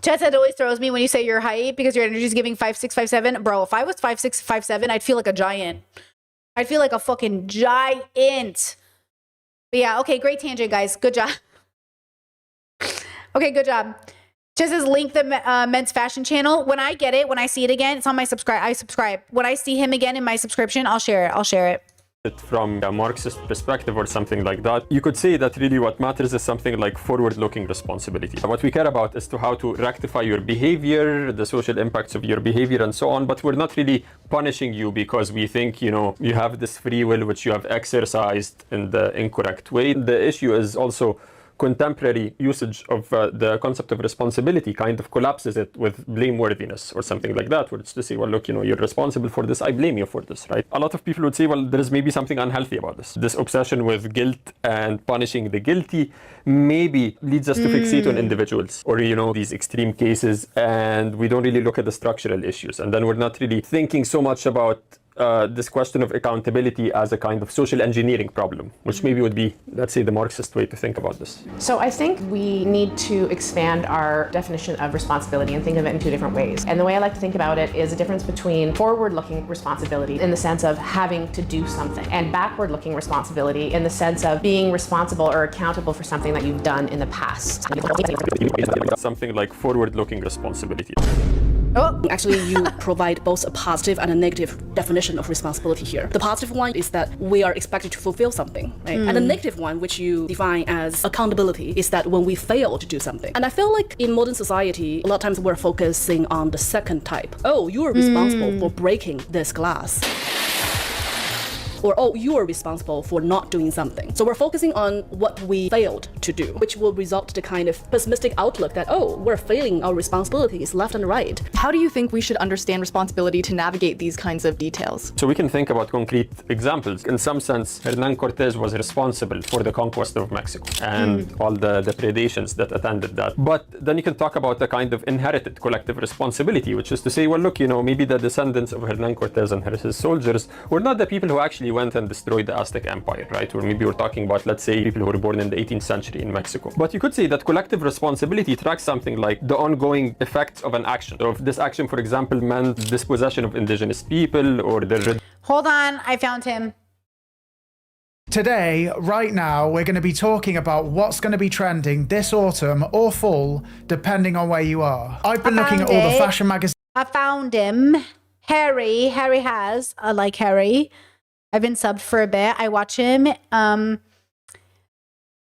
A: Chad said it always throws me when you say your height because your energy is giving 5'6", 5'7". Bro, if I was 5'6", 5'7", I'd feel like a giant. I'd feel like a fucking giant. But yeah, okay, great tangent, guys. Good job. Okay, good job. Just says link the men's fashion channel. When I get it, when I see it again, it's on my subscribe. I subscribe. When I see him again in my subscription, I'll share it.
P: From a Marxist perspective or something like that, you could say that really what matters is something like forward-looking responsibility. What we care about is to how to rectify your behavior, the social impacts of your behavior and so on, but we're not really punishing you because we think, you know, you have this free will which you have exercised in the incorrect way. The issue is also contemporary usage of the concept of responsibility kind of collapses it with blameworthiness or something like that, where it's to say, well, look, you know, you're responsible for this, I blame you for this, right? A lot of people would say, well, there is maybe something unhealthy about this. This obsession with guilt and punishing the guilty maybe leads us to fixate on individuals or, you know, these extreme cases, and we don't really look at the structural issues. And then we're not really thinking so much about this question of accountability as a kind of social engineering problem, which maybe would be, let's say, the Marxist way to think about this.
R: So I think we need to expand our definition of responsibility and think of it in two different ways. And the way I like to think about it is a difference between forward-looking responsibility in the sense of having to do something and backward-looking responsibility in the sense of being responsible or accountable for something that you've done in the past.
P: Something like forward-looking responsibility.
B: Oh. Actually, you provide both a positive and a negative definition of responsibility here. The positive one is that we are expected to fulfill something, right? And the negative one, which you define as accountability, is that when we fail to do something. And I feel like in modern society, a lot of times we're focusing on the second type. Oh, you are responsible for breaking this glass. Or, oh, you are responsible for not doing something. So we're focusing on what we failed to do, which will result to the kind of pessimistic outlook that, oh, we're failing our responsibilities left and right.
S: How do you think we should understand responsibility to navigate these kinds of details?
P: So we can think about concrete examples. In some sense, Hernán Cortés was responsible for the conquest of Mexico and all the predations that attended that. But then you can talk about a kind of inherited collective responsibility, which is to say, well, look, you know, maybe the descendants of Hernán Cortés and his soldiers were not the people who actually went and destroyed the Aztec Empire, right? Or maybe we're talking about, let's say, people who were born in the 18th century in Mexico. But you could say that collective responsibility tracks something like the ongoing effects of an action. So if this action, for example, meant dispossession of indigenous people or the...
A: Hold on, I found him.
T: Today, right now, we're going to be talking about what's going to be trending this autumn or fall, depending on where you are. I've been looking at all the fashion magazines.
A: I found him. Harry has. I like Harry. I've been subbed for a bit. I watch him. I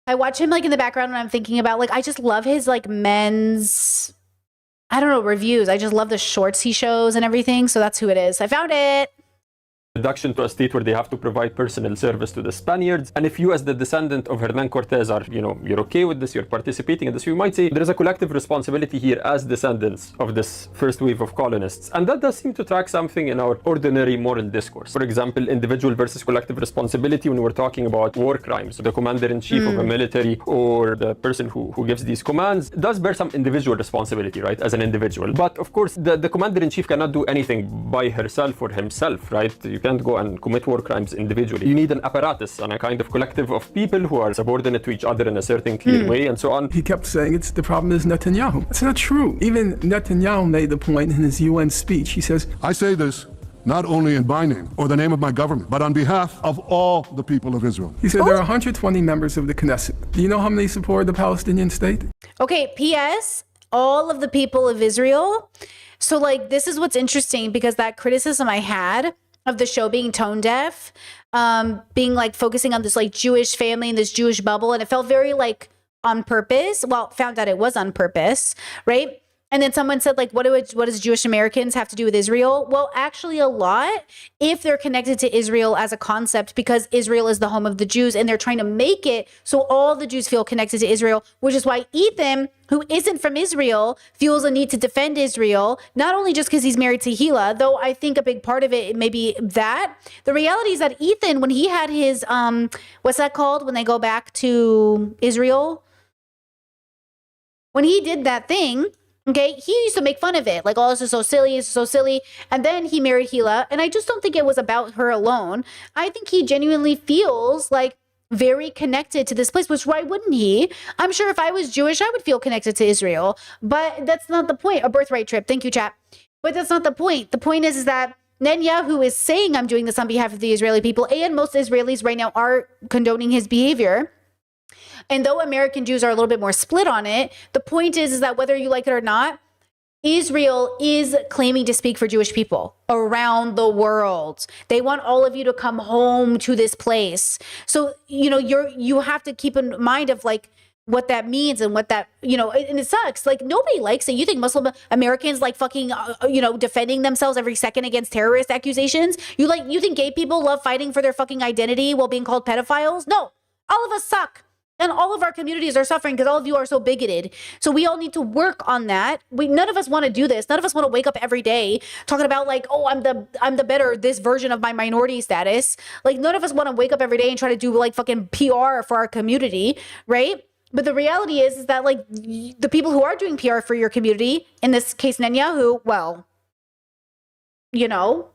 A: watch him like in the background when I'm thinking about like, I just love his like men's, I don't know, reviews. I just love the shorts he shows and everything. So that's who it is. I found it.
P: Reduction to a state where they have to provide personal service to the Spaniards. And if you as the descendant of Hernán Cortés are, you know, you're okay with this, you're participating in this, you might say there's a collective responsibility here as descendants of this first wave of colonists. And that does seem to track something in our ordinary moral discourse. For example, individual versus collective responsibility when we're talking about war crimes. The commander-in-chief of a military or the person who gives these commands does bear some individual responsibility, right, as an individual. But of course, the commander-in-chief cannot do anything by herself or himself, right? You can't go and commit war crimes individually. You need an apparatus and a kind of collective of people who are subordinate to each other in a certain clear way and so on.
V: He kept saying the problem is Netanyahu. That's not true. Even Netanyahu made the point in his UN speech. He says,
W: I say this
U: not only in my name or the name of my government, but on behalf of all the people of Israel.
V: He said there are 120 members of the Knesset. Do you know how many support the Palestinian state?
A: Okay, P.S. All of the people of Israel. So, like, this is what's interesting, because that criticism I had of the show being tone deaf, being like focusing on this like Jewish family and this Jewish bubble, and it felt very like on purpose. Well, found out it was on purpose, right? And then someone said, like, what does Jewish Americans have to do with Israel? Well, actually a lot, if they're connected to Israel as a concept, because Israel is the home of the Jews, and they're trying to make it so all the Jews feel connected to Israel, which is why Ethan, who isn't from Israel, feels a need to defend Israel, not only just because he's married to Hila, though I think a big part of it may be that. The reality is that Ethan, when he had his, what's that called? When they go back to Israel? When he did that thing, okay, he used to make fun of it. Like, oh, this is so silly, it's so silly. And then he married Hila. And I just don't think it was about her alone. I think he genuinely feels like very connected to this place, which why wouldn't he? I'm sure if I was Jewish, I would feel connected to Israel. But that's not the point. A birthright trip. Thank you, chat. But that's not the point. The point is that Netanyahu is saying, I'm doing this on behalf of the Israeli people. And most Israelis right now are condoning his behavior. And though American Jews are a little bit more split on it, the point is that whether you like it or not, Israel is claiming to speak for Jewish people around the world. They want all of you to come home to this place. So, you know, you have to keep in mind of like what that means and what that, you know, and it sucks. Like, nobody likes it. You think Muslim Americans like fucking, you know, defending themselves every second against terrorist accusations? You think gay people love fighting for their fucking identity while being called pedophiles? No, all of us suck. And all of our communities are suffering because all of you are so bigoted. So we all need to work on that. None of us want to do this. None of us want to wake up every day talking about like, oh, I'm the better, this version of my minority status. Like, none of us want to wake up every day and try to do like fucking PR for our community, right? But the reality is that like the people who are doing PR for your community, in this case Netanyahu, well, you know,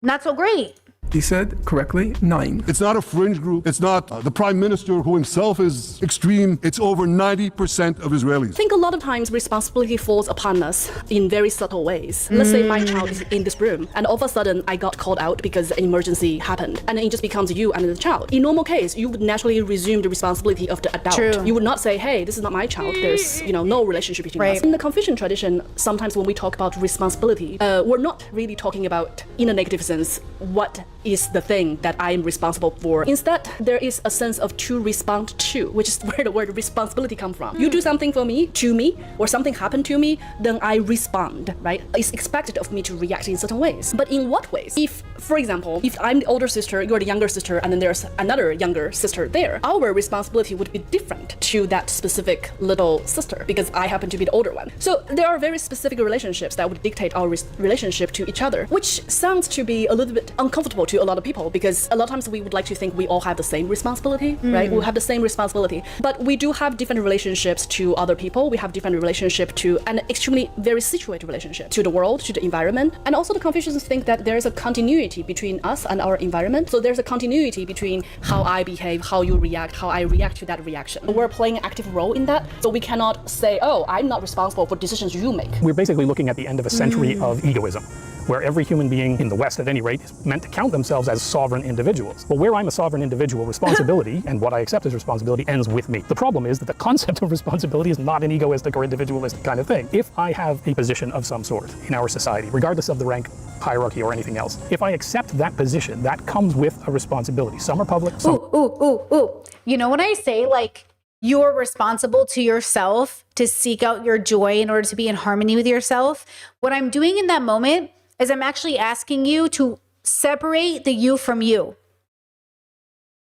A: not so great.
V: He said correctly 9.
U: It's not a fringe group. It's not the prime minister who himself is extreme. It's over 90% of Israelis.
B: I think a lot of times responsibility falls upon us in very subtle ways. Let's say my child is in this room and all of a sudden I got called out because an emergency happened, and then it just becomes you and the child. In normal case, you would naturally resume the responsibility of the adult.
A: True.
B: You would not say, hey, this is not my child. There's, you know, no relationship between us. In the Confucian tradition, sometimes when we talk about responsibility, we're not really talking about, in a negative sense, what is the thing that I am responsible for. Instead, there is a sense of to respond to, which is where the word responsibility comes from. You do something for me, to me, or something happened to me, then I respond, right? It's expected of me to react in certain ways. But in what ways? If, for example, if I'm the older sister, you're the younger sister, and then there's another younger sister there, our responsibility would be different to that specific little sister, because I happen to be the older one. So there are very specific relationships that would dictate our relationship to each other, which sounds to be a little bit uncomfortable to a lot of people, because a lot of times we would like to think we all have the same responsibility, right? We have the same responsibility, but we do have different relationships to other people. We have different relationship to an extremely very situated relationship to the world, to the environment. And also the Confucians think that there is a continuity between us and our environment. So there's a continuity between how I behave, how you react, how I react to that reaction. We're playing an active role in that. So we cannot say, oh, I'm not responsible for decisions you make.
Q: We're basically looking at the end of a century of egoism, where every human being, in the West at any rate, is meant to count themselves as sovereign individuals. Well, where I'm a sovereign individual, responsibility and what I accept as responsibility ends with me. The problem is that the concept of responsibility is not an egoistic or individualistic kind of thing. If I have a position of some sort in our society, regardless of the rank, hierarchy, or anything else, if I accept that position, that comes with a responsibility. Some are public, some...
A: Ooh. You know when I say, like, you're responsible to yourself to seek out your joy in order to be in harmony with yourself, what I'm doing in that moment is I'm actually asking you to separate the you from you.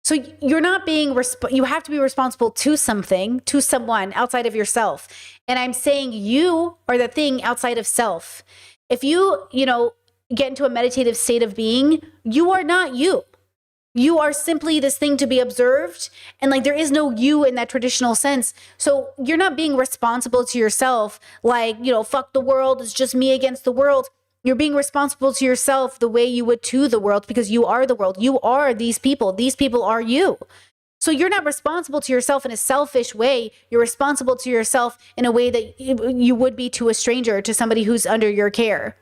A: So you're not being, you have to be responsible to something, to someone outside of yourself. And I'm saying you are the thing outside of self. If you, get into a meditative state of being, you are not you. You are simply this thing to be observed. And like, there is no you in that traditional sense. So you're not being responsible to yourself. Like, fuck the world. It's just me against the world. You're being responsible to yourself the way you would to the world, because you are the world. You are these people. These people are you. So you're not responsible to yourself in a selfish way. You're responsible to yourself in a way that you would be to a stranger, to somebody who's under your care.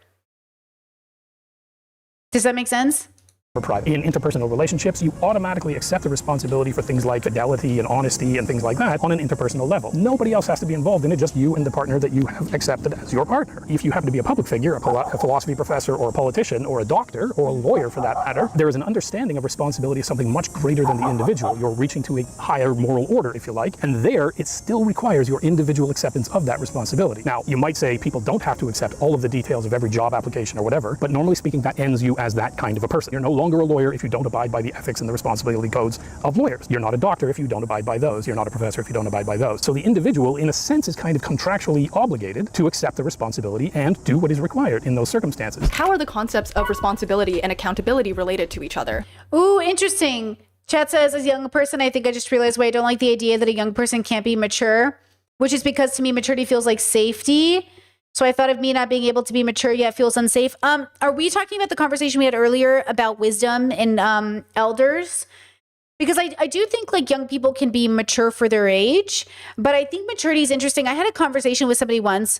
A: Does that make sense?
Q: For private. In interpersonal relationships, you automatically accept the responsibility for things like fidelity and honesty and things like that on an interpersonal level. Nobody else has to be involved in it, just you and the partner that you have accepted as your partner. If you happen to be a public figure, a philosophy professor or a politician or a doctor or a lawyer for that matter, there is an understanding of responsibility as something much greater than the individual. You're reaching to a higher moral order, if you like, and there it still requires your individual acceptance of that responsibility. Now, you might say people don't have to accept all of the details of every job application or whatever, but normally speaking, that ends you as that kind of a person. You're no longer a lawyer if you don't abide by the ethics and the responsibility codes of lawyers. You're not a doctor if you don't abide by those. You're not a professor if you don't abide by those. So the individual, in a sense, is kind of contractually obligated to accept the responsibility and do what is required in those circumstances.
S: How are the concepts of responsibility and accountability related to each other?
A: Ooh, interesting. Chat says, as a young person, I think I just realized why I don't like the idea that a young person can't be mature, which is because to me, maturity feels like safety. So I thought of me not being able to be mature yet feels unsafe. Are we talking about the conversation we had earlier about wisdom and elders? Because I do think like young people can be mature for their age, but I think maturity is interesting. I had a conversation with somebody once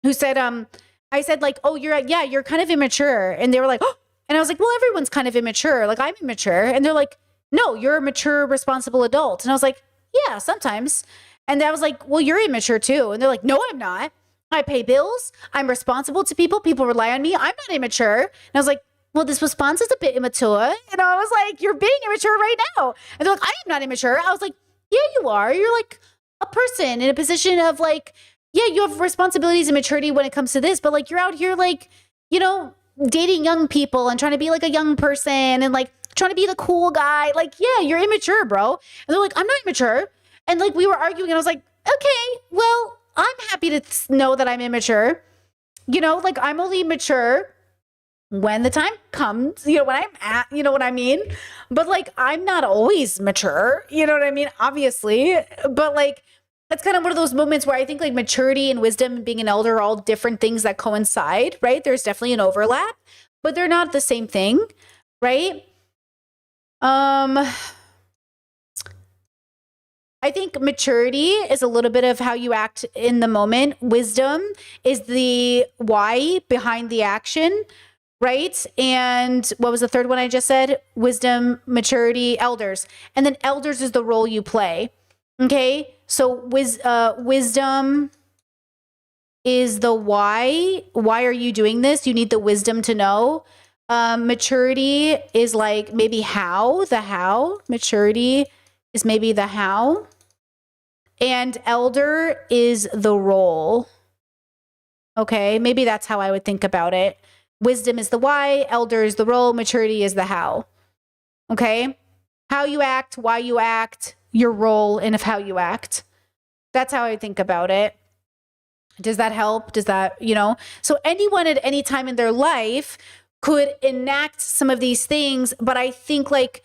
A: who said, I said like, oh, you're kind of immature. And they were like, oh, and I was like, well, everyone's kind of immature. Like I'm immature. And they're like, no, you're a mature, responsible adult. And I was like, yeah, sometimes. And I was like, well, you're immature too. And they're like, no, I'm not. I pay bills. I'm responsible to people. People rely on me. I'm not immature. And I was like, well, this response is a bit immature. And I was like, you're being immature right now. And they're like, I am not immature. I was like, yeah, you are. You're like a person in a position of like, yeah, you have responsibilities and maturity when it comes to this. But like, you're out here like, you know, dating young people and trying to be like a young person and like trying to be the cool guy. Like, yeah, you're immature, bro. And they're like, I'm not immature. And like, we were arguing and I was like, okay, well, I'm happy to know that I'm immature. You know, like I'm only mature when the time comes, you know, when I'm at, you know what I mean? But like, I'm not always mature, you know what I mean? Obviously. But like, that's kind of one of those moments where I think like maturity and wisdom and being an elder are all different things that coincide, right? There's definitely an overlap, but they're not the same thing, right? I think maturity is a little bit of how you act in the moment. Wisdom is the why behind the action, right? And what was the third one I just said? Wisdom, maturity, elders. And then elders is the role you play. Okay? So wisdom is the why. Why are you doing this? You need the wisdom to know. Maturity is like maybe how, the how. Maturity is maybe the how. And elder is the role. Okay, maybe that's how I would think about it. Wisdom is the why, elder is the role, maturity is the how. Okay, how you act, why you act, your role, and of how you act. That's how I think about it. Does that help? Does that, you know? So anyone at any time in their life could enact some of these things, but I think like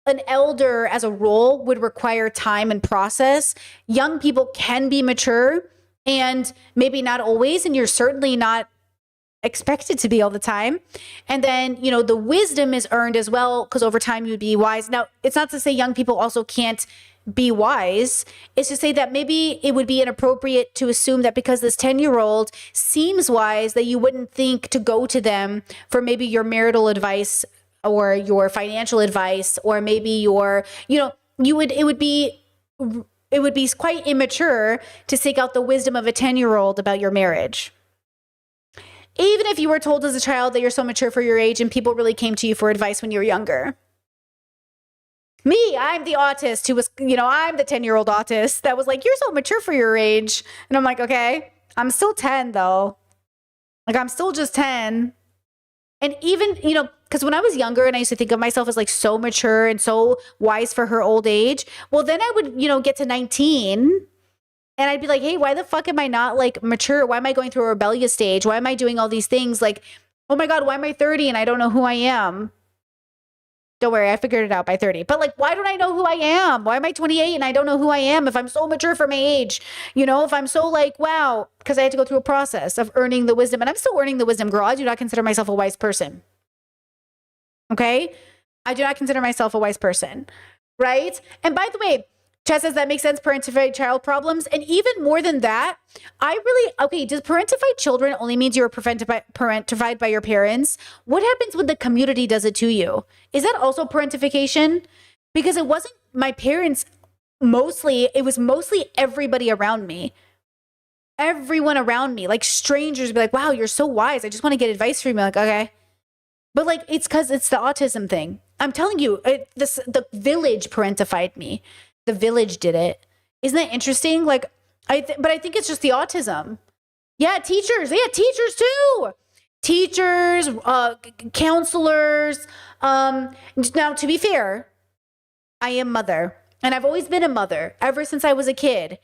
A: an elder as a role would require time and process. Young people can be mature and maybe not always, and you're certainly not expected to be all the time. And then, you know, the wisdom is earned as well because over time you would be wise. Now, it's not to say young people also can't be wise. It's to say that maybe it would be inappropriate to assume that because this 10-year-old seems wise that you wouldn't think to go to them for maybe your marital advice or your financial advice, or maybe your, you know, it would be quite immature to seek out the wisdom of a 10-year-old about your marriage. Even if you were told as a child that you're so mature for your age and people really came to you for advice when you were younger. Me, I'm the autist who was, you know, I'm the 10-year-old autist that was like, you're so mature for your age. And I'm like, okay, I'm still 10 though. Like I'm still just 10. And even, you know, because when I was younger and I used to think of myself as like so mature and so wise for her old age, well, then I would, you know, get to 19 and I'd be like, hey, why the fuck am I not like mature? Why am I going through a rebellious stage? Why am I doing all these things? Like, oh my God, why am I 30 and I don't know who I am? Don't worry, I figured it out by 30. But like, why don't I know who I am? Why am I 28 and I don't know who I am if I'm so mature for my age? You know, if I'm so like, wow, because I had to go through a process of earning the wisdom. And I'm still earning the wisdom, girl. I do not consider myself a wise person. Okay? I do not consider myself a wise person. Right? And by the way, Chad says that makes sense. Parentified child problems. And even more than that, does parentified children only means you were parentified by your parents? What happens when the community does it to you? Is that also parentification? Because it wasn't my parents mostly, it was mostly everybody around me. Everyone around me, like strangers would be like, wow, you're so wise. I just want to get advice from you. Like, okay. But like, it's because it's the autism thing. I'm telling you, the village parentified me. The village did it. Isn't that interesting? Like, but I think it's just the autism. Yeah, teachers. Yeah, teachers too. Teachers, counselors. Now, to be fair, I am mother, and I've always been a mother ever since I was a kid,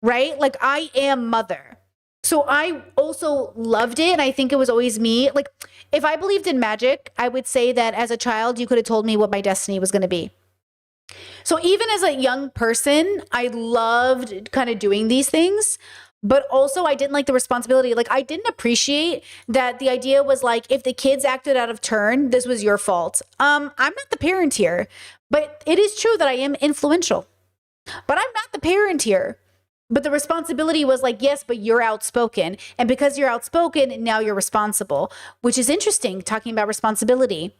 A: right? Like, I am mother. So I also loved it, and I think it was always me. Like, if I believed in magic, I would say that as a child, you could have told me what my destiny was going to be. So even as a young person, I loved kind of doing these things, but also I didn't like the responsibility. Like, I didn't appreciate that the idea was like, if the kids acted out of turn, this was your fault. I'm not the parent here, but it is true that I am influential, but I'm not the parent here. But the responsibility was like, yes, but you're outspoken. And because you're outspoken, now you're responsible, which is interesting, talking about responsibility.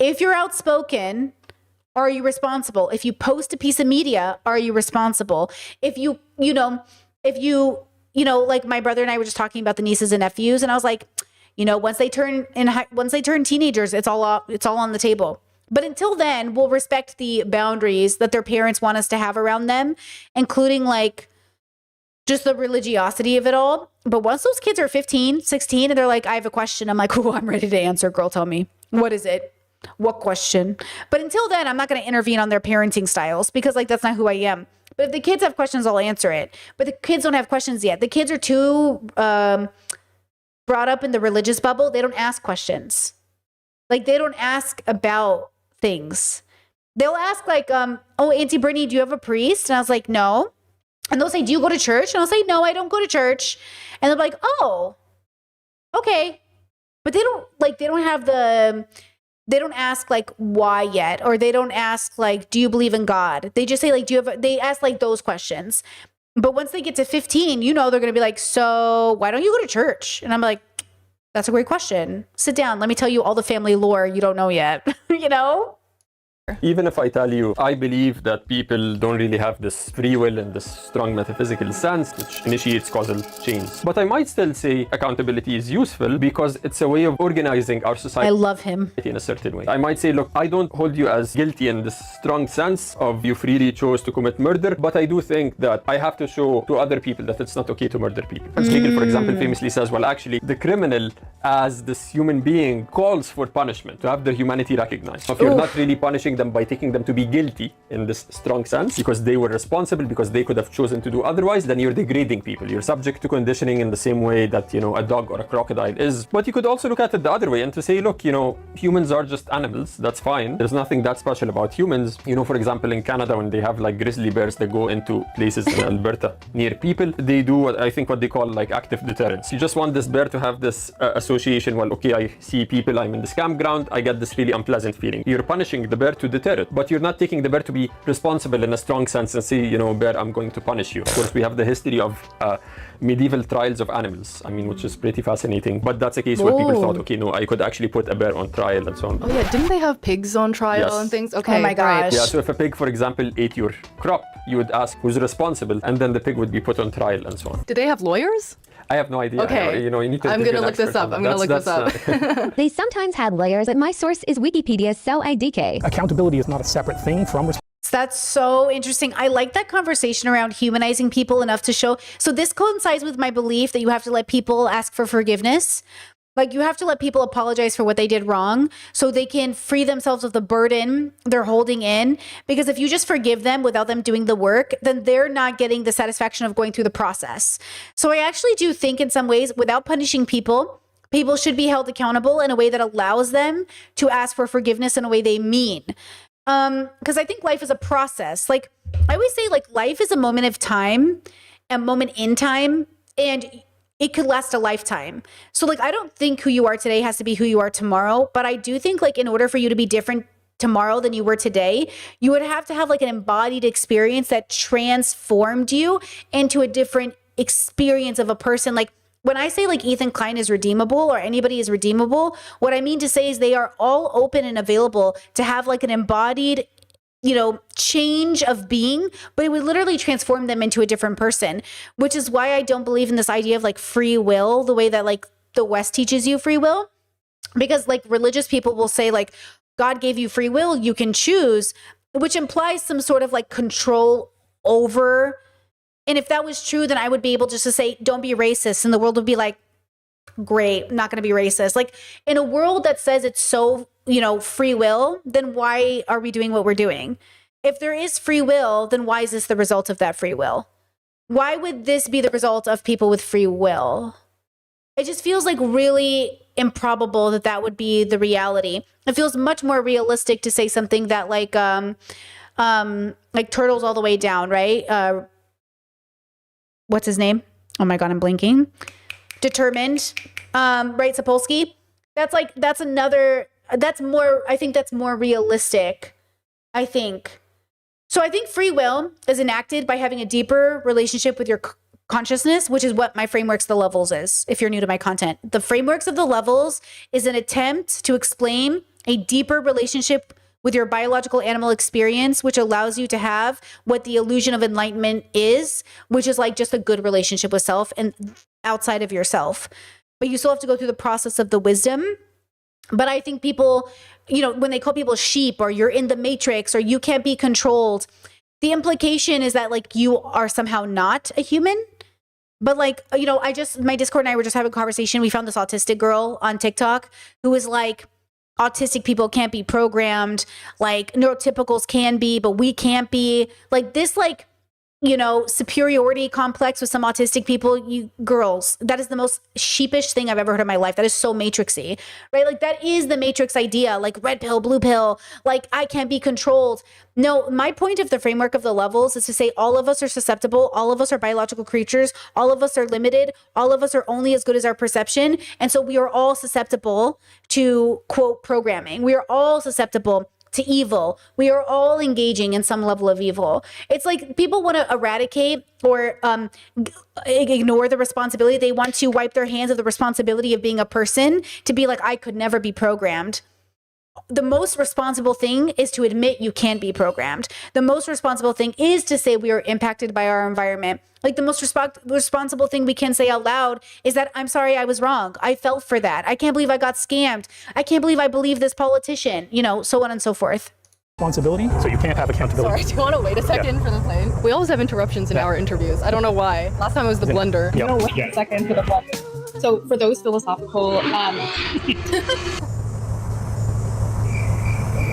A: If you're outspoken, are you responsible? If you post a piece of media, are you responsible? If you like my brother and I were just talking about the nieces and nephews, and I was like, once they turn teenagers, it's all on the table. But until then, we'll respect the boundaries that their parents want us to have around them, including like just the religiosity of it all. But once those kids are 15, 16, and they're like, I have a question, I'm like, oh, I'm ready to answer. Girl, tell me. What is it? What question? But until then, I'm not going to intervene on their parenting styles because like, that's not who I am. But if the kids have questions, I'll answer it. But the kids don't have questions yet. The kids are too brought up in the religious bubble. They don't ask questions. Like, they don't ask about things. They'll ask like, oh, Auntie Brittany, do you have a priest? And I was like, no. And they'll say, do you go to church? And I'll say, no, I don't go to church. And they'll be like, oh, okay. But they don't ask like why yet, or they don't ask like, do you believe in God? They just say like, they ask like those questions. But once they get to 15, they're going to be like, so why don't you go to church? And I'm like, that's a great question. Sit down. Let me tell you all the family lore you don't know yet,
P: Even if I tell you, I believe that people don't really have this free will and this strong metaphysical sense which initiates causal chains. But I might still say accountability is useful because it's a way of organizing our society.
A: I love him.
P: In a certain way. I might say, look, I don't hold you as guilty in this strong sense of you freely chose to commit murder, but I do think that I have to show to other people that it's not okay to murder people. Hegel, for example, famously says, well, actually, the criminal as this human being calls for punishment, to have their humanity recognized. If you're not really punishing them by taking them to be guilty in this strong sense because they were responsible, because they could have chosen to do otherwise, then you're degrading people. You're subject to conditioning in the same way that, a dog or a crocodile is. But you could also look at it the other way and to say, look, humans are just animals. That's fine. There's nothing that special about humans. For example, in Canada, when they have like grizzly bears that go into places in Alberta near people, they do what they call like active deterrence. You just want this bear to have this association. Well, okay, I see people, I'm in this campground, I get this really unpleasant feeling. You're punishing the bear to deter it, but you're not taking the bear to be responsible in a strong sense and say, bear, I'm going to punish you. Of course, we have the history of medieval trials of animals, which is pretty fascinating. But that's a case where people thought, okay, no, I could actually put a bear on trial and so on.
S: Oh yeah, didn't they have pigs on trial and things? Okay.
A: Oh my gosh.
P: Yeah, so if a pig, for example, ate your crop, you would ask who's responsible, and then the pig would be put on trial and so on.
S: Did they have lawyers?
P: I have no idea.
S: Okay.
P: You need to
S: I'm going to look this up.
C: They sometimes had layers, and my source is Wikipedia's Cell IDK.
Q: Accountability is not a separate thing from
A: That's so interesting. I like that conversation around humanizing people enough to show. So this coincides with my belief that you have to let people ask for forgiveness. Like, you have to let people apologize for what they did wrong so they can free themselves of the burden they're holding in. Because if you just forgive them without them doing the work, then they're not getting the satisfaction of going through the process. So I actually do think in some ways, without punishing people, people should be held accountable in a way that allows them to ask for forgiveness in a way they mean. Because I think life is a process. Like, I always say, like, life is a moment of time, a moment in time, and it could last a lifetime. So like, I don't think who you are today has to be who you are tomorrow, but I do think like in order for you to be different tomorrow than you were today, you would have to have like an embodied experience that transformed you into a different experience of a person. Like when I say like Ethan Klein is redeemable or anybody is redeemable, what I mean to say is they are all open and available to have like an embodied, you know, change of being, but it would literally transform them into a different person, which is why I don't believe in this idea of like free will, the way that like the West teaches you free will. Because like religious people will say like, God gave you free will, you can choose, which implies some sort of like control over. And if that was true, then I would be able just to say, don't be racist. And the world would be like, great, I'm not going to be racist. Like in a world that says it's so, you know, free will, then why are we doing what we're doing? If there is free will, then why is this the result of that free will? Why would this be the result of people with free will? It just feels like really improbable that that would be the reality. It feels much more realistic to say something that like Turtles All the Way Down, right? What's his name? Oh my God, I'm blinking. Determined, right? Sapolsky. That's more, I think that's more realistic, I think. So I think free will is enacted by having a deeper relationship with your consciousness, which is what my Frameworks of the Levels is, if you're new to my content. The Frameworks of the Levels is an attempt to explain a deeper relationship with your biological animal experience, which allows you to have what the illusion of enlightenment is, which is like just a good relationship with self and outside of yourself. But you still have to go through the process of the wisdom. But I think people, you know, when they call people sheep or you're in the matrix or you can't be controlled, the implication is that like you are somehow not a human. But like, you know, my Discord and I were just having a conversation. We found this autistic girl on TikTok who was like, autistic people can't be programmed, like neurotypicals can be, but we can't be. Like this, like, you know, superiority complex with some autistic people, you girls, that is the most sheepish thing I've ever heard in my life. That is so matrixy, right? Like that is the matrix idea, like red pill, blue pill, like I can't be controlled. No, my point of the Framework of the Levels is to say all of us are susceptible. All of us are biological creatures. All of us are limited. All of us are only as good as our perception. And so we are all susceptible to, quote, programming. We are all susceptible to evil. We are all engaging in some level of evil. It's like people want to eradicate or ignore the responsibility. They want to wipe their hands of the responsibility of being a person to be like, I could never be programmed. The most responsible thing is to admit you can't be programmed. The most responsible thing is to say we are impacted by our environment. Like the most responsible thing we can say out loud is that I'm sorry, I was wrong. I fell for that. I can't believe I got scammed. I can't believe I believe this politician, you know, so on and so forth.
Q: Responsibility, so you can't have accountability.
S: Sorry, do you want to wait a second for the plane? We always have interruptions in our interviews. I don't know why. Last time it was the blender.
Q: Yep.
S: No, wait a second for the blender. So for those philosophical,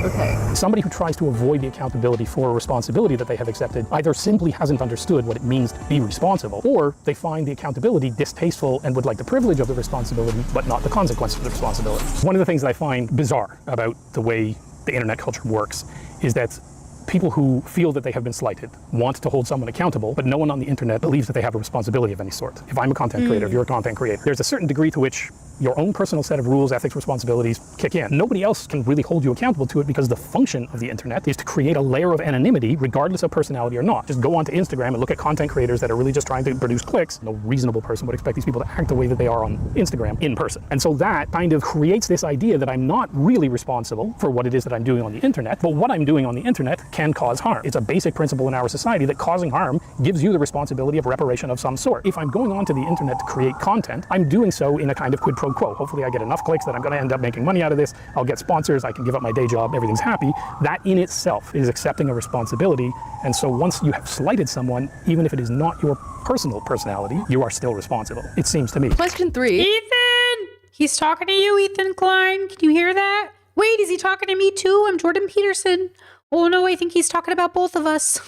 S: okay.
Q: Somebody who tries to avoid the accountability for a responsibility that they have accepted either simply hasn't understood what it means to be responsible, or they find the accountability distasteful and would like the privilege of the responsibility, but not the consequence of the responsibility. One of the things that I find bizarre about the way the internet culture works is that people who feel that they have been slighted want to hold someone accountable, but no one on the internet believes that they have a responsibility of any sort. If I'm a content creator, if you're a content creator, there's a certain degree to which your own personal set of rules, ethics, responsibilities kick in. Nobody else can really hold you accountable to it because the function of the internet is to create a layer of anonymity regardless of personality or not. Just go onto Instagram and look at content creators that are really just trying to produce clicks. No reasonable person would expect these people to act the way that they are on Instagram in person. And so that kind of creates this idea that I'm not really responsible for what it is that I'm doing on the internet, but what I'm doing on the internet can cause harm. It's a basic principle in our society that causing harm gives you the responsibility of reparation of some sort. If I'm going onto the internet to create content, I'm doing so in a kind of quid pro quo. Hopefully I get enough clicks that I'm going to end up making money out of this. I'll get sponsors. I can give up my day job. Everything's happy. That in itself is accepting a responsibility. And so once you have slighted someone, even if it is not your personal personality, you are still responsible. It seems to me.
S: Question 3.
A: Ethan! He's talking to you, Ethan Klein. Can you hear that? Wait, is he talking to me too? I'm Jordan Peterson. Oh no, I think he's talking about both of us.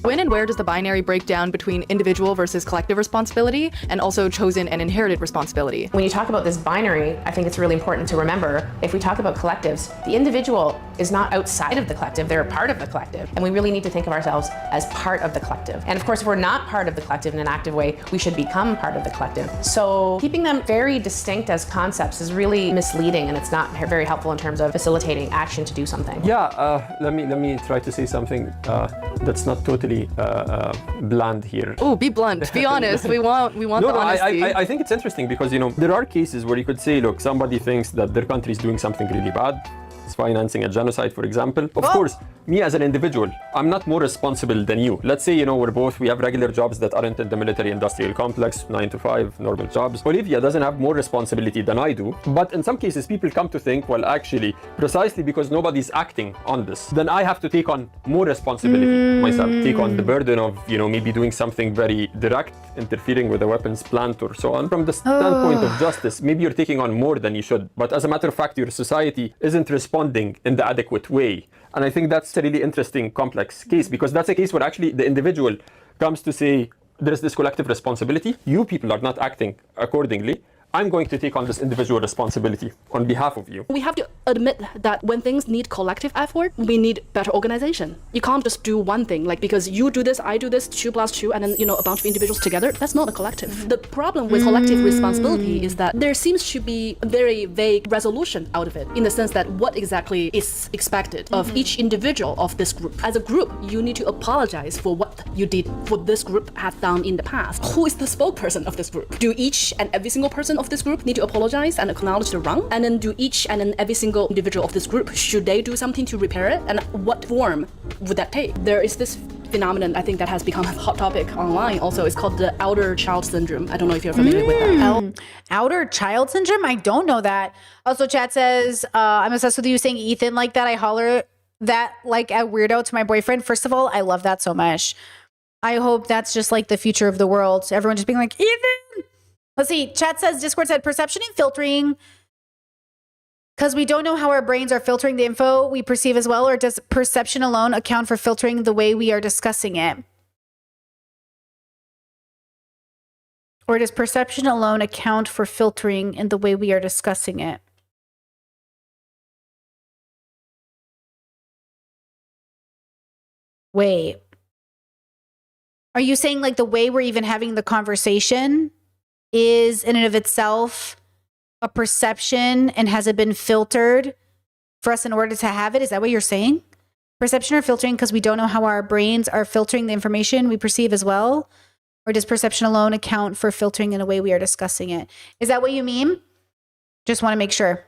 S: When and where does the binary break down between individual versus collective responsibility and also chosen and inherited responsibility?
R: When you talk about this binary, I think it's really important to remember, if we talk about collectives, the individual is not outside of the collective, they're a part of the collective. And we really need to think of ourselves as part of the collective. And of course, if we're not part of the collective in an active way, we should become part of the collective. So keeping them very distinct as concepts is really misleading, and it's not very helpful in terms of facilitating action to do something.
P: Yeah, let me try to say something that's not totally bland here.
S: Oh, be blunt, be honest. We want the honesty.
P: I think it's interesting because, you know, there are cases where you could say, look, somebody thinks that their country is doing something really bad. It's financing a genocide, for example. Of course, me as an individual, I'm not more responsible than you. Let's say, you know, we have regular jobs that aren't in the military industrial complex, 9 to 5, normal jobs. Olivia doesn't have more responsibility than I do. But in some cases, people come to think, well, actually, precisely because nobody's acting on this, then I have to take on more responsibility myself, take on the burden of, you know, maybe doing something very direct, interfering with a weapons plant or so on. From the standpoint of justice, maybe you're taking on more than you should. But as a matter of fact, your society isn't responding in the adequate way. And I think that's a really interesting, complex case, because that's a case where actually the individual comes to say, there's this collective responsibility. You people are not acting accordingly. I'm going to take on this individual responsibility on behalf of you.
B: We have to admit that when things need collective effort, we need better organization. You can't just do one thing, like because you do this, I do this, 2 + 2, and then, you know, a bunch of individuals together. That's not a collective. The problem with collective responsibility is that there seems to be a very vague resolution out of it, in the sense that what exactly is expected of each individual of this group. As a group, you need to apologize for what you did, for this group has done in the past. Who is the spokesperson of this group? Do each and every single person of this group need to apologize and acknowledge the wrong? And then do each and every single individual of this group, should they do something to repair it? And what form would that take? There is this phenomenon, I think, that has become a hot topic online also. It's called the outer child syndrome. I don't know if you're familiar with that.
A: Outer child syndrome? I don't know that. Also, chat says, I'm obsessed with you saying Ethan like that. I holler that like a weirdo to my boyfriend. First of all, I love that so much. I hope that's just like the future of the world. Everyone just being like, Ethan! Let's see. Chat says, Discord said, perception and filtering. Because we don't know how our brains are filtering the info we perceive as well, or does perception alone account for filtering the way we are discussing it? Or does perception alone account for filtering in the way we are discussing it? Wait. Are you saying like the way we're even having the conversation is in and of itself a perception, and has it been filtered for us in order to have it? Is that what you're saying? Perception or filtering because we don't know how our brains are filtering the information we perceive as well? Or does perception alone account for filtering in a way we are discussing it? Is that what you mean? Just want to make sure.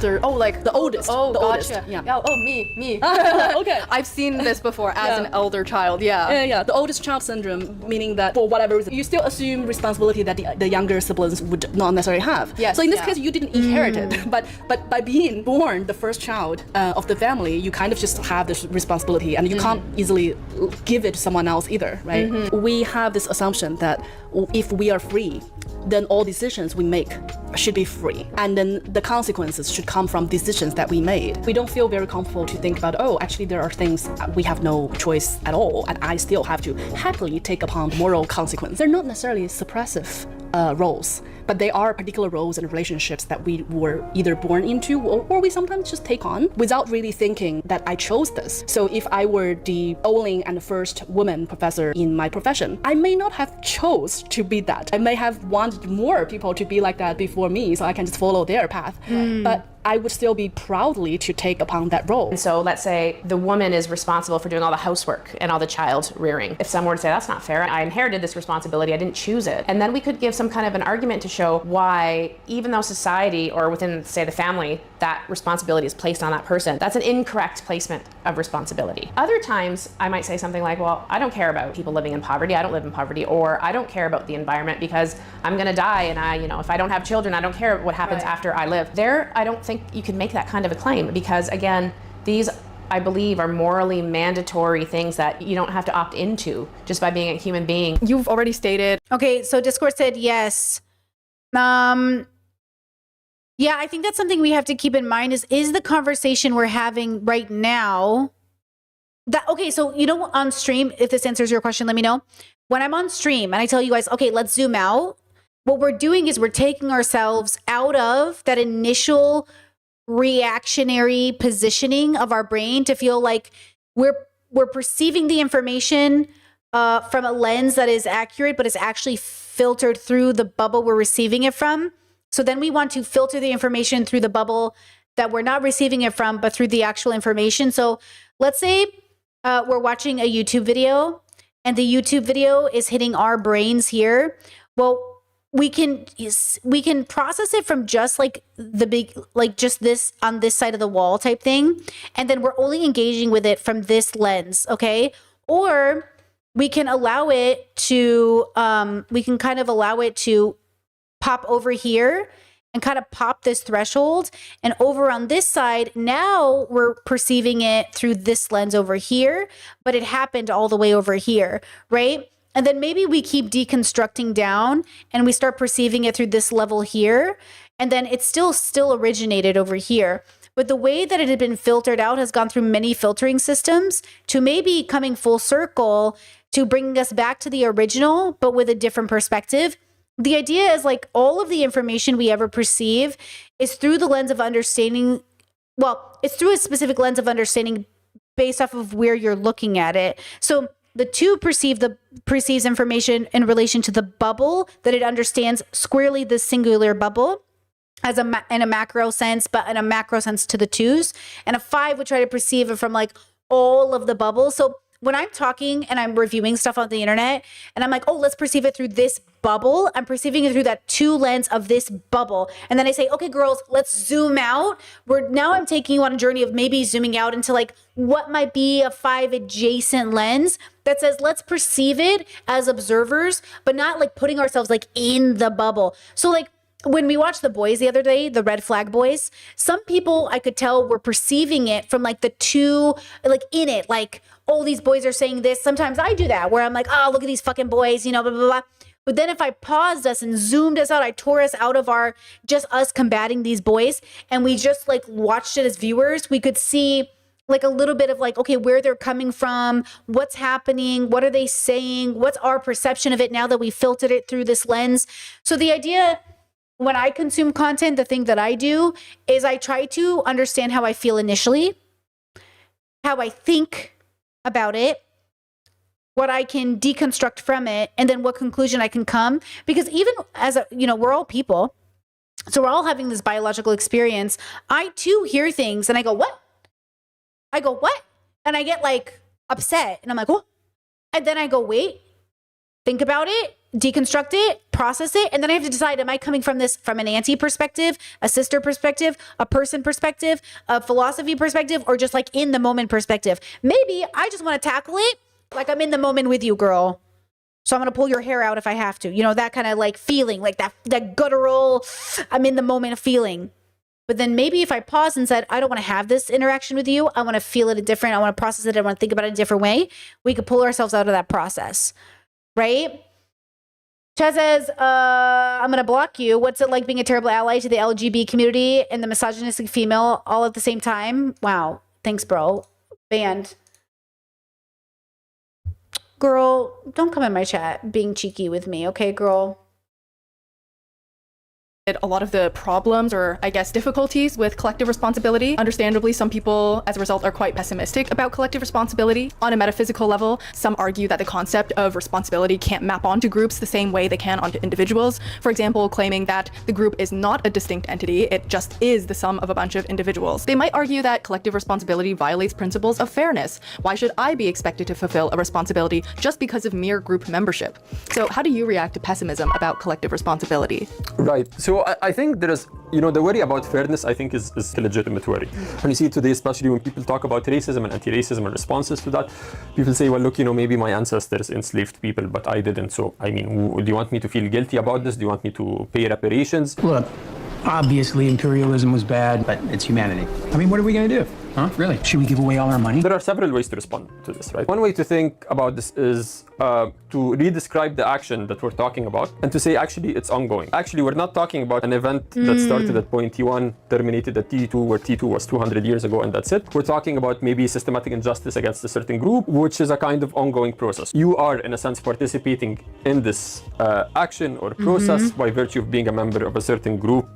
B: Oh, like the oldest.
S: Oh,
B: the
S: gotcha.
B: Oldest. Yeah.
S: Oh, me.
B: Okay.
S: I've seen this before as an elder child.
B: Yeah. The oldest child syndrome, meaning that for whatever reason, you still assume responsibility that the younger siblings would not necessarily have.
S: Yes.
B: So in this case, you didn't inherit it, but by being born the first child of the family, you kind of just have this responsibility, and you can't easily give it to someone else either, right? We have this assumption that if we are free, then all decisions we make should be free, and then the consequences should come from decisions that we made. We don't feel very comfortable to think about, oh, actually there are things we have no choice at all, and I still have to happily take upon moral consequence. They're not necessarily suppressive roles, but they are particular roles and relationships that we were either born into or we sometimes just take on without really thinking that I chose this. So if I were the only and first woman professor in my profession, I may not have chose to be that. I may have wanted more people to be like that before me, so I can just follow their path. But I would still be proudly to take upon that role.
R: And so let's say the woman is responsible for doing all the housework and all the child rearing. If someone were to say, that's not fair, I inherited this responsibility, I didn't choose it. And then we could give some kind of an argument to show why, even though society or within, say, the family, that responsibility is placed on that person, that's an incorrect placement of responsibility. Other times, I might say something like, well, I don't care about people living in poverty, I don't live in poverty, or I don't care about the environment because I'm gonna die, and if I don't have children, I don't care what happens after I live. There, I don't think you can make that kind of a claim, because again, these, I believe, are morally mandatory things that you don't have to opt into just by being a human being.
S: You've already stated.
A: Okay, so Discord said yes. Yeah, I think that's something we have to keep in mind is the conversation we're having right now Okay, so you know, on stream, if this answers your question, let me know. When I'm on stream and I tell you guys, okay, let's zoom out, what we're doing is we're taking ourselves out of that initial reactionary positioning of our brain to feel like we're perceiving the information from a lens that is accurate, but is actually filtered through the bubble we're receiving it from. So then we want to filter the information through the bubble that we're not receiving it from, but through the actual information. So let's say we're watching a YouTube video and the YouTube video is hitting our brains here. Well, we can process it from just like the big, like just this on this side of the wall type thing. And then we're only engaging with it from this lens. Okay. Or we can allow it to, we can kind of allow it to pop over here and kind of pop this threshold. And over on this side, now we're perceiving it through this lens over here, but it happened all the way over here, right? And then maybe we keep deconstructing down and we start perceiving it through this level here. And then it's still originated over here. But the way that it had been filtered out has gone through many filtering systems to maybe coming full circle to bringing us back to the original, but with a different perspective. The idea is like all of the information we ever perceive is through the lens of understanding. Well, it's through a specific lens of understanding based off of where you're looking at it. So the two perceives information in relation to the bubble that it understands squarely the singular bubble as in a macro sense, but in a macro sense to the twos. And a 5 would try to perceive it from like all of the bubbles. So when I'm talking and I'm reviewing stuff on the internet and I'm like, oh, let's perceive it through this bubble. I'm perceiving it through that 2 lens of this bubble. And then I say, okay, girls, let's zoom out. Now I'm taking you on a journey of maybe zooming out into like what might be a 5 adjacent lens that says, let's perceive it as observers, but not like putting ourselves like in the bubble. So like, when we watched The Boys the other day, the Red Flag Boys, some people I could tell were perceiving it from like the 2, like in it, like, oh, these boys are saying this. Sometimes I do that where I'm like, oh, look at these fucking boys, you know, blah, blah, blah. But then if I paused us and zoomed us out, I tore us out of our, just us combating these boys. And we just like watched it as viewers, we could see like a little bit of like, okay, where they're coming from, what's happening, what are they saying, what's our perception of it now that we filtered it through this lens. So the idea, when I consume content, the thing that I do is I try to understand how I feel initially, how I think about it, what I can deconstruct from it, and then what conclusion I can come. Because even as a, you know, we're all people, so we're all having this biological experience. I too hear things and I go, what? I go, what? And I get like upset and I'm like, oh. And then I go, wait, think about it, deconstruct it, process it, and then I have to decide, am I coming from this from an auntie perspective, a sister perspective, a person perspective, a philosophy perspective, or just like in the moment perspective? Maybe I just want to tackle it like I'm in the moment with you, girl. So I'm going to pull your hair out if I have to. You know, that kind of like feeling, like that guttural, I'm in the moment of feeling. But then maybe if I pause and said, I don't want to have this interaction with you, I want to feel it different, I want to process it, I want to think about it a different way, we could pull ourselves out of that process, right? Chaz says, I'm going to block you. What's it like being a terrible ally to the LGBT community and the misogynistic female all at the same time? Wow. Thanks, bro. Banned. Girl, don't come in my chat being cheeky with me, okay, girl?
S: A lot of the problems or I guess difficulties with collective responsibility. Understandably, some people as a result are quite pessimistic about collective responsibility. On a metaphysical level, some argue that the concept of responsibility can't map onto groups the same way they can onto individuals. For example, claiming that the group is not a distinct entity, it just is the sum of a bunch of individuals. They might argue that collective responsibility violates principles of fairness. Why should I be expected to fulfill a responsibility just because of mere group membership? So how do you react to pessimism about collective responsibility?
P: Right. So I think there is, you know, the worry about fairness, I think is a legitimate worry. When you see today, especially when people talk about racism and anti-racism and responses to that, people say, well, look, you know, maybe my ancestors enslaved people, but I didn't. So, I mean, do you want me to feel guilty about this? Do you want me to pay reparations?
F: Look, obviously imperialism was bad, but it's humanity. I mean, what are we going to do? Huh? Really? Should we give away all our money?
P: There are several ways to respond to this, right? One way to think about this is to re-describe the action that we're talking about and to say, actually, it's ongoing. Actually, we're not talking about an event that started at point T1, terminated at T2, where T2 was 200 years ago, and that's it. We're talking about maybe systematic injustice against a certain group, which is a kind of ongoing process. You are, in a sense, participating in this action or process by virtue of being a member of a certain group,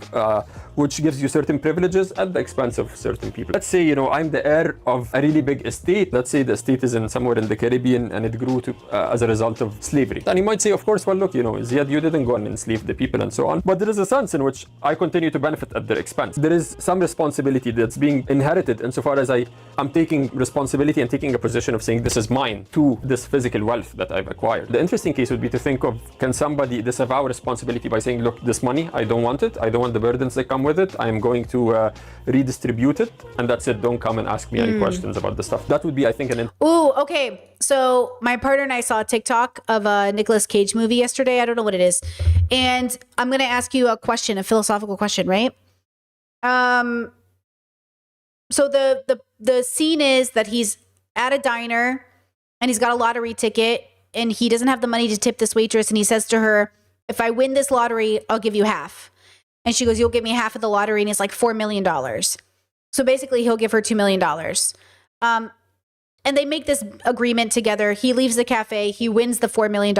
P: which gives you certain privileges at the expense of certain people. Let's say, you know, I'm the heir of a really big estate. Let's say the estate is in somewhere in the Caribbean and it grew to, as a result of slavery. And you might say, of course, well, look, you know, Ziad, you didn't go and enslave the people and so on. But there is a sense in which I continue to benefit at their expense. There is some responsibility that's being inherited insofar as I'm taking responsibility and taking a position of saying this is mine to this physical wealth that I've acquired. The interesting case would be to think of, can somebody disavow responsibility by saying, look, this money, I don't want it. I don't want the burdens that come with it. I am going to redistribute it. And that's it. Don't come and ask me any questions about the stuff. That would be, I think,
A: Ooh, okay. So my partner and I saw a TikTok of a Nicolas Cage movie yesterday. I don't know what it is. And I'm going to ask you a question, a philosophical question, right? So the scene is that he's at a diner and he's got a lottery ticket and he doesn't have the money to tip this waitress. And he says to her, if I win this lottery, I'll give you half. And she goes, you'll give me half of the lottery. And it's like $4 million. So basically he'll give her $2 million. And they make this agreement together. He leaves the cafe. He wins the $4 million.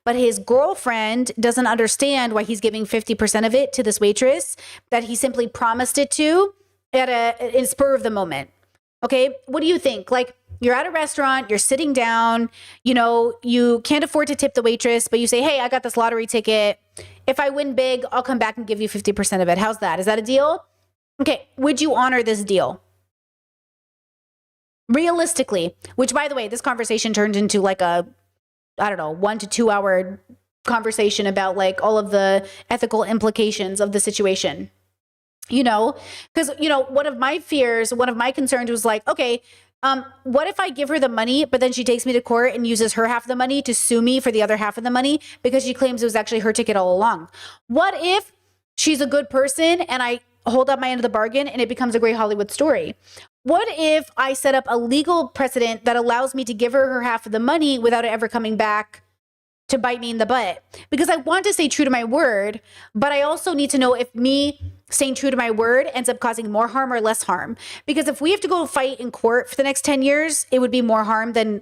A: But his girlfriend doesn't understand why he's giving 50% of it to this waitress that he simply promised it to in spur of the moment. Okay. What do you think? Like, you're at a restaurant, you're sitting down, you know, you can't afford to tip the waitress, but you say, hey, I got this lottery ticket. If I win big, I'll come back and give you 50% of it. How's that? Is that a deal? Okay. Would you honor this deal? Realistically, which, by the way, this conversation turned into like a, I don't know, 1 to 2 hour conversation about like all of the ethical implications of the situation. You know, because, you know, one of my fears, one of my concerns was like, okay, what if I give her the money, but then she takes me to court and uses her half of the money to sue me for the other half of the money because she claims it was actually her ticket all along? What if she's a good person and I hold up my end of the bargain and it becomes a great Hollywood story? What if I set up a legal precedent that allows me to give her half of the money without it ever coming back to bite me in the butt? Because I want to stay true to my word, but I also need to know if me staying true to my word ends up causing more harm or less harm. Because if we have to go fight in court for the next 10 years, it would be more harm than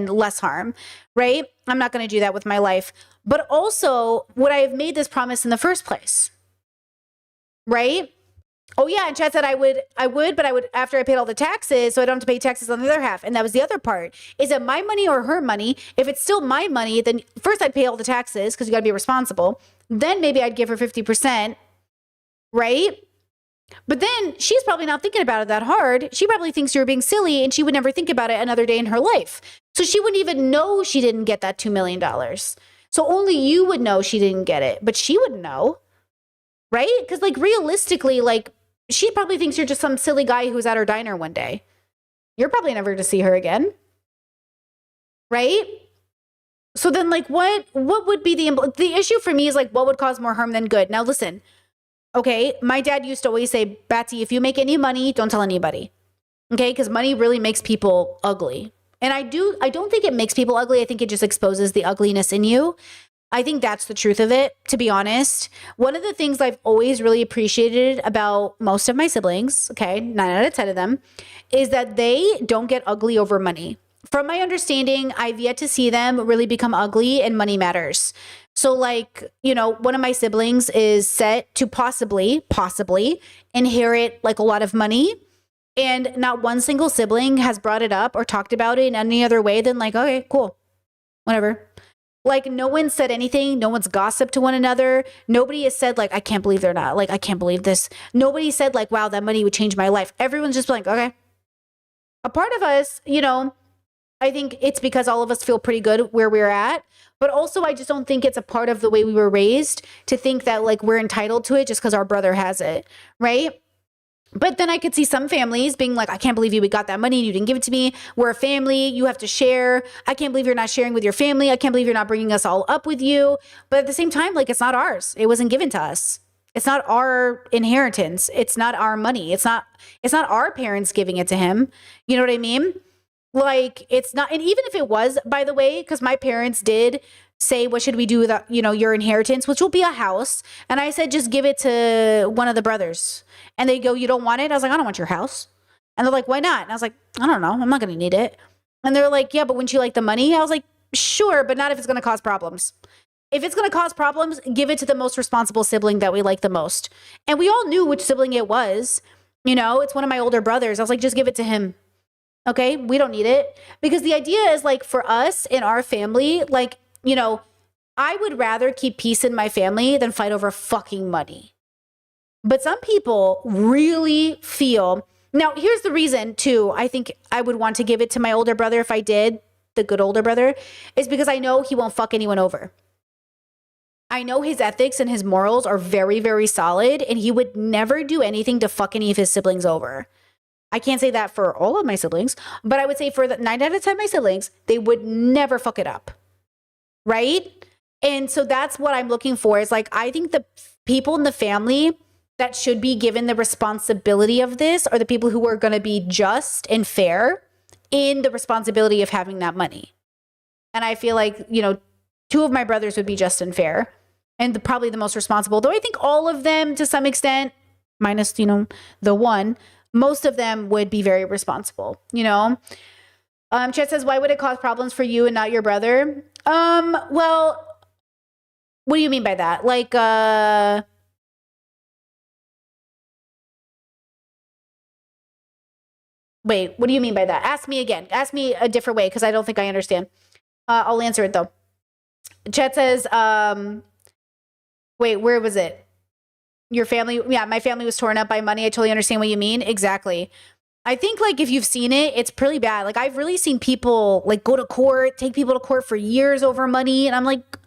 A: less harm, right? I'm not going to do that with my life. But also, would I have made this promise in the first place? Right? Oh yeah, and Chad said I would, but I would after I paid all the taxes, so I don't have to pay taxes on the other half. And that was the other part. Is it my money or her money? If it's still my money, then first I'd pay all the taxes because you got to be responsible. Then maybe I'd give her 50%, right? But then she's probably not thinking about it that hard. She probably thinks you're being silly and she would never think about it another day in her life. So she wouldn't even know she didn't get that $2 million. So only you would know she didn't get it, but she wouldn't know, right? Because like realistically, like, she probably thinks you're just some silly guy who was at her diner one day. You're probably never to see her again. Right? So then like what would be the issue for me is like, what would cause more harm than good? Now listen, okay. My dad used to always say, Batsy, if you make any money, don't tell anybody. Okay. Because money really makes people ugly. And I don't think it makes people ugly. I think it just exposes the ugliness in you. I think that's the truth of it, to be honest. One of the things I've always really appreciated about most of my siblings, okay, 9 out of 10 of them, is that they don't get ugly over money. From my understanding, I've yet to see them really become ugly and money matters. So like, you know, one of my siblings is set to possibly inherit like a lot of money. And not one single sibling has brought it up or talked about it in any other way than like, okay, cool, whatever. Like no one said anything. No one's gossiped to one another. Nobody has said like, I can't believe they're not. Like, I can't believe this. Nobody said like, wow, that money would change my life. Everyone's just like, okay. A part of us, you know, I think it's because all of us feel pretty good where we're at. But also, I just don't think it's a part of the way we were raised to think that like we're entitled to it just because our brother has it. Right? But then I could see some families being like, I can't believe you got that money and you didn't give it to me. We're a family. You have to share. I can't believe you're not sharing with your family. I can't believe you're not bringing us all up with you. But at the same time, like, it's not ours. It wasn't given to us. It's not our inheritance. It's not our money. It's not our parents giving it to him. You know what I mean? Like, it's not, and even if it was, by the way, because my parents did say, what should we do with, your inheritance, which will be a house. And I said, just give it to one of the brothers. And they go, you don't want it? I was like, I don't want your house. And they're like, why not? And I was like, I don't know. I'm not going to need it. And they're like, yeah, but wouldn't you like the money? I was like, sure, but not if it's going to cause problems. If it's going to cause problems, give it to the most responsible sibling that we like the most. And we all knew which sibling it was. It's one of my older brothers. I was like, just give it to him. Okay, we don't need it. Because the idea is, like, for us in our family, like, I would rather keep peace in my family than fight over fucking money. But some people really feel, now here's the reason too, I think I would want to give it to my older brother if I did, the good older brother, is because I know he won't fuck anyone over. I know his ethics and his morals are very, very solid, and he would never do anything to fuck any of his siblings over. I can't say that for all of my siblings, but I would say for the 9 out of 10 of my siblings, they would never fuck it up. Right? And so that's what I'm looking for, is like, I think the people in the family that should be given the responsibility of this are the people who are going to be just and fair in the responsibility of having that money. And I feel like, 2 of my brothers would be just and fair, and probably the most responsible, though I think all of them to some extent, minus, the one, most of them would be very responsible, Chet says, why would it cause problems for you and not your brother? Well, what do you mean by that? Like, wait, what do you mean by that? Ask me again. Ask me a different way, because I don't think I understand. I'll answer it though. Chet says, wait, where was it? Your family? Yeah, my family was torn up by money. I totally understand what you mean. Exactly. I think, like, if you've seen it, it's pretty bad. Like, I've really seen people, like, go to court, take people to court for years over money. And I'm like,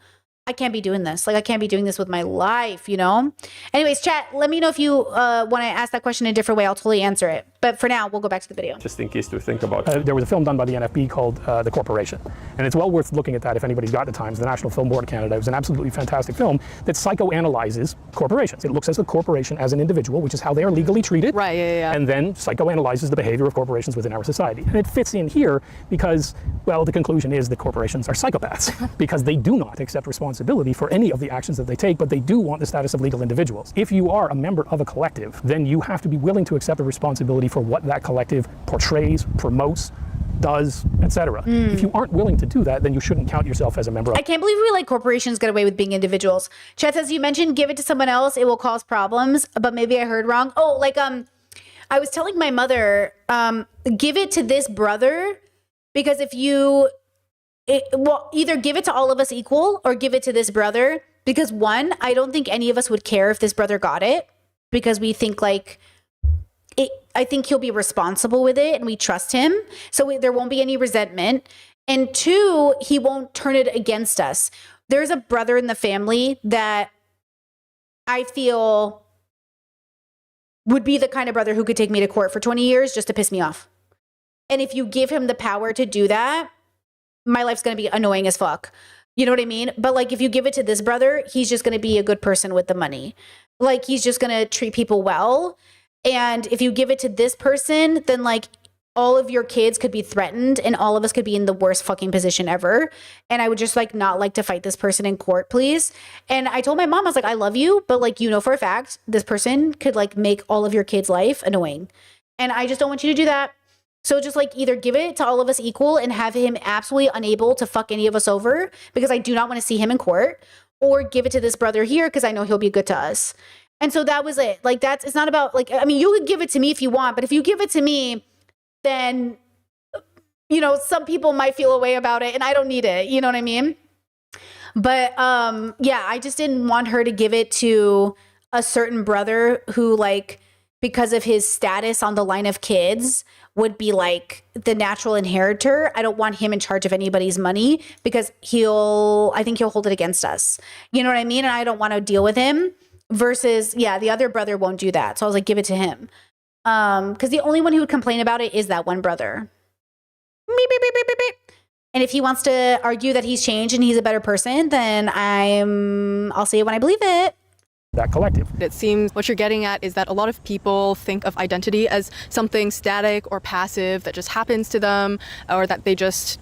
A: I can't be doing this. Like, I can't be doing this with my life, Anyways, chat, let me know if you want to ask that question in a different way. I'll totally answer it. But for now, we'll go back to the video.
P: Just in case to think about.
Q: There was a film done by the NFB called The Corporation. And it's well worth looking at that if anybody's got the time. It's the National Film Board of Canada. It was an absolutely fantastic film that psychoanalyzes corporations. It looks at the corporation as an individual, which is how they are legally treated.
S: Right, yeah.
Q: And then psychoanalyzes the behavior of corporations within our society. And it fits in here because, well, the conclusion is that corporations are psychopaths because they do not accept responsibility for any of the actions that they take, but they do want the status of legal individuals. If you are a member of a collective, then you have to be willing to accept the responsibility for what that collective portrays, promotes, does, etc. If you aren't willing to do that, then you shouldn't count yourself as a member of.
A: I can't believe we let corporations get away with being individuals. Chet says, you mentioned give it to someone else, it will cause problems, but maybe I heard wrong. Oh, like, I was telling my mother, give it to this brother, because if you, either give it to all of us equal or give it to this brother, because one, I don't think any of us would care if this brother got it, because we think like, I think he'll be responsible with it and we trust him. So there won't be any resentment. And 2, he won't turn it against us. There's a brother in the family that I feel would be the kind of brother who could take me to court for 20 years just to piss me off. And if you give him the power to do that, my life's going to be annoying as fuck. You know what I mean? But like, if you give it to this brother, he's just going to be a good person with the money. Like, he's just going to treat people well. And if you give it to this person, then like all of your kids could be threatened and all of us could be in the worst fucking position ever. And I would just like not like to fight this person in court, please. And I told my mom, I was like, I love you, but like, for a fact, this person could like make all of your kids' life annoying. And I just don't want you to do that. So just like either give it to all of us equal and have him absolutely unable to fuck any of us over, because I do not want to see him in court, or give it to this brother here because I know he'll be good to us. And so that was it. Like, it's not about like, I mean, you could give it to me if you want, but if you give it to me, then, some people might feel a way about it and I don't need it. You know what I mean? But yeah, I just didn't want her to give it to a certain brother who, like, because of his status on the line of kids, would be like the natural inheritor. I don't want him in charge of anybody's money because I think he'll hold it against us. You know what I mean? And I don't want to deal with him. Versus, yeah, the other brother won't do that. So I was like, give it to him. Because the only one who would complain about it is that one brother. Beep, beep, beep, beep, beep, beep. And if he wants to argue that he's changed and he's a better person, then I'll say it when I believe it.
Q: that collective.
S: It seems what you're getting at is that a lot of people think of identity as something static or passive that just happens to them, or that they just,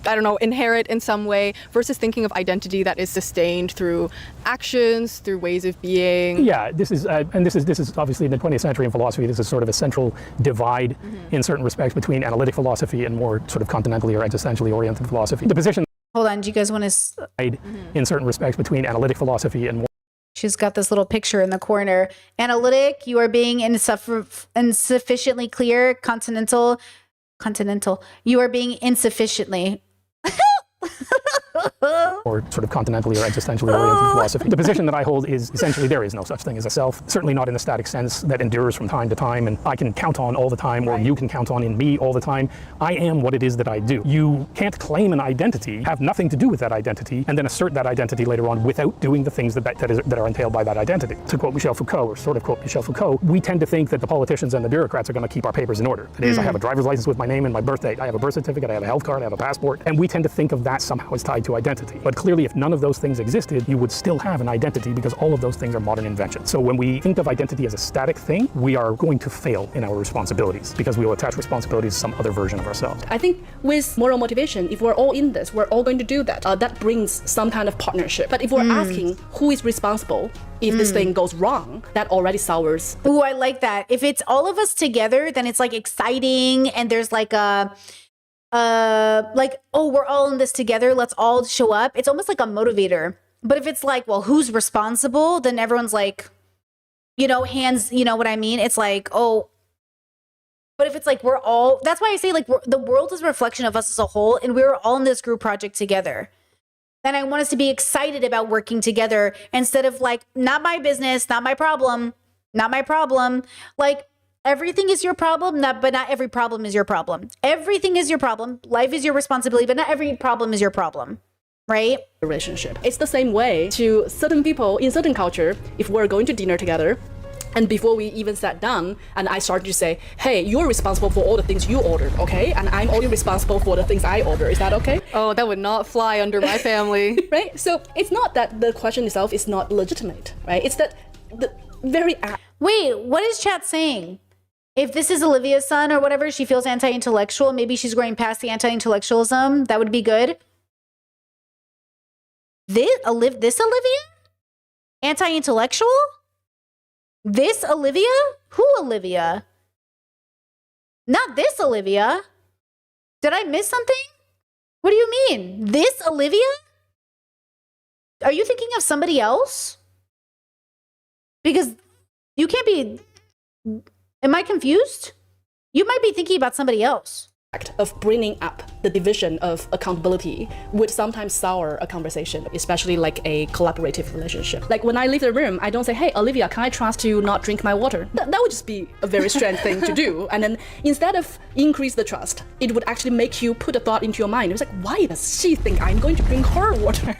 S: I don't know, inherit in some way, versus thinking of identity that is sustained through actions, through ways of being.
Q: Yeah, this is obviously in the 20th century in philosophy, this is sort of a central divide in certain respects between analytic philosophy and more sort of continentally or existentially oriented philosophy. The position
A: Hold on, do you guys want to...
Q: in certain respects between analytic philosophy and more...
A: She's got this little picture in the corner. Analytic, you are being insufficiently clear. Continental, you are being insufficiently.
Q: or sort of continentally or existentially oriented philosophy. The position that I hold is essentially there is no such thing as a self, certainly not in a static sense that endures from time to time and I can count on all the time, or you can count on in me all the time. I am what it is that I do. You can't claim an identity, have nothing to do with that identity, and then assert that identity later on without doing the things that are entailed by that identity. To quote Michel Foucault, or sort of quote Michel Foucault, we tend to think that the politicians and the bureaucrats are going to keep our papers in order. That is, I have a driver's license with my name and my birth date, I have a birth certificate, I have a health card, I have a passport, and we tend to think of that somehow as tied to identity. But clearly, if none of those things existed, you would still have an identity because all of those things are modern inventions. So when we think of identity as a static thing, we are going to fail in our responsibilities because we will attach responsibilities to some other version of ourselves.
B: I think with moral motivation, if we're all in this, we're all going to do that. That brings some kind of partnership. But if we're asking who is responsible if this thing goes wrong, that already sours.
A: Ooh, I like that. If it's all of us together, then it's like exciting and there's like a oh, we're all in this together, let's all show up. It's almost like a motivator. But if it's like, well, who's responsible? Then everyone's like, hands, you know what I mean? It's like, oh, but if it's like, we're all, that's why I say like the world is a reflection of us as a whole, and we're all in this group project together. And I want us to be excited about working together instead of like, not my business, not my problem, not my problem. Like, everything is your problem, but not every problem is your problem. Everything is your problem. Life is your responsibility, but not every problem is your problem, right?
B: Relationship. It's the same way to certain people in certain culture. If we're going to dinner together, and before we even sat down, and I started to say, hey, you're responsible for all the things you ordered, okay? And I'm only responsible for the things I order. Is that okay?
S: Oh, that would not fly under my family.
B: Right? So it's not that the question itself is not legitimate, right? It's that the very act.
A: Wait, what is chat saying? If this is Olivia's son or whatever, she feels anti-intellectual. Maybe she's growing past the anti-intellectualism. That would be good. This Olivia? Anti-intellectual? This Olivia? Who Olivia? Not this Olivia. Did I miss something? What do you mean? This Olivia? Are you thinking of somebody else? Because you can't be... Am I confused? You might be thinking about somebody else.
B: Of bringing up the division of accountability would sometimes sour a conversation, especially like a collaborative relationship. Like when I leave the room, I don't say, hey, Olivia, can I trust you not drink my water? That would just be a very strange thing to do. And then instead of increase the trust, it would actually make you put a thought into your mind. It was like, why does she think I'm going to drink her water?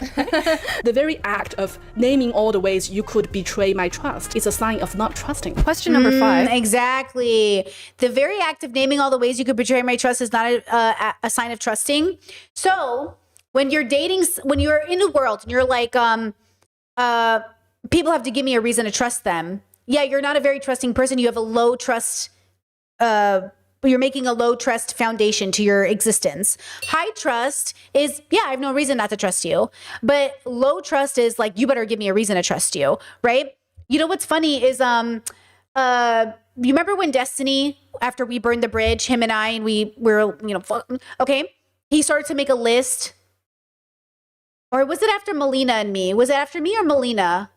B: The very act of naming all the ways you could betray my trust is a sign of not trusting.
S: Question number 5.
A: Exactly. The very act of naming all the ways you could betray my trust is not a sign of trusting. So when you're dating, when you're in the world and you're like, people have to give me a reason to trust them. Yeah, you're not a very trusting person. You have a low trust, you're making a low trust foundation to your existence. High trust is, yeah, I have no reason not to trust you. But low trust is like, you better give me a reason to trust you, right? You know what's funny is, you remember when Destiny, after we burned the bridge, him and I, and we were, okay, he started to make a list. Or was it after Melina and me? Was it after me or Melina?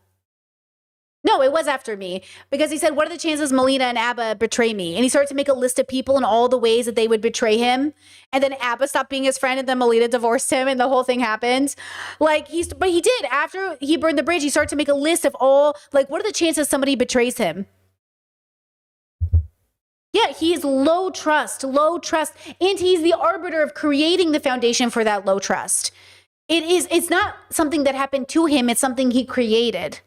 A: No, it was after me. Because he said, what are the chances Melina and Abba betray me? And he started to make a list of people and all the ways that they would betray him. And then Abba stopped being his friend, and then Melina divorced him, and the whole thing happened. But he did. After he burned the bridge, he started to make a list of all, like, what are the chances somebody betrays him? Yeah, he's low trust, and he's the arbiter of creating the foundation for that low trust. It's not something that happened to him, it's something he created.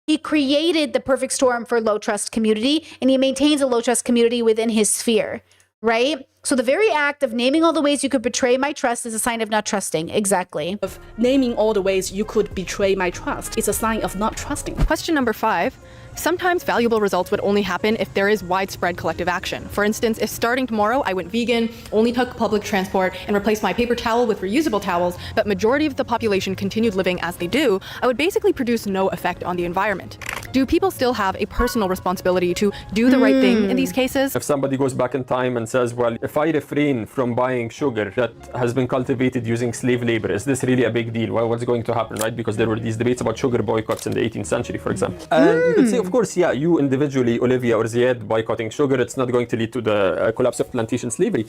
A: He created the perfect storm for low trust community, and he maintains a low trust community within his sphere, right? So the very act of naming all the ways you could betray my trust is a sign of not trusting. Exactly.
B: Of naming all the ways you could betray my trust is a sign of not trusting.
S: Question number 5. Sometimes valuable results would only happen if there is widespread collective action. For instance, if starting tomorrow I went vegan, only took public transport, and replaced my paper towel with reusable towels, but majority of the population continued living as they do, I would basically produce no effect on the environment. Do people still have a personal responsibility to do the right thing in these cases?
P: If somebody goes back in time and says, well, if I refrain from buying sugar that has been cultivated using slave labor, is this really a big deal? Well, what's going to happen, right? Because there were these debates about sugar boycotts in the 18th century, for example. And you could say, of course, yeah, you individually, Olivia or Ziad, boycotting sugar, it's not going to lead to the collapse of plantation slavery.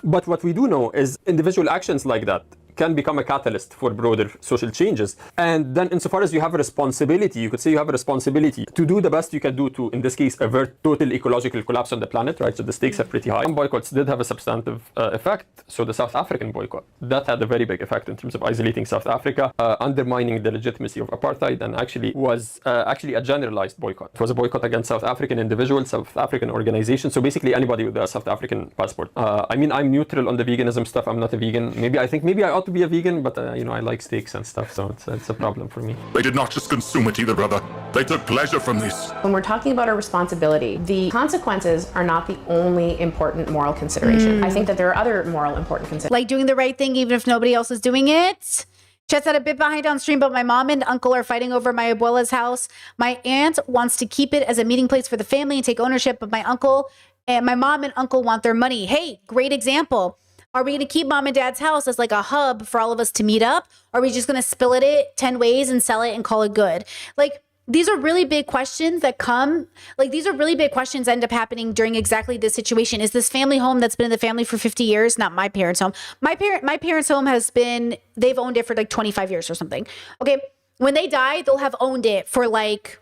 P: But what we do know is individual actions like that can become a catalyst for broader social changes. And then insofar as you have a responsibility, you could say you have a responsibility to do the best you can do to, in this case, avert total ecological collapse on the planet, right? So the stakes are pretty high. Some boycotts did have a substantive effect. So the South African boycott, that had a very big effect in terms of isolating South Africa, undermining the legitimacy of apartheid, and actually was actually a generalized boycott. It was a boycott against South African individuals, South African organizations, so basically anybody with a South African passport. I mean, I'm neutral on the veganism stuff. I'm not a vegan. I think maybe I ought to be a vegan, but I like steaks and stuff, so it's a problem for me.
D: They did not just consume it either, brother. They took pleasure from this.
R: When we're talking about our responsibility, the consequences are not the only important moral consideration. I think that there are other moral important considerations.
A: Like doing the right thing even if nobody else is doing it. Chet's at a bit behind on stream, but my mom and uncle are fighting over my abuela's house. My aunt wants to keep it as a meeting place for the family and take ownership, but my mom and uncle want their money. Hey, great example. Are we going to keep mom and dad's house as like a hub for all of us to meet up? Or are we just going to split it 10 ways and sell it and call it good? Like, these are really big questions that come, like these are really big questions that end up happening during exactly this situation. Is this family home that's been in the family for 50 years? Not my parents' home. My parents' home they've owned it for like 25 years or something. Okay. When they die, they'll have owned it for like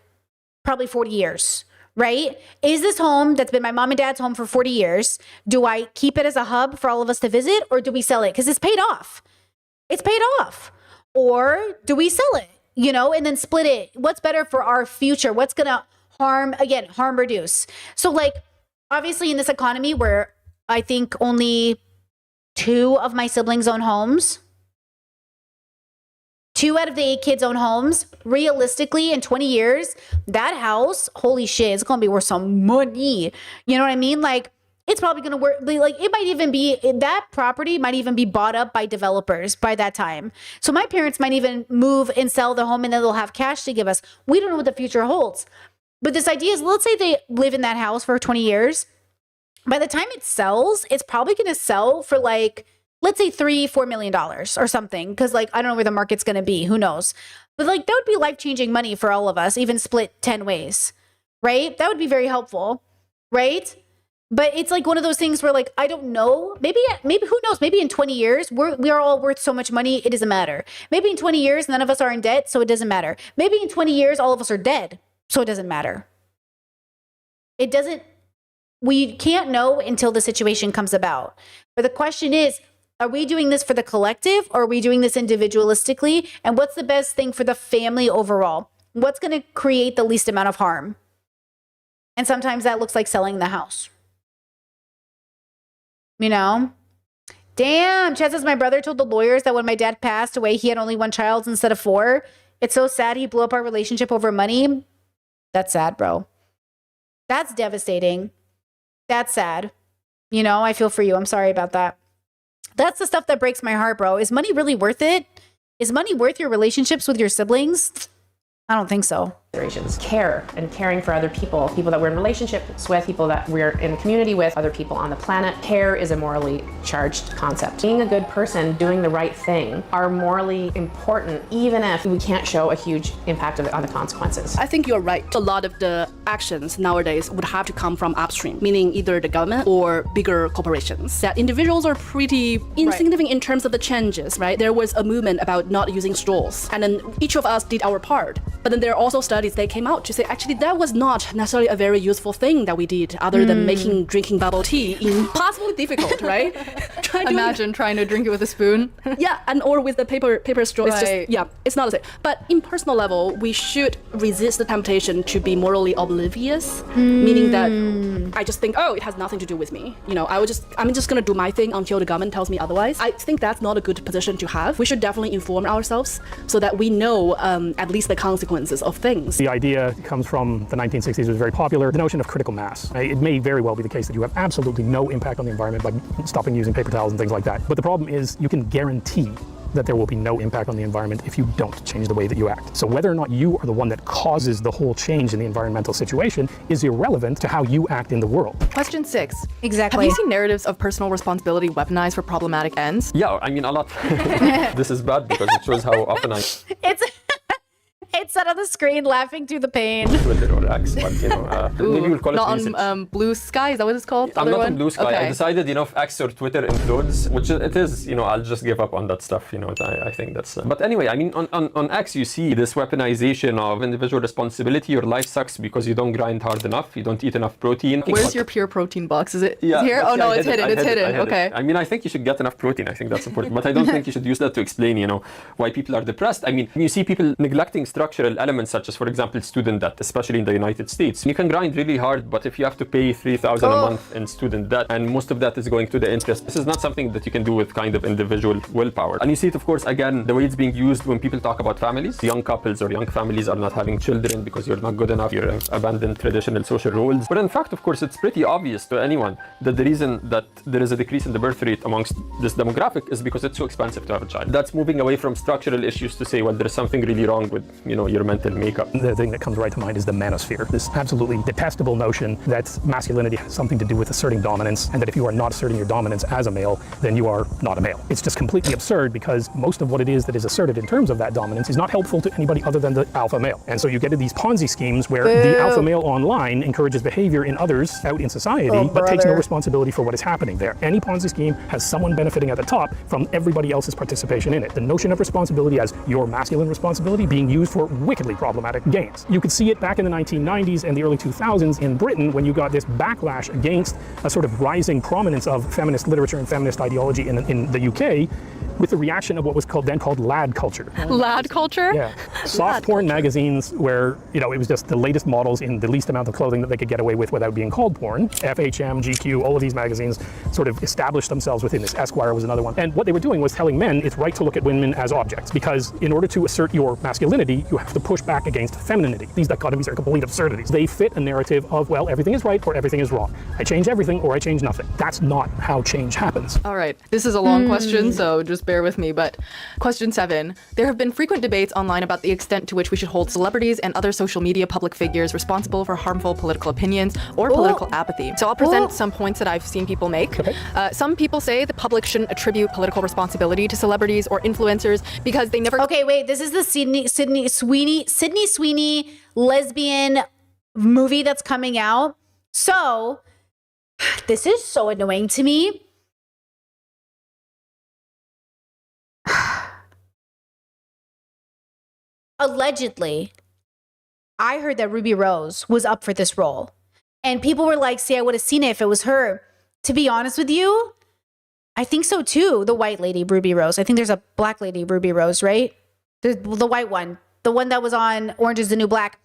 A: probably 40 years. Right? Is this home that's been my mom and dad's home for 40 years, do I keep it as a hub for all of us to visit, or do we sell it? Because it's paid off. It's paid off. Or do we sell it, and then split it? What's better for our future? What's going to harm reduce? So like, obviously in this economy where I think only 2 of my siblings own homes, 2 out of the 8 kids own homes. Realistically, in 20 years, that house, holy shit, it's going to be worth some money. You know what I mean? Like, it's probably going to work. Like, it might even be, that property might even be bought up by developers by that time. So my parents might even move and sell the home and then they'll have cash to give us. We don't know what the future holds. But this idea is, let's say they live in that house for 20 years. By the time it sells, it's probably going to sell for like, let's say $3-4 million or something. Cause like, I don't know where the market's going to be. Who knows? But like, that would be life-changing money for all of us, even split 10 ways, right? That would be very helpful, right? But it's like one of those things where like, I don't know, maybe who knows? Maybe in 20 years, we are all worth so much money. It doesn't matter. Maybe in 20 years, none of us are in debt. So it doesn't matter. Maybe in 20 years, all of us are dead. So it doesn't matter. We can't know until the situation comes about. But the question is, are we doing this for the collective or are we doing this individualistically? And what's the best thing for the family overall? What's going to create the least amount of harm? And sometimes that looks like selling the house. Damn. Chad says, my brother told the lawyers that when my dad passed away, he had only 1 child instead of 4. It's so sad he blew up our relationship over money. That's sad, bro. That's devastating. That's sad. I feel for you. I'm sorry about that. That's the stuff that breaks my heart, bro. Is money really worth it? Is money worth your relationships with your siblings? I don't think so.
R: Care and caring for other people that we're in relationships with, people that we're in community with, other people on the planet. Care is a morally charged concept. Being a good person, doing the right thing are morally important, even if we can't show a huge impact on the consequences.
B: I think you're right. A lot of the actions nowadays would have to come from upstream, meaning either the government or bigger corporations. That individuals are pretty insignificant in terms of the changes, right? There was a movement about not using straws, and then each of us did our part. But then there are also studies studies, they came out to say actually that was not necessarily a very useful thing that we did, other than drinking bubble tea impossibly difficult, right?
S: Imagine trying to drink it with a spoon.
B: Yeah, and or with the paper straw. It's
S: Right.
B: just, yeah, it's not the same. But in personal level, we should resist the temptation to be morally oblivious, meaning that I just think, oh, it has nothing to do with me. You know, I'm just gonna do my thing until the government tells me otherwise. I think that's not a good position to have. We should definitely inform ourselves so that we know at least the consequences of things.
Q: The idea comes from the 1960s, it was very popular, the notion of critical mass. It may very well be the case that you have absolutely no impact on the environment by stopping using paper towels and things like that. But the problem is you can guarantee that there will be no impact on the environment if you don't change the way that you act. So whether or not you are the one that causes the whole change in the environmental situation is irrelevant to how you act in the world.
S: Question 6.
A: Exactly.
S: Have you seen narratives of personal responsibility weaponized for problematic ends?
P: Yeah, I mean, a lot. This is bad because it shows how often I
A: It's set on the screen laughing through the pain.
P: Twitter or X, but maybe we'll call it
S: Not
P: recent.
S: on Blue Sky, is that what it's called?
P: I'm
S: Other
P: not
S: one?
P: on Blue Sky.
S: Okay.
P: I decided, if X or Twitter implodes, which it is, I'll just give up on that stuff. I think that's. But anyway, I mean, on X, you see this weaponization of individual responsibility. Your life sucks because you don't grind hard enough. You don't eat enough protein.
S: Where's your pure protein box? Is it
P: Yeah,
S: here? Oh no, it's hidden. It's
P: I
S: hidden.
P: hid it.
S: Okay.
P: I mean, I think you should get enough protein. I think that's important. But I don't think you should use that to explain, why people are depressed. I mean, you see people neglecting structural elements such as, for example, student debt, especially in the United States. You can grind really hard, but if you have to pay $3,000 a month in student debt, and most of that is going to the interest, this is not something that you can do with kind of individual willpower. And you see it, of course, again, the way it's being used when people talk about families. Young couples or young families are not having children because you're not good enough, you're abandoned traditional social roles. But in fact, of course, it's pretty obvious to anyone that the reason that there is a decrease in the birth rate amongst this demographic is because it's so expensive to have a child. That's moving away from structural issues to say, well, there's something really wrong with, your mental makeup.
Q: The thing that comes right to mind is the manosphere, this absolutely detestable notion that masculinity has something to do with asserting dominance, and that if you are not asserting your dominance as a male, then you are not a male. It's just completely absurd because most of what it is that is asserted in terms of that dominance is not helpful to anybody other than the alpha male. And so you get into these Ponzi schemes where the alpha male online encourages behavior in others out in society, but takes no responsibility for what is happening there. Any Ponzi scheme has someone benefiting at the top from everybody else's participation in it. The notion of responsibility as your masculine responsibility being used for wickedly problematic gains. You could see it back in the 1990s and the early 2000s in Britain when you got this backlash against a sort of rising prominence of feminist literature and feminist ideology in the UK, with the reaction of what was called lad culture.
S: Lad culture?
Q: Yeah. Soft porn magazines where, it was just the latest models in the least amount of clothing that they could get away with without being called porn. FHM, GQ, all of these magazines sort of established themselves within this. Esquire was another one. And what they were doing was telling men it's right to look at women as objects, because in order to assert your masculinity, you have to push back against femininity. These dichotomies are complete absurdities. They fit a narrative of, well, everything is right or everything is wrong. I change everything or I change nothing. That's not how change happens.
S: All right. This is a long question, so just bear with me. But question 7. There have been frequent debates online about the extent to which we should hold celebrities and other social media public figures responsible for harmful political opinions or political apathy. So I'll present some points that I've seen people make.
Q: Okay.
S: Some people say the public shouldn't attribute political responsibility to celebrities or influencers because they never...
A: Okay, wait. This is the Sydney Sweeney lesbian movie that's coming out. So this is so annoying to me. Allegedly, I heard that Ruby Rose was up for this role. And people were like, see, I would have seen it if it was her. To be honest with you, I think so too. The white lady, Ruby Rose. I think there's a black lady, Ruby Rose, right? The white one. The one that was on Orange is the New Black.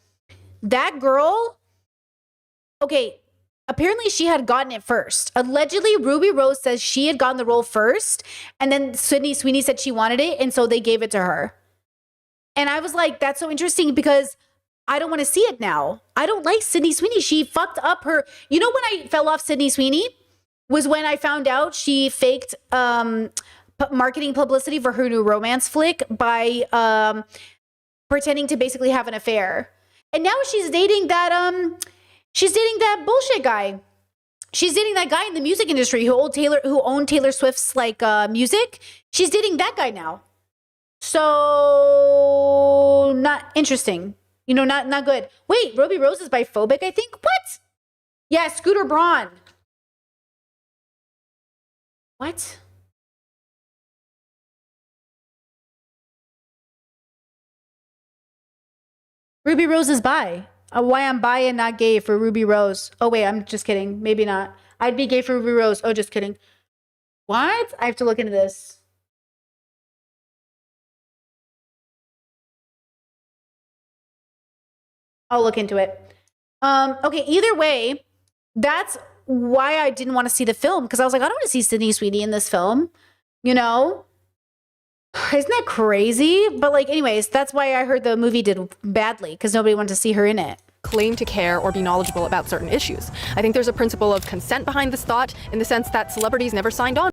A: That girl, okay, apparently she had gotten it first. Allegedly, Ruby Rose says she had gotten the role first. And then Sydney Sweeney said she wanted it. And so they gave it to her. And I was like, that's so interesting because I don't want to see it now. I don't like Sydney Sweeney. She fucked up her... when I fell off Sydney Sweeney was when I found out she faked marketing publicity for her new romance flick by pretending to basically have an affair. And now she's dating that bullshit guy. She's dating that guy in the music industry who owned Taylor Swift's music. She's dating that guy now. So not interesting. Not good. Wait, Ruby Rose is biphobic, I think? What? Yeah, Scooter Braun. What? Ruby Rose is bi. Why I'm bi and not gay for Ruby Rose. Oh, wait, I'm just kidding. Maybe not. I'd be gay for Ruby Rose. Oh, just kidding. What? I have to look into this. I'll look into it. Okay, either way, that's why I didn't want to see the film, because I was like, I don't want to see Sydney Sweeney in this film. You know? Isn't that crazy? But like, anyways, that's why I heard the movie did badly, because nobody wanted to see her in it.
S: Claim to care or be knowledgeable about certain issues. I think there's a principle of consent behind this thought, in the sense that celebrities never signed on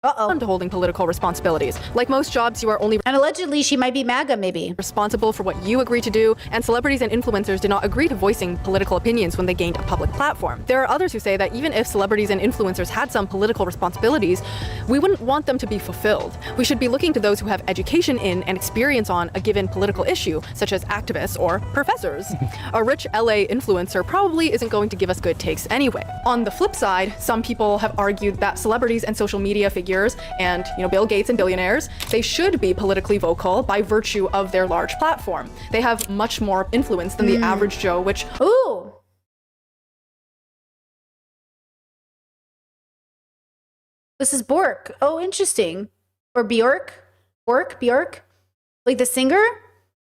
S: to holding political responsibilities. Like most jobs, you are only—
A: And allegedly, she might be MAGA, maybe.
S: —responsible for what you agree to do, and celebrities and influencers did not agree to voicing political opinions when they gained a public platform. There are others who say that even if celebrities and influencers had some political responsibilities, we wouldn't want them to be fulfilled. We should be looking to those who have education in and experience on a given political issue, such as activists or professors. A rich LA influencer probably isn't going to give us good takes anyway. On the flip side, some people have argued that celebrities and social media figures and, Bill Gates and billionaires, they should be politically vocal by virtue of their large platform. They have much more influence than the average Joe, which—
A: Ooh. This is Bork. Oh, interesting. Or Bjork? Bjork? Like the singer?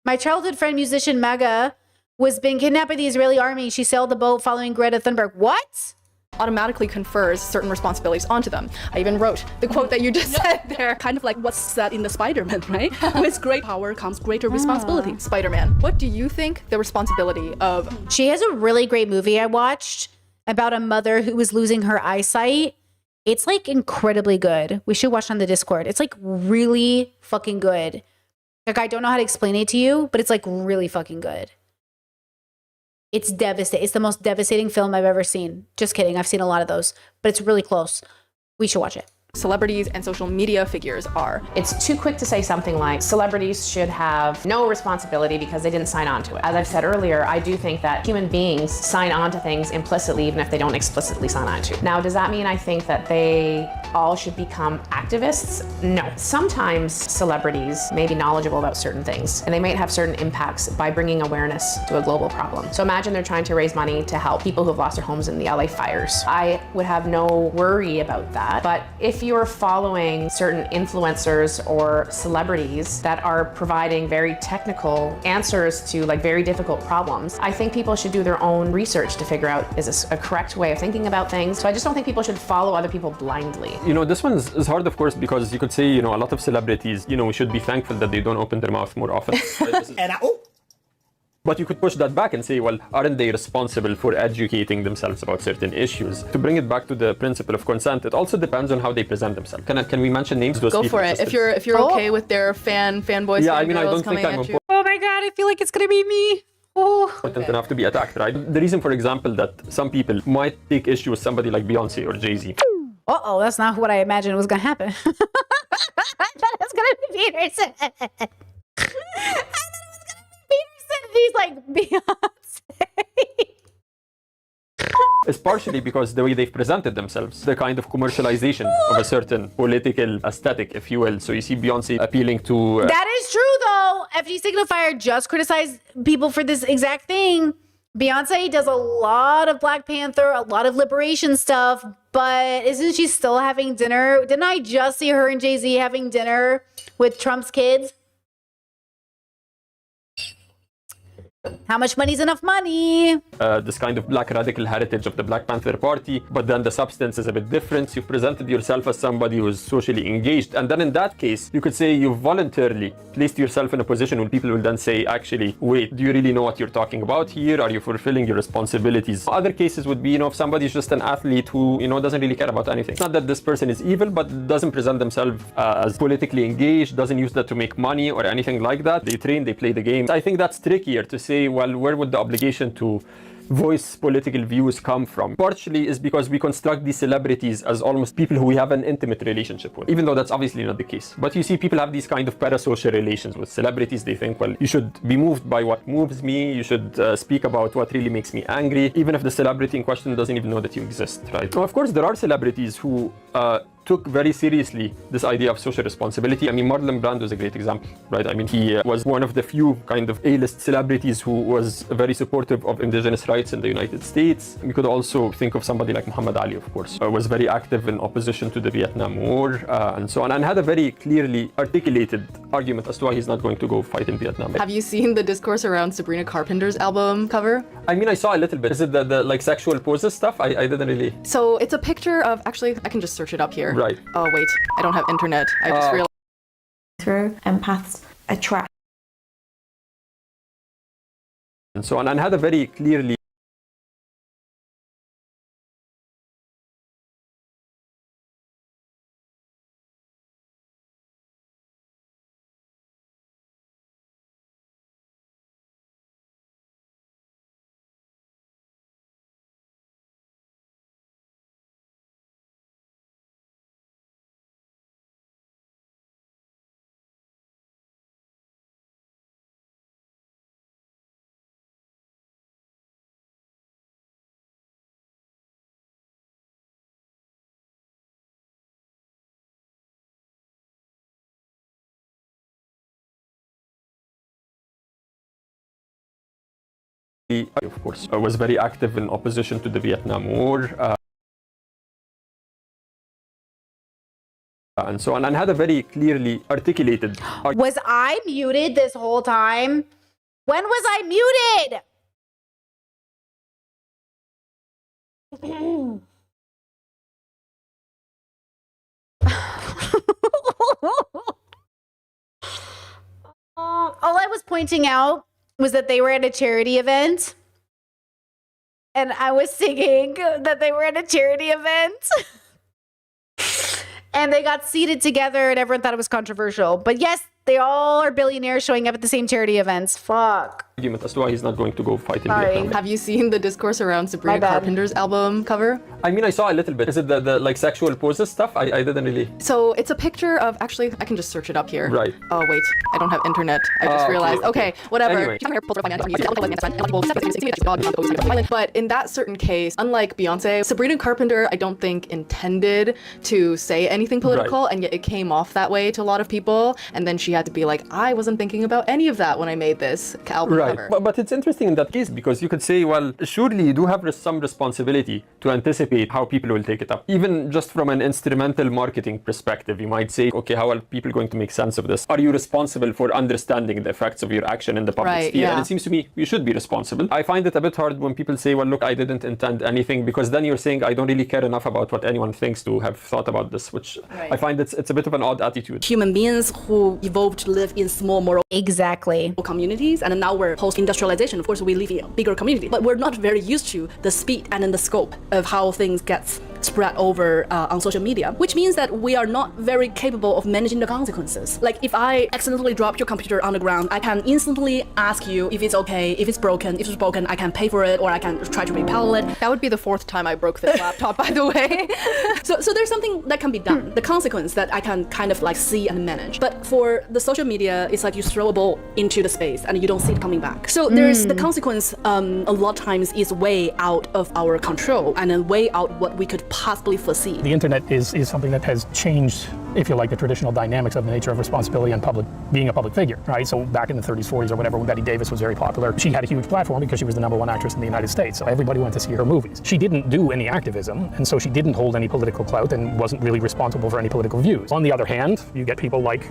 A: My childhood friend, musician MAGA, was being kidnapped by the Israeli army. She sailed the boat following Greta Thunberg. What?
S: Automatically confers certain responsibilities onto them. I even wrote the quote that you just said there.
B: Kind of like what's said in the Spider-Man, right? With great power comes greater responsibility.
S: Spider-Man. What do you think the responsibility of—
A: She has a really great movie I watched about a mother who was losing her eyesight. It's like incredibly good. We should watch on the Discord. It's like really fucking good. Like, I don't know how to explain it to you, but it's like really fucking good. It's devastating. It's the most devastating film I've ever seen. Just kidding. I've seen a lot of those, but it's really close. We should watch it.
S: Celebrities and social media figures are.
R: It's too quick to say something like celebrities should have no responsibility because they didn't sign on to it. As I've said earlier, I do think that human beings sign on to things implicitly, even if they don't explicitly sign on to it. Now, does that mean I think that they all should become activists? No. Sometimes celebrities may be knowledgeable about certain things, and they might have certain impacts by bringing awareness to a global problem. So imagine they're trying to raise money to help people who have lost their homes in the LA fires. I would have no worry about that. But if you're following certain influencers or celebrities that are providing very technical answers to like very difficult problems, I think people should do their own research to figure out, is this a correct way of thinking about things? So I just don't think people should follow other people blindly.
P: This one is hard, of course, because you could say, a lot of celebrities, we should be thankful that they don't open their mouth more often. But you could push that back and say, well, aren't they responsible for educating themselves about certain issues? To bring it back to the principle of consent, it also depends on how they present themselves. Can we mention names?
S: Go for it. If you're okay with their fanboys,
P: yeah, I don't think I'm important.
A: Oh my god, I feel like it's gonna be me. Oh.
P: Important enough to be attacked, right? The reason, for example, that some people might take issue with somebody like Beyonce or Jay-Z.
A: Uh-oh, that's not what I imagined was gonna happen. I thought it was gonna be Peterson. He's like Beyonce.
P: It's partially because the way they've presented themselves, the kind of commercialization of a certain political aesthetic, if you will. So you see Beyonce appealing to...
A: That is true, though. FG Signifier just criticized people for this exact thing. Beyonce does a lot of Black Panther, a lot of liberation stuff, but isn't she still having dinner? Didn't I just see her and Jay-Z having dinner with Trump's kids? How much money is enough money?
P: This kind of black radical heritage of the Black Panther Party, but then the substance is a bit different. You've presented yourself as somebody who's socially engaged, and then in that case, you could say you voluntarily placed yourself in a position where people will then say, actually, wait, do you really know what you're talking about here? Are you fulfilling your responsibilities? Other cases would be, if somebody's just an athlete who, doesn't really care about anything. It's not that this person is evil, but doesn't present themselves as politically engaged, doesn't use that to make money or anything like that. They train, they play the game. I think that's trickier to say, well, where would the obligation to voice political views come from? Partially is because we construct these celebrities as almost people who we have an intimate relationship with, even though that's obviously not the case. But you see people have these kind of parasocial relations with celebrities. They think, well, you should be moved by what moves me. You should speak about what really makes me angry, even if the celebrity in question doesn't even know that you exist, right? Now, of course, there are celebrities who took very seriously this idea of social responsibility. I mean, Marlon Brando is a great example, right? I mean, he was one of the few kind of A-list celebrities who was very supportive of indigenous rights in the United States. We could also think of somebody like Muhammad Ali, of course, was very active in opposition to the Vietnam War and so on, and had a very clearly articulated argument as to why he's not going to go fight in Vietnam.
S: Have you seen the discourse around Sabrina Carpenter's album cover?
P: I mean, I saw a little bit. Is it the like sexual poses stuff? I didn't really.
S: So it's a picture of, actually, I can just search it up here.
P: Right.
S: Oh, wait, I don't have internet. I just realized.
L: Through empaths attract.
P: And so on, and had a very clearly of course, was very active in opposition to the Vietnam War and so on, and had a very clearly articulated.
A: Was I muted this whole time? When was I muted? All I was pointing out was that they were at a charity event, and I was singing that they were at a charity event, and they got seated together, and everyone thought it was controversial. But yes, they all are billionaires showing up at the same charity events. Fuck.
P: Argument as to why he's not going to go fight in
A: Sorry.
P: Vietnam.
S: Have you seen the discourse around Sabrina Carpenter's album cover?
P: I mean, I saw a little bit. Is it the like sexual poses stuff? I didn't really.
S: So it's a picture of, actually, I can just search it up here.
P: Right.
S: Oh, wait, I don't have internet. I just realized. Okay, whatever.
P: Anyway.
S: But in that certain case, unlike Beyonce, Sabrina Carpenter, I don't think intended to say anything political, and yet it came off that way to a lot of people. And then she had to be like, I wasn't thinking about any of that when I made this album cover.
P: But it's interesting in that case because you could say, well, surely you do have some responsibility to anticipate how people will take it up. Even just from an instrumental marketing perspective, you might say, okay, how are people going to make sense of this? Are you responsible for understanding the effects of your action in the public sphere? And it seems to me you should be responsible. I find it a bit hard when people say, well, look, I didn't intend anything, because then you're saying, I don't really care enough about what anyone thinks to have thought about this, which I find it's a bit of an odd attitude.
B: Human beings who evolved to live in small moral communities, and now we're post-industrialization. Of course, we live in a bigger community, but we're not very used to the speed and in the scope of how things get spread over on social media, which means that we are not very capable of managing the consequences. Like if I accidentally drop your computer on the ground, I can instantly ask you if it's okay, if it's broken. If it's broken, I can pay for it, or I can try to repel it.
S: That would be the 4th time I broke this laptop, by the way.
B: So there's something that can be done. The consequence that I can kind of like see and manage. But for the social media, it's like you throw a ball into the space and you don't see it coming back. So there's the consequence a lot of times is way out of our control, and then way out what we could possibly foresee.
Q: The internet is something that has changed, if you like, the traditional dynamics of the nature of responsibility and being a public figure, right? So back in the 30s, 40s, or whatever, when Betty Davis was very popular, she had a huge platform because she was the #1 actress in the United States. So everybody went to see her movies. She didn't do any activism, and so she didn't hold any political clout and wasn't really responsible for any political views. On the other hand, you get people like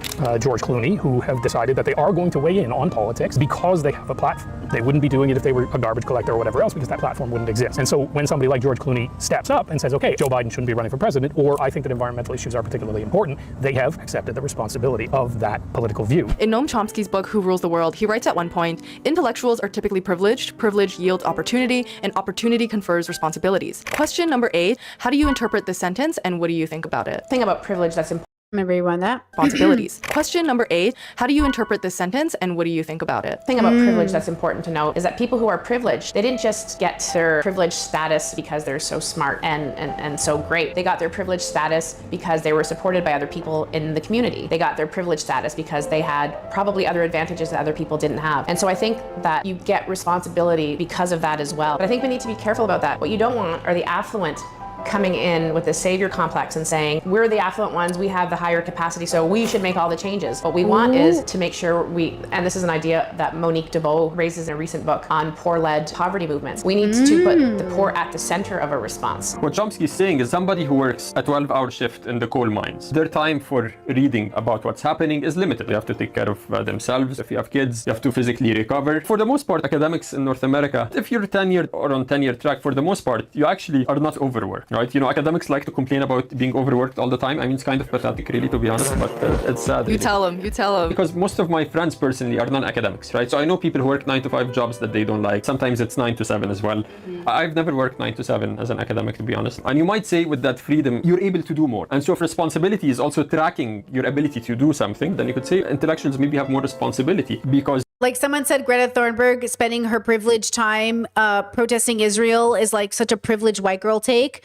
Q: George Clooney, who have decided that they are going to weigh in on politics because they have a platform. They wouldn't be doing it if they were a garbage collector or whatever else, because that platform wouldn't exist. And so when somebody like George Clooney steps up and says, okay, Joe Biden shouldn't be running for president, or I think that environmental issues are particularly important, they have accepted the responsibility of that political view.
S: In Noam Chomsky's book, Who Rules the World, he writes at one point, intellectuals are typically privileged, privilege yields opportunity, and opportunity confers responsibilities. Question number 8, how do you interpret this sentence, and what do you think about it?
R: Thing about privilege that's important.
A: Remember you won that?
S: Responsibilities. Question number 8, how do you interpret this sentence, and what do you think about it?
R: Thing about privilege that's important to note is that people who are privileged, they didn't just get their privileged status because they're so smart and so great. They got their privileged status because they were supported by other people in the community. They got their privileged status because they had probably other advantages that other people didn't have. And so I think that you get responsibility because of that as well. But I think we need to be careful about that. What you don't want are the affluent coming in with the savior complex and saying, we're the affluent ones, we have the higher capacity, so we should make all the changes. What we want is to make sure and this is an idea that Monique DeVoe raises in a recent book on poor-led poverty movements. We need to put the poor at the center of a response.
P: What Chomsky is saying is somebody who works a 12-hour shift in the coal mines, their time for reading about what's happening is limited. They have to take care of themselves. If you have kids, you have to physically recover. For the most part, academics in North America, if you're tenured or on tenure track, for the most part, you actually are not overworked, right? You know, academics like to complain about being overworked all the time. I mean, it's kind of pathetic, really, to be honest, but it's sad.
S: You tell them.
P: Because most of my friends personally are non-academics, right? So I know people who work 9 to 5 jobs that they don't like. Sometimes it's 9 to 7 as well. I've never worked 9 to 7 as an academic, to be honest. And you might say with that freedom, you're able to do more. And so if responsibility is also tracking your ability to do something, then you could say intellectuals maybe have more responsibility because
A: like someone said, Greta Thunberg spending her privileged time protesting Israel is like such a privileged white girl take.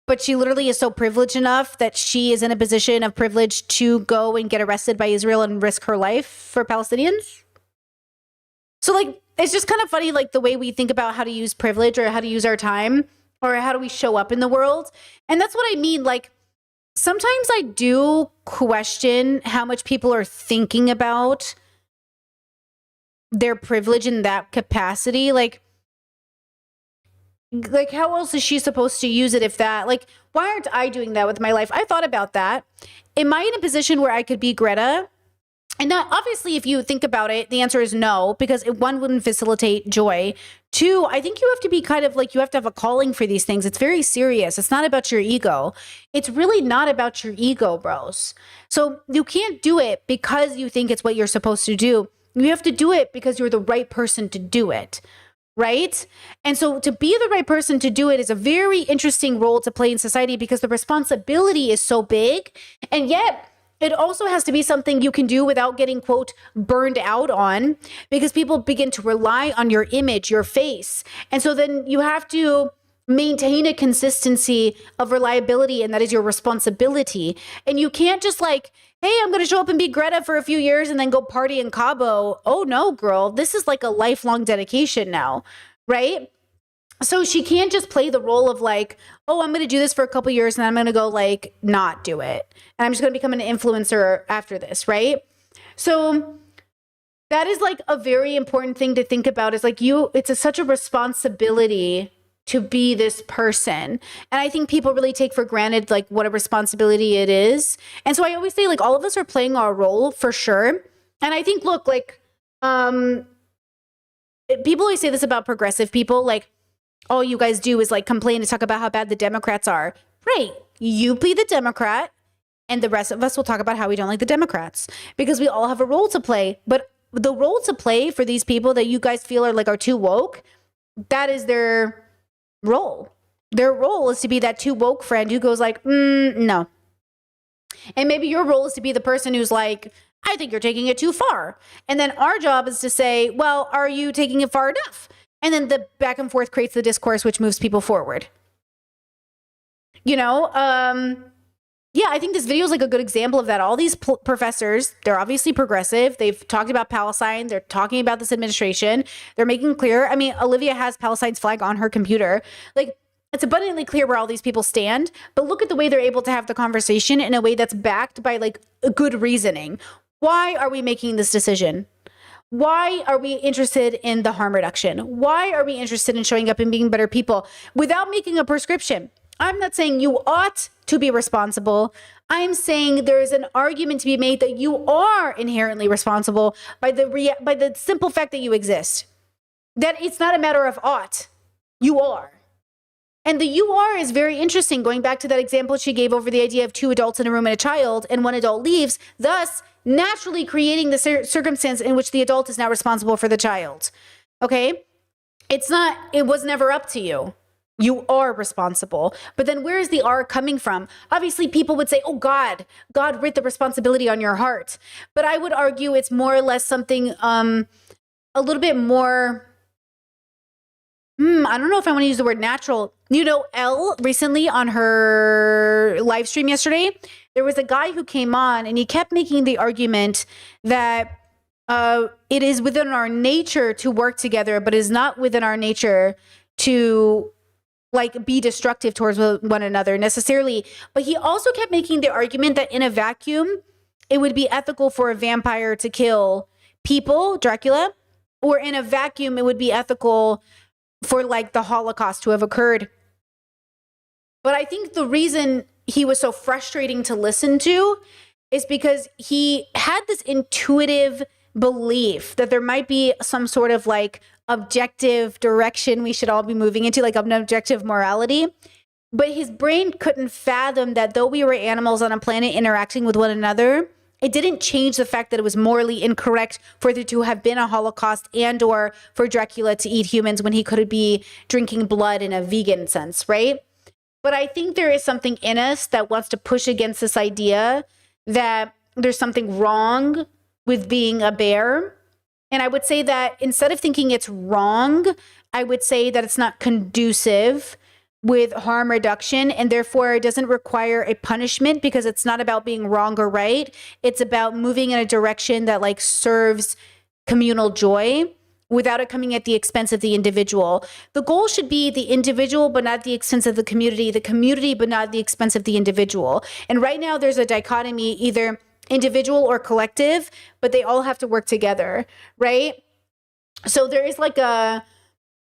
A: But she literally is so privileged enough that she is in a position of privilege to go and get arrested by Israel and risk her life for Palestinians. So like, it's just kind of funny, like the way we think about how to use privilege or how to use our time or how do we show up in the world. And that's what I mean. Like, sometimes I do question how much people are thinking about their privilege in that capacity. Like how else is she supposed to use it if that, like, why aren't I doing that with my life? I thought about that. Am I in a position where I could be Greta? And not, obviously, if you think about it, the answer is no, because one wouldn't facilitate joy. Two, I think you have to be kind of like, you have to have a calling for these things. It's very serious. It's not about your ego. It's really not about your ego, bros. So you can't do it because you think it's what you're supposed to do. You have to do it because you're the right person to do it. Right? And so to be the right person to do it is a very interesting role to play in society because the responsibility is so big. And yet it also has to be something you can do without getting, quote, burned out on, because people begin to rely on your image, your face. And so then you have to maintain a consistency of reliability, and that is your responsibility. And you can't just like, hey, I'm going to show up and be Greta for a few years and then go party in Cabo. Oh no, girl, this is like a lifelong dedication now, right? So she can't just play the role of like, oh, I'm going to do this for a couple years and then I'm going to go like not do it. And I'm just going to become an influencer after this, right? So that is like a very important thing to think about is like it's such a responsibility to be this person. And I think people really take for granted like what a responsibility it is. And so I always say like all of us are playing our role for sure. And I think, look, like people always say this about progressive people, like all you guys do is like complain and talk about how bad the Democrats are. Right. You be the Democrat and the rest of us will talk about how we don't like the Democrats because we all have a role to play. But the role to play for these people that you guys feel are too woke, that is their role. Their role is to be that too woke friend who goes like, no. And maybe your role is to be the person who's like, I think you're taking it too far. And then our job is to say, well, are you taking it far enough? And then the back and forth creates the discourse, which moves people forward. You know, yeah, I think this video is like a good example of that. All these professors, they're obviously progressive. They've talked about Palestine. They're talking about this administration. They're making clear. I mean, Olivia has Palestine's flag on her computer. Like, it's abundantly clear where all these people stand. But look at the way they're able to have the conversation in a way that's backed by like a good reasoning. Why are we making this decision? Why are we interested in the harm reduction? Why are we interested in showing up and being better people without making a prescription? I'm not saying you ought to be responsible. I'm saying there is an argument to be made that you are inherently responsible by the simple fact that you exist. That it's not a matter of ought. You are. And the you are is very interesting, going back to that example she gave over the idea of 2 adults in a room and a child, and one adult leaves, thus naturally creating the circumstance in which the adult is now responsible for the child. Okay? It was never up to you. You are responsible. But then where is the R coming from? Obviously, people would say, oh, God writ the responsibility on your heart. But I would argue it's more or less something a little bit more, I don't know if I want to use the word natural. You know, Elle recently on her live stream yesterday, there was a guy who came on and he kept making the argument that it is within our nature to work together, but is not within our nature to like be destructive towards one another necessarily. But he also kept making the argument that in a vacuum, it would be ethical for a vampire to kill people, Dracula, or in a vacuum, it would be ethical for like the Holocaust to have occurred. But I think the reason he was so frustrating to listen to is because he had this intuitive belief that there might be some sort of like objective direction we should all be moving into, like an objective morality. But his brain couldn't fathom that though we were animals on a planet interacting with one another, it didn't change the fact that it was morally incorrect for there to have been a Holocaust and or for Dracula to eat humans when he could be drinking blood in a vegan sense, right? But I think there is something in us that wants to push against this idea that there's something wrong with being a bear. And I would say that instead of thinking it's wrong, I would say that it's not conducive with harm reduction, and therefore it doesn't require a punishment because it's not about being wrong or right. It's about moving in a direction that like serves communal joy without it coming at the expense of the individual. The goal should be the individual, but not at the expense of the community, but not at the expense of the individual. And right now there's a dichotomy, either individual or collective, but they all have to work together, right? So there is like right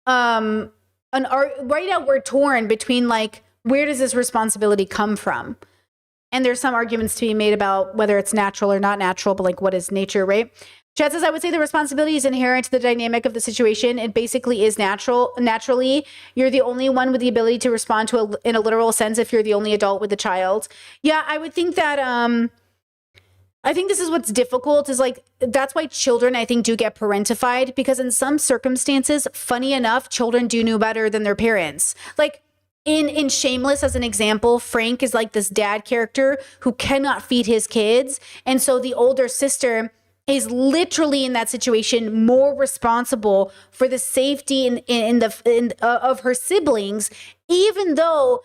A: now we're torn between like, where does this responsibility come from? And there's some arguments to be made about whether it's natural or not natural, but like what is nature, right? Chad says, I would say the responsibility is inherent to the dynamic of the situation. It basically is naturally. You're the only one with the ability to respond to in a literal sense if you're the only adult with the child. Yeah, I would think that, I think this is what's difficult is like, that's why children, I think, do get parentified, because in some circumstances, funny enough, children do know better than their parents. Like in Shameless, as an example, Frank is like this dad character who cannot feed his kids. And so the older sister is literally in that situation more responsible for the safety of her siblings, even though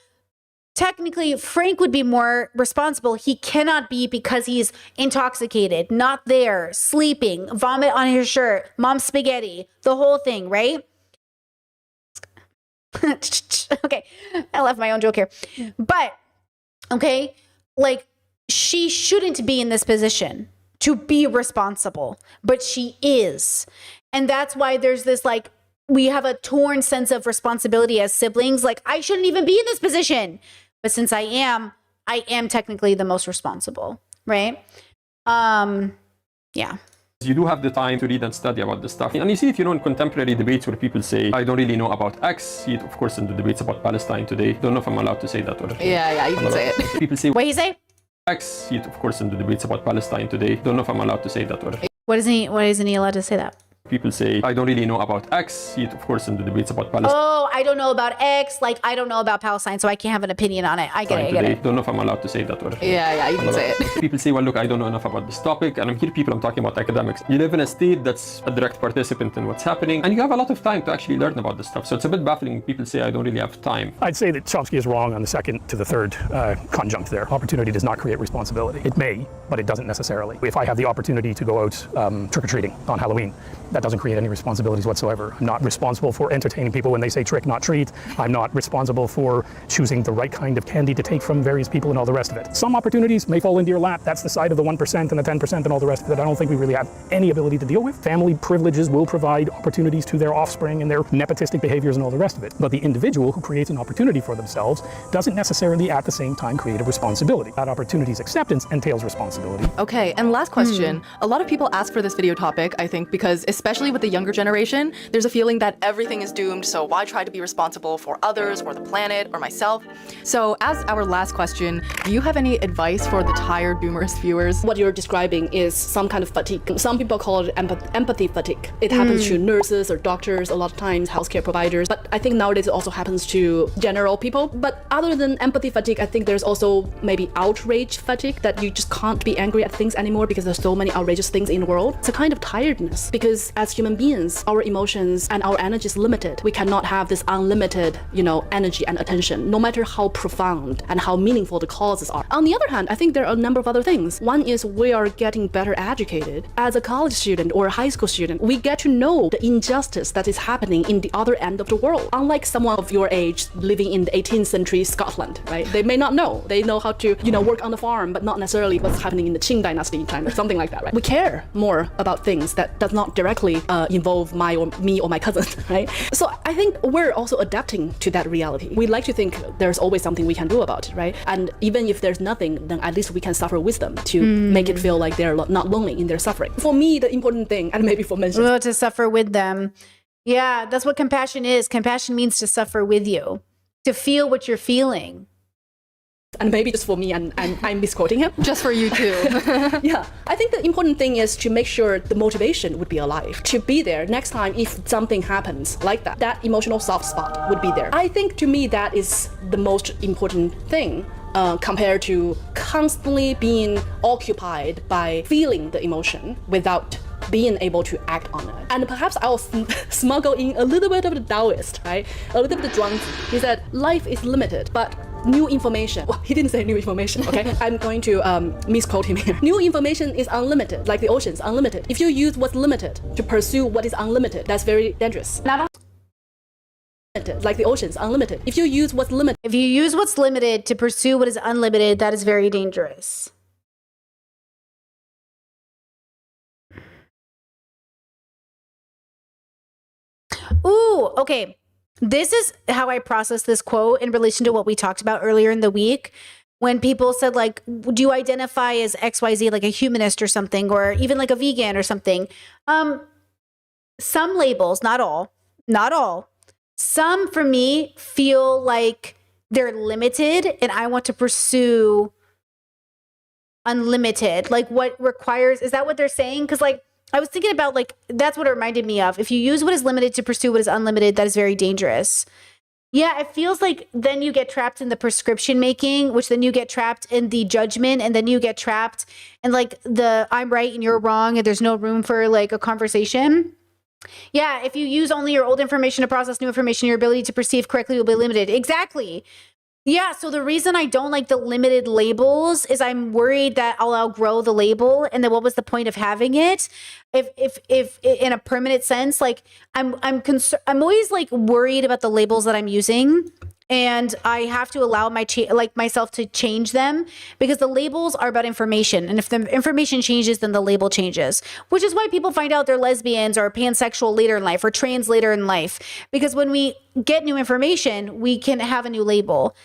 A: technically Frank would be more responsible. He cannot be because he's intoxicated, not there, sleeping, vomit on his shirt, mom's spaghetti, the whole thing, right? Okay, I left my own joke here. But, okay, like she shouldn't be in this position to be responsible, but she is. And that's why there's this like, we have a torn sense of responsibility as siblings. Like, I shouldn't even be in this position. But since I am technically the most responsible, right? Yeah.
P: You do have the time to read and study about this stuff. And you see it, in contemporary debates where people say, I don't really know about X. See it, of course, in the debates about Palestine today. Don't know if I'm allowed to say that. Or
S: yeah, you can say it.
P: People say,
A: what do you say?
P: X. See it, of course, in the debates about Palestine today. Don't know if I'm allowed to say that. Or
A: why isn't he allowed to say that?
P: People say, I don't really know about X. See it, of course, in the debates about Palestine.
A: Oh, I don't know about X. Like, I don't know about Palestine, so I can't have an opinion on it. I get it.
P: Don't know if I'm allowed to say that. Or
S: yeah, you can say it.
P: People say, well, look, I don't know enough about this topic. And I'm talking about academics. You live in a state that's a direct participant in what's happening, and you have a lot of time to actually learn about this stuff. So it's a bit baffling when people say, I don't really have time.
Q: I'd say that Chomsky is wrong on the second to the third conjunct there. Opportunity does not create responsibility. It may, but it doesn't necessarily. If I have the opportunity to go out trick-or-treating on Halloween, that doesn't create any responsibilities whatsoever. I'm not responsible for entertaining people when they say trick, not treat. I'm not responsible for choosing the right kind of candy to take from various people and all the rest of it. Some opportunities may fall into your lap. That's the side of the 1% and the 10% and all the rest of it I don't think we really have any ability to deal with. Family privileges will provide opportunities to their offspring and their nepotistic behaviors and all the rest of it. But the individual who creates an opportunity for themselves doesn't necessarily at the same time create a responsibility. That opportunity's acceptance entails responsibility.
S: Okay, and last question. A lot of people ask for this video topic, I think, because especially with the younger generation, there's a feeling that everything is doomed, so why try to be responsible for others or the planet or myself? So as our last question, do you have any advice for the tired boomerist viewers?
B: What you're describing is some kind of fatigue. Some people call it empathy fatigue. It happens to nurses or doctors, a lot of times healthcare providers, but I think nowadays it also happens to general people. But other than empathy fatigue, I think there's also maybe outrage fatigue, that you just can't be angry at things anymore because there's so many outrageous things in the world. It's a kind of tiredness because as human beings, our emotions and our energy is limited. We cannot have this unlimited, energy and attention, no matter how profound and how meaningful the causes are. On the other hand, I think there are a number of other things. One is we are getting better educated. As a college student or a high school student, we get to know the injustice that is happening in the other end of the world. Unlike someone of your age living in the 18th century Scotland, right? They may not know. They know how to, work on the farm, but not necessarily what's happening in the Qing dynasty in China, something like that, right? We care more about things that does not directly involve me or my cousin, right? So I think we're also adapting to that reality. We like to think there's always something we can do about it, right? And even if there's nothing, then at least we can suffer with them to make it feel like they're not lonely in their suffering. For me, the important thing, and maybe for mention,
A: to suffer with them. Yeah, that's what compassion is. Compassion means to suffer with you, to feel what you're feeling.
B: And maybe just for me, and I'm misquoting him.
S: Just for you too.
B: Yeah, I think the important thing is to make sure the motivation would be alive. To be there next time if something happens like that, that emotional soft spot would be there. I think to me that is the most important thing. Compared to constantly being occupied by feeling the emotion without being able to act on it. And perhaps I'll smuggle in a little bit of the Taoist, right? A little bit of the Zhuangzi. He said, life is limited, but new information. Well, he didn't say new information, okay? I'm going to misquote him here. New information is unlimited, like the ocean's unlimited. If you use what's limited to pursue what is unlimited, that's very dangerous. Like the ocean's unlimited. If you use what's limited.
A: If you use what's limited to pursue what is unlimited, that is very dangerous. Ooh, okay. This is how I process this quote in relation to what we talked about earlier in the week. When people said, like, do you identify as XYZ, like a humanist or something, or even like a vegan or something? Some labels, not all. Some, for me, feel like they're limited and I want to pursue unlimited. Like what requires, is that what they're saying? Because like, I was thinking about like, that's what it reminded me of. If you use what is limited to pursue what is unlimited, that is very dangerous. Yeah, it feels like then you get trapped in the prescription making, which then you get trapped in the judgment, and then you get trapped in like the I'm right and you're wrong and there's no room for like a conversation. Yeah, if you use only your old information to process new information, your ability to perceive correctly will be limited. Exactly. Yeah, so the reason I don't like the limited labels is I'm worried that I'll outgrow the label, and then what was the point of having it? If in a permanent sense, like I'm always like worried about the labels that I'm using, and I have to allow myself to change them because the labels are about information, and if the information changes, then the label changes. Which is why people find out they're lesbians or pansexual later in life or trans later in life, because when we get new information, we can have a new label.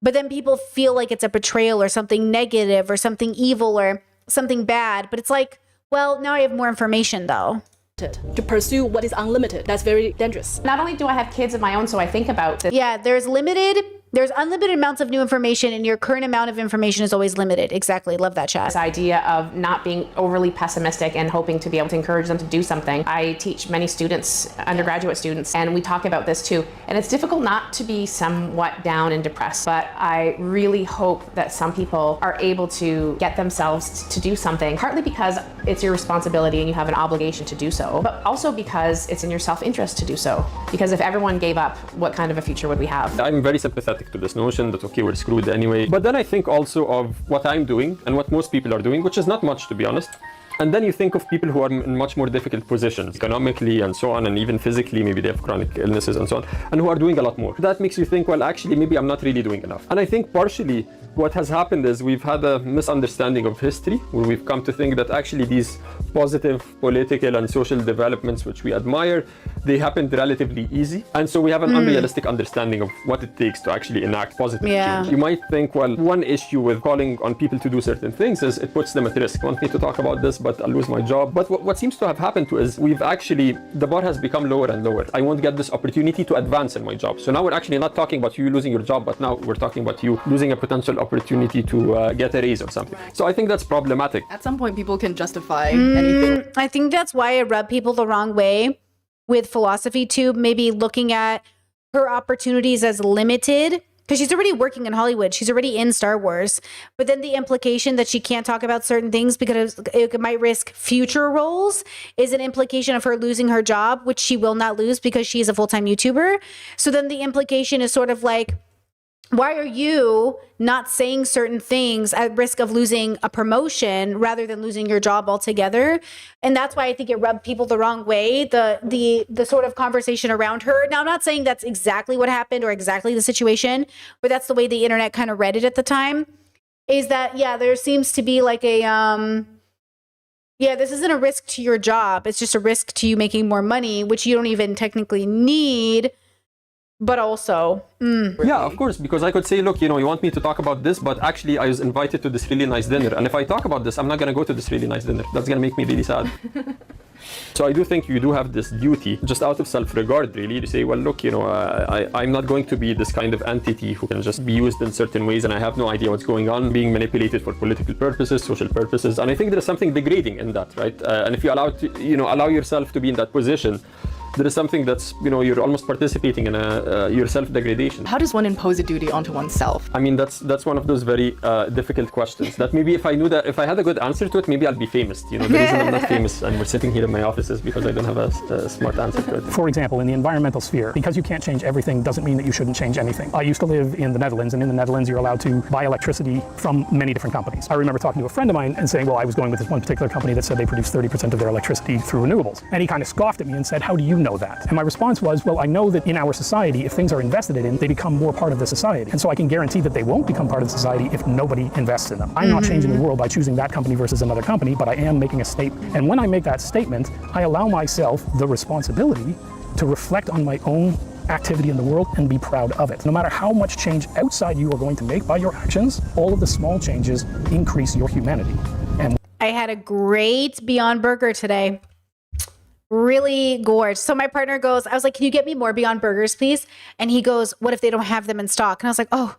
A: But then people feel like it's a betrayal or something negative or something evil or something bad. But it's like, well, now I have more information though.
B: To pursue what is unlimited, that's very dangerous.
R: Not only do I have kids of my own, so I think about this.
A: Yeah, there's unlimited amounts of new information, and your current amount of information is always limited. Exactly. Love that, chat.
R: This idea of not being overly pessimistic and hoping to be able to encourage them to do something. I teach many students, undergraduate students, and we talk about this too. And it's difficult not to be somewhat down and depressed, but I really hope that some people are able to get themselves to do something, partly because it's your responsibility and you have an obligation to do so, but also because it's in your self-interest to do so. Because if everyone gave up, what kind of a future would we have?
P: I'm very sympathetic to this notion that, okay, we're screwed anyway. But then I think also of what I'm doing and what most people are doing, which is not much, to be honest. And then you think of people who are in much more difficult positions, economically and so on, and even physically, maybe they have chronic illnesses and so on, and who are doing a lot more. That makes you think, well, actually, maybe I'm not really doing enough. And I think partially what has happened is we've had a misunderstanding of history, where we've come to think that actually these positive political and social developments, which we admire, they happened relatively easy. And so we have an unrealistic understanding of what it takes to actually enact positive change. You might think, well, one issue with calling on people to do certain things is it puts them at risk. You want me to talk about this, but I'll lose my job. But what seems to have happened to is the bar has become lower and lower. I won't get this opportunity to advance in my job. So now we're actually not talking about you losing your job, but now we're talking about you losing a potential opportunity to get a raise or something. So I think that's problematic.
S: At some point, people can justify anything.
A: I think that's why I rub people the wrong way with Philosophy Tube, maybe looking at her opportunities as limited, because she's already working in Hollywood. She's already in Star Wars. But then the implication that she can't talk about certain things because it might risk future roles is an implication of her losing her job, which she will not lose because she is a full-time YouTuber. So then the implication is sort of like, why are you not saying certain things at risk of losing a promotion rather than losing your job altogether? And that's why I think it rubbed people the wrong way, the sort of conversation around her. Now, I'm not saying that's exactly what happened or exactly the situation, but that's the way the internet kind of read it at the time, is that, yeah, there seems to be like a, yeah, this isn't a risk to your job. It's just a risk to you making more money, which you don't even technically need. But also,
P: yeah, of course, because I could say, look, you know, you want me to talk about this, but actually I was invited to this really nice dinner. And if I talk about this, I'm not going to go to this really nice dinner. That's going to make me really sad. So I do think you do have this duty, just out of self-regard, really, to say, well, look, you know, I'm not going to be this kind of entity who can just be used in certain ways, and I have no idea what's going on, being manipulated for political purposes, social purposes. And I think there is something degrading in that, right? And if you allow yourself to be in that position, there is something that's, you know, you're almost participating in your self-degradation.
S: How does one impose a duty onto oneself?
P: I mean, that's one of those very difficult questions that maybe if I had a good answer to it, maybe I'll be famous. You know, the reason I'm not famous and we're sitting here in my office is because I don't have a smart answer to it.
Q: For example, in the environmental sphere, because you can't change everything doesn't mean that you shouldn't change anything. I used to live in the Netherlands, and in the Netherlands, you're allowed to buy electricity from many different companies. I remember talking to a friend of mine and saying, well, I was going with this one particular company that said they produce 30% of their electricity through renewables. And he kind of scoffed at me and said, how do you know that? And my response was, well, I know that in our society, if things are invested in, they become more part of the society. And so I can guarantee that they won't become part of the society if nobody invests in them. I'm not changing the world by choosing that company versus another company, but I am making a statement. And when I make that statement, I allow myself the responsibility to reflect on my own activity in the world and be proud of it. No matter how much change outside you are going to make by your actions, all of the small changes increase your humanity. And
A: I had a great Beyond Burger today. Really gorgeous. So my partner goes, I was like, can you get me more Beyond Burgers, please? And he goes, what if they don't have them in stock? And I was like, oh,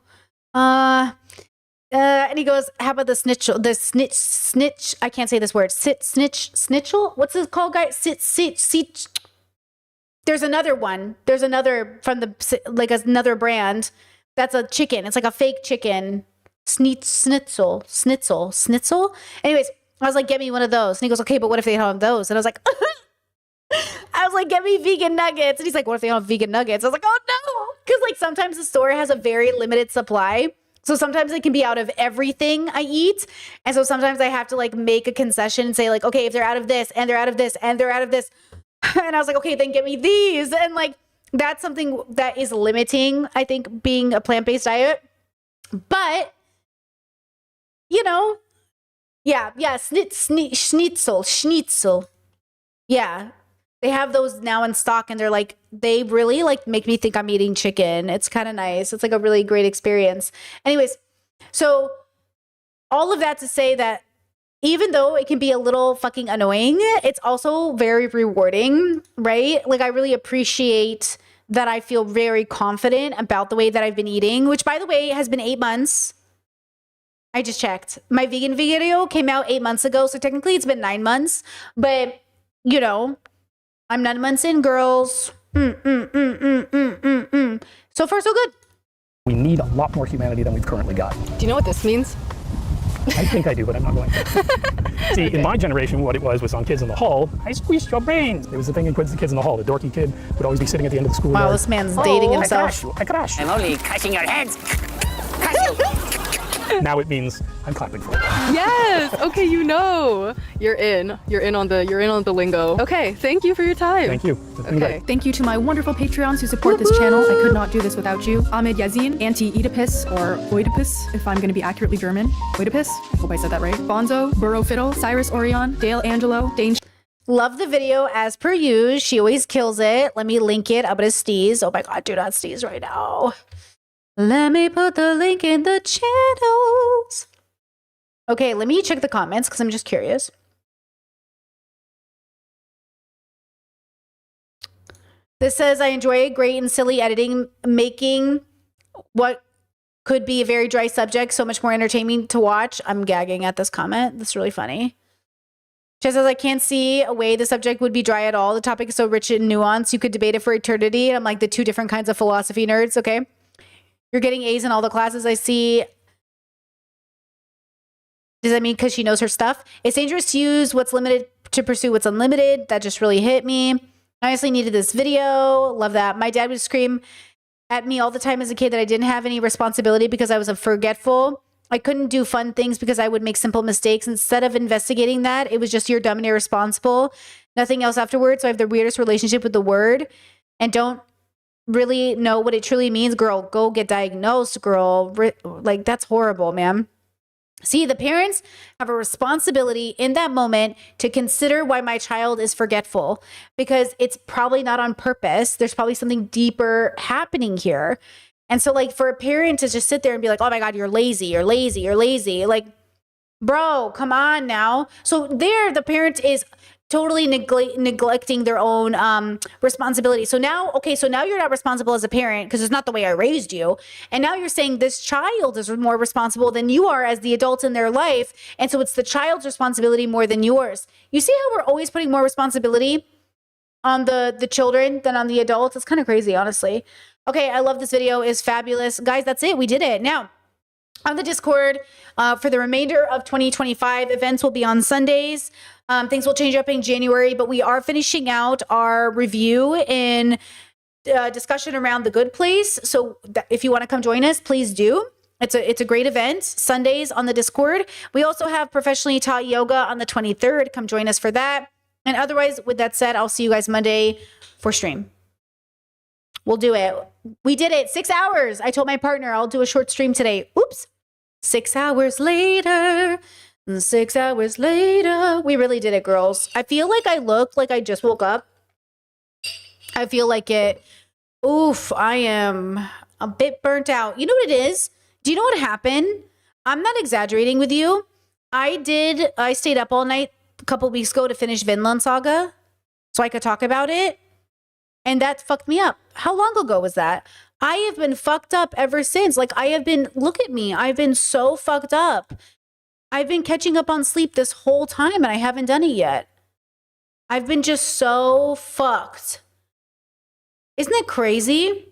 A: and he goes, how about the snitch, I can't say this word, snitchel? What's it called, guys? There's another one. There's another from another brand. That's a chicken. It's like a fake chicken. Schnitzel. Anyways, I was like, get me one of those. And he goes, okay, but what if they don't have those? And I was like, get me vegan nuggets. And he's like, what if they don't have vegan nuggets? I was like, oh no. Because like sometimes the store has a very limited supply. So sometimes it can be out of everything I eat. And so sometimes I have to like make a concession and say like, okay, if they're out of this and they're out of this and they're out of this. And I was like, okay, then get me these. And like, that's something that is limiting, I think, being a plant-based diet. But, you know, yeah, schnitzel. Yeah. They have those now in stock, and they're like, they really like make me think I'm eating chicken. It's kind of nice. It's like a really great experience. Anyways, so all of that to say that even though it can be a little fucking annoying, it's also very rewarding, right? Like I really appreciate that I feel very confident about the way that I've been eating, which by the way has been 8 months. I just checked. My vegan video came out 8 months ago, so technically it's been 9 months, but you know, I'm 9 months in, girls. So far, so good.
Q: we need a lot more humanity than we've currently got.
S: Do you know what this means?
Q: I think I do, but I'm not going to. See, in my generation, what it was on Kids in the Hall, I squeezed your brains. It was the thing in Kids in the Hall. The dorky kid would always be sitting at the end of the school.
A: Wow, this man's dating himself.
Q: I crash.
G: I'm only crushing your heads.
Q: Now it means I'm clapping for it.
S: Yes. Okay, you know. You're in on the lingo. Okay, thank you for your time.
Q: Thank you.
S: Okay. Thank you to my wonderful Patreons who support this channel. I could not do this without you. Ahmed Yazin, Anti-Oedipus, or Oedipus, if I'm going to be accurately German. Oedipus? Hope I said that right. Bonzo, Burrow Fiddle, Cyrus Orion, Dale Angelo, Dane.
A: Love the video as per usual. She always kills it. Let me link it up at Steez. Oh my god, do not Steez right now. Let me put the link in the channels. Okay, let me check the comments because I'm just curious. This says, I enjoy great and silly editing, making what could be a very dry subject so much more entertaining to watch. I'm gagging at this comment. That's really funny. She says, I can't see a way the subject would be dry at all. The topic is so rich in nuance. You could debate it for eternity. And I'm like the two different kinds of philosophy nerds, okay? You're getting A's in all the classes I see. Does that mean because she knows her stuff? It's dangerous to use what's limited to pursue what's unlimited. That just really hit me. I honestly needed this video. Love that. My dad would scream at me all the time as a kid that I didn't have any responsibility because I was forgetful. I couldn't do fun things because I would make simple mistakes. Instead of investigating that, it was just you're dumb and irresponsible. Nothing else afterwards. So I have the weirdest relationship with the word and don't really know what it truly means. Girl, go get diagnosed, girl. Like, that's horrible, man. See, the parents have a responsibility in that moment to consider why my child is forgetful, because it's probably not on purpose. There's probably something deeper happening here. And so, like, for a parent to just sit there and be like, oh my God, you're lazy, you're lazy, you're lazy. Like, bro, come on now. So there, the parent is totally neglecting their own responsibility. So now, okay, so now you're not responsible as a parent because it's not the way I raised you. And now you're saying this child is more responsible than you are as the adult in their life. And so it's the child's responsibility more than yours. You see how we're always putting more responsibility on the children than on the adults? It's kind of crazy, honestly. Okay, I love this video. It's fabulous. Guys, that's it. We did it. Now, on the Discord, for the remainder of 2025, events will be on Sundays. Things will change up in January, but we are finishing out our review in discussion around The Good Place. So if you want to come join us, please do. It's a great event. Sundays on the Discord. We also have Professionally Taught Yoga on the 23rd. Come join us for that. And otherwise, with that said, I'll see you guys Monday for stream. We'll do it. We did it. 6 hours. I told my partner I'll do a short stream today. Oops. 6 hours later. 6 hours later. We really did it, girls. I feel like I look like I just woke up. I feel like it. Oof, I am a bit burnt out. You know what it is? Do you know what happened? I'm not exaggerating with you. I stayed up all night a couple weeks ago to finish Vinland Saga so I could talk about it. And that fucked me up. How long ago was that? I have been fucked up ever since. Like, I have been, look at me. I've been so fucked up. I've been catching up on sleep this whole time and I haven't done it yet. I've been just so fucked. Isn't it crazy?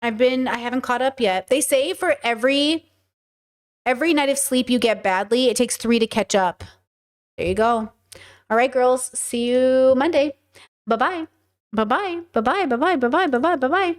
A: I haven't caught up yet. They say for every night of sleep you get badly, it takes 3 to catch up. There you go. All right, girls. See you Monday. Bye-bye. Bye-bye. Bye-bye. Bye-bye. Bye-bye. Bye-bye. Bye-bye.